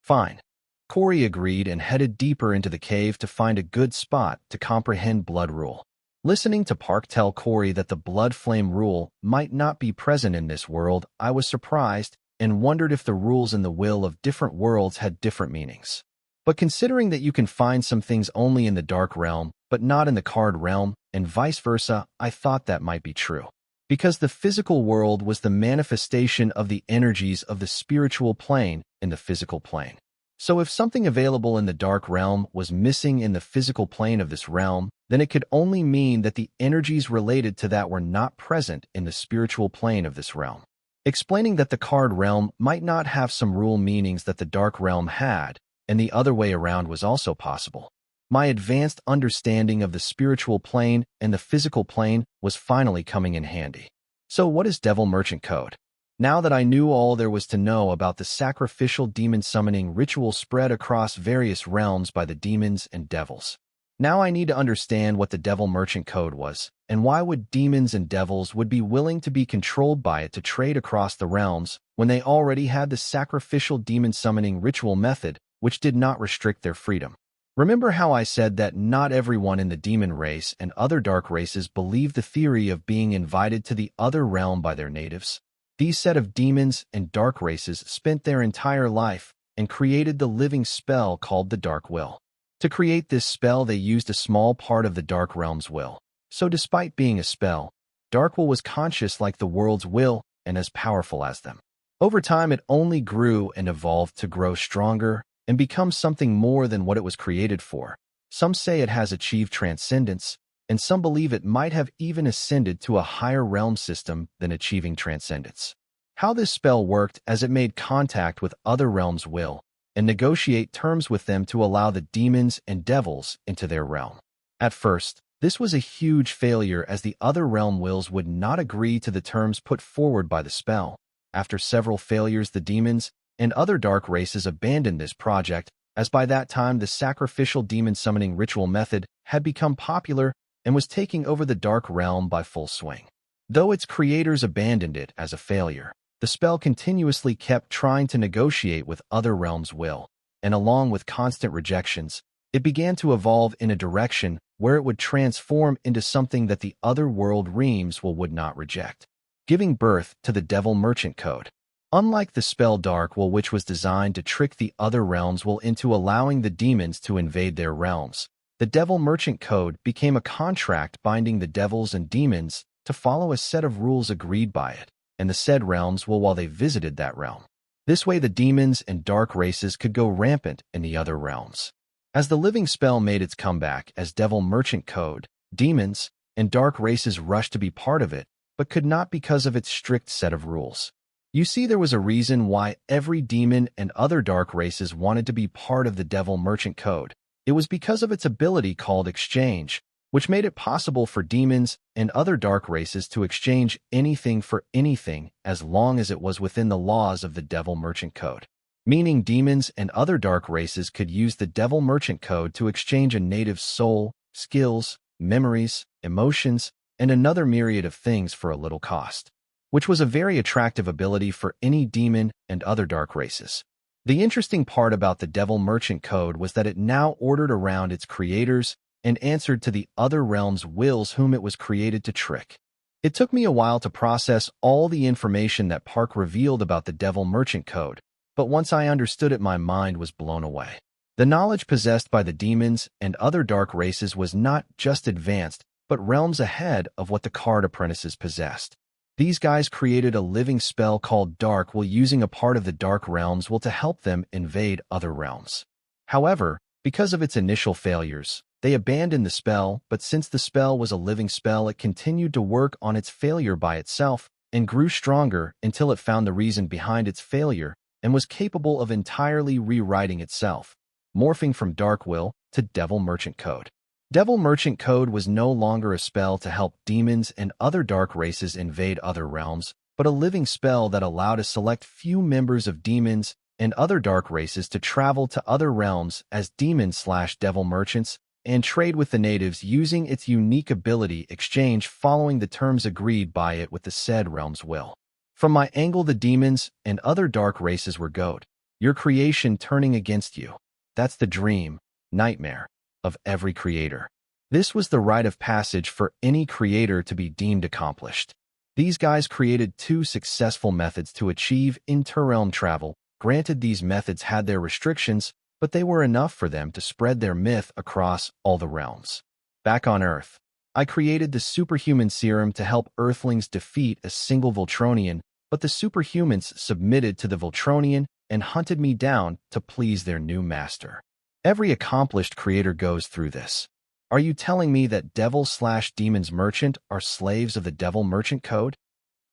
Fine. Corey agreed and headed deeper into the cave to find a good spot to comprehend blood rule. Listening to Park tell Corey that the blood flame rule might not be present in this world, I was surprised and wondered if the rules in the will of different worlds had different meanings. But considering that you can find some things only in the dark realm, but not in the card realm, and vice versa, I thought that might be true. Because the physical world was the manifestation of the energies of the spiritual plane in the physical plane. So if something available in the dark realm was missing in the physical plane of this realm, then it could only mean that the energies related to that were not present in the spiritual plane of this realm. Explaining that the card realm might not have some rule meanings that the dark realm had, and the other way around was also possible. My advanced understanding of the spiritual plane and the physical plane was finally coming in handy. So what is Devil Merchant Code? Now that I knew all there was to know about the sacrificial demon summoning ritual spread across various realms by the demons and devils, now I need to understand what the Devil Merchant Code was, and why would demons and devils would be willing to be controlled by it to trade across the realms when they already had the sacrificial demon summoning ritual method, which did not restrict their freedom. Remember how I said that not everyone in the demon race and other dark races believed the theory of being invited to the other realm by their natives? These set of demons and dark races spent their entire life and created the living spell called the Dark Will. To create this spell, they used a small part of the Dark Realm's will. So despite being a spell, Dark Will was conscious like the world's will and as powerful as them. Over time, it only grew and evolved to grow stronger and become something more than what it was created for. Some say it has achieved transcendence, and some believe it might have even ascended to a higher realm system than achieving transcendence. How this spell worked as it made contact with other realms' will and negotiate terms with them to allow the demons and devils into their realm. At first, this was a huge failure as the other realm wills would not agree to the terms put forward by the spell. After several failures, the demons and other dark races abandoned this project, as by that time the sacrificial demon summoning ritual method had become popular and was taking over the dark realm by full swing. Though its creators abandoned it as a failure, the spell continuously kept trying to negotiate with other realms' will, and along with constant rejections, it began to evolve in a direction where it would transform into something that the other world realms would not reject, giving birth to the Devil Merchant Code. Unlike the spell Dark Will, which was designed to trick the other realms into allowing the demons to invade their realms, the Devil Merchant Code became a contract binding the devils and demons to follow a set of rules agreed by it, and the said realms while they visited that realm. This way the demons and dark races could go rampant in the other realms. As the living spell made its comeback as Devil Merchant Code, demons and dark races rushed to be part of it, but could not because of its strict set of rules. You see, there was a reason why every demon and other dark races wanted to be part of the Devil Merchant Code. It was because of its ability called exchange, which made it possible for demons and other dark races to exchange anything for anything as long as it was within the laws of the Devil Merchant Code. meaning demons and other dark races could use the Devil Merchant Code to exchange a native's soul, skills, memories, emotions, and another myriad of things for a little cost, which was a very attractive ability for any demon and other dark races. The interesting part about the Devil Merchant Code was that it now ordered around its creators and answered to the other realm's wills whom it was created to trick. It took me a while to process all the information that Park revealed about the Devil Merchant Code, but once I understood it, my mind was blown away. The knowledge possessed by the demons and other dark races was not just advanced, but realms ahead of what the card apprentices possessed. These guys created a living spell called Dark while using a part of the Dark Realms to help them invade other realms. However, because of its initial failures, they abandoned the spell, but since the spell was a living spell, it continued to work on its failure by itself and grew stronger until it found the reason behind its failure and was capable of entirely rewriting itself, morphing from Dark Will to Devil Merchant Code. Devil Merchant Code was no longer a spell to help demons and other dark races invade other realms, but a living spell that allowed a select few members of demons and other dark races to travel to other realms as demon/devil merchants and trade with the natives using its unique ability exchange following the terms agreed by it with the said realm's will. From my angle, the demons and other dark races were goat, your creation turning against you. That's the dream, nightmare, of every creator. This was the rite of passage for any creator to be deemed accomplished. These guys created 2 successful methods to achieve interrealm travel. Granted, these methods had their restrictions, but they were enough for them to spread their myth across all the realms. Back on Earth, I created the superhuman serum to help Earthlings defeat a single Voltronian, but the superhumans submitted to the Voltronian and hunted me down to please their new master. Every accomplished creator goes through this. Are you telling me that Devil/Demons Merchant are slaves of the Devil Merchant Code?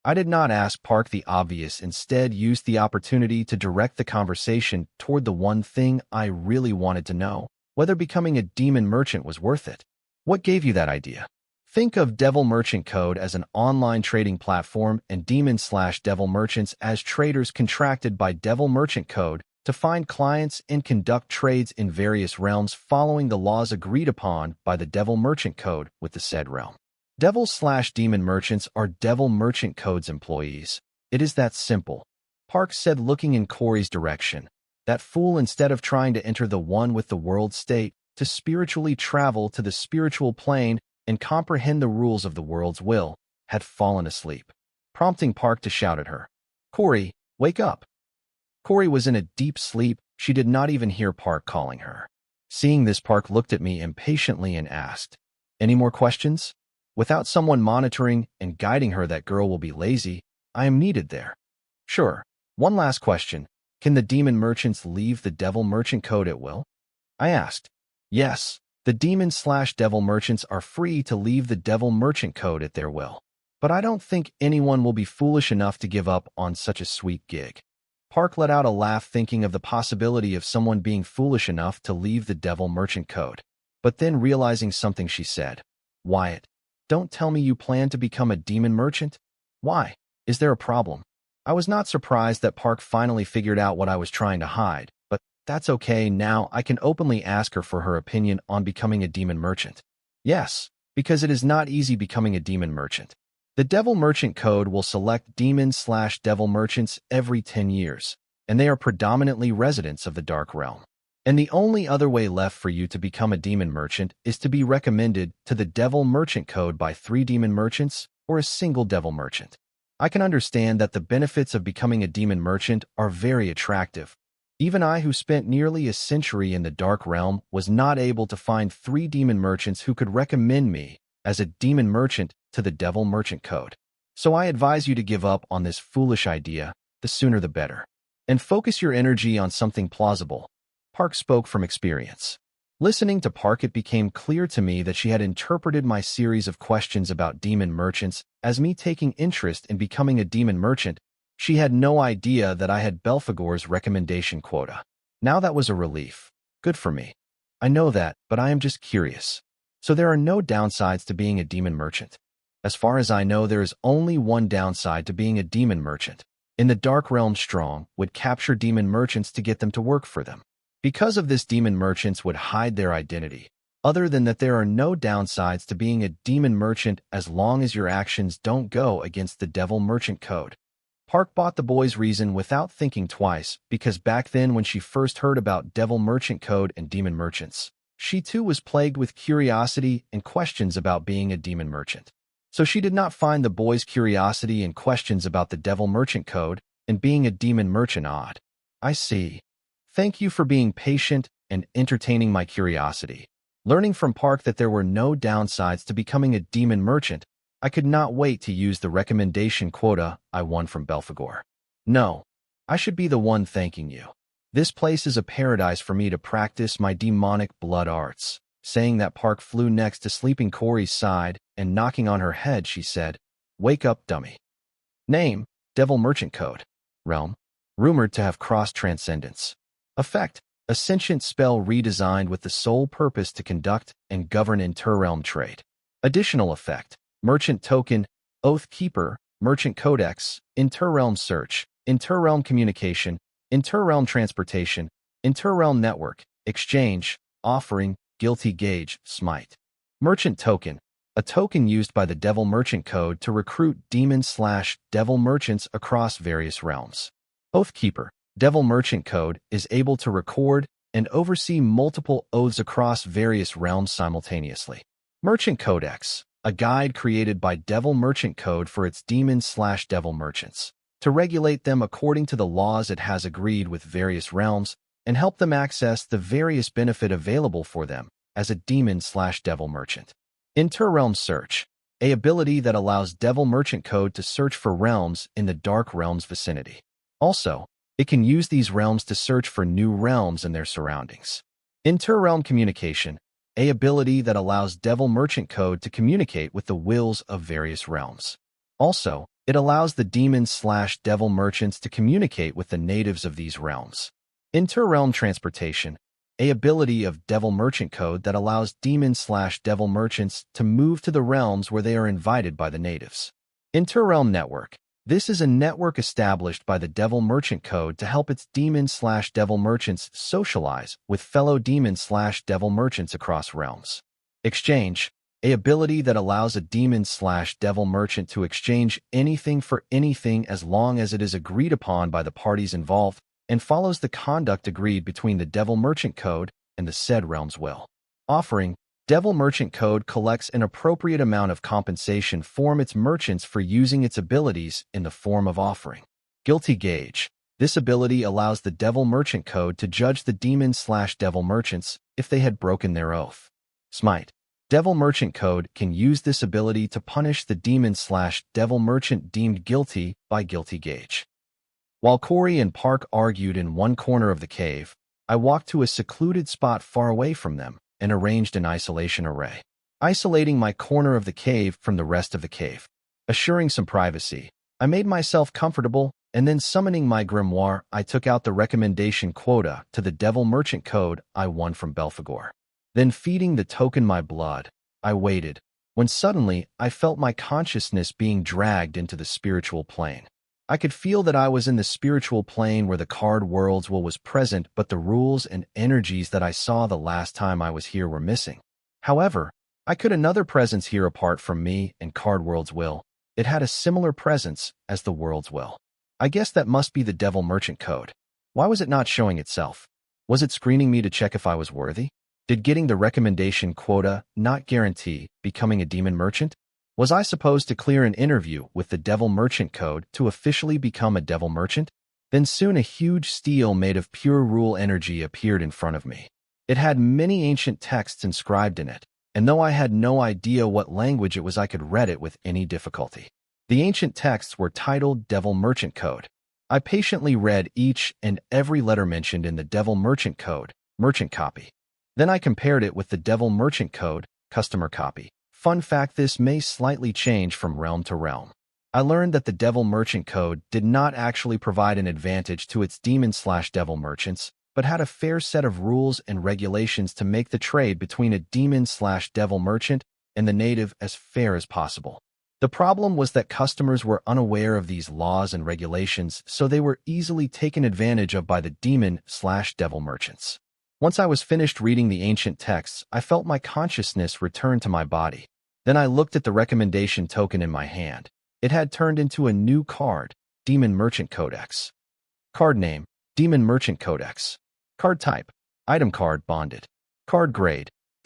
I did not ask Park the obvious, instead used the opportunity to direct the conversation toward the one thing I really wanted to know, whether becoming a demon merchant was worth it. What gave you that idea? Think of Devil Merchant Code as an online trading platform and demon/devil merchants as traders contracted by Devil Merchant Code to find clients and conduct trades in various realms following the laws agreed upon by the Devil Merchant Code with the said realm. Devil/demon merchants are Devil Merchant Code's employees. It is that simple. Park said, looking in Corey's direction. That fool, instead of trying to enter the one with the world state, to spiritually travel to the spiritual plane and comprehend the rules of the world's will, had fallen asleep, prompting Park to shout at her, "Corey, wake up!" Corey was in a deep sleep. She did not even hear Park calling her. Seeing this, Park looked at me impatiently and asked, "Any more questions?" Without someone monitoring and guiding her, that girl will be lazy. I am needed there. Sure. One last question. Can the demon merchants leave the Devil Merchant Code at will? I asked. Yes. The demon/devil merchants are free to leave the Devil Merchant Code at their will. But I don't think anyone will be foolish enough to give up on such a sweet gig. Park let out a laugh, thinking of the possibility of someone being foolish enough to leave the Devil Merchant Code. But then realizing something, she said, "Wyatt, don't tell me you plan to become a demon merchant? Why? Is there a problem?" I was not surprised that Park finally figured out what I was trying to hide, but that's okay. Now I can openly ask her for her opinion on becoming a demon merchant. Yes, because it is not easy becoming a demon merchant. The Devil Merchant Code will select demon/devil merchants every 10 years, and they are predominantly residents of the Dark Realm. And the only other way left for you to become a demon merchant is to be recommended to the Devil Merchant Code by 3 demon merchants or a single devil merchant. I can understand that the benefits of becoming a demon merchant are very attractive. Even I, who spent nearly a century in the Dark Realm, was not able to find 3 demon merchants who could recommend me as a demon merchant to the Devil Merchant Code. So I advise you to give up on this foolish idea, the sooner the better, and focus your energy on something plausible. Park spoke from experience. Listening to Park, it became clear to me that she had interpreted my series of questions about demon merchants as me taking interest in becoming a demon merchant. She had no idea that I had Belphegor's recommendation quota. Now that was a relief. Good for me. I know that, but I am just curious. So there are no downsides to being a demon merchant. As far as I know, there is only one downside to being a demon merchant. in the Dark Realm strong would capture demon merchants to get them to work for them. Because of this, demon merchants would hide their identity, other than that there are no downsides to being a demon merchant as long as your actions don't go against the Devil Merchant Code. Park bought the boy's reason without thinking twice, because back then when she first heard about Devil Merchant Code and demon merchants, she too was plagued with curiosity and questions about being a demon merchant. So she did not find the boy's curiosity and questions about the Devil Merchant Code and being a demon merchant odd. I see. Thank you for being patient and entertaining my curiosity. Learning from Park that there were no downsides to becoming a demon merchant, I could not wait to use the recommendation quota I won from Belphegor. No, I should be the one thanking you. This place is a paradise for me to practice my demonic blood arts. Saying that, Park flew next to sleeping Corey's side and knocking on her head, she said, "Wake up, dummy." Name, Devil Merchant Code. Realm, rumored to have crossed transcendence. Effect, a sentient spell redesigned with the sole purpose to conduct and govern interrealm trade. Additional effect, merchant token, oath keeper, merchant codex, interrealm search, interrealm communication, interrealm transportation, interrealm network, exchange, offering, guilty gauge, smite. Merchant token, a token used by the Devil Merchant Code to recruit demon/devil merchants across various realms. Oath keeper, Devil Merchant Code is able to record and oversee multiple oaths across various realms simultaneously. Merchant codex, a guide created by Devil Merchant Code for its demon/devil merchants, to regulate them according to the laws it has agreed with various realms and help them access the various benefit available for them as a demon/devil merchant. Interrealm search, a ability that allows Devil Merchant Code to search for realms in the Dark Realm's vicinity. Also, it can use these realms to search for new realms and their surroundings. Interrealm communication, a ability that allows Devil Merchant Code to communicate with the wills of various realms. Also, it allows the demon/devil merchants to communicate with the natives of these realms. Interrealm transportation, a ability of Devil Merchant Code that allows demon/devil merchants to move to the realms where they are invited by the natives. Interrealm network, this is a network established by the Devil Merchant Code to help its demon/devil merchants socialize with fellow demon/devil merchants across realms. Exchange, a ability that allows a demon/devil merchant to exchange anything for anything as long as it is agreed upon by the parties involved and follows the conduct agreed between the Devil Merchant Code and the said realm's will. Offering, Devil Merchant Code collects an appropriate amount of compensation from its merchants for using its abilities in the form of offering. Guilty gauge, this ability allows the Devil Merchant Code to judge the demon/devil merchants if they had broken their oath. Smite, Devil Merchant Code can use this ability to punish the demon/devil merchant deemed guilty by guilty gauge. While Corey and Park argued in one corner of the cave, I walked to a secluded spot far away from them and arranged an isolation array, isolating my corner of the cave from the rest of the cave. Assuring some privacy, I made myself comfortable, and then summoning my grimoire, I took out the recommendation quota to the Devil Merchant Code I won from Belphegor. Then feeding the token my blood, I waited, when suddenly I felt my consciousness being dragged into the spiritual plane. I could feel that I was in the spiritual plane where the card world's will was present, but the rules and energies that I saw the last time I was here were missing. However, I could another presence here apart from me and card world's will. It had a similar presence as the world's will. I guess that must be the Devil Merchant Code. Why was it not showing itself? Was it screening me to check if I was worthy? Did getting the recommendation quota not guarantee becoming a demon merchant? Was I supposed to clear an interview with the Devil Merchant Code to officially become a devil merchant? Then soon a huge stele made of pure rule energy appeared in front of me. It had many ancient texts inscribed in it, and though I had no idea what language it was, I could read it with any difficulty. The ancient texts were titled Devil Merchant Code. I patiently read each and every letter mentioned in the Devil Merchant Code, merchant copy. Then I compared it with the Devil Merchant Code, customer copy. Fun fact, this may slightly change from realm to realm. I learned that the Devil Merchant Code did not actually provide an advantage to its demon/devil merchants, but had a fair set of rules and regulations to make the trade between a demon/devil merchant and the native as fair as possible. The problem was that customers were unaware of these laws and regulations, so they were easily taken advantage of by the demon/devil merchants. Once I was finished reading the ancient texts, I felt my consciousness return to my body. Then I looked at the recommendation token in my hand. It had turned into a new card, Demon Merchant Codex. Card name, Demon Merchant Codex. Card type, item card bonded. Card grade, --.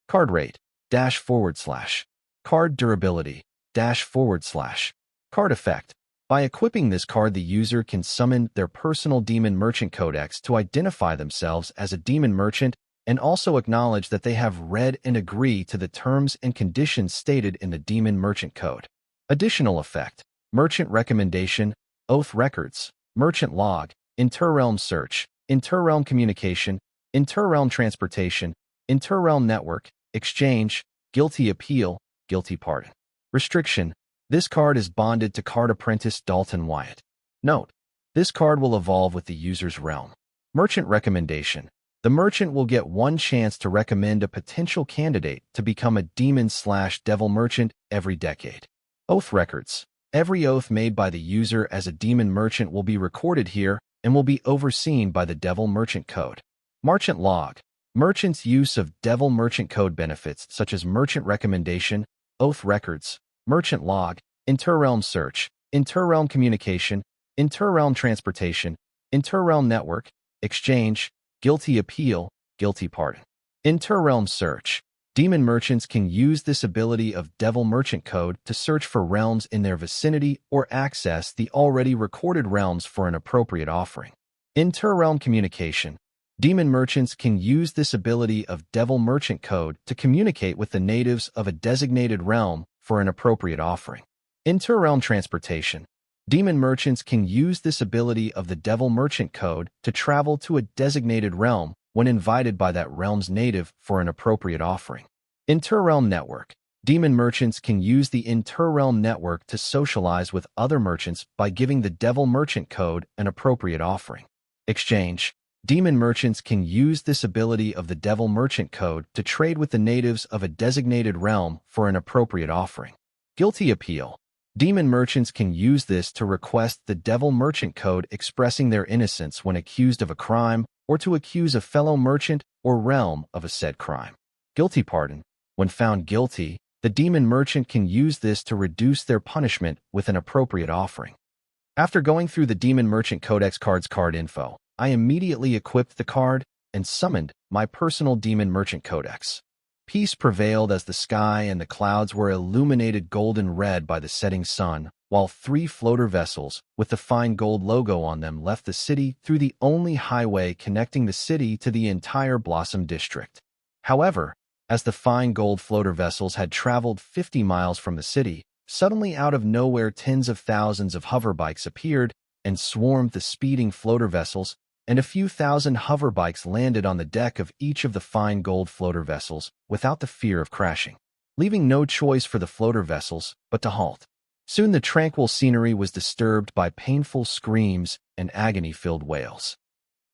Card rate, --. Card durability, --. Card effect. By equipping this card, the user can summon their personal Demon Merchant Codex to identify themselves as a demon merchant and also acknowledge that they have read and agree to the terms and conditions stated in the Demon Merchant Code. Additional effect, Merchant Recommendation, Oath Records, Merchant Log, Interrealm Search, Interrealm Communication, Interrealm Transportation, Interrealm Network, Exchange, Guilty Appeal, Guilty Pardon. Restriction, this card is bonded to card apprentice Dalton Wyatt. Note, this card will evolve with the user's realm. Merchant Recommendation, the merchant will get one chance to recommend a potential candidate to become a demon/devil merchant every decade. Oath Records, every oath made by the user as a demon merchant will be recorded here and will be overseen by the Devil Merchant Code. Merchant Log, merchants' use of Devil Merchant Code benefits such as Merchant Recommendation, Oath Records, Merchant Log, Interrealm Search, Interrealm Communication, Interrealm Transportation, Interrealm Network, Exchange, Guilty Appeal, Guilty Pardon. Interrealm Search. Demon merchants can use this ability of Devil Merchant Code to search for realms in their vicinity or access the already recorded realms for an appropriate offering. Interrealm Communication. Demon merchants can use this ability of Devil Merchant Code to communicate with the natives of a designated realm for an appropriate offering. Interrealm Transportation. Demon merchants can use this ability of the Devil Merchant Code to travel to a designated realm when invited by that realm's native for an appropriate offering. Interrealm Network. Demon merchants can use the Interrealm Network to socialize with other merchants by giving the Devil Merchant Code an appropriate offering. Exchange. Demon merchants can use this ability of the Devil Merchant Code to trade with the natives of a designated realm for an appropriate offering. Guilty Appeal. Demon merchants can use this to request the Devil Merchant Code expressing their innocence when accused of a crime or to accuse a fellow merchant or realm of a said crime. Guilty Pardon. When found guilty, the demon merchant can use this to reduce their punishment with an appropriate offering. After going through the Demon Merchant Codex card info, I immediately equipped the card and summoned my personal Demon Merchant Codex. Peace prevailed as the sky and the clouds were illuminated golden red by the setting sun, while 3 floater vessels with the fine gold logo on them left the city through the only highway connecting the city to the entire Blossom District. However, as the fine gold floater vessels had traveled 50 miles from the city, suddenly out of nowhere tens of thousands of hoverbikes appeared and swarmed the speeding floater vessels, and a few thousand hoverbikes landed on the deck of each of the fine gold floater vessels without the fear of crashing, leaving no choice for the floater vessels but to halt. Soon the tranquil scenery was disturbed by painful screams and agony-filled wails.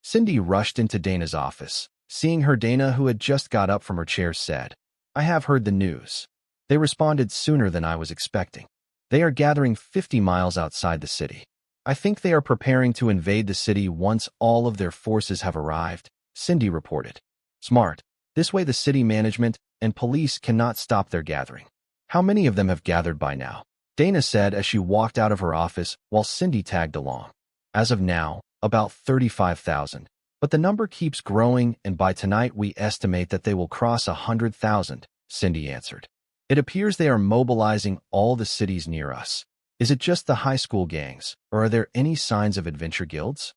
Cindy rushed into Dana's office. Seeing her, Dana, who had just got up from her chair, said, "I have heard the news." They responded sooner than I was expecting. They are gathering 50 miles outside the city. I think they are preparing to invade the city once all of their forces have arrived, Cindy reported. Smart. This way the city management and police cannot stop their gathering. How many of them have gathered by now? Dana said as she walked out of her office while Cindy tagged along. As of now, about 35,000. But the number keeps growing, and by tonight we estimate that they will cross 100,000, Cindy answered. It appears they are mobilizing all the cities near us. Is it just the high school gangs, or are there any signs of adventure guilds?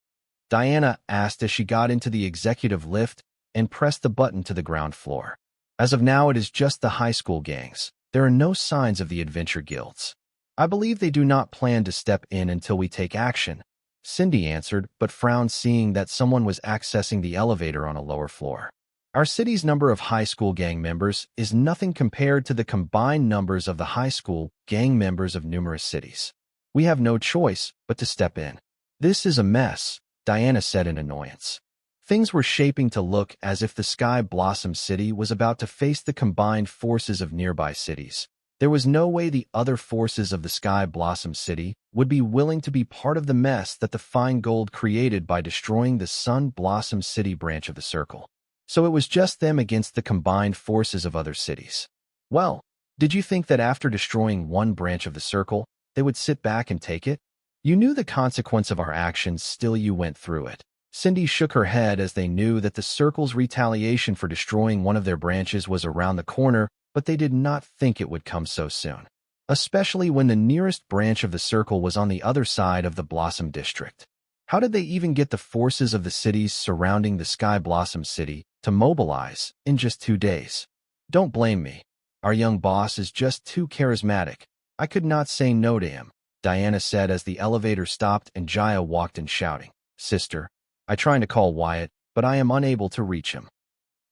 Diana asked as she got into the executive lift and pressed the button to the ground floor. As of now, it is just the high school gangs. There are no signs of the adventure guilds. I believe they do not plan to step in until we take action, Cindy answered, but frowned seeing that someone was accessing the elevator on a lower floor. Our city's number of high school gang members is nothing compared to the combined numbers of the high school gang members of numerous cities. We have no choice but to step in. This is a mess, Diana said in annoyance. Things were shaping to look as if the Sky Blossom City was about to face the combined forces of nearby cities. There was no way the other forces of the Sky Blossom City would be willing to be part of the mess that the Fine Gold created by destroying the Sun Blossom City branch of the Circle. So it was just them against the combined forces of other cities. Well, did you think that after destroying one branch of the Circle, they would sit back and take it? You knew the consequence of our actions, still you went through it. Cindy shook her head as they knew that the Circle's retaliation for destroying one of their branches was around the corner, but they did not think it would come so soon, especially when the nearest branch of the Circle was on the other side of the Blossom District. How did they even get the forces of the cities surrounding the Sky Blossom City to mobilize in just 2 days? Don't blame me. Our young boss is just too charismatic. I could not say no to him, Diana said as the elevator stopped and Jaya walked in shouting, "Sister, I tried to call Wyatt, but I am unable to reach him."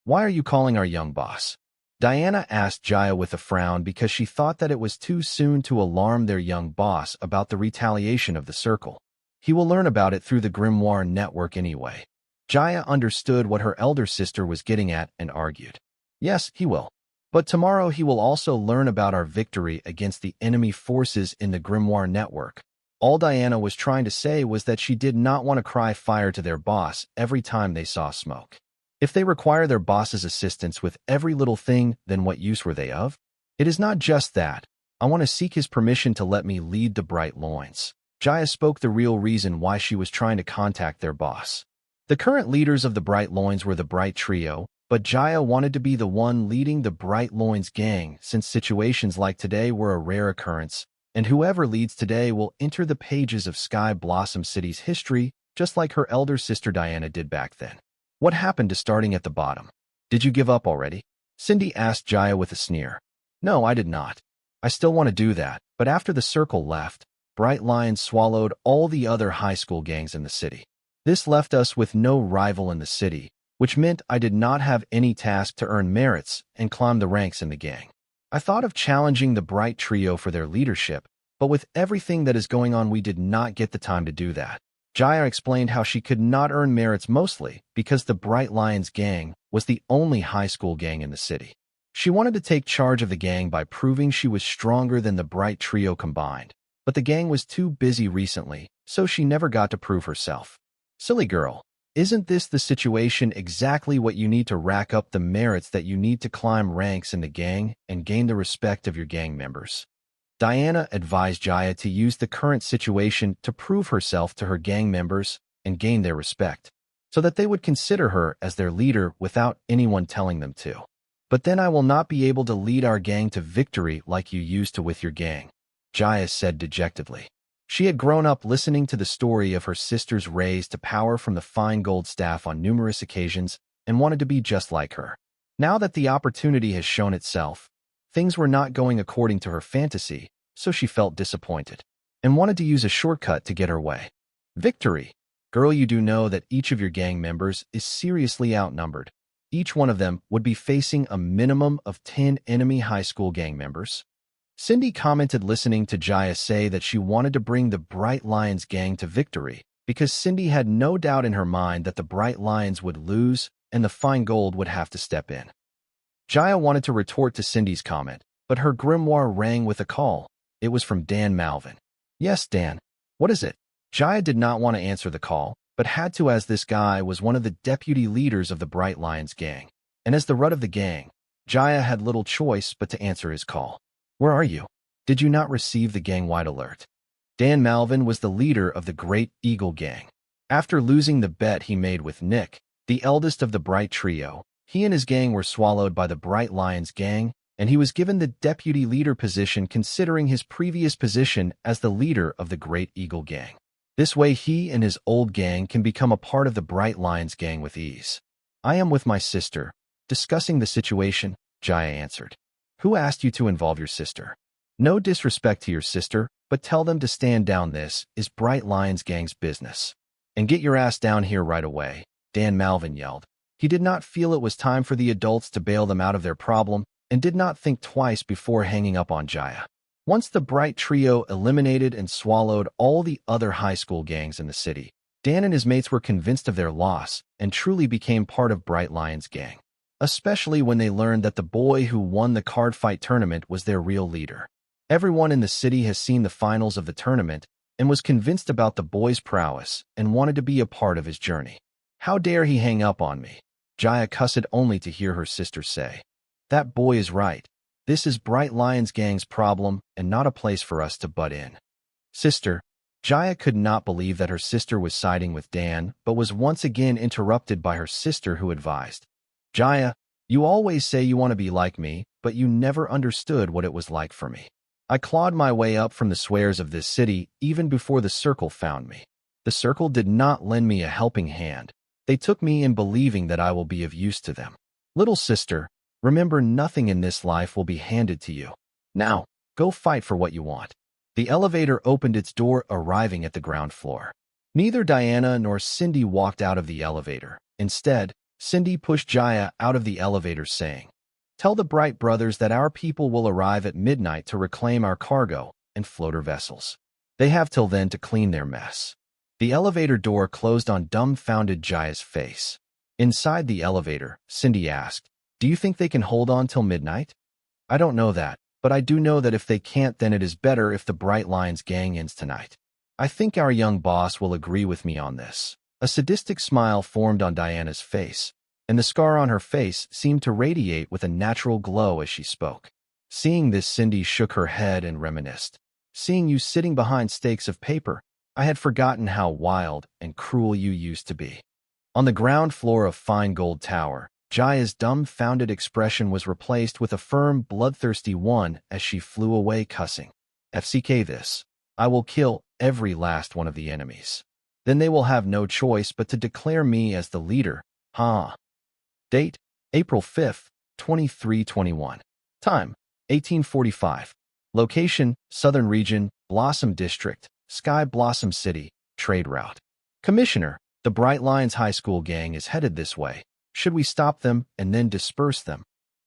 "Why are you calling our young boss?" Diana asked Jaya with a frown because she thought that it was too soon to alarm their young boss about the retaliation of the Circle. He will learn about it through the Grimoire network anyway. Jaya understood what her elder sister was getting at and argued. Yes, he will. But tomorrow he will also learn about our victory against the enemy forces in the Grimoire network. All Diana was trying to say was that she did not want to cry fire to their boss every time they saw smoke. If they require their boss's assistance with every little thing, then what use were they of? It is not just that. I want to seek his permission to let me lead the Bright Loins. Jaya spoke the real reason why she was trying to contact their boss. The current leaders of the Bright Loins were the Bright Trio, but Jaya wanted to be the one leading the Bright Loins gang since situations like today were a rare occurrence, and whoever leads today will enter the pages of Sky Blossom City's history just like her elder sister Diana did back then. What happened to starting at the bottom? Did you give up already? Cindy asked Jaya with a sneer. No, I did not. I still want to do that, but after the Circle left, Bright Lions swallowed all the other high school gangs in the city. This left us with no rival in the city, which meant I did not have any task to earn merits and climb the ranks in the gang. I thought of challenging the Bright Trio for their leadership, but with everything that is going on we did not get the time to do that. Jaya explained how she could not earn merits mostly because the Bright Lions gang was the only high school gang in the city. She wanted to take charge of the gang by proving she was stronger than the Bright Trio combined, but the gang was too busy recently, so she never got to prove herself. Silly girl, isn't this the situation exactly what you need to rack up the merits that you need to climb ranks in the gang and gain the respect of your gang members? Diana advised Jaya to use the current situation to prove herself to her gang members and gain their respect, so that they would consider her as their leader without anyone telling them to. But then I will not be able to lead our gang to victory like you used to with your gang, Jaya said dejectedly. She had grown up listening to the story of her sister's raise to power from the Fine Gold staff on numerous occasions and wanted to be just like her. Now that the opportunity has shown itself, things were not going according to her fantasy, so she felt disappointed and wanted to use a shortcut to get her way. Victory! Girl, you do know that each of your gang members is seriously outnumbered. Each one of them would be facing a minimum of 10 enemy high school gang members. Cindy commented listening to Jaya say that she wanted to bring the Bright Lions gang to victory because Cindy had no doubt in her mind that the Bright Lions would lose and the Fine Gold would have to step in. Jaya wanted to retort to Cindy's comment, but her grimoire rang with a call. It was from Dan Malvin. Yes, Dan. What is it? Jaya did not want to answer the call, but had to as this guy was one of the deputy leaders of the Bright Lions gang. And as the runt of the gang, Jaya had little choice but to answer his call. Where are you? Did you not receive the gang-wide alert? Dan Malvin was the leader of the Great Eagle Gang. After losing the bet he made with Nick, the eldest of the Bright Trio, he and his gang were swallowed by the Bright Lions gang, and he was given the deputy leader position considering his previous position as the leader of the Great Eagle Gang. This way he and his old gang can become a part of the Bright Lions gang with ease. I am with my sister, discussing the situation, Jaya answered. Who asked you to involve your sister? No disrespect to your sister, but tell them to stand down. This is Bright Lions gang's business. And get your ass down here right away, Dan Malvin yelled. He did not feel it was time for the adults to bail them out of their problem and did not think twice before hanging up on Jaya. Once the Bright Trio eliminated and swallowed all the other high school gangs in the city, Dan and his mates were convinced of their loss and truly became part of Bright Lions gang. especially when they learned that the boy who won the card fight tournament was their real leader. Everyone in the city has seen the finals of the tournament and was convinced about the boy's prowess and wanted to be a part of his journey. How dare he hang up on me? Jaya cussed only to hear her sister say, "That boy is right. This is Bright Lion's gang's problem and not a place for us to butt in." Sister, Jaya could not believe that her sister was siding with Dan, but was once again interrupted by her sister who advised, "Jaya, you always say you want to be like me, but you never understood what it was like for me. I clawed my way up from the squares of this city even before the Circle found me. The Circle did not lend me a helping hand. They took me in believing that I will be of use to them. Little sister, remember nothing in this life will be handed to you. Now, go fight for what you want." The elevator opened its door, arriving at the ground floor. Neither Diana nor Cindy walked out of the elevator. Instead, Cindy pushed Jaya out of the elevator, saying, "Tell the Bright brothers that our people will arrive at midnight to reclaim our cargo and floater vessels. They have till then to clean their mess." The elevator door closed on dumbfounded Jaya's face. Inside the elevator, Cindy asked, "Do you think they can hold on till midnight?" "I don't know that, but I do know that if they can't, then it is better if the Bright Lions gang ends tonight. I think our young boss will agree with me on this." A sadistic smile formed on Diana's face, and the scar on her face seemed to radiate with a natural glow as she spoke. Seeing this, Cindy shook her head and reminisced. "Seeing you sitting behind stakes of paper, I had forgotten how wild and cruel you used to be." On the ground floor of Fine Gold Tower, Jaya's dumbfounded expression was replaced with a firm, bloodthirsty one as she flew away cussing. "FCK this. I will kill every last one of the enemies. Then they will have no choice but to declare me as the leader. Ha." Date, April 5th, 2321. Time, 1845. Location, Southern Region, Blossom District, Sky Blossom City, Trade Route. Commissioner, the Bright Lions High School gang is headed this way. Should we stop them and then disperse them?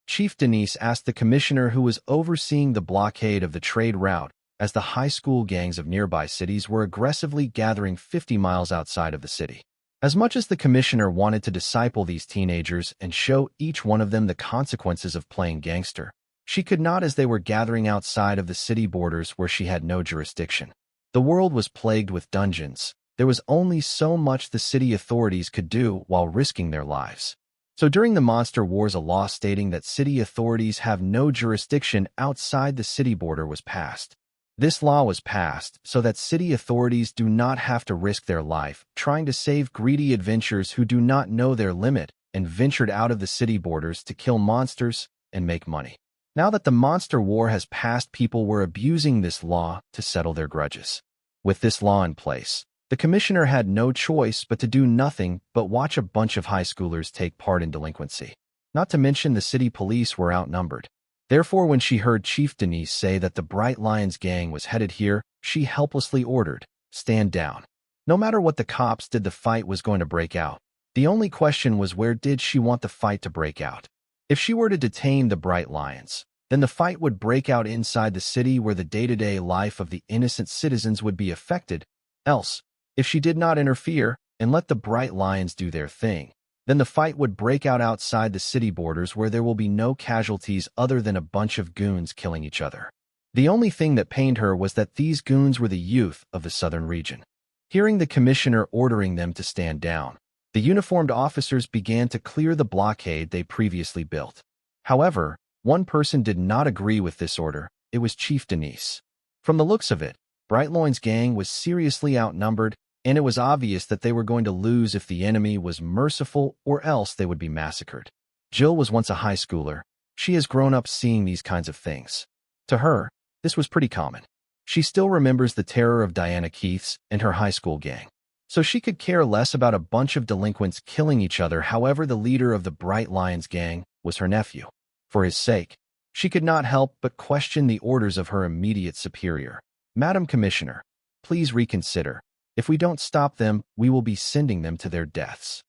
Chief Denise asked the commissioner who was overseeing the blockade of the trade route as the high school gangs of nearby cities were aggressively gathering 50 miles outside of the city. As much as the commissioner wanted to disciple these teenagers and show each one of them the consequences of playing gangster, she could not, as they were gathering outside of the city borders where she had no jurisdiction. The world was plagued with dungeons. There was only so much the city authorities could do while risking their lives. So during the Monster Wars, a law stating that city authorities have no jurisdiction outside the city border was passed. This law was passed so that city authorities do not have to risk their life trying to save greedy adventurers who do not know their limit and ventured out of the city borders to kill monsters and make money. Now that the Monster War has passed, people were abusing this law to settle their grudges. With this law in place, the commissioner had no choice but to do nothing but watch a bunch of high schoolers take part in delinquency. Not to mention the city police were outnumbered. Therefore, when she heard Chief Denise say that the Bright Lions gang was headed here, she helplessly ordered, "Stand down." No matter what the cops did, the fight was going to break out. The only question was, where did she want the fight to break out? If she were to detain the Bright Lions, then the fight would break out inside the city where the day-to-day life of the innocent citizens would be affected. Else, if she did not interfere and let the Bright Lions do their thing, then the fight would break out outside the city borders where there will be no casualties other than a bunch of goons killing each other. The only thing that pained her was that these goons were the youth of the southern region. Hearing the commissioner ordering them to stand down, the uniformed officers began to clear the blockade they previously built. However, one person did not agree with this order. It was Chief Denise. From the looks of it, Bright Lions' gang was seriously outnumbered, and it was obvious that they were going to lose if the enemy was merciful, or else they would be massacred. Jill was once a high schooler. She has grown up seeing these kinds of things. To her, this was pretty common. She still remembers the terror of Diana Keith's and her high school gang. So she could care less about a bunch of delinquents killing each other. However, the leader of the Bright Lions gang was her nephew. For his sake, she could not help but question the orders of her immediate superior. "Madam Commissioner, please reconsider. If we don't stop them, we will be sending them to their deaths."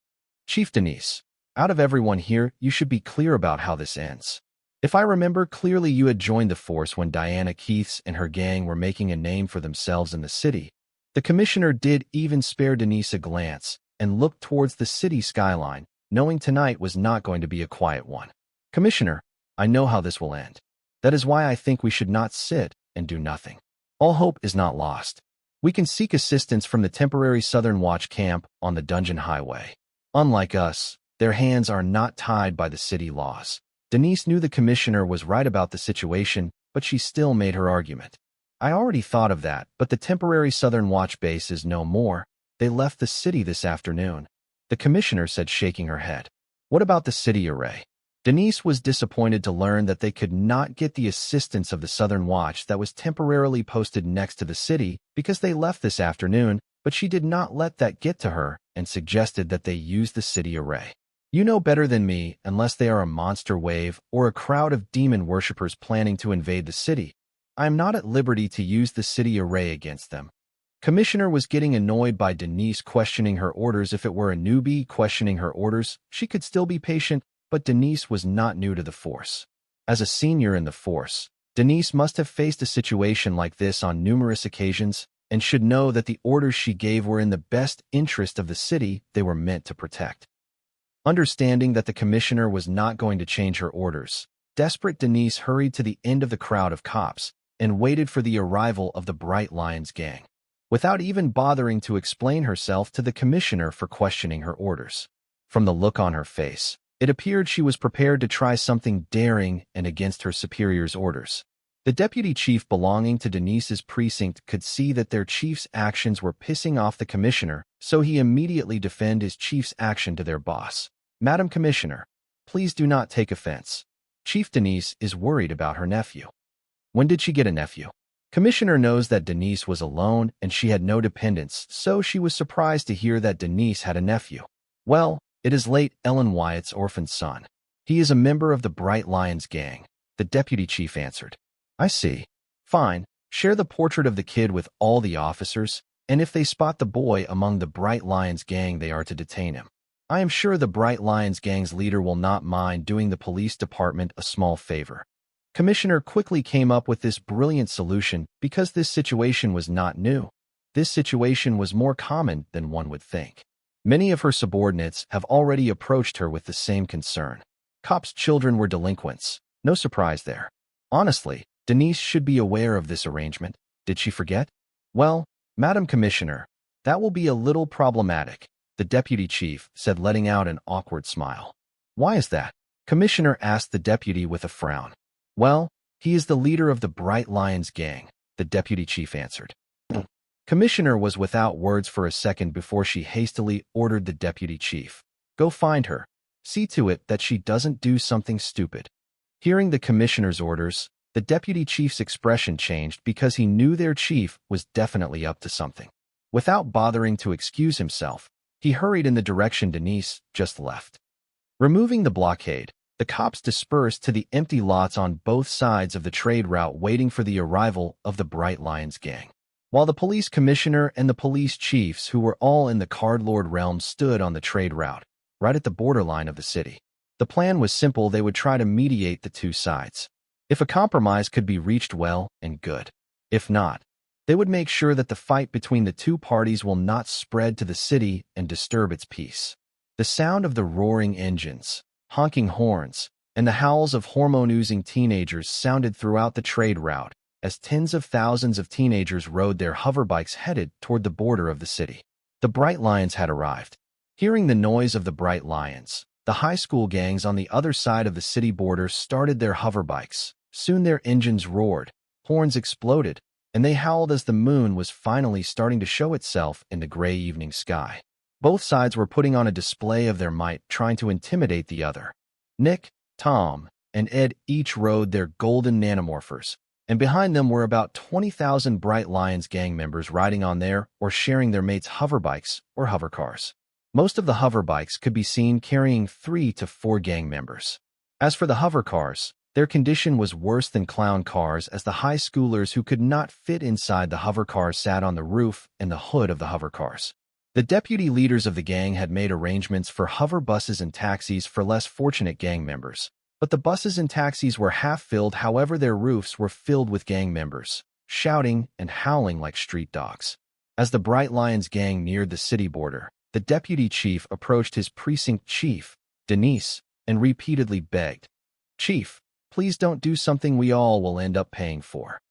"Chief Denise, out of everyone here, you should be clear about how this ends. If I remember clearly, you had joined the force when Diana Keith's and her gang were making a name for themselves in the city." The commissioner did even spare Denise a glance and looked towards the city skyline, knowing tonight was not going to be a quiet one. Commissioner, I know how this will end. That is why I think we should not sit and do nothing. All hope is not lost. We can seek assistance from the temporary Southern Watch camp on the Dungeon Highway. Unlike us, their hands are not tied by the city laws. Denise knew the commissioner was right about the situation, but she still made her argument. I already thought of that, but the temporary Southern Watch base is no more. They left the city this afternoon. The commissioner said, shaking her head. What about the city array? Denise was disappointed to learn that they could not get the assistance of the Southern Watch that was temporarily posted next to the city because they left this afternoon, but she did not let that get to her and suggested that they use the city array. You know better than me, unless they are a monster wave or a crowd of demon worshippers planning to invade the city. I am not at liberty to use the city array against them. Commissioner was getting annoyed by Denise questioning her orders. If it were a newbie questioning her orders, she could still be patient, but Denise was not new to the Force. As a senior in the Force, Denise must have faced a situation like this on numerous occasions and should know that the orders she gave were in the best interest of the city they were meant to protect. Understanding that the commissioner was not going to change her orders, desperate Denise hurried to the end of the crowd of cops and waited for the arrival of the Bright Lions gang, without even bothering to explain herself to the commissioner for questioning her orders. From the look on her face, it appeared she was prepared to try something daring and against her superior's orders. The deputy chief belonging to Denise's precinct could see that their chief's actions were pissing off the commissioner, so he immediately defended his chief's action to their boss. Madam Commissioner, please do not take offense. Chief Denise is worried about her nephew. When did she get a nephew? Commissioner knows that Denise was alone and she had no dependents, so she was surprised to hear that Denise had a nephew. Well, it is late Ellen Wyatt's orphan son. He is a member of the Bright Lions gang, the deputy chief answered. I see. Fine, share the portrait of the kid with all the officers, and if they spot the boy among the Bright Lions gang, they are to detain him. I am sure the Bright Lions gang's leader will not mind doing the police department a small favor. Commissioner quickly came up with this brilliant solution because this situation was not new. This situation was more common than one would think. Many of her subordinates have already approached her with the same concern. Cops' children were delinquents. No surprise there. Honestly, Denise should be aware of this arrangement. Did she forget? Well, Madam Commissioner, that will be a little problematic, the deputy chief said, letting out an awkward smile. Why is that? Commissioner asked the deputy with a frown. Well, he is the leader of the Bright Lions gang, the deputy chief answered. Commissioner was without words for a second before she hastily ordered the deputy chief. Go find her. See to it that she doesn't do something stupid. Hearing the commissioner's orders, the deputy chief's expression changed because he knew their chief was definitely up to something. Without bothering to excuse himself, he hurried in the direction Denise just left. Removing the blockade, the cops dispersed to the empty lots on both sides of the trade route waiting for the arrival of the Bright Lions gang. While the police commissioner and the police chiefs, who were all in the card lord realm, stood on the trade route, right at the borderline of the city. The plan was simple. They would try to mediate the two sides. If a compromise could be reached, well and good. If not, they would make sure that the fight between the two parties will not spread to the city and disturb its peace. The sound of the roaring engines, honking horns, and the howls of hormone-oozing teenagers sounded throughout the trade route as tens of thousands of teenagers rode their hoverbikes headed toward the border of the city. The Bright Lions had arrived. Hearing the noise of the Bright Lions, the high school gangs on the other side of the city border started their hoverbikes. Soon their engines roared, horns exploded, and they howled as the moon was finally starting to show itself in the gray evening sky. Both sides were putting on a display of their might, trying to intimidate the other. Nick, Tom, and Ed each rode their golden nanomorphers, and behind them were about 20,000 Bright Lions gang members riding on their or sharing their mates' hoverbikes or hovercars. Most of the hoverbikes could be seen carrying 3 to 4 gang members. As for the hovercars, their condition was worse than clown cars, as the high schoolers who could not fit inside the hovercars sat on the roof and the hood of the hovercars. The deputy leaders of the gang had made arrangements for hover buses and taxis for less fortunate gang members, but the buses and taxis were half filled. However, their roofs were filled with gang members, shouting and howling like street dogs. As the Bright Lions gang neared the city border, the deputy chief approached his precinct chief Denise, and repeatedly begged, "Chief, please don't do something we all will end up paying for."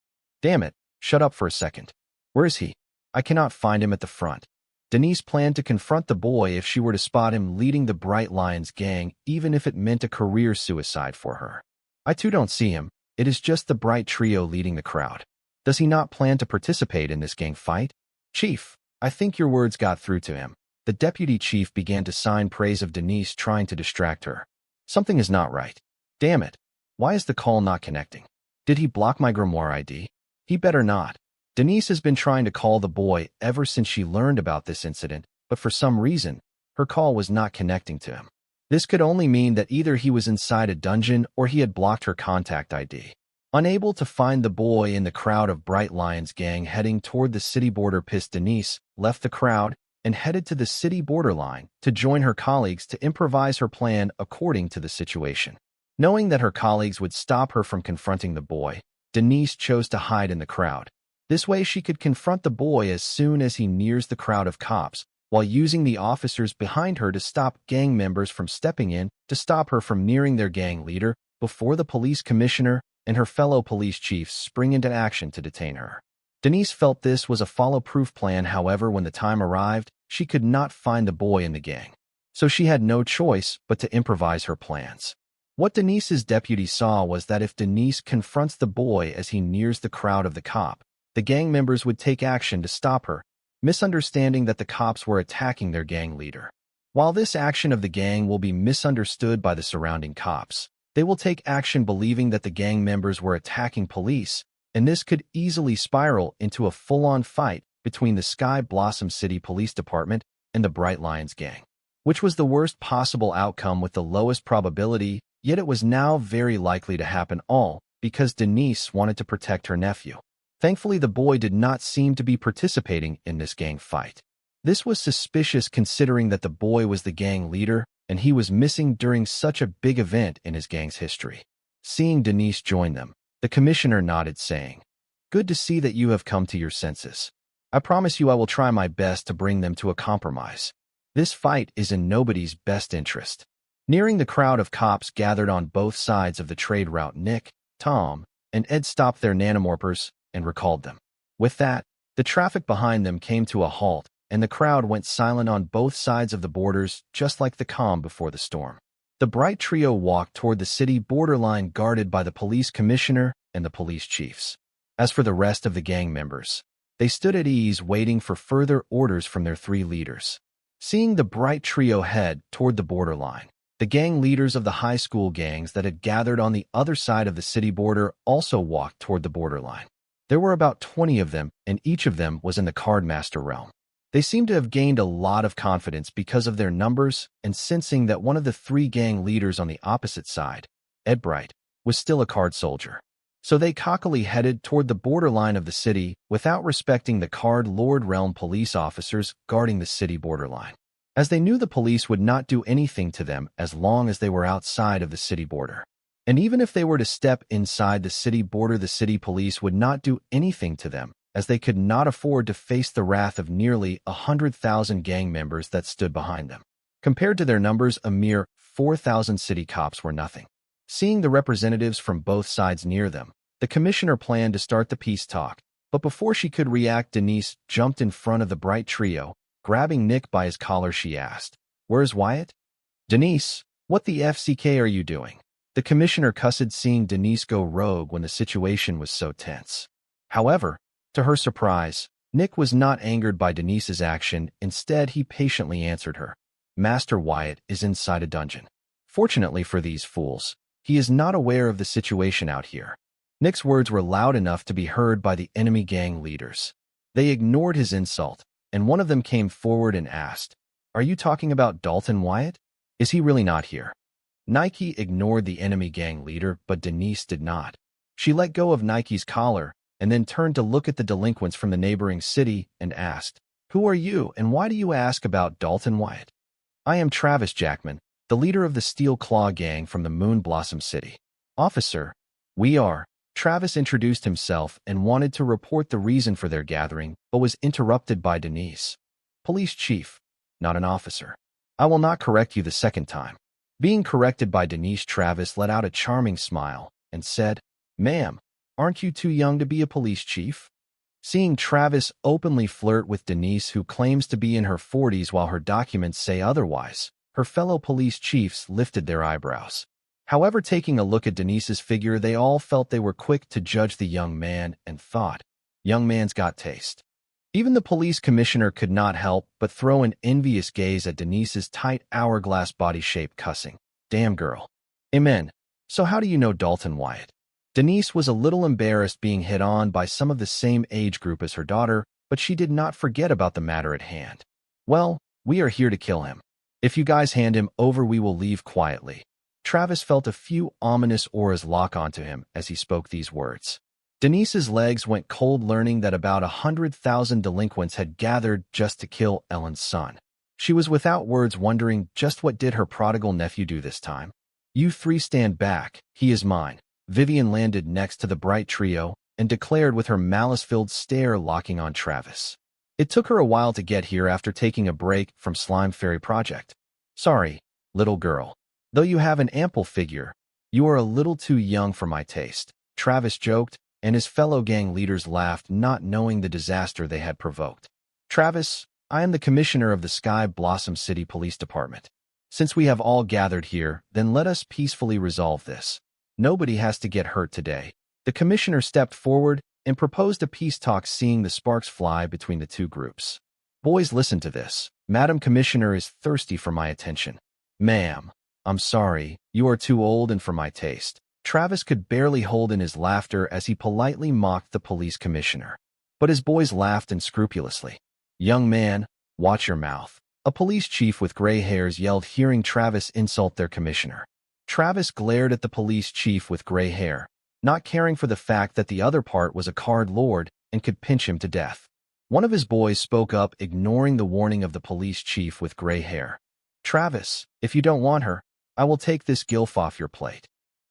"Damn it, shut up for a second. Where is he? I cannot find him at the front." Denise planned to confront the boy if she were to spot him leading the Bright Lions gang, even if it meant a career suicide for her. "I too don't see him. It is just the Bright Trio leading the crowd. Does he not plan to participate in this gang fight?" "Chief, I think your words got through to him." The deputy chief began to sign praise of Denise, trying to distract her. "Something is not right. Damn it. Why is the call not connecting? Did he block my grimoire ID? He better not." Denise has been trying to call the boy ever since she learned about this incident, but for some reason, her call was not connecting to him. This could only mean that either he was inside a dungeon or he had blocked her contact ID. Unable to find the boy in the crowd of Bright Lions gang heading toward the city border, pissed Denise left the crowd and headed to the city borderline to join her colleagues to improvise her plan according to the situation. Knowing that her colleagues would stop her from confronting the boy, Denise chose to hide in the crowd. This way she could confront the boy as soon as he nears the crowd of cops, while using the officers behind her to stop gang members from stepping in to stop her from nearing their gang leader before the police commissioner and her fellow police chiefs spring into action to detain her. Denise felt this was a follow-proof plan. However, when the time arrived, she could not find the boy in the gang. So she had no choice but to improvise her plans. What Denise's deputy saw was that if Denise confronts the boy as he nears the crowd of the cop, the gang members would take action to stop her, misunderstanding that the cops were attacking their gang leader. While this action of the gang will be misunderstood by the surrounding cops, they will take action believing that the gang members were attacking police, and this could easily spiral into a full-on fight between the Sky Blossom City Police Department and the Bright Lions gang, which was the worst possible outcome with the lowest probability, yet it was now very likely to happen, all because Denise wanted to protect her nephew. Thankfully, the boy did not seem to be participating in this gang fight. This was suspicious considering that the boy was the gang leader and he was missing during such a big event in his gang's history. Seeing Denise join them, the commissioner nodded, saying, "Good to see that you have come to your senses. I promise you I will try my best to bring them to a compromise. This fight is in nobody's best interest." Nearing the crowd of cops gathered on both sides of the trade route, Nick, Tom, and Ed stopped their nanomorphers and recalled them. With that, the traffic behind them came to a halt, and the crowd went silent on both sides of the borders, just like the calm before the storm. The Bright Trio walked toward the city borderline, guarded by the police commissioner and the police chiefs. As for the rest of the gang members, they stood at ease, waiting for further orders from their three leaders. Seeing the Bright Trio head toward the borderline, the gang leaders of the high school gangs that had gathered on the other side of the city border also walked toward the borderline. There were about 20 of them, and each of them was in the Cardmaster realm. They seemed to have gained a lot of confidence because of their numbers, and sensing that one of the three gang leaders on the opposite side, Ed Bright, was still a card soldier. So they cockily headed toward the borderline of the city without respecting the Card Lord realm police officers guarding the city borderline, as they knew the police would not do anything to them as long as they were outside of the city border. And even if they were to step inside the city border, the city police would not do anything to them, as they could not afford to face the wrath of nearly 100,000 gang members that stood behind them. Compared to their numbers, a mere 4,000 city cops were nothing. Seeing the representatives from both sides near them, the commissioner planned to start the peace talk, but before she could react, Denise jumped in front of the Bright Trio. Grabbing Nick by his collar, she asked, "Where's Wyatt?" "Denise, what the FCK are you doing?" The commissioner cussed, seeing Denise go rogue when the situation was so tense. However, to her surprise, Nick was not angered by Denise's action. Instead, he patiently answered her, "Master Wyatt is inside a dungeon. Fortunately for these fools, he is not aware of the situation out here." Nick's words were loud enough to be heard by the enemy gang leaders. They ignored his insult, and one of them came forward and asked, "Are you talking about Dalton Wyatt? Is he really not here?" Nike ignored the enemy gang leader, but Denise did not. She let go of Nike's collar and then turned to look at the delinquents from the neighboring city and asked, "Who are you, and why do you ask about Dalton Wyatt?" "I am Travis Jackman, the leader of the Steel Claw gang from the Moon Blossom City." "Officer, we are." Travis introduced himself and wanted to report the reason for their gathering, but was interrupted by Denise. "Police chief, not an officer. I will not correct you the second time." Being corrected by Denise, Travis let out a charming smile and said, "Ma'am, aren't you too young to be a police chief?" Seeing Travis openly flirt with Denise, who claims to be in her 40s while her documents say otherwise, her fellow police chiefs lifted their eyebrows. However, taking a look at Denise's figure, they all felt they were quick to judge the young man and thought, "Young man's got taste." Even the police commissioner could not help but throw an envious gaze at Denise's tight hourglass body shape, cussing, "Damn girl." Amen. So how do you know Dalton Wyatt? Denise was a little embarrassed being hit on by some of the same age group as her daughter, but she did not forget about the matter at hand. "Well, we are here to kill him. If you guys hand him over, we will leave quietly." Travis felt a few ominous auras lock onto him as he spoke these words. Denise's legs went cold, learning that about 100,000 delinquents had gathered just to kill Ellen's son. She was without words, wondering just what did her prodigal nephew do this time. "You three stand back, he is mine." Vivian landed next to the bright trio and declared with her malice-filled stare locking on Travis. It took her a while to get here after taking a break from Slime Fairy Project. "Sorry, little girl. Though you have an ample figure, you are a little too young for my taste," Travis joked, and his fellow gang leaders laughed, not knowing the disaster they had provoked. "Travis, I am the commissioner of the Sky Blossom City Police Department. Since we have all gathered here, then let us peacefully resolve this. Nobody has to get hurt today." The commissioner stepped forward and proposed a peace talk, seeing the sparks fly between the two groups. "Boys, listen to this. Madam Commissioner is thirsty for my attention." "Ma'am, I'm sorry, you are too old and for my taste." Travis could barely hold in his laughter as he politely mocked the police commissioner. But his boys laughed unscrupulously. "Young man, watch your mouth," a police chief with gray hairs yelled, hearing Travis insult their commissioner. Travis glared at the police chief with gray hair, not caring for the fact that the other part was a card lord and could pinch him to death. One of his boys spoke up, ignoring the warning of the police chief with gray hair. "Travis, if you don't want her, I will take this gilf off your plate."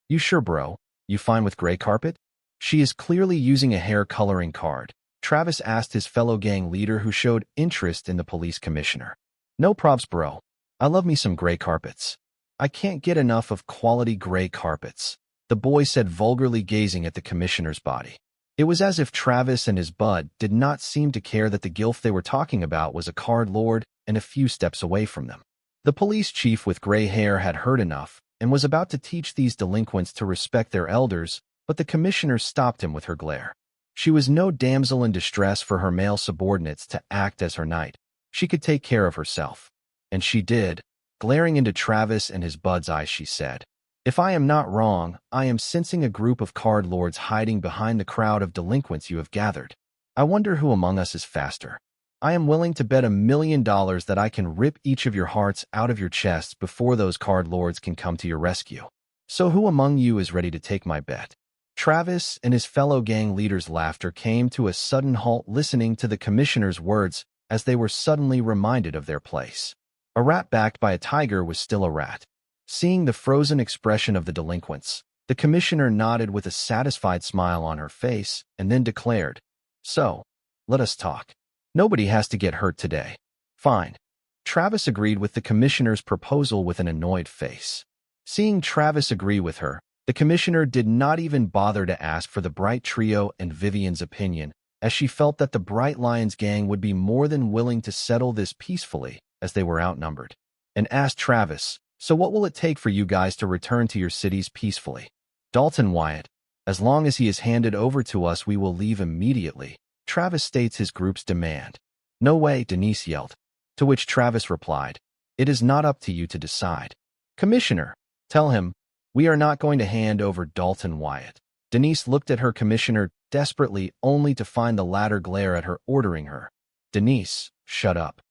"You sure, bro? You fine with gray carpet?" "She is clearly using a hair coloring card," Travis asked his fellow gang leader, who showed interest in the police commissioner. "No probs, bro. I love me some gray carpets. I can't get enough of quality gray carpets," the boy said, vulgarly gazing at the commissioner's body. It was as if Travis and his bud did not seem to care that the gilf they were talking about was a card lord and a few steps away from them. The police chief with gray hair had heard enough and was about to teach these delinquents to respect their elders, but the commissioner stopped him with her glare. She was no damsel in distress for her male subordinates to act as her knight. She could take care of herself. And she did. Glaring into Travis and his bud's eyes, she said, "If I am not wrong, I am sensing a group of card lords hiding behind the crowd of delinquents you have gathered. I wonder who among us is faster. I am willing to bet $1 million that I can rip each of your hearts out of your chests before those card lords can come to your rescue. So who among you is ready to take my bet?" Travis and his fellow gang leaders' laughter came to a sudden halt, listening to the commissioner's words as they were suddenly reminded of their place. A rat backed by a tiger was still a rat. Seeing the frozen expression of the delinquents, the commissioner nodded with a satisfied smile on her face and then declared, "So, let us talk. Nobody has to get hurt today." "Fine." Travis agreed with the commissioner's proposal with an annoyed face. Seeing Travis agree with her, the commissioner did not even bother to ask for the Bright Trio and Vivian's opinion, as she felt that the Bright Lions gang would be more than willing to settle this peacefully as they were outnumbered, and asked Travis, "So what will it take for you guys to return to your cities peacefully?" "Dalton Wyatt. As long as he is handed over to us, we will leave immediately," Travis states his group's demand. "No way," Denise yelled, to which Travis replied, "It is not up to you to decide. Commissioner, tell him, we are not going to hand over Dalton Wyatt." Denise looked at her commissioner desperately, only to find the latter glare at her, ordering her, "Denise, shut up."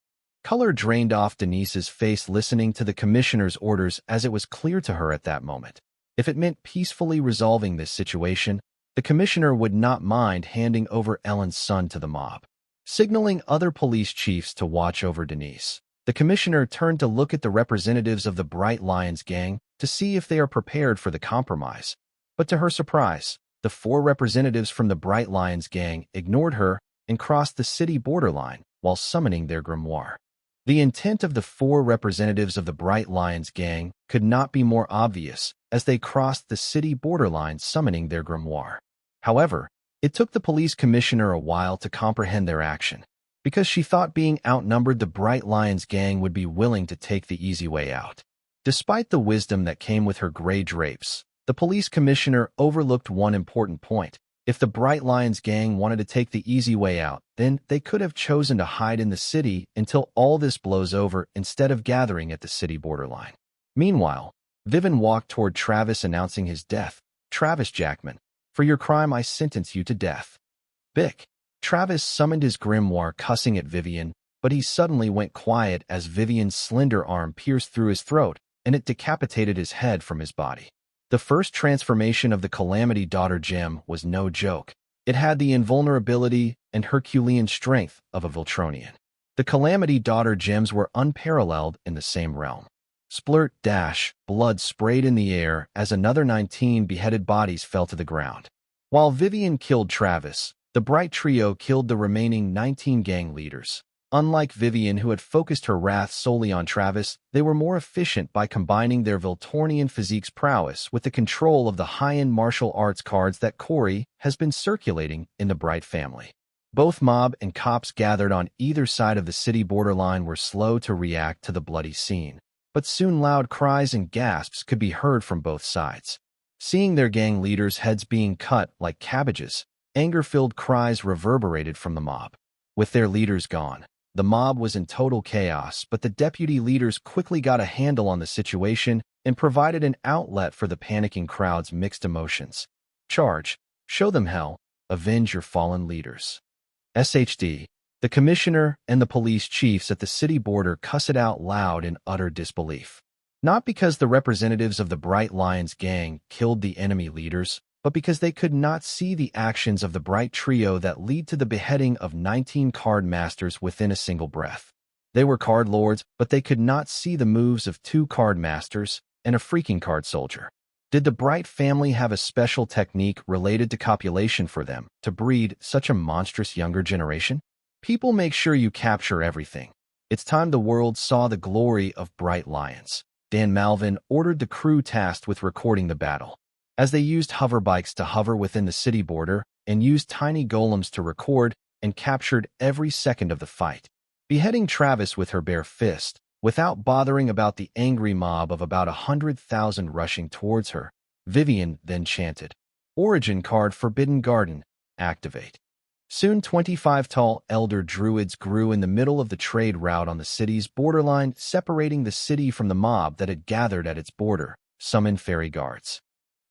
Color drained off Denise's face listening to the commissioner's orders, as it was clear to her at that moment, if it meant peacefully resolving this situation, the commissioner would not mind handing over Ellen's son to the mob. Signaling other police chiefs to watch over Denise, the commissioner turned to look at the representatives of the Bright Lions gang to see if they are prepared for the compromise. But to her surprise, the 4 representatives from the Bright Lions gang ignored her and crossed the city borderline while summoning their grimoire. The intent of the four representatives of the Bright Lions gang could not be more obvious as they crossed the city borderline summoning their grimoire. However, it took the police commissioner a while to comprehend their action, because she thought being outnumbered the Bright Lions gang would be willing to take the easy way out. Despite the wisdom that came with her gray drapes, the police commissioner overlooked one important point. If the Bright Lions gang wanted to take the easy way out, then they could have chosen to hide in the city until all this blows over instead of gathering at the city borderline. Meanwhile, Vivian walked toward Travis announcing his death. "Travis Jackman, for your crime I sentence you to death." Bick. Travis summoned his grimoire cussing at Vivian, but he suddenly went quiet as Vivian's slender arm pierced through his throat and it decapitated his head from his body. The first transformation of the Calamity Daughter gem was no joke. It had the invulnerability and Herculean strength of a Voltronian. The Calamity Daughter gems were unparalleled in the same realm. Splurt dash, blood sprayed in the air as another 19 beheaded bodies fell to the ground. While Vivian killed Travis, the Bright Trio killed the remaining 19 gang leaders. Unlike Vivian, who had focused her wrath solely on Travis, they were more efficient by combining their Voltornian physique's prowess with the control of the high-end martial arts cards that Corey has been circulating in the Bright family. Both mob and cops gathered on either side of the city borderline were slow to react to the bloody scene, but soon loud cries and gasps could be heard from both sides. Seeing their gang leaders' heads being cut like cabbages, anger-filled cries reverberated from the mob. With their leaders gone, the mob was in total chaos, but the deputy leaders quickly got a handle on the situation and provided an outlet for the panicking crowd's mixed emotions. Charge, show them hell, avenge your fallen leaders. SHD, the commissioner and the police chiefs at the city border cussed out loud in utter disbelief. Not because the representatives of the Bright Lions gang killed the enemy leaders, but because they could not see the actions of the Bright Trio that lead to the beheading of 19 card masters within a single breath. They were card lords, but they could not see the moves of 2 card masters and a freaking card soldier. Did the Bright family have a special technique related to copulation for them to breed such a monstrous younger generation? People, make sure you capture everything. It's time the world saw the glory of Bright Lions. Dan Malvin ordered the crew tasked with recording the battle. As they used hover bikes to hover within the city border and used tiny golems to record and captured every second of the fight. Beheading Travis with her bare fist, without bothering about the angry mob of about 100,000 rushing towards her, Vivian then chanted, "Origin card Forbidden Garden, activate." Soon 25 tall elder druids grew in the middle of the trade route on the city's borderline, separating the city from the mob that had gathered at its border, summoned fairy guards.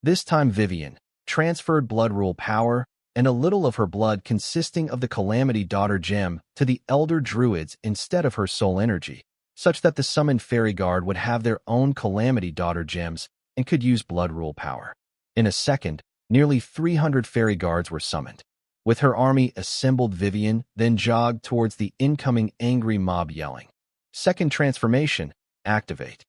This time Vivian transferred blood rule power and a little of her blood consisting of the Calamity Daughter gem to the elder druids instead of her soul energy, such that the summoned fairy guard would have their own Calamity Daughter gems and could use blood rule power. In a second, nearly 300 fairy guards were summoned. With her army assembled, Vivian then jogged towards the incoming angry mob yelling, "Second transformation, activate."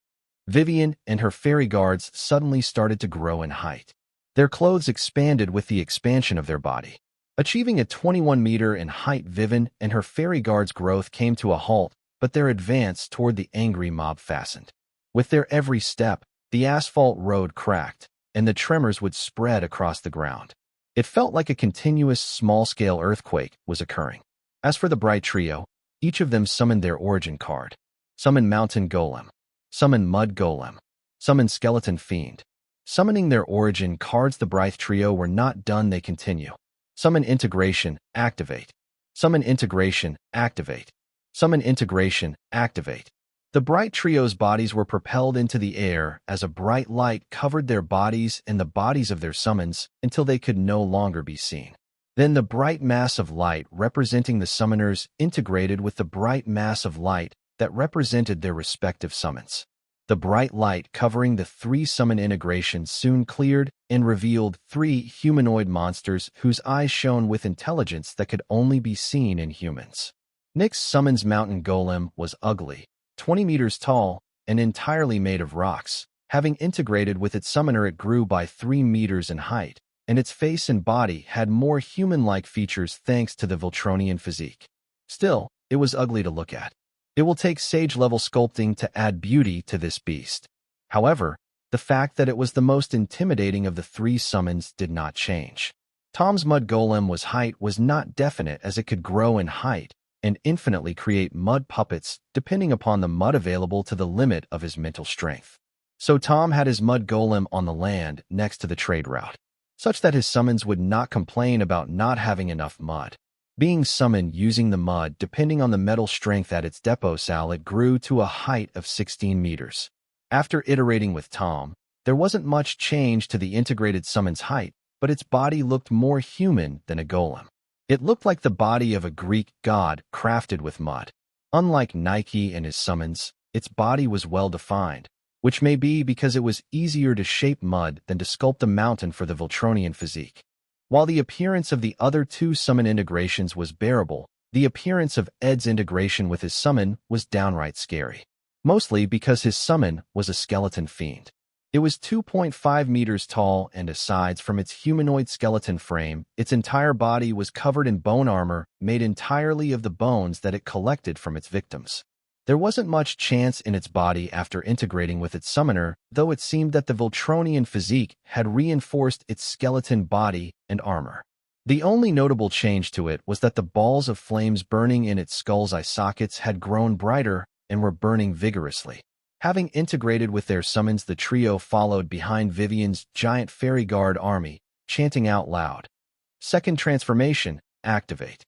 Vivian and her fairy guards suddenly started to grow in height. Their clothes expanded with the expansion of their body. Achieving a 21 meter in height, Vivian and her fairy guards' growth came to a halt, but their advance toward the angry mob fastened. With their every step, the asphalt road cracked, and the tremors would spread across the ground. It felt like a continuous small-scale earthquake was occurring. As for the Bright Trio, each of them summoned their origin card. Summoned Mountain Golem. Summon Mud Golem. Summon Skeleton Fiend. Summoning their origin cards, the Bright Trio were not done, they continue. Summon Integration, activate. Summon Integration, activate. Summon Integration, activate. The Bright Trio's bodies were propelled into the air as a bright light covered their bodies and the bodies of their summons until they could no longer be seen. Then the bright mass of light representing the summoners integrated with the bright mass of light that represented their respective summons. The bright light covering the 3 summon integrations soon cleared and revealed 3 humanoid monsters whose eyes shone with intelligence that could only be seen in humans. Nyx summons Mountain Golem was ugly, 20 meters tall, and entirely made of rocks. Having integrated with its summoner, it grew by 3 meters in height, and its face and body had more human-like features thanks to the Voltronian physique. Still, it was ugly to look at. It will take sage-level sculpting to add beauty to this beast. However, the fact that it was the most intimidating of the three summons did not change. Tom's mud golem's height was not definite, as it could grow in height and infinitely create mud puppets depending upon the mud available to the limit of his mental strength. So Tom had his mud golem on the land next to the trade route, such that his summons would not complain about not having enough mud. Being summoned using the mud depending on the metal strength at its depot cell, it grew to a height of 16 meters. After iterating with Tom, there wasn't much change to the integrated summon's height, but its body looked more human than a golem. It looked like the body of a Greek god crafted with mud. Unlike Nike and his summons, its body was well-defined, which may be because it was easier to shape mud than to sculpt a mountain for the Voltronian physique. While the appearance of the other two summon integrations was bearable, the appearance of Ed's integration with his summon was downright scary. Mostly because his summon was a skeleton fiend. It was 2.5 meters tall, and aside from its humanoid skeleton frame, its entire body was covered in bone armor made entirely of the bones that it collected from its victims. There wasn't much chance in its body after integrating with its summoner, though it seemed that the Voltronian physique had reinforced its skeleton body and armor. The only notable change to it was that the balls of flames burning in its skull's eye sockets had grown brighter and were burning vigorously. Having integrated with their summons, the trio followed behind Vivian's giant fairy guard army, chanting out loud, "Second transformation, activate."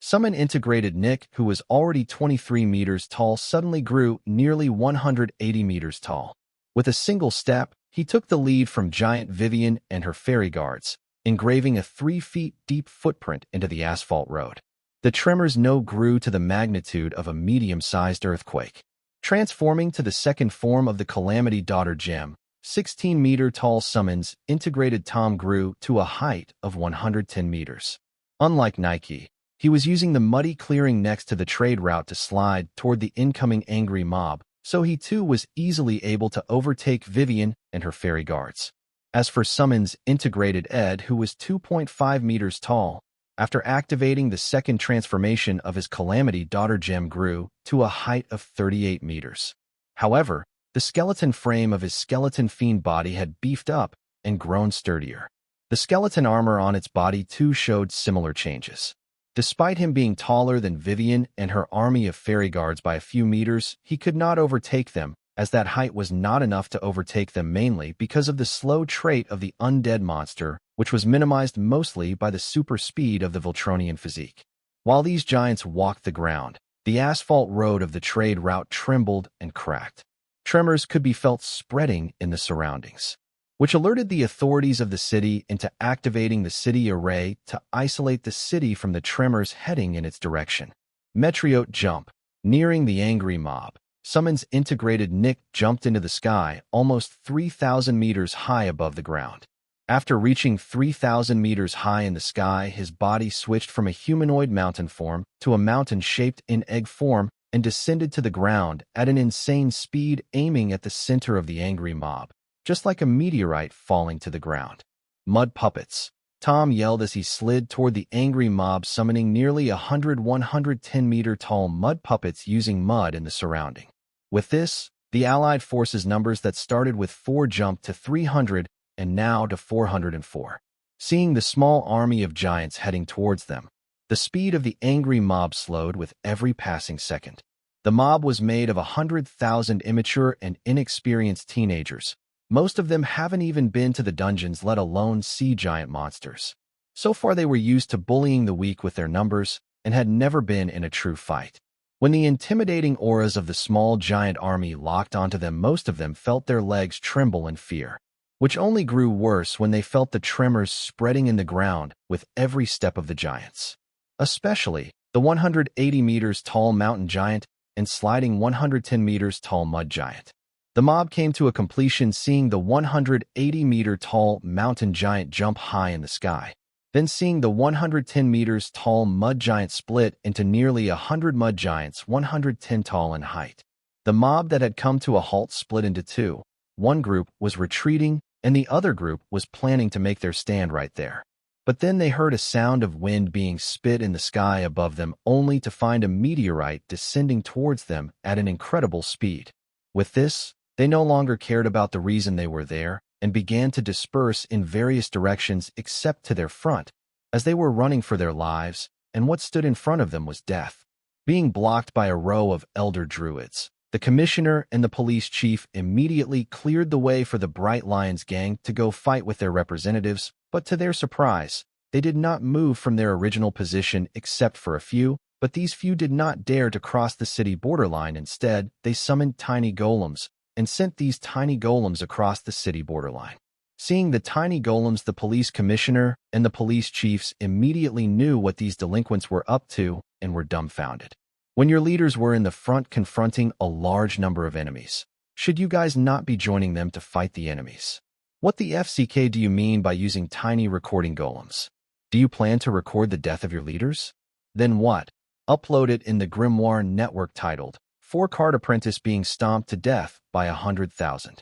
Summon integrated Nick, who was already 23 meters tall, suddenly grew nearly 180 meters tall. With a single step, he took the lead from giant Vivian and her fairy guards, engraving a 3 feet deep footprint into the asphalt road. The tremors now grew to the magnitude of a medium-sized earthquake. Transforming to the second form of the Calamity Daughter gem, 16-meter-tall summons integrated Tom grew to a height of 110 meters. Unlike Nike, he was using the muddy clearing next to the trade route to slide toward the incoming angry mob, so he too was easily able to overtake Vivian and her fairy guards. As for summons integrated Ed, who was 2.5 meters tall, after activating the second transformation of his Calamity Daughter gem grew to a height of 38 meters. However, the skeleton frame of his skeleton fiend body had beefed up and grown sturdier. The skeleton armor on its body too showed similar changes. Despite him being taller than Vivian and her army of fairy guards by a few meters, he could not overtake them, as that height was not enough to overtake them, mainly because of the slow trait of the undead monster, which was minimized mostly by the super speed of the Voltronian physique. While these giants walked the ground, the asphalt road of the trade route trembled and cracked. Tremors could be felt spreading in the surroundings, which alerted the authorities of the city into activating the city array to isolate the city from the tremors heading in its direction. Meteorite jump. Nearing the angry mob, summons integrated Nick jumped into the sky almost 3,000 meters high above the ground. After reaching 3,000 meters high in the sky, his body switched from a humanoid mountain form to a mountain shaped in egg form and descended to the ground at an insane speed, aiming at the center of the angry mob, just like a meteorite falling to the ground. Mud puppets. Tom yelled as he slid toward the angry mob, summoning nearly 110-meter tall mud puppets using mud in the surrounding. With this, the Allied forces numbers that started with 4 jumped to 300 and now to 404. Seeing the small army of giants heading towards them, the speed of the angry mob slowed with every passing second. The mob was made of 100,000 immature and inexperienced teenagers. Most of them haven't even been to the dungeons, let alone see giant monsters. So far they were used to bullying the weak with their numbers and had never been in a true fight. When the intimidating auras of the small giant army locked onto them, most of them felt their legs tremble in fear, which only grew worse when they felt the tremors spreading in the ground with every step of the giants. Especially the 180 meters tall mountain giant and sliding 110 meters tall mud giant. The mob came to a completion seeing the 180-meter tall mountain giant jump high in the sky, then seeing the 110 meters tall mud giant split into nearly 100 mud giants 110 tall in height. The mob that had come to a halt split into two. One group was retreating, and the other group was planning to make their stand right there. But then they heard a sound of wind being spit in the sky above them, only to find a meteorite descending towards them at an incredible speed. With this, they no longer cared about the reason they were there and began to disperse in various directions except to their front, as they were running for their lives, and what stood in front of them was death. Being blocked by a row of elder druids, the commissioner and the police chief immediately cleared the way for the Bright Lions gang to go fight with their representatives, but to their surprise, they did not move from their original position except for a few, but these few did not dare to cross the city borderline. Instead, they summoned tiny golems and sent these tiny golems across the city borderline. Seeing the tiny golems, the police commissioner and the police chiefs immediately knew what these delinquents were up to and were dumbfounded. When your leaders were in the front confronting a large number of enemies, should you guys not be joining them to fight the enemies? What the FCK do you mean by using tiny recording golems? Do you plan to record the death of your leaders? Then what? Upload it in the Grimoire network titled, 4-Card Apprentice Being Stomped to Death by 100,000.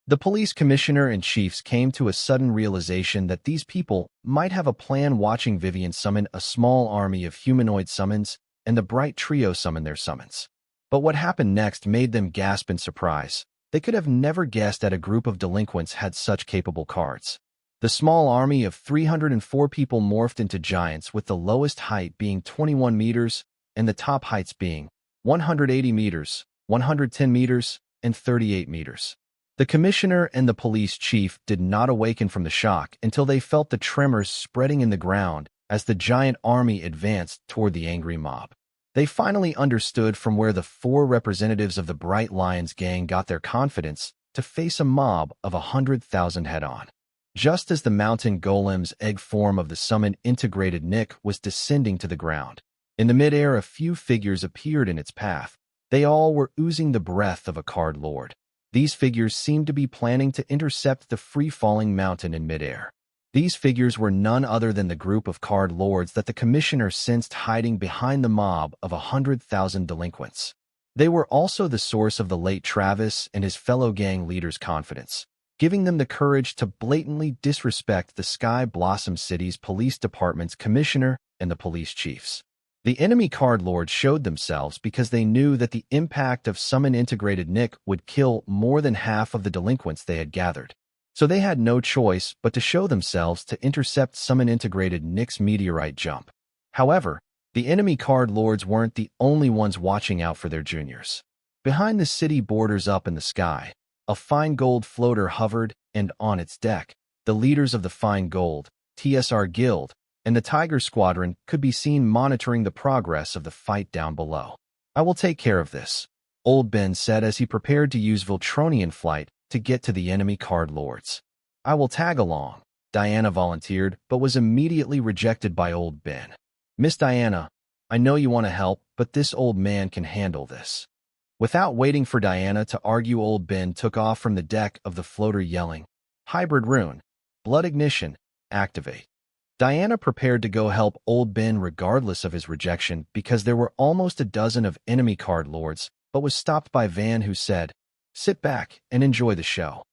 The police commissioner and chiefs came to a sudden realization that these people might have a plan, watching Vivian summon a small army of humanoid summons and the Bright Trio summon their summons. But what happened next made them gasp in surprise. They could have never guessed that a group of delinquents had such capable cards. The small army of 304 people morphed into giants, with the lowest height being 21 meters and the top heights being 180 meters, 110 meters, and 38 meters. The commissioner and the police chief did not awaken from the shock until they felt the tremors spreading in the ground as the giant army advanced toward the angry mob. They finally understood from where the 4 representatives of the Bright Lions gang got their confidence to face a mob of 100,000 head-on. Just as the mountain golem's egg form of the summon integrated Nick was descending to the ground, in the midair a few figures appeared in its path. They all were oozing the breath of a card lord. These figures seemed to be planning to intercept the free-falling mountain in midair. These figures were none other than the group of card lords that the commissioner sensed hiding behind the mob of 100,000 delinquents. They were also the source of the late Travis and his fellow gang leaders' confidence, giving them the courage to blatantly disrespect the Sky Blossom City's police department's commissioner and the police chiefs. The enemy card lords showed themselves because they knew that the impact of summon integrated Nick would kill more than half of the delinquents they had gathered. So they had no choice but to show themselves to intercept summon integrated Nick's meteorite jump. However, the enemy card lords weren't the only ones watching out for their juniors. Behind the city borders up in the sky, a fine gold floater hovered, and on its deck, the leaders of the Fine Gold, TSR Guild, and the Tiger Squadron could be seen monitoring the progress of the fight down below. "I will take care of this," Old Ben said as he prepared to use Voltronian flight to get to the enemy card lords. "I will tag along," Diana volunteered, but was immediately rejected by Old Ben. "Miss Diana, I know you want to help, but this old man can handle this." Without waiting for Diana to argue, Old Ben took off from the deck of the floater yelling, "Hybrid rune, blood ignition, activate." Diana prepared to go help Old Ben regardless of his rejection because there were almost a dozen of enemy card lords, but was stopped by Van, who said, "Sit back and enjoy the show."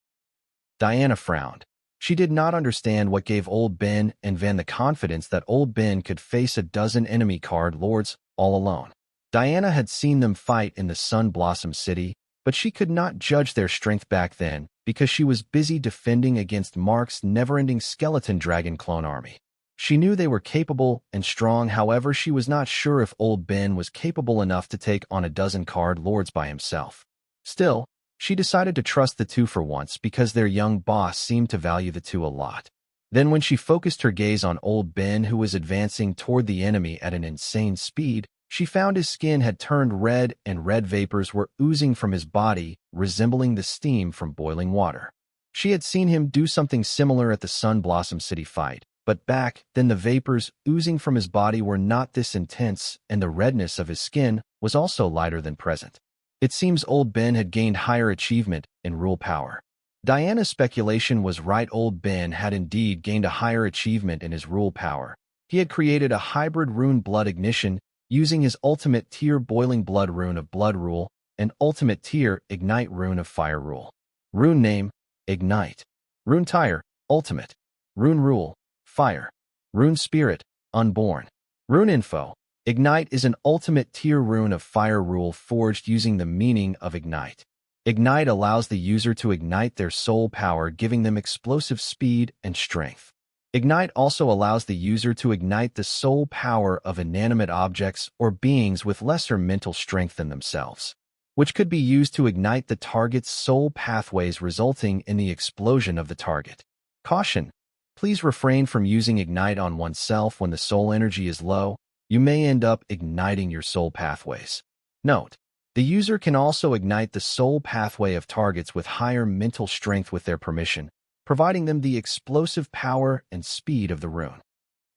Diana frowned. She did not understand what gave Old Ben and Van the confidence that Old Ben could face a dozen enemy card lords all alone. Diana had seen them fight in the Sun Blossom City, but she could not judge their strength back then because she was busy defending against Mark's never-ending skeleton dragon clone army. She knew they were capable and strong, however she was not sure if Old Ben was capable enough to take on a dozen card lords by himself. Still, she decided to trust the two for once because their young boss seemed to value the two a lot. Then when she focused her gaze on Old Ben, who was advancing toward the enemy at an insane speed, she found his skin had turned red and red vapors were oozing from his body, resembling the steam from boiling water. She had seen him do something similar at the Sun Blossom City fight, but back then the vapors oozing from his body were not this intense, and the redness of his skin was also lighter than present. It seems Old Ben had gained higher achievement in rule power. Diana's speculation was right. Old Ben had indeed gained a higher achievement in his rule power. He had created a hybrid rune blood ignition using his ultimate tier boiling blood rune of blood rule and ultimate tier ignite rune of fire rule. Rune name, ignite. Rune tire, ultimate. Rune rule, fire. Rune Spirit, Unborn. Rune Info. Ignite is an ultimate tier rune of fire rule forged using the meaning of ignite. Ignite allows the user to ignite their soul power, giving them explosive speed and strength. Ignite also allows the user to ignite the soul power of inanimate objects or beings with lesser mental strength than themselves, which could be used to ignite the target's soul pathways, resulting in the explosion of the target. Caution: please refrain from using ignite on oneself when the soul energy is low. You may end up igniting your soul pathways. Note: the user can also ignite the soul pathway of targets with higher mental strength with their permission, providing them the explosive power and speed of the rune.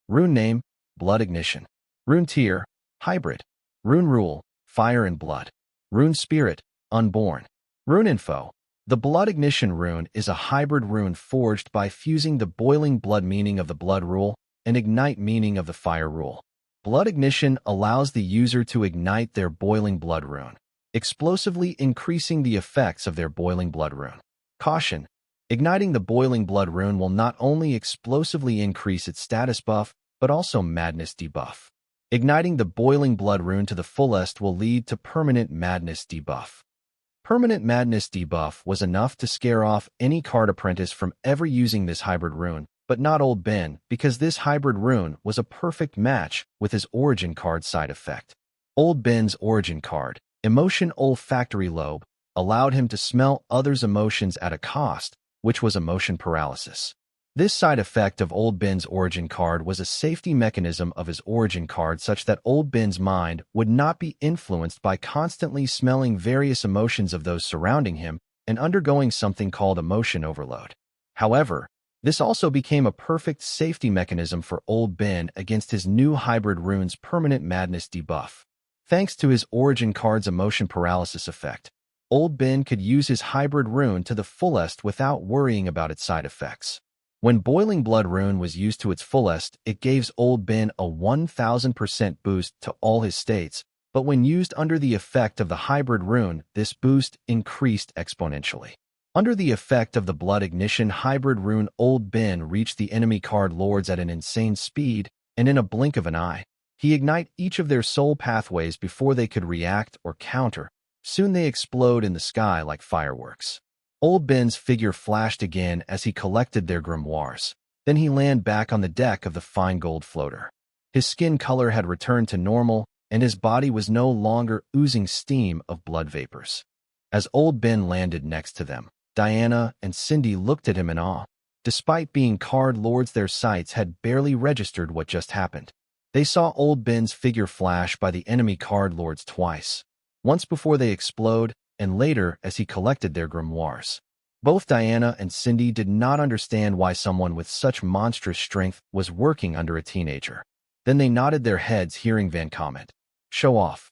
Rune Name: Blood Ignition. Rune Tier: Hybrid. Rune Rule: Fire and Blood. Rune Spirit, Unborn. Rune Info. The Blood Ignition rune is a hybrid rune forged by fusing the boiling blood meaning of the blood rule and ignite meaning of the fire rule. Blood Ignition allows the user to ignite their boiling blood rune, explosively increasing the effects of their boiling blood rune. Caution: igniting the boiling blood rune will not only explosively increase its status buff, but also madness debuff. Igniting the boiling blood rune to the fullest will lead to permanent madness debuff. Permanent madness debuff was enough to scare off any card apprentice from ever using this hybrid rune, but not Old Ben, because this hybrid rune was a perfect match with his origin card side effect. Old Ben's origin card, Emotion Olfactory Lobe, allowed him to smell others' emotions at a cost, which was emotion paralysis. This side effect of Old Ben's origin card was a safety mechanism of his origin card, such that Old Ben's mind would not be influenced by constantly smelling various emotions of those surrounding him and undergoing something called emotion overload. However, this also became a perfect safety mechanism for Old Ben against his new hybrid rune's permanent madness debuff. Thanks to his origin card's emotion paralysis effect, Old Ben could use his hybrid rune to the fullest without worrying about its side effects. When Boiling Blood rune was used to its fullest, it gave Old Ben a 1000% boost to all his states, but when used under the effect of the hybrid rune, this boost increased exponentially. Under the effect of the Blood Ignition hybrid rune, Old Ben reached the enemy card lords at an insane speed, and in a blink of an eye, he ignited each of their soul pathways before they could react or counter. Soon they explode in the sky like fireworks. Old Ben's figure flashed again as he collected their grimoires. Then he landed back on the deck of the fine gold floater. His skin color had returned to normal, and his body was no longer oozing steam of blood vapors. As Old Ben landed next to them, Diana and Cindy looked at him in awe. Despite being card lords, their sights had barely registered what just happened. They saw Old Ben's figure flash by the enemy card lords twice, once before they explode, and later as he collected their grimoires. Both Diana and Cindy did not understand why someone with such monstrous strength was working under a teenager. Then they nodded their heads, hearing Van comment, "Show off."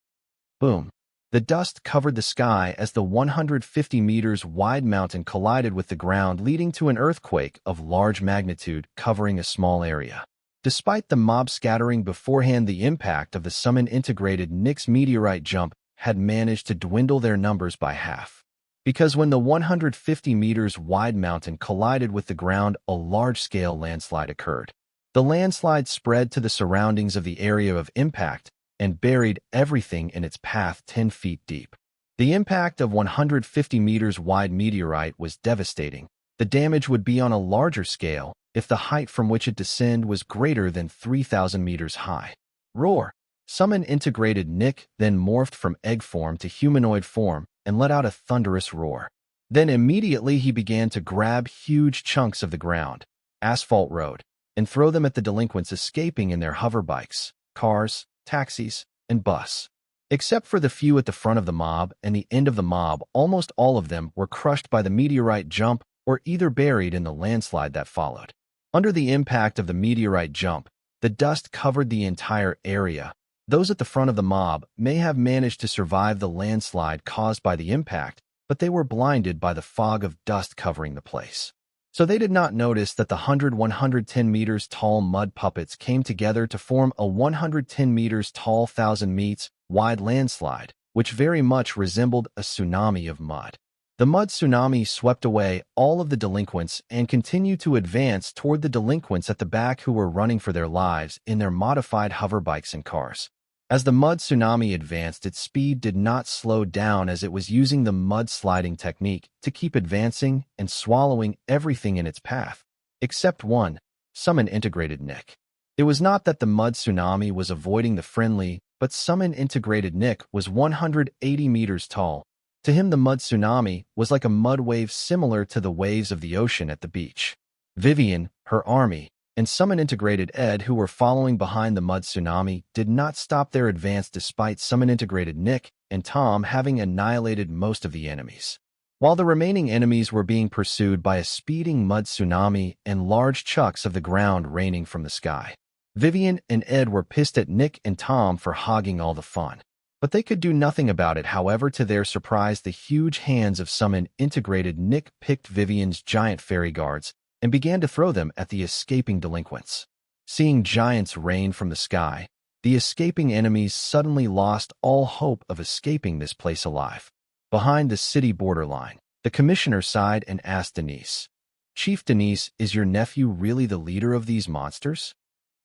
Boom. The dust covered the sky as the 150 meters wide mountain collided with the ground, leading to an earthquake of large magnitude covering a small area. Despite the mob scattering beforehand, the impact of the summon integrated Nyx meteorite jump had managed to dwindle their numbers by half. Because when the 150 meters wide mountain collided with the ground, a large-scale landslide occurred. The landslide spread to the surroundings of the area of impact and buried everything in its path 10 feet deep. The impact of 150 meters wide meteorite was devastating. The damage would be on a larger scale if the height from which it descended was greater than 3,000 meters high. Roar! Summon integrated Nick then morphed from egg form to humanoid form and let out a thunderous roar. Then immediately he began to grab huge chunks of the ground, asphalt road, and throw them at the delinquents escaping in their hover bikes, cars, taxis, and bus. Except for the few at the front of the mob and the end of the mob, almost all of them were crushed by the meteorite jump or either buried in the landslide that followed. Under the impact of the meteorite jump, the dust covered the entire area. Those at the front of the mob may have managed to survive the landslide caused by the impact, but they were blinded by the fog of dust covering the place. So they did not notice that the 110 meters tall mud puppets came together to form a 110 meters tall 1,000 meters wide landslide, which very much resembled a tsunami of mud. The mud tsunami swept away all of the delinquents and continued to advance toward the delinquents at the back who were running for their lives in their modified hover bikes and cars. As the mud tsunami advanced, its speed did not slow down as it was using the mud sliding technique to keep advancing and swallowing everything in its path, except one, Summon Integrated Nick. It was not that the mud tsunami was avoiding the friendly, but Summon Integrated Nick was 180 meters tall. To him, the mud tsunami was like a mud wave similar to the waves of the ocean at the beach. Vivian, her army, and Summon Integrated Ed, who were following behind the mud tsunami, did not stop their advance despite Summon Integrated Nick and Tom having annihilated most of the enemies. While the remaining enemies were being pursued by a speeding mud tsunami and large chunks of the ground raining from the sky. Vivian and Ed were pissed at Nick and Tom for hogging all the fun. But they could do nothing about it. However, to their surprise, the huge hands of Summon Integrated Nick picked Vivian's giant fairy guards and began to throw them at the escaping delinquents. Seeing giants rain from the sky, the escaping enemies suddenly lost all hope of escaping this place alive. Behind the city borderline, the commissioner sighed and asked Denise, "Chief Denise, is your nephew really the leader of these monsters?"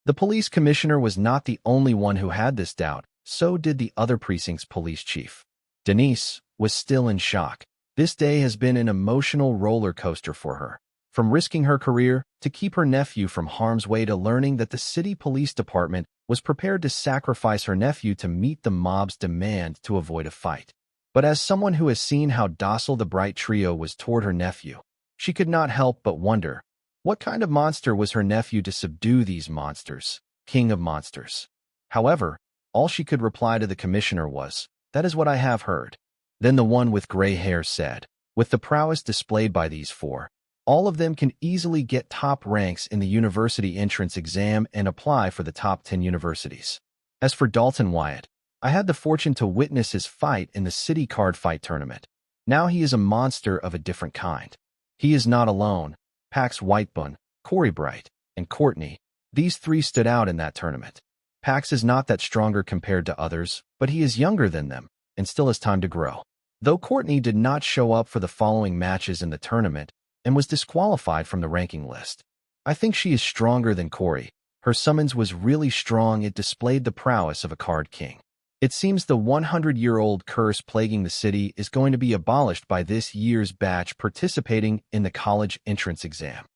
The police commissioner was not the only one who had this doubt. So did the other precinct's police chief. Denise was still in shock. This day has been an emotional roller coaster for her. From risking her career to keep her nephew from harm's way to learning that the city police department was prepared to sacrifice her nephew to meet the mob's demand to avoid a fight. But as someone who has seen how docile the Bright Trio was toward her nephew, she could not help but wonder, what kind of monster was her nephew to subdue these monsters, king of monsters? However, all she could reply to the commissioner was, "That is what I have heard." Then the one with gray hair said, "With the prowess displayed by these four, all of them can easily get top ranks in the university entrance exam and apply for the top 10 universities. As for Dalton Wyatt, I had the fortune to witness his fight in the city card fight tournament. Now he is a monster of a different kind. He is not alone. Pax Whitebun, Corey Bright, and Courtney, these three stood out in that tournament. Pax is not that stronger compared to others, but he is younger than them and still has time to grow. Though Courtney did not show up for the following matches in the tournament and was disqualified from the ranking list. I think she is stronger than Corey. Her summons was really strong. It displayed the prowess of a card king. It seems the 100-year-old curse plaguing the city is going to be abolished by this year's batch participating in the college entrance exam."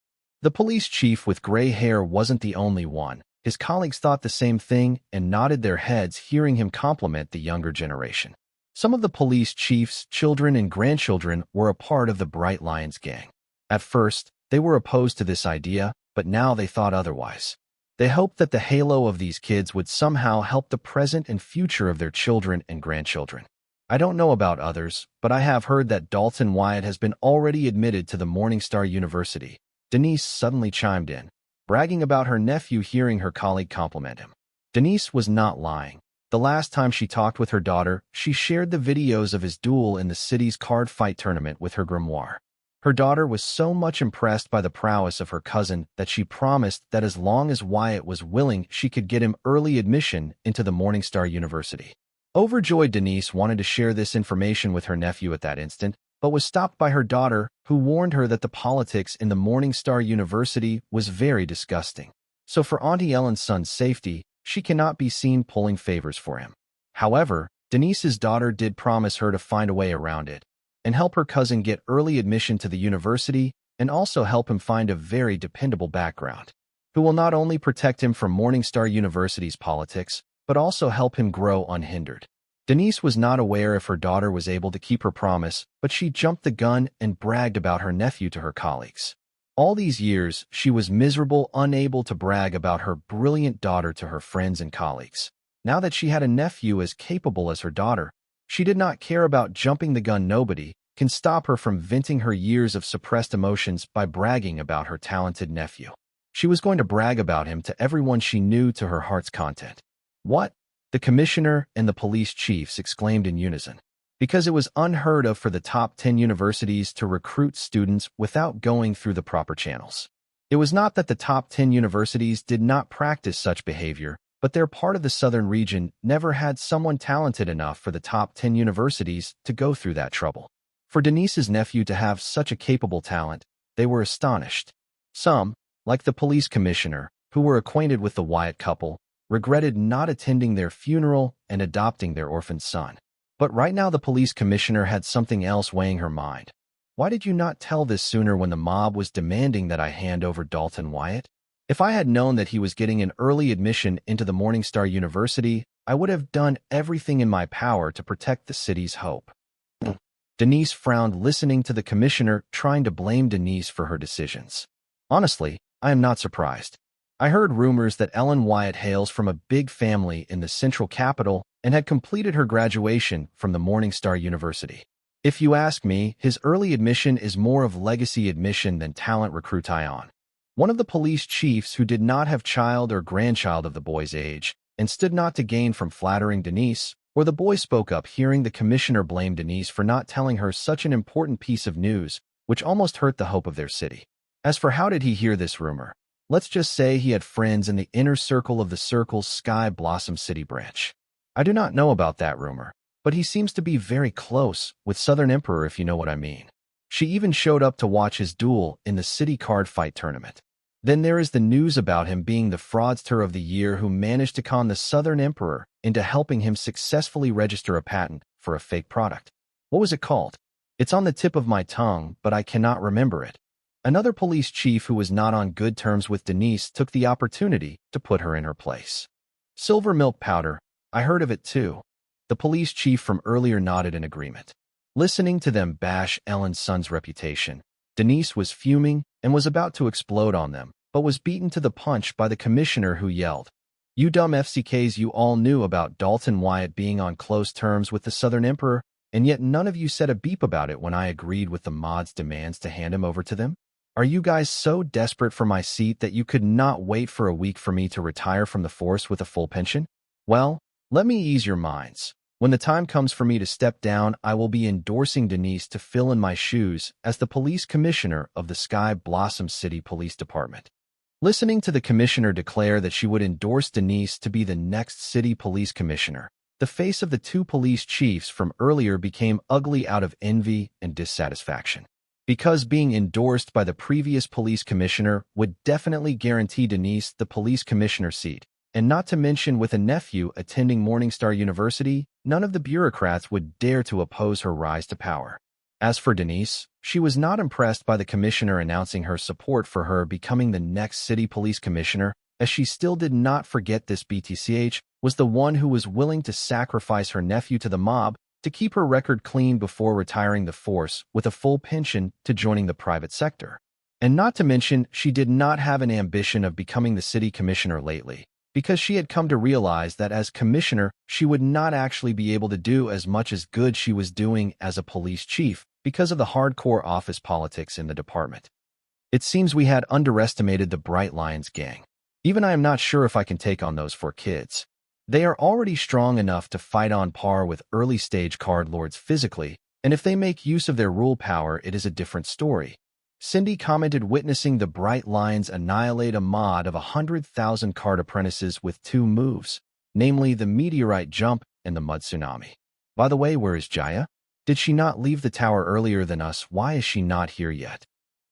The police chief with gray hair wasn't the only one. His colleagues thought the same thing and nodded their heads, hearing him compliment the younger generation. Some of the police chief's children and grandchildren were a part of the Bright Lions gang. At first, they were opposed to this idea, but now they thought otherwise. They hoped that the halo of these kids would somehow help the present and future of their children and grandchildren. I don't know about others, but I have heard that Dalton Wyatt has been already admitted to the Morningstar University. Denise suddenly chimed in, bragging about her nephew, hearing her colleague compliment him. Denise was not lying. The last time she talked with her daughter, she shared the videos of his duel in the city's card fight tournament with her grimoire. Her daughter was so much impressed by the prowess of her cousin that she promised that as long as Wyatt was willing, she could get him early admission into the Morningstar University. Overjoyed, Denise wanted to share this information with her nephew at that instant, but was stopped by her daughter, who warned her that the politics in the Morningstar University was very disgusting. So for Auntie Ellen's son's safety, she cannot be seen pulling favors for him. However, Denise's daughter did promise her to find a way around it and help her cousin get early admission to the university and also help him find a very dependable background, who will not only protect him from Morningstar University's politics, but also help him grow unhindered. Denise was not aware if her daughter was able to keep her promise, but she jumped the gun and bragged about her nephew to her colleagues. All these years, she was miserable, unable to brag about her brilliant daughter to her friends and colleagues. Now that she had a nephew as capable as her daughter, she did not care about jumping the gun. Nobody can stop her from venting her years of suppressed emotions by bragging about her talented nephew. She was going to brag about him to everyone she knew, to her heart's content. "What?" the commissioner and the police chiefs exclaimed in unison, because it was unheard of for the top 10 universities to recruit students without going through the proper channels. It was not that the top 10 universities did not practice such behavior, but their part of the southern region never had someone talented enough for the top 10 universities to go through that trouble. For Denise's nephew to have such a capable talent, they were astonished. Some, like the police commissioner, who were acquainted with the Wyatt couple, regretted not attending their funeral and adopting their orphaned son. But right now the police commissioner had something else weighing her mind. Why did you not tell this sooner when the mob was demanding that I hand over Dalton Wyatt? If I had known that he was getting an early admission into the Morningstar University, I would have done everything in my power to protect the city's hope. Denise frowned, listening to the commissioner trying to blame Denise for her decisions. Honestly, I am not surprised. I heard rumors that Ellen Wyatt hails from a big family in the central capital and had completed her graduation from the Morningstar University. If you ask me, his early admission is more of legacy admission than talent recruition. One of the police chiefs who did not have child or grandchild of the boy's age and stood not to gain from flattering Denise, or the boy spoke up hearing the commissioner blame Denise for not telling her such an important piece of news, which almost hurt the hope of their city. As for how did he hear this rumor, let's just say he had friends in the inner circle of the Circle's Sky Blossom City branch. I do not know about that rumor, but he seems to be very close with Southern Emperor, if you know what I mean. She even showed up to watch his duel in the city card fight tournament. Then there is the news about him being the fraudster of the year who managed to con the Southern Emperor into helping him successfully register a patent for a fake product. What was it called? It's on the tip of my tongue, but I cannot remember it. Another police chief who was not on good terms with Denise took the opportunity to put her in her place. Silver milk powder, I heard of it too. The police chief from earlier nodded in agreement. Listening to them bash Ellen's son's reputation, Denise was fuming and was about to explode on them, but was beaten to the punch by the commissioner who yelled, "You dumb FCKs, you all knew about Dalton Wyatt being on close terms with the Southern Emperor, and yet none of you said a beep about it when I agreed with the mod's demands to hand him over to them? Are you guys so desperate for my seat that you could not wait for a week for me to retire from the force with a full pension? Well, let me ease your minds. When the time comes for me to step down, I will be endorsing Denise to fill in my shoes as the police commissioner of the Sky Blossom City Police Department." Listening to the commissioner declare that she would endorse Denise to be the next city police commissioner, the face of the two police chiefs from earlier became ugly out of envy and dissatisfaction. Because being endorsed by the previous police commissioner would definitely guarantee Denise the police commissioner seat, and not to mention with a nephew attending Morningstar University, none of the bureaucrats would dare to oppose her rise to power. As for Denise, she was not impressed by the commissioner announcing her support for her becoming the next city police commissioner, as she still did not forget this BTCH was the one who was willing to sacrifice her nephew to the mob to keep her record clean before retiring the force with a full pension to joining the private sector. And not to mention, she did not have an ambition of becoming the city commissioner lately, because she had come to realize that as commissioner, she would not actually be able to do as much as good she was doing as a police chief because of the hardcore office politics in the department. It seems we had underestimated the Bright Lions gang. Even I am not sure if I can take on those 4 kids. They are already strong enough to fight on par with early-stage card lords physically, and if they make use of their rule power, it is a different story. Cindy commented, witnessing the Bright Lions annihilate a mod of 100,000 card apprentices with 2 moves, namely the meteorite jump and the mud tsunami. By the way, where is Jaya? Did she not leave the tower earlier than us? Why is she not here yet?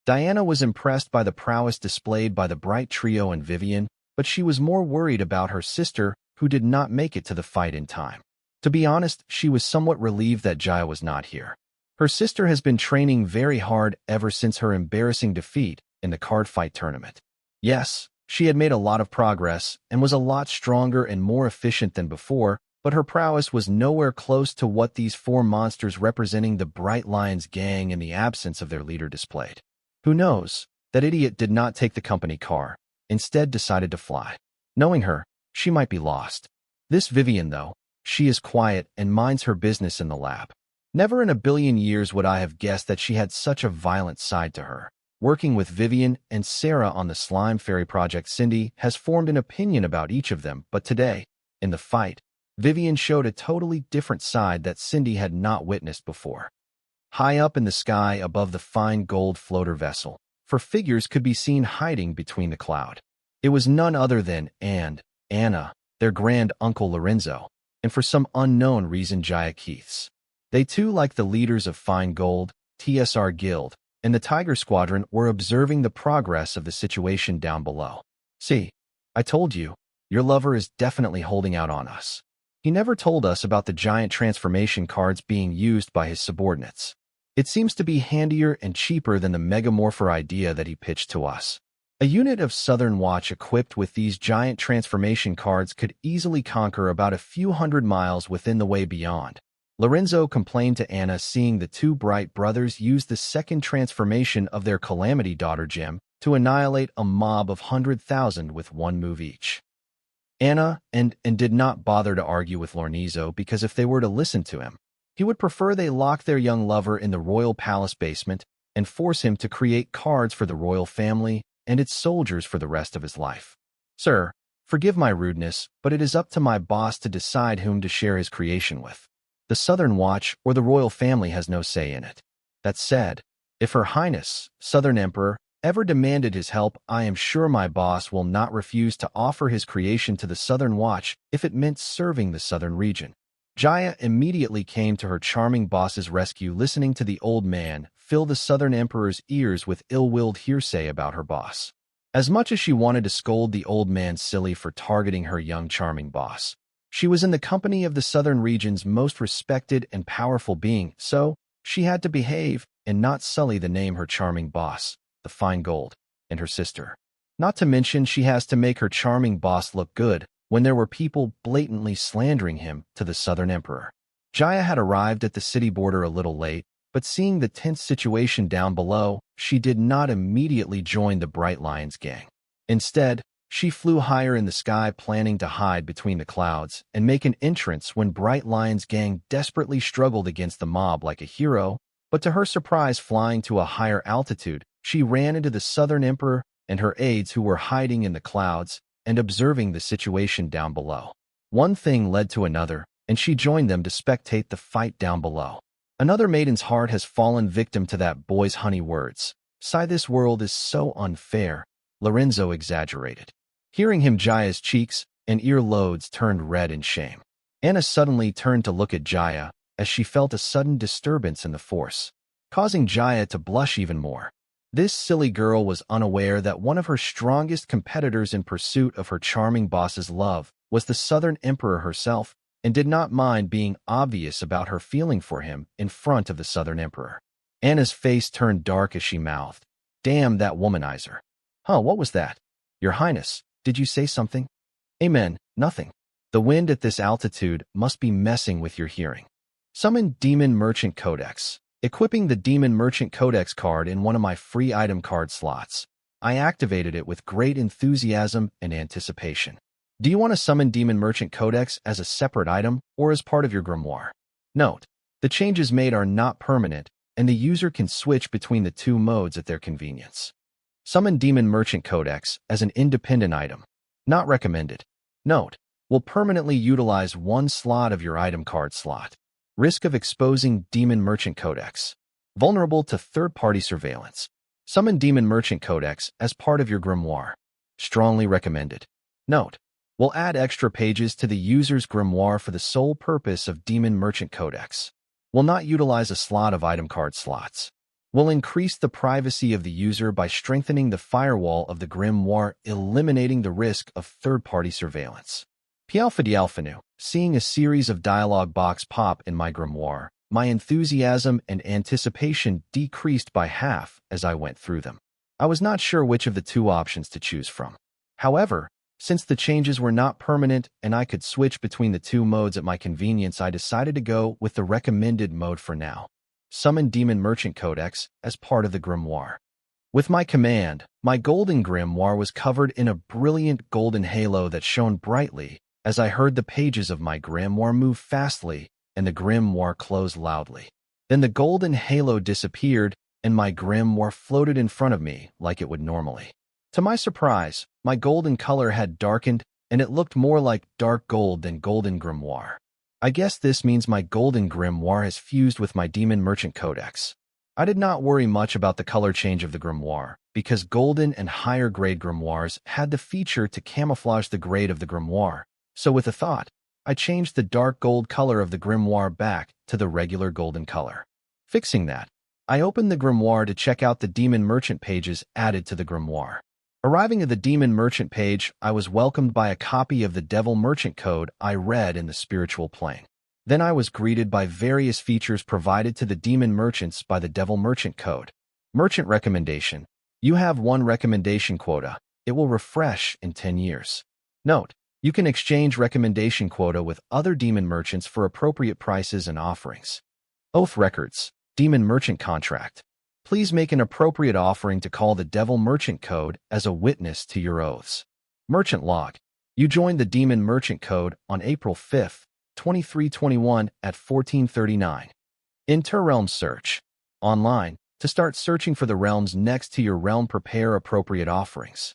Diana was impressed by the prowess displayed by the Bright Trio and Vivian, but she was more worried about her sister, who did not make it to the fight in time. To be honest, she was somewhat relieved that Jaya was not here. Her sister has been training very hard ever since her embarrassing defeat in the card fight tournament. Yes, she had made a lot of progress and was a lot stronger and more efficient than before, but her prowess was nowhere close to what these 4 monsters representing the Bright Lions gang in the absence of their leader displayed. Who knows? That idiot did not take the company car, instead decided to fly. Knowing her, she might be lost. This Vivian, though, she is quiet and minds her business in the lab. Never in a billion years would I have guessed that she had such a violent side to her. Working with Vivian and Sarah on the Slime Fairy project, Cindy has formed an opinion about each of them, but today, in the fight, Vivian showed a totally different side that Cindy had not witnessed before. High up in the sky above the fine gold floater vessel, 4 figures could be seen hiding between the cloud. It was none other than Anna, their grand uncle Lorenzo, and for some unknown reason Jaya Keiths. They too, like the leaders of Fine Gold, TSR Guild, and the Tiger Squadron, were observing the progress of the situation down below. See, I told you, your lover is definitely holding out on us. He never told us about the giant transformation cards being used by his subordinates. It seems to be handier and cheaper than the Megamorpher idea that he pitched to us. A unit of Southern Watch equipped with these giant transformation cards could easily conquer about a few hundred miles within the way beyond. Lorenzo complained to Anna, seeing the two Bright brothers use the second transformation of their Calamity Daughter gem to annihilate a mob of 100,000 with one move each. Anna and did not bother to argue with Lorenzo, because if they were to listen to him, he would prefer they lock their young lover in the royal palace basement and force him to create cards for the royal family and its soldiers for the rest of his life. Sir, forgive my rudeness, but it is up to my boss to decide whom to share his creation with. The Southern Watch or the royal family has no say in it. That said, if Her Highness, Southern Emperor, ever demanded his help, I am sure my boss will not refuse to offer his creation to the Southern Watch if it meant serving the Southern region. Jaya immediately came to her charming boss's rescue, listening to the old man fill the Southern Emperor's ears with ill-willed hearsay about her boss. As much as she wanted to scold the old man silly for targeting her young charming boss, she was in the company of the Southern region's most respected and powerful being, so she had to behave and not sully the name her charming boss, the Fine Gold, and her sister. Not to mention she has to make her charming boss look good when there were people blatantly slandering him to the Southern Emperor. Jaya had arrived at the city border a little late, but seeing the tense situation down below, she did not immediately join the Bright Lions gang. Instead, she flew higher in the sky, planning to hide between the clouds and make an entrance when Bright Lions gang desperately struggled against the mob like a hero, but to her surprise, flying to a higher altitude, she ran into the Southern Emperor and her aides, who were hiding in the clouds and observing the situation down below. One thing led to another, and she joined them to spectate the fight down below. Another maiden's heart has fallen victim to that boy's honey words. Sigh, this world is so unfair, Lorenzo exaggerated. Hearing him, Jaya's cheeks and earlobes turned red in shame. Anna suddenly turned to look at Jaya as she felt a sudden disturbance in the force, causing Jaya to blush even more. This silly girl was unaware that one of her strongest competitors in pursuit of her charming boss's love was the Southern Emperor herself, and did not mind being obvious about her feeling for him in front of the Southern Emperor. Anna's face turned dark as she mouthed, "Damn that womanizer." "Huh, what was that? Your Highness, did you say something?" "Amen, nothing. The wind at this altitude must be messing with your hearing." Summon Demon Merchant Codex. Equipping the Demon Merchant Codex card in one of my free item card slots, I activated it with great enthusiasm and anticipation. Do you want to summon Demon Merchant Codex as a separate item or as part of your grimoire? Note, the changes made are not permanent, and the user can switch between the two modes at their convenience. Summon Demon Merchant Codex as an independent item. Not recommended. Note, will permanently utilize one slot of your item card slot. Risk of exposing Demon Merchant Codex. Vulnerable to third-party surveillance. Summon Demon Merchant Codex as part of your grimoire. Strongly recommended. Note, will add extra pages to the user's grimoire for the sole purpose of Demon Merchant Codex. Will not utilize a slot of item card slots. Will increase the privacy of the user by strengthening the firewall of the grimoire, eliminating the risk of third-party surveillance. Pialfadialfanu, seeing a series of dialogue box pop in my grimoire, my enthusiasm and anticipation decreased by half as I went through them. I was not sure which of the two options to choose from. However, since the changes were not permanent and I could switch between the two modes at my convenience, I decided to go with the recommended mode for now. Summon Demon Merchant Codex as part of the grimoire. With my command, my golden grimoire was covered in a brilliant golden halo that shone brightly as I heard the pages of my grimoire move fastly and the grimoire close loudly. Then the golden halo disappeared and my grimoire floated in front of me like it would normally. To my surprise, my golden color had darkened and it looked more like dark gold than golden grimoire. I guess this means my golden grimoire has fused with my Demon Merchant Codex. I did not worry much about the color change of the grimoire, because golden and higher grade grimoires had the feature to camouflage the grade of the grimoire. So with a thought, I changed the dark gold color of the grimoire back to the regular golden color. Fixing that, I opened the grimoire to check out the demon merchant pages added to the grimoire. Arriving at the demon merchant page, I was welcomed by a copy of the devil merchant code I read in the spiritual plane. Then I was greeted by various features provided to the demon merchants by the devil merchant code. Merchant recommendation. You have one recommendation quota. It will refresh in 10 years. Note, you can exchange recommendation quota with other demon merchants for appropriate prices and offerings. Oath records. Demon merchant contract. Please make an appropriate offering to call the devil merchant code as a witness to your oaths. Merchant log. You joined the demon merchant code on April 5th, 2321 at 1439. Inter-realm search. Online. To start searching for the realms next to your realm, prepare appropriate offerings.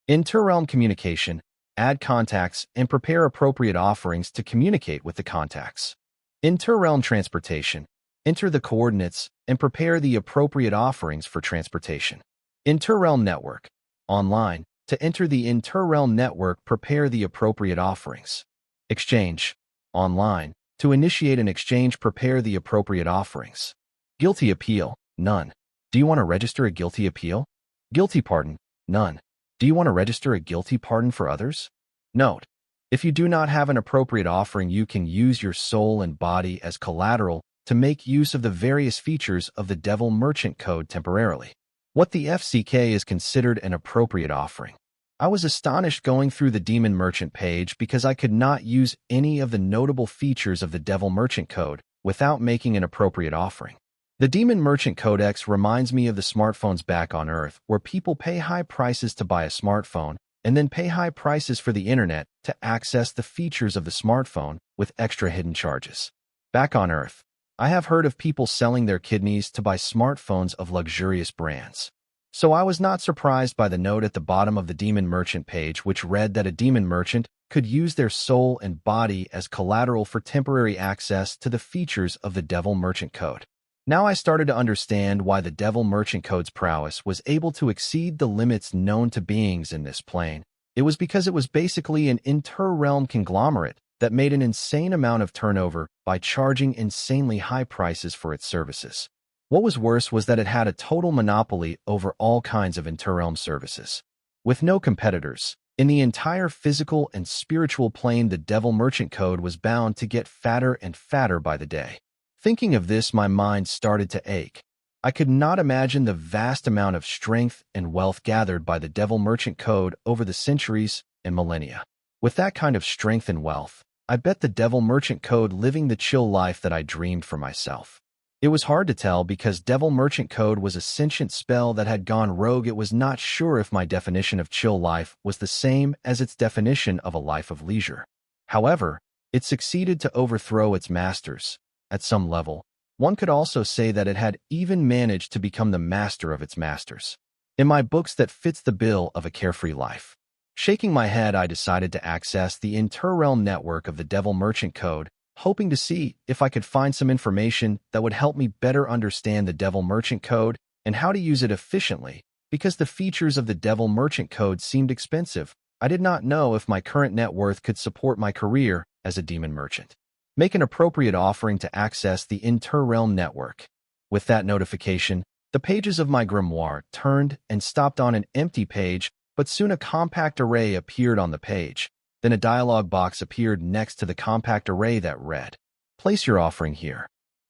Inter-realm communication. Add contacts and prepare appropriate offerings to communicate with the contacts. Inter-realm transportation. Enter the coordinates and prepare the appropriate offerings for transportation. Inter-realm network. Online. To enter the inter-realm network, prepare the appropriate offerings. Exchange. Online. To initiate an exchange, prepare the appropriate offerings. Guilty appeal. None. Do you want to register a guilty appeal? Guilty pardon. None. Do you want to register a guilty pardon for others? Note. If you do not have an appropriate offering, you can use your soul and body as collateral to make use of the various features of the devil merchant code temporarily. What the FCK is considered an appropriate offering. I was astonished going through the demon merchant page because I could not use any of the notable features of the devil merchant code without making an appropriate offering. The demon merchant codex reminds me of the smartphones back on Earth, where people pay high prices to buy a smartphone and then pay high prices for the internet to access the features of the smartphone with extra hidden charges. Back on Earth, I have heard of people selling their kidneys to buy smartphones of luxurious brands. So I was not surprised by the note at the bottom of the demon merchant page, which read that a demon merchant could use their soul and body as collateral for temporary access to the features of the devil merchant code. Now I started to understand why the devil merchant code's prowess was able to exceed the limits known to beings in this plane. It was because it was basically an inter-realm conglomerate that made an insane amount of turnover by charging insanely high prices for its services. What was worse was that it had a total monopoly over all kinds of inter-realm services. With no competitors, in the entire physical and spiritual plane, the devil merchant code was bound to get fatter and fatter by the day. Thinking of this, my mind started to ache. I could not imagine the vast amount of strength and wealth gathered by the devil merchant code over the centuries and millennia. With that kind of strength and wealth, I bet the devil merchant code living the chill life that I dreamed for myself. It was hard to tell because devil merchant code was a sentient spell that had gone rogue. It was not sure if my definition of chill life was the same as its definition of a life of leisure. However, it succeeded to overthrow its masters. At some level, one could also say that it had even managed to become the master of its masters. In my books, that fits the bill of a carefree life. Shaking my head, I decided to access the inter-realm network of the devil merchant code, hoping to see if I could find some information that would help me better understand the devil merchant code and how to use it efficiently. Because the features of the devil merchant code seemed expensive, I did not know if my current net worth could support my career as a demon merchant. Make an appropriate offering to access the inter-realm network. With that notification, the pages of my grimoire turned and stopped on an empty page, but soon a compact array appeared on the page. Then a dialog box appeared next to the compact array that read, "Place your offering here."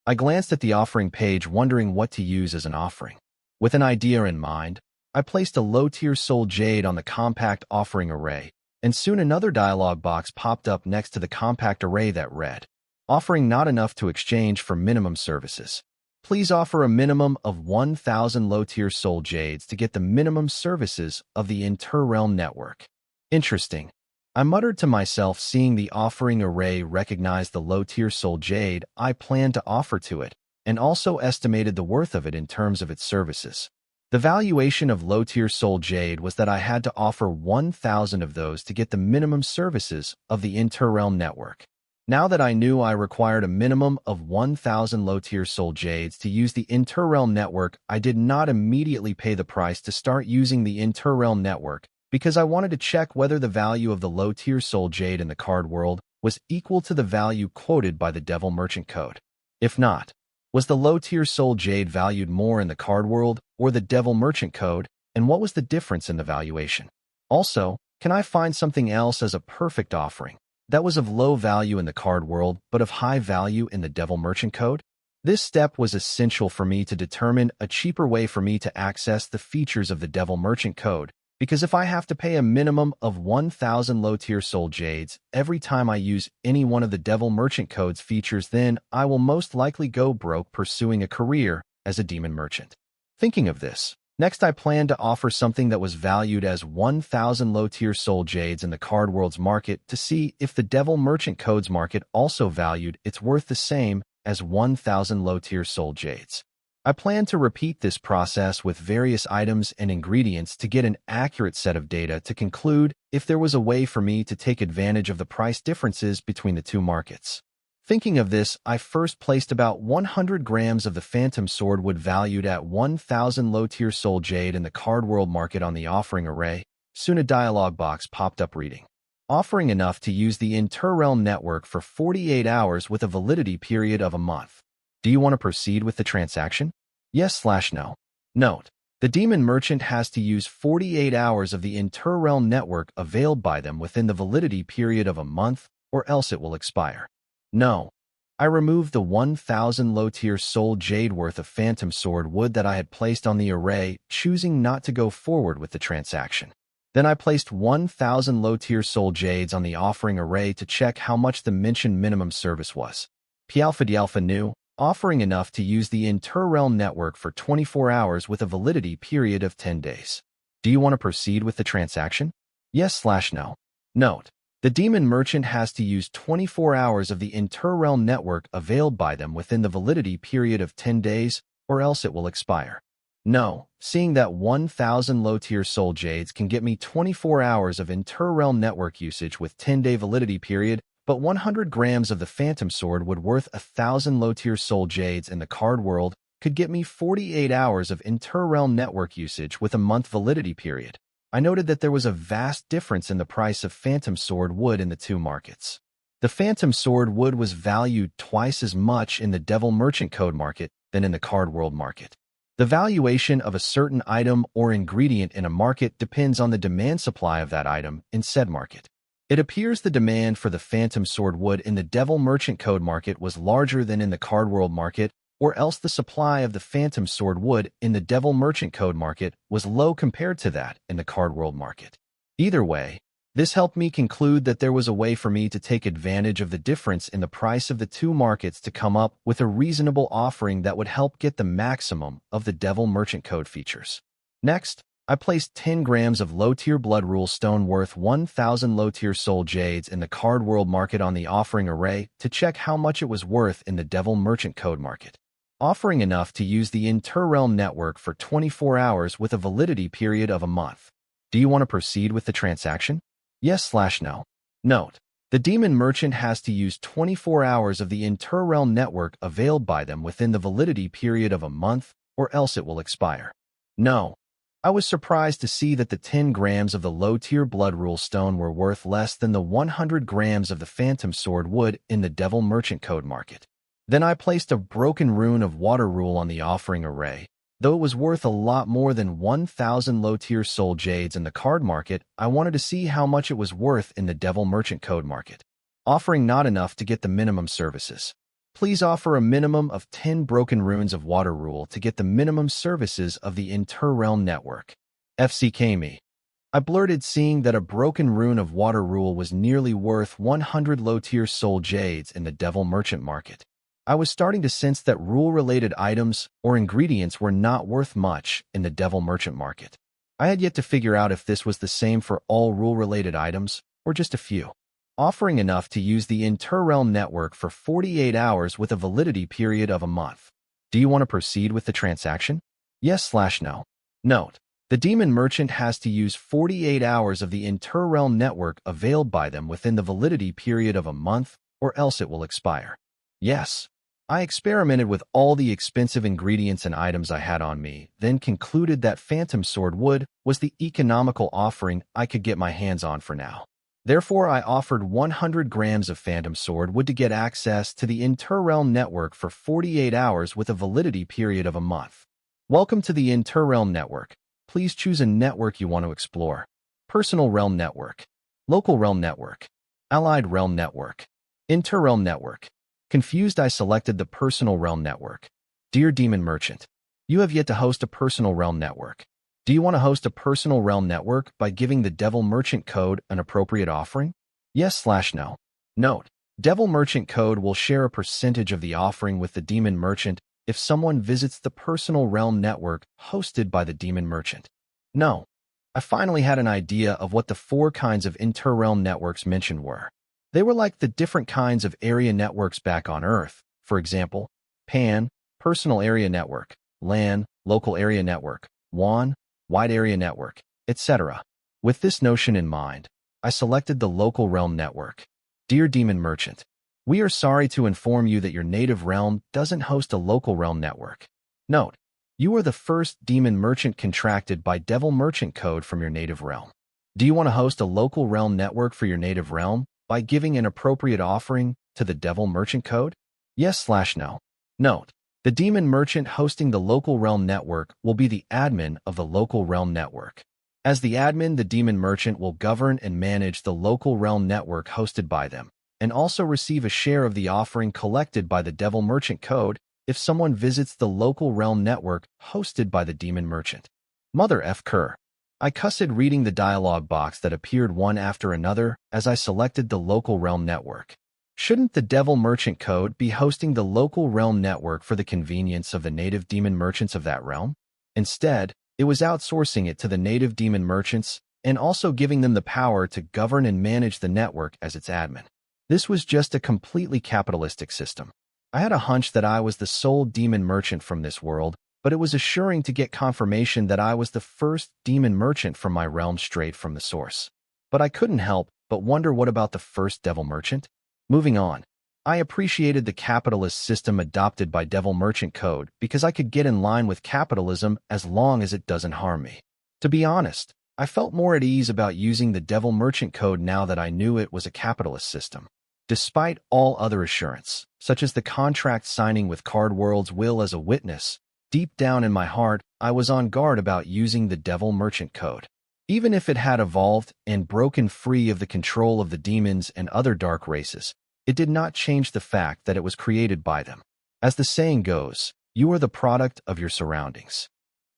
I glanced at the offering page, wondering what to use as an offering. With an idea in mind, I placed a low-tier soul jade on the compact offering array, and soon another dialog box popped up next to the compact array that read, "Offering not enough to exchange for minimum services. Please offer a minimum of 1,000 low-tier soul jades to get the minimum services of the inter-realm network." Interesting. I muttered to myself, seeing the offering array recognize the low-tier soul jade I planned to offer to it, and also estimated the worth of it in terms of its services. The valuation of low-tier soul jade was that I had to offer 1,000 of those to get the minimum services of the inter-realm network. Now that I knew I required a minimum of 1,000 low-tier soul jades to use the inter-realm network, I did not immediately pay the price to start using the inter-realm network because I wanted to check whether the value of the low-tier soul jade in the card world was equal to the value quoted by the Devil Merchant Code? If not, was the low-tier soul jade valued more in the card world or the Devil Merchant Code, and what was the difference in the valuation? Also, can I find something else as a perfect offering that was of low value in the card world but of high value in the Devil Merchant Code? This step was essential for me to determine a cheaper way for me to access the features of the Devil Merchant Code, because if I have to pay a minimum of 1,000 low-tier soul jades every time I use any one of the Devil Merchant Code's features, then I will most likely go broke pursuing a career as a demon merchant. Thinking of this, next I planned to offer something that was valued as 1,000 low-tier soul jades in the card world's market to see if the Devil Merchant Code's market also valued its worth the same as 1,000 low-tier soul jades. I plan to repeat this process with various items and ingredients to get an accurate set of data to conclude if there was a way for me to take advantage of the price differences between the two markets. Thinking of this, I first placed about 100 grams of the Phantom Sword wood valued at 1,000 low-tier soul jade in the card world market on the offering array. Soon a dialog box popped up reading, offering enough to use the Interrealm network for 48 hours with a validity period of a month. Do you want to proceed with the transaction? Yes/no. Note: the demon merchant has to use 48 hours of the Interrealm network availed by them within the validity period of a month, or else it will expire. No. I removed the 1,000 low-tier soul jade worth of Phantom Sword wood that I had placed on the array, choosing not to go forward with the transaction. Then I placed 1,000 low-tier soul jades on the offering array to check how much the mentioned minimum service was. P-alpha-d-alpha new, offering enough to use the Interrealm network for 24 hours with a validity period of 10 days. Do you want to proceed with the transaction? Yes/no. Note: the demon merchant has to use 24 hours of the Interrealm network availed by them within the validity period of 10 days, or else it will expire. No, seeing that 1,000 low-tier soul jades can get me 24 hours of Interrealm network usage with 10-day validity period, but 100 grams of the Phantom Sword would worth 1,000 low-tier soul jades in the card world could get me 48 hours of Interrealm network usage with a month validity period. I noted that there was a vast difference in the price of Phantom Sword wood in the two markets. The Phantom Sword wood was valued twice as much in the Devil Merchant Code market than in the card world market. The valuation of a certain item or ingredient in a market depends on the demand supply of that item in said market. It appears the demand for the Phantom Sword wood in the Devil Merchant Code market was larger than in the card world market, or else the supply of the Phantom Sword wood in the Devil Merchant Code market was low compared to that in the card world market. Either way, this helped me conclude that there was a way for me to take advantage of the difference in the price of the two markets to come up with a reasonable offering that would help get the maximum of the Devil Merchant Code features. Next, I placed 10 grams of low-tier blood rule stone worth 1,000 low-tier soul jades in the card world market on the offering array to check how much it was worth in the Devil Merchant Code market, offering enough to use the Interrealm network for 24 hours with a validity period of a month. Do you want to proceed with the transaction? Yes/no. Note: the demon merchant has to use 24 hours of the Interrealm network availed by them within the validity period of a month, or else it will expire. No. I was surprised to see that the 10 grams of the low-tier blood rule stone were worth less than the 100 grams of the Phantom Sword wood in the Devil Merchant Code market. Then I placed a broken rune of water rule on the offering array. Though it was worth a lot more than 1,000 low-tier soul jades in the card market, I wanted to see how much it was worth in the Devil Merchant Code market. Offering not enough to get the minimum services. Please offer a minimum of 10 broken runes of water rule to get the minimum services of the Interrealm network. FCK me. I blurted, seeing that a broken rune of water rule was nearly worth 100 low-tier soul jades in the Devil Merchant market. I was starting to sense that rule-related items or ingredients were not worth much in the Devil Merchant market. I had yet to figure out if this was the same for all rule-related items or just a few. Offering enough to use the Interrealm network for 48 hours with a validity period of a month. Do you want to proceed with the transaction? Yes/no. Note: the demon merchant has to use 48 hours of the Interrealm network availed by them within the validity period of a month, or else it will expire. Yes. I experimented with all the expensive ingredients and items I had on me, then concluded that Phantom Sword wood was the economical offering I could get my hands on for now. Therefore, I offered 100 grams of Phantom Sword wood to get access to the Interrealm network for 48 hours with a validity period of a month. Welcome to the Interrealm network. Please choose a network you want to explore. Personal Realm Network, Local Realm Network, Allied Realm Network, Interrealm Network. Confused, I selected the Personal Realm Network. Dear Demon Merchant, you have yet to host a Personal Realm Network. Do you want to host a Personal Realm Network by giving the Devil Merchant Code an appropriate offering? Yes/no. Note: Devil Merchant Code will share a percentage of the offering with the Demon Merchant if someone visits the Personal Realm Network hosted by the Demon Merchant. No. I finally had an idea of what the 4 kinds of interrealm networks mentioned were. They were like the different kinds of area networks back on Earth. For example, PAN, Personal Area Network, LAN, Local Area Network, WAN, Wide Area Network, etc. With this notion in mind, I selected the Local Realm Network. Dear Demon Merchant, we are sorry to inform you that your native realm doesn't host a Local Realm Network. Note: you are the first Demon Merchant contracted by Devil Merchant Code from your native realm. Do you want to host a Local Realm Network for your native realm by giving an appropriate offering to the Devil Merchant Code? Yes/no. Note: the Demon Merchant hosting the Local Realm Network will be the admin of the Local Realm Network. As the admin, the Demon Merchant will govern and manage the Local Realm Network hosted by them, and also receive a share of the offering collected by the Devil Merchant Code if someone visits the Local Realm Network hosted by the Demon Merchant. Mother F. Kerr. I cussed reading the dialogue box that appeared one after another as I selected the Local Realm Network. Shouldn't the Devil Merchant Code be hosting the Local Realm Network for the convenience of the native demon merchants of that realm? Instead, it was outsourcing it to the native demon merchants and also giving them the power to govern and manage the network as its admin. This was just a completely capitalistic system. I had a hunch that I was the sole demon merchant from this world, but it was assuring to get confirmation that I was the first demon merchant from my realm straight from the source. But I couldn't help but wonder, what about the first devil merchant? Moving on, I appreciated the capitalist system adopted by Devil Merchant Code because I could get in line with capitalism as long as it doesn't harm me. To be honest, I felt more at ease about using the Devil Merchant Code now that I knew it was a capitalist system. Despite all other assurance, such as the contract signing with Card-World's will as a witness, deep down in my heart, I was on guard about using the Devil Merchant Code. Even if it had evolved and broken free of the control of the demons and other dark races, it did not change the fact that it was created by them. As the saying goes, you are the product of your surroundings.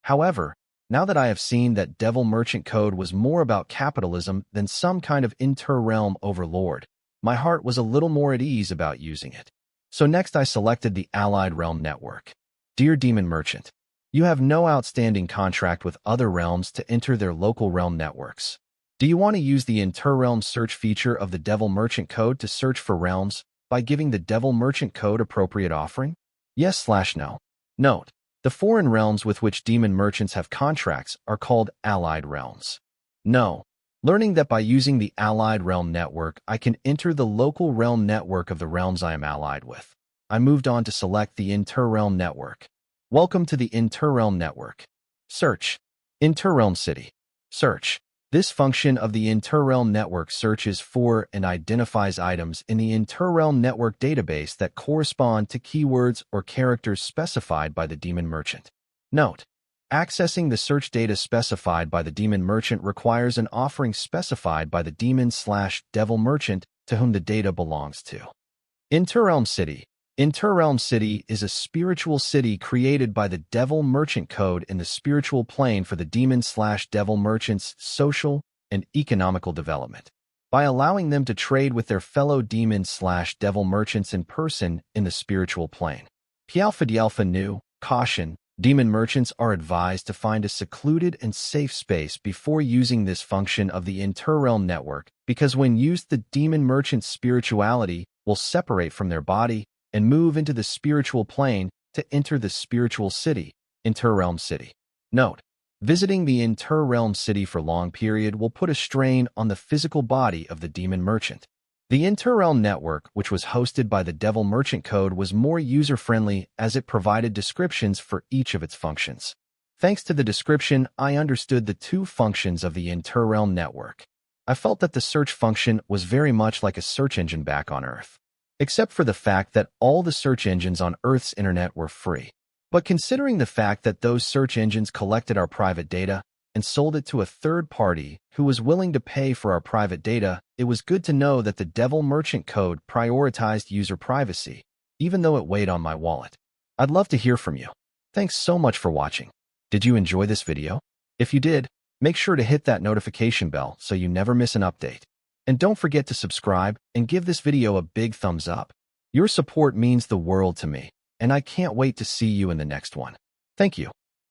However, now that I have seen that Devil Merchant Code was more about capitalism than some kind of inter-realm overlord, my heart was a little more at ease about using it. So next I selected the Allied Realm Network. Dear Demon Merchant, you have no outstanding contract with other realms to enter their local realm networks. Do you want to use the inter-realm search feature of the Devil Merchant Code to search for realms by giving the Devil Merchant Code appropriate offering? Yes/no. Note: the foreign realms with which demon merchants have contracts are called Allied Realms. No. Learning that by using the Allied Realm Network, I can enter the local realm network of the realms I am allied with, I moved on to select the Interrealm Network. Welcome to the Interrealm Network. Search. Interrealm City. Search. This function of the Interrealm Network searches for and identifies items in the Interrealm Network database that correspond to keywords or characters specified by the Demon Merchant. Note: accessing the search data specified by the Demon Merchant requires an offering specified by the Demon/Devil Merchant to whom the data belongs to. Interrealm City. Interrealm City is a spiritual city created by the Devil Merchant Code in the spiritual plane for the Demon/Devil Merchants' social and economical development. By allowing them to trade with their fellow Demon/Devil Merchants in person in the spiritual plane. Pialfa Nu, caution. Demon merchants are advised to find a secluded and safe space before using this function of the Interrealm Network, because when used, the demon merchant's spirituality will separate from their body and move into the spiritual plane to enter the spiritual city, Interrealm City. Note: visiting the Interrealm City for long period will put a strain on the physical body of the demon merchant. The Interrealm Network, which was hosted by the Devil Merchant Code, was more user-friendly as it provided descriptions for each of its functions. Thanks to the description, I understood the two functions of the Interrealm Network. I felt that the search function was very much like a search engine back on Earth, except for the fact that all the search engines on Earth's internet were free. But considering the fact that those search engines collected our private data and sold it to a third party who was willing to pay for our private data, it was good to know that the Devil Merchant Code prioritized user privacy, even though it weighed on my wallet. I'd love to hear from you. Thanks so much for watching. Did you enjoy this video? If you did, make sure to hit that notification bell so you never miss an update. And don't forget to subscribe and give this video a big thumbs up. Your support means the world to me, and I can't wait to see you in the next one. Thank you.